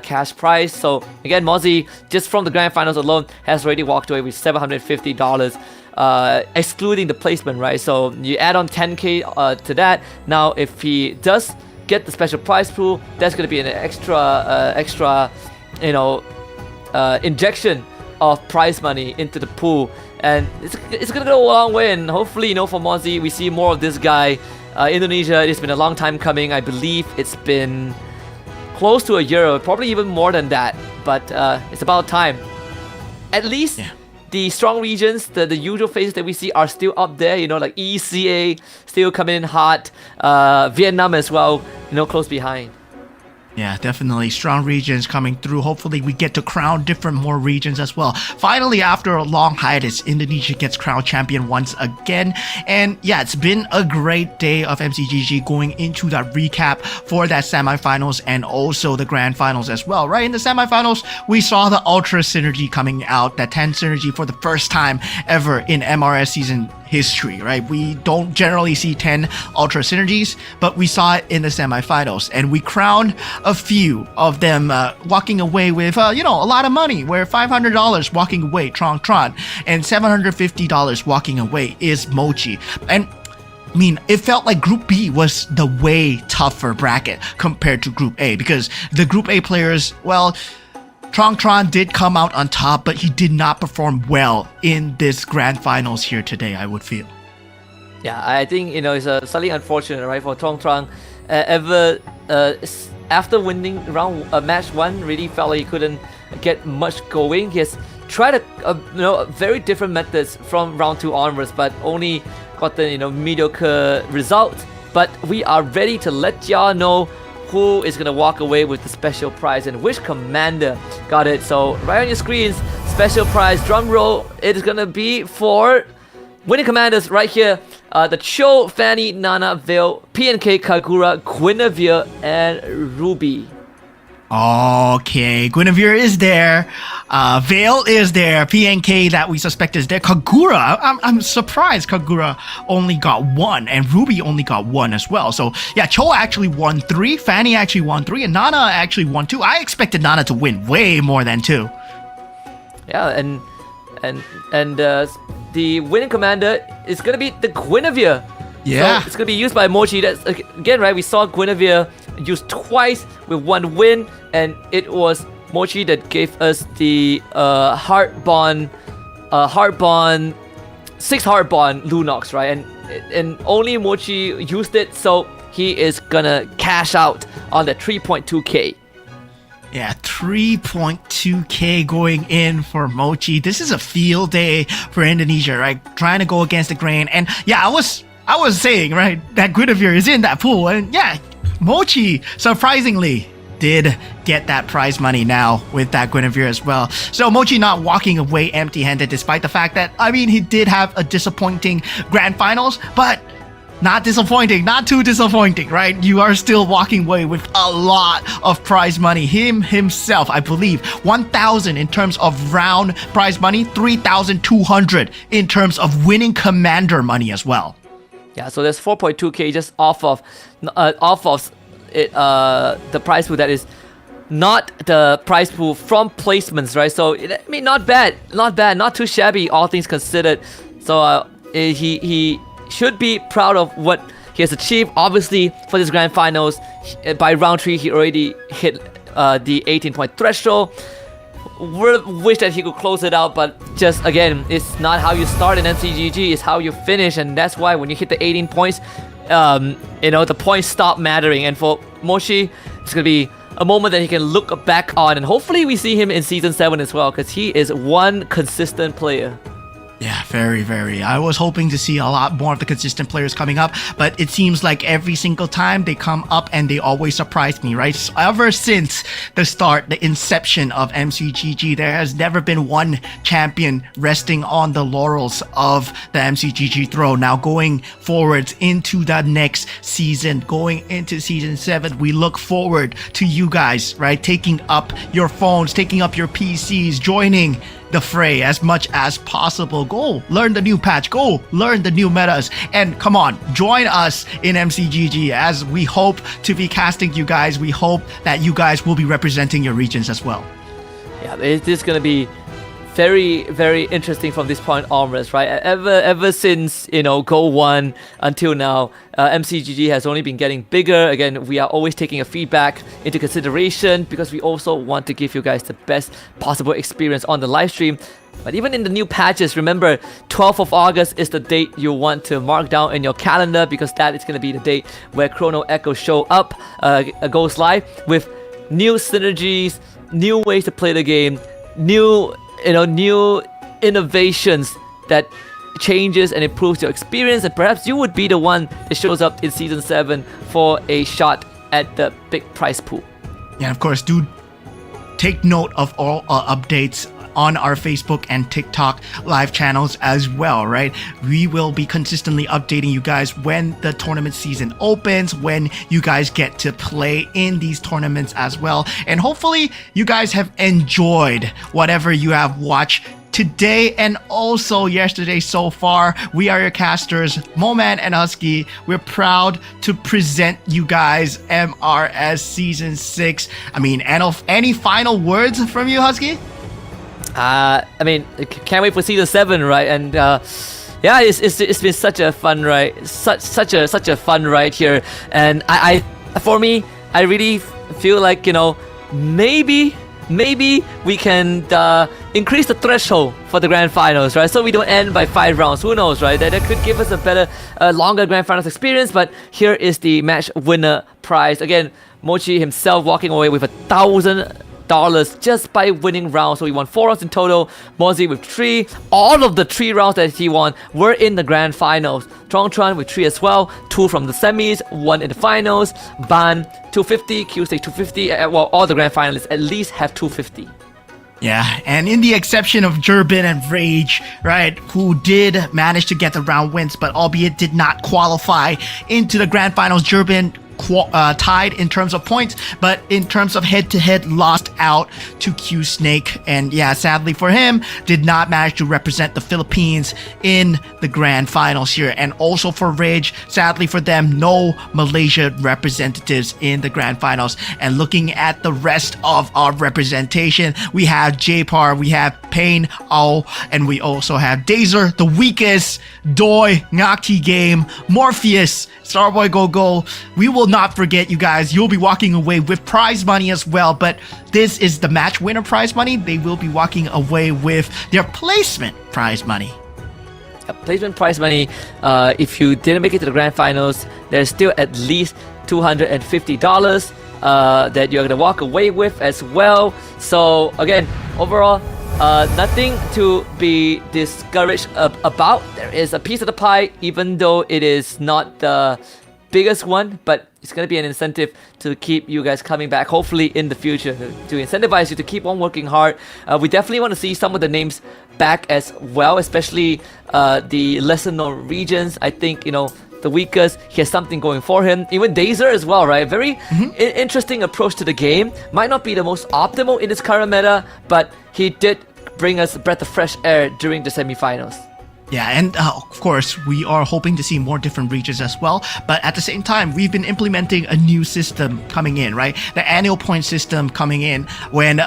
cash prize. So again, Mozzie, just from the grand finals alone, has already walked away with $750. Excluding the placement, right? So you add on 10k to that. Now, if he does get the special prize pool, that's going to be an extra, injection of prize money into the pool, and it's going to go a long way. And hopefully, for Mozzie, we see more of this guy. Indonesia, it's been a long time coming. I believe it's been close to a year, probably even more than that. But it's about time. At least. Yeah. The strong regions, the usual faces that we see are still up there, like ECA still coming in hot, Vietnam as well, close behind. Yeah, definitely strong regions coming through. Hopefully we get to crown different more regions as well. Finally, after a long hiatus, Indonesia gets crowned champion once again. And it's been a great day of MCGG going into that recap for that semifinals and also the grand finals as well, right? In the semifinals, we saw the Ultra Synergy coming out, that 10 Synergy for the first time ever in MRS season history, right? We don't generally see 10 Ultra Synergies, but we saw it in the semifinals, and we crowned a few of them walking away with, a lot of money, where $500 walking away, Tron, and $750 walking away is Mochi. And I mean, it felt like Group B was the way tougher bracket compared to Group A, because the Group A players, Tron did come out on top, but he did not perform well in this grand finals here today, I would feel. Yeah, I think, it's slightly unfortunate, right, for Tron. After winning match 1, really felt like he couldn't get much going. He has tried very different methods from round 2 onwards, but only gotten, mediocre results. But we are ready to let y'all know who is going to walk away with the special prize and which commander got it. So right on your screens, special prize, drum roll, it is going to be for winning commanders right here. The Cho, Fanny, Nana, Vale, PNK, Kagura, Guinevere, and Ruby. Okay, Guinevere is there. Vale is there. PNK that we suspect is there. Kagura, I'm surprised Kagura only got 1, and Ruby only got 1 as well. So Cho actually won 3, Fanny actually won 3, and Nana actually won 2. I expected Nana to win way more than 2. Yeah, and the winning commander is gonna be the Guinevere. Yeah, so it's gonna be used by Mochi. That's again, right? We saw Guinevere used twice with 1 win, and it was Mochi that gave us the Heart Bond 6 Heart Bond Lunox, right? And only Mochi used it, so he is gonna cash out on the 3.2k. Yeah, 3.2k going in for Mochi. This is a field day for Indonesia, right? Trying to go against the grain. And I was saying, right, that Guinevere is in that pool. And Mochi, surprisingly, did get that prize money now with that Guinevere as well. So Mochi not walking away empty-handed, despite the fact that, he did have a disappointing grand finals, but Not disappointing, not too disappointing, right? You are still walking away with a lot of prize money. Him himself, I believe, 1,000 in terms of round prize money, 3,200 in terms of winning commander money as well. Yeah, so there's 4.2k just off of it, the prize pool that is not the prize pool from placements, right? So I mean, not bad, not too shabby, all things considered. So he should be proud of what he has achieved. Obviously, for this grand finals, by round 3, he already hit the 18-point threshold. Wish that he could close it out, but just again, it's not how you start in MCGG, it's how you finish, and that's why when you hit the 18 points, the points stop mattering. And for Mochi, it's gonna be a moment that he can look back on, and hopefully we see him in Season 7 as well, because he is one consistent player. Yeah, very, very. I was hoping to see a lot more of the consistent players coming up, but it seems like every single time they come up and they always surprise me, right? So ever since the start, the inception of MCGG, there has never been one champion resting on the laurels of the MCGG throne. Now going forwards into the next season, going into Season 7, we look forward to you guys, right? Taking up your phones, taking up your PCs, joining the fray as much as possible. Go learn the new patch, go learn the new metas, and come on, join us in MCGG as we hope to be casting you guys. We hope that you guys will be representing your regions as well. Yeah, it is going to be very, very interesting from this point onwards, right? Ever since, Go 1 until now, MCGG has only been getting bigger. Again, we are always taking a feedback into consideration because we also want to give you guys the best possible experience on the live stream. But even in the new patches, remember, 12th of August is the date you want to mark down in your calendar, because that is going to be the date where Chrono Echo show up, goes live with new synergies, new ways to play the game, new innovations that changes and improves your experience, and perhaps you would be the one that shows up in Season 7 for a shot at the big prize pool. Yeah, of course, do take note of all updates on our Facebook and TikTok live channels as well, right? We will be consistently updating you guys when the tournament season opens, when you guys get to play in these tournaments as well. And hopefully you guys have enjoyed whatever you have watched today and also yesterday so far. We are your casters, Moman and Husky. We're proud to present you guys MRS Season 6. I mean, any final words from you, Husky? Can't wait for Season 7, right? And yeah, it's been such a fun ride, such a fun ride here. And for me, I really feel like maybe we can increase the threshold for the grand finals, right? So we don't end by 5 rounds. Who knows, right? That could give us a better, longer grand finals experience. But here is the match winner prize. Again, Mochi himself walking away with $1,000 just by winning rounds. So he won 4 rounds in total. Mozi with 3. All of the 3 rounds that he won were in the grand finals. Trongtran with 3 as well. 2 from the semis, 1 in the finals. Ban 250, Q-Stay 250. Well, all the grand finalists at least have 250. Yeah, and in the exception of Durbin and Rage, right, who did manage to get the round wins, but albeit did not qualify into the grand finals. Durbin tied in terms of points, but in terms of head-to-head lost out to Q Snake, and yeah, sadly for him, did not manage to represent the Philippines in the grand finals here. And also for Rage, sadly for them, no Malaysia representatives in the grand finals. And looking at the rest of our representation, we have J-Par, we have Pain Ao, and we also have Dazer, the weakest, Doi, Ngakti Game, Morpheus, Starboy Go Go. We will not forget you guys. You'll be walking away with prize money as well, but this is the match winner prize money. They will be walking away with their placement prize money. Placement prize money, if you didn't make it to the grand finals, there's still at least $250 that you're gonna walk away with as well. So again, overall, nothing to be discouraged about. There is a piece of the pie, even though it is not the biggest one, but it's going to be an incentive to keep you guys coming back, hopefully in the future, to incentivize you to keep on working hard. We definitely want to see some of the names back as well, especially the lesser known regions. I think, the weakest. He has something going for him. Even Dazer as well, right? Very interesting approach to the game. Might not be the most optimal in this current meta, but he did bring us a breath of fresh air during the semifinals. Yeah, and of course, we are hoping to see more different regions as well. But at the same time, we've been implementing a new system coming in, right? The annual point system coming in when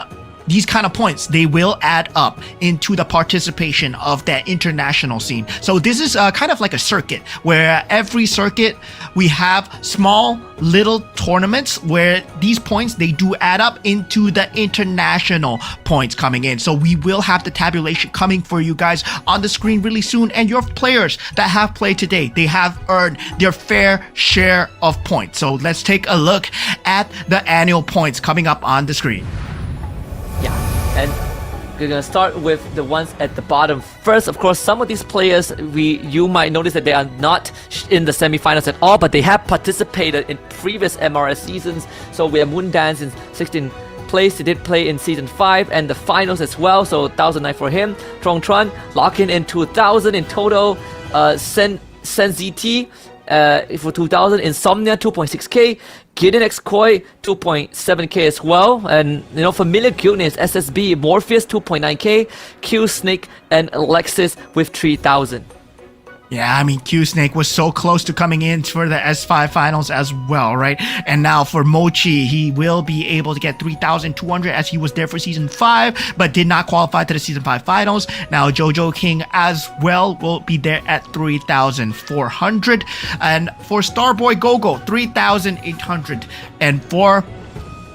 these kind of points, they will add up into the participation of that international scene. So this is kind of like a circuit where every circuit we have small little tournaments where these points, they do add up into the international points coming in. So we will have the tabulation coming for you guys on the screen really soon. And your players that have played today, they have earned their fair share of points. So let's take a look at the annual points coming up on the screen. Yeah, and we're gonna start with the ones at the bottom first. Of course, some of these players, you might notice that they are not in the semifinals at all, but they have participated in previous MRS seasons. So we have Moondance in 16th place. He did play in season 5 and the finals as well. So 1,009 for him. Trong Tron locking in 2,000 in total. Sen ZT for 2,000. Insomnia 2.6k. Gideon X Koi 2.7k as well, and Familiar Cuteness SSB Morpheus 2.9k, Q Snake and Alexis with 3,000. Yeah, I mean, Q-Snake was so close to coming in for the S5 finals as well, right? And now for Mochi, he will be able to get 3,200 as he was there for Season 5, but did not qualify to the Season 5 finals. Now Jojo King as well will be there at 3,400. And for Starboy Gogo, 3,800. And for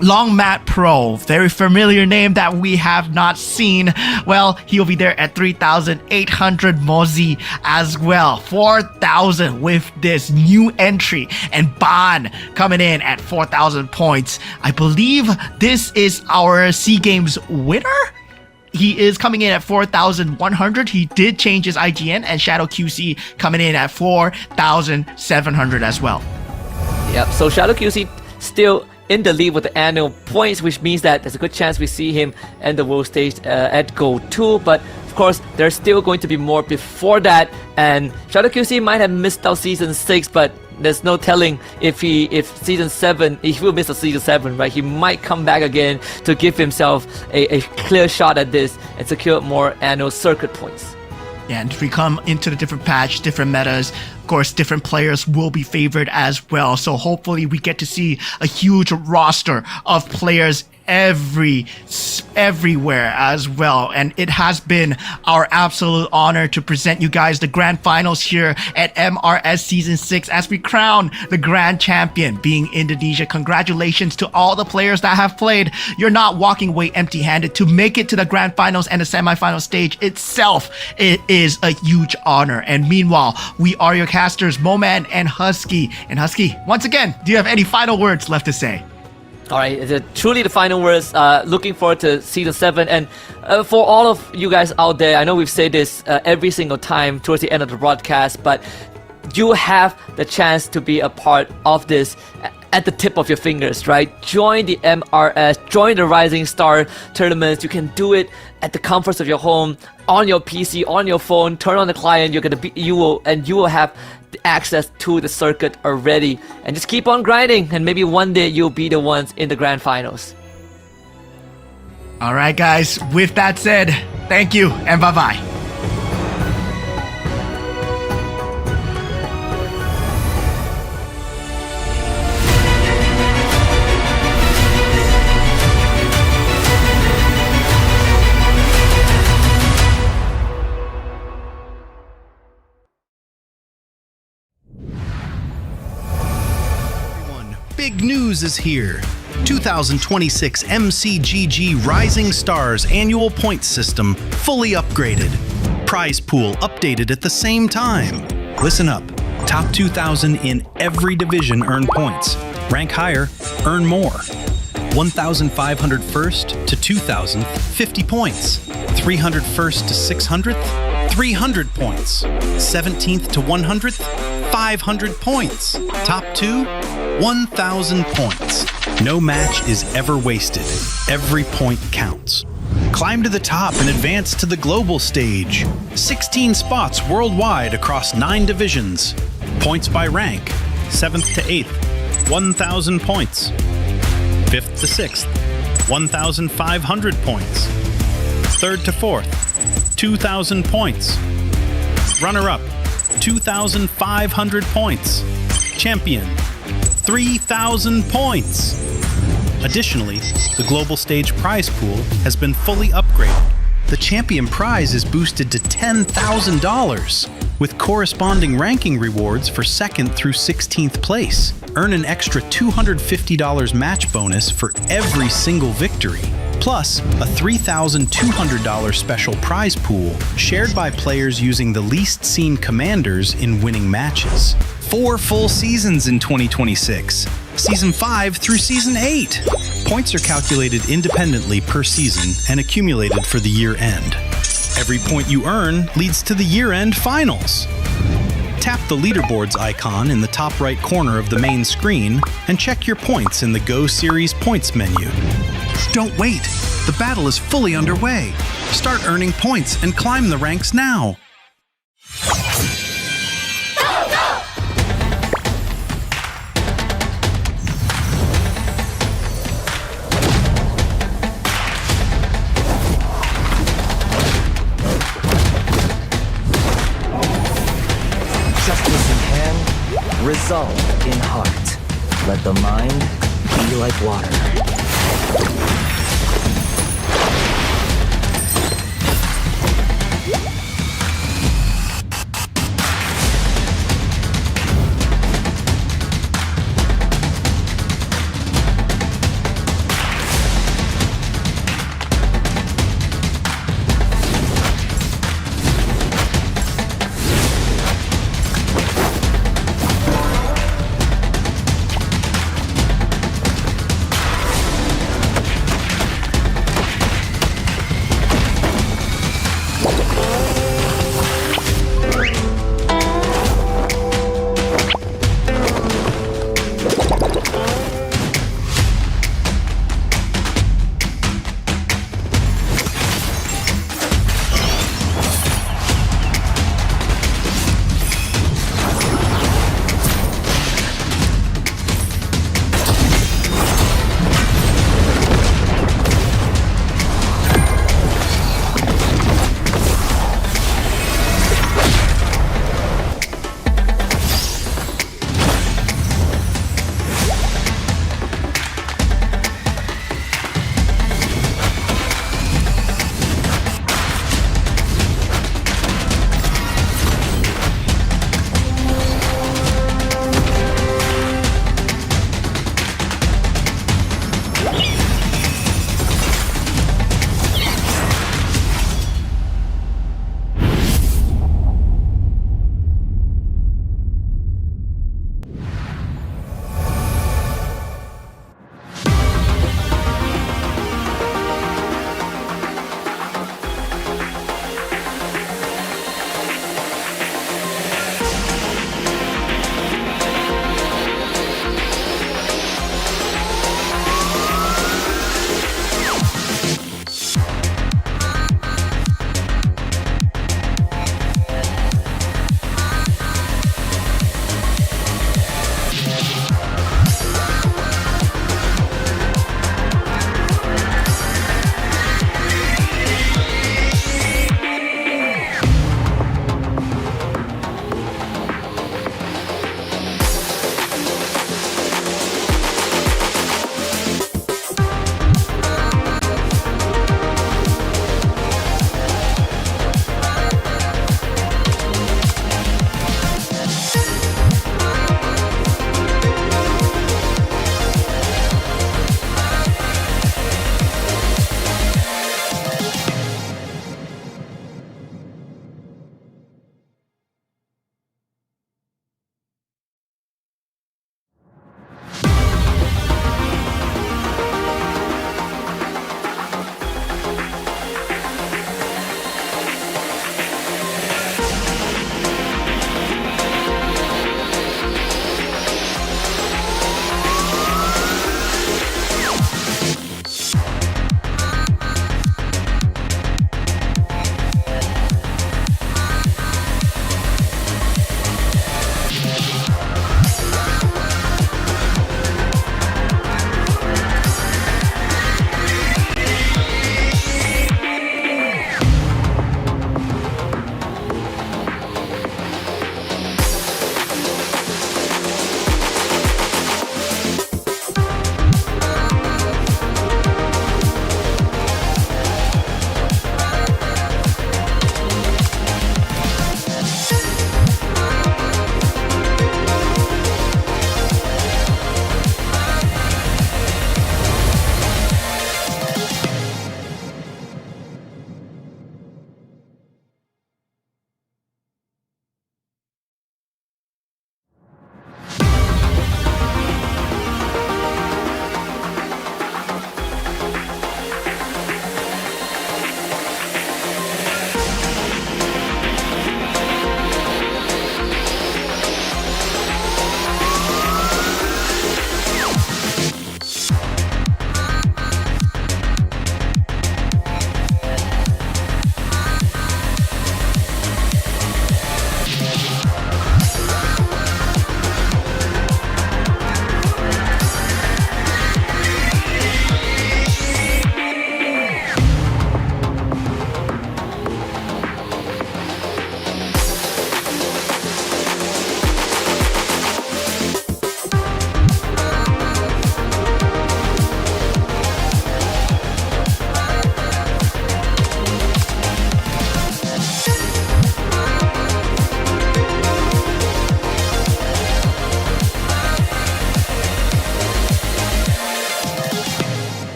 Long Mat Pro, very familiar name that we have not seen. Well, he'll be there at 3,800 Mozi as well. 4,000 with this new entry. And Ban coming in at 4,000 points. I believe this is our SEA Games winner. He is coming in at 4,100. He did change his IGN, and Shadow QC coming in at 4,700 as well. Yep, so Shadow QC still in the lead with the annual points, which means that there's a good chance we see him in the world stage at Gold 2. But of course, there's still going to be more before that, and Shadow QC might have missed out season 6, but there's no telling if season 7, he will miss a season 7, right? He might come back again to give himself a clear shot at this and secure more annual circuit points. Yeah, and if we come into the different patch, different metas, of course, different players will be favored as well. So hopefully we get to see a huge roster of players everywhere as well. And it has been our absolute honor to present you guys the grand finals here at MRS Season 6 as we crown the grand champion being Indonesia. Congratulations to all the players that have played. You're not walking away empty-handed. To make it to the grand finals and the semifinal stage itself, it is a huge honor. And meanwhile, we are your casters, Moman and Husky. And Husky, once again, do you have any final words left to say? All right, truly the final words. Looking forward to Season 7. And for all of you guys out there, I know we've said this every single time towards the end of the broadcast, but you have the chance to be a part of this at the tip of your fingers, right? Join the MRS, join the Rising Star tournaments. You can do it at the comforts of your home, on your PC, on your phone. Turn on the client. You will have access to the circuit already, and just keep on grinding, and maybe one day you'll be the ones in the grand finals. All right, guys, with that said, thank you and bye-bye. Big news is here. 2026 MCGG Rising Stars annual points system fully upgraded. Prize pool updated at the same time. Listen up. Top 2,000 in every division earn points. Rank higher, earn more. 1,500 first to 2,000, 50 points. 300 first to 600th, 300 points. 17th to 100th, 500 points. Top 2, 1,000 points. No match is ever wasted. Every point counts. Climb to the top and advance to the global stage. 16 spots worldwide across 9 divisions. Points by rank: 7th to 8th, 1,000 points. 5th to 6th, 1,500 points. 3rd to 4th, 2,000 points. Runner-up, 2,500 points. Champion, 3,000 points. Additionally, the global stage prize pool has been fully upgraded. The champion prize is boosted to $10,000, with corresponding ranking rewards for 2nd through 16th place. Earn an extra $250 match bonus for every single victory, plus a $3,200 special prize pool shared by players using the least seen commanders in winning matches. 4 full seasons in 2026, Season 5 through Season 8. Points are calculated independently per season and accumulated for the year end. Every point you earn leads to the year-end finals. Tap the leaderboards icon in the top right corner of the main screen and check your points in the Go Series points menu. Don't wait! The battle is fully underway. Start earning points and climb the ranks now. Justice in hand, resolve in heart. Let the mind be like water.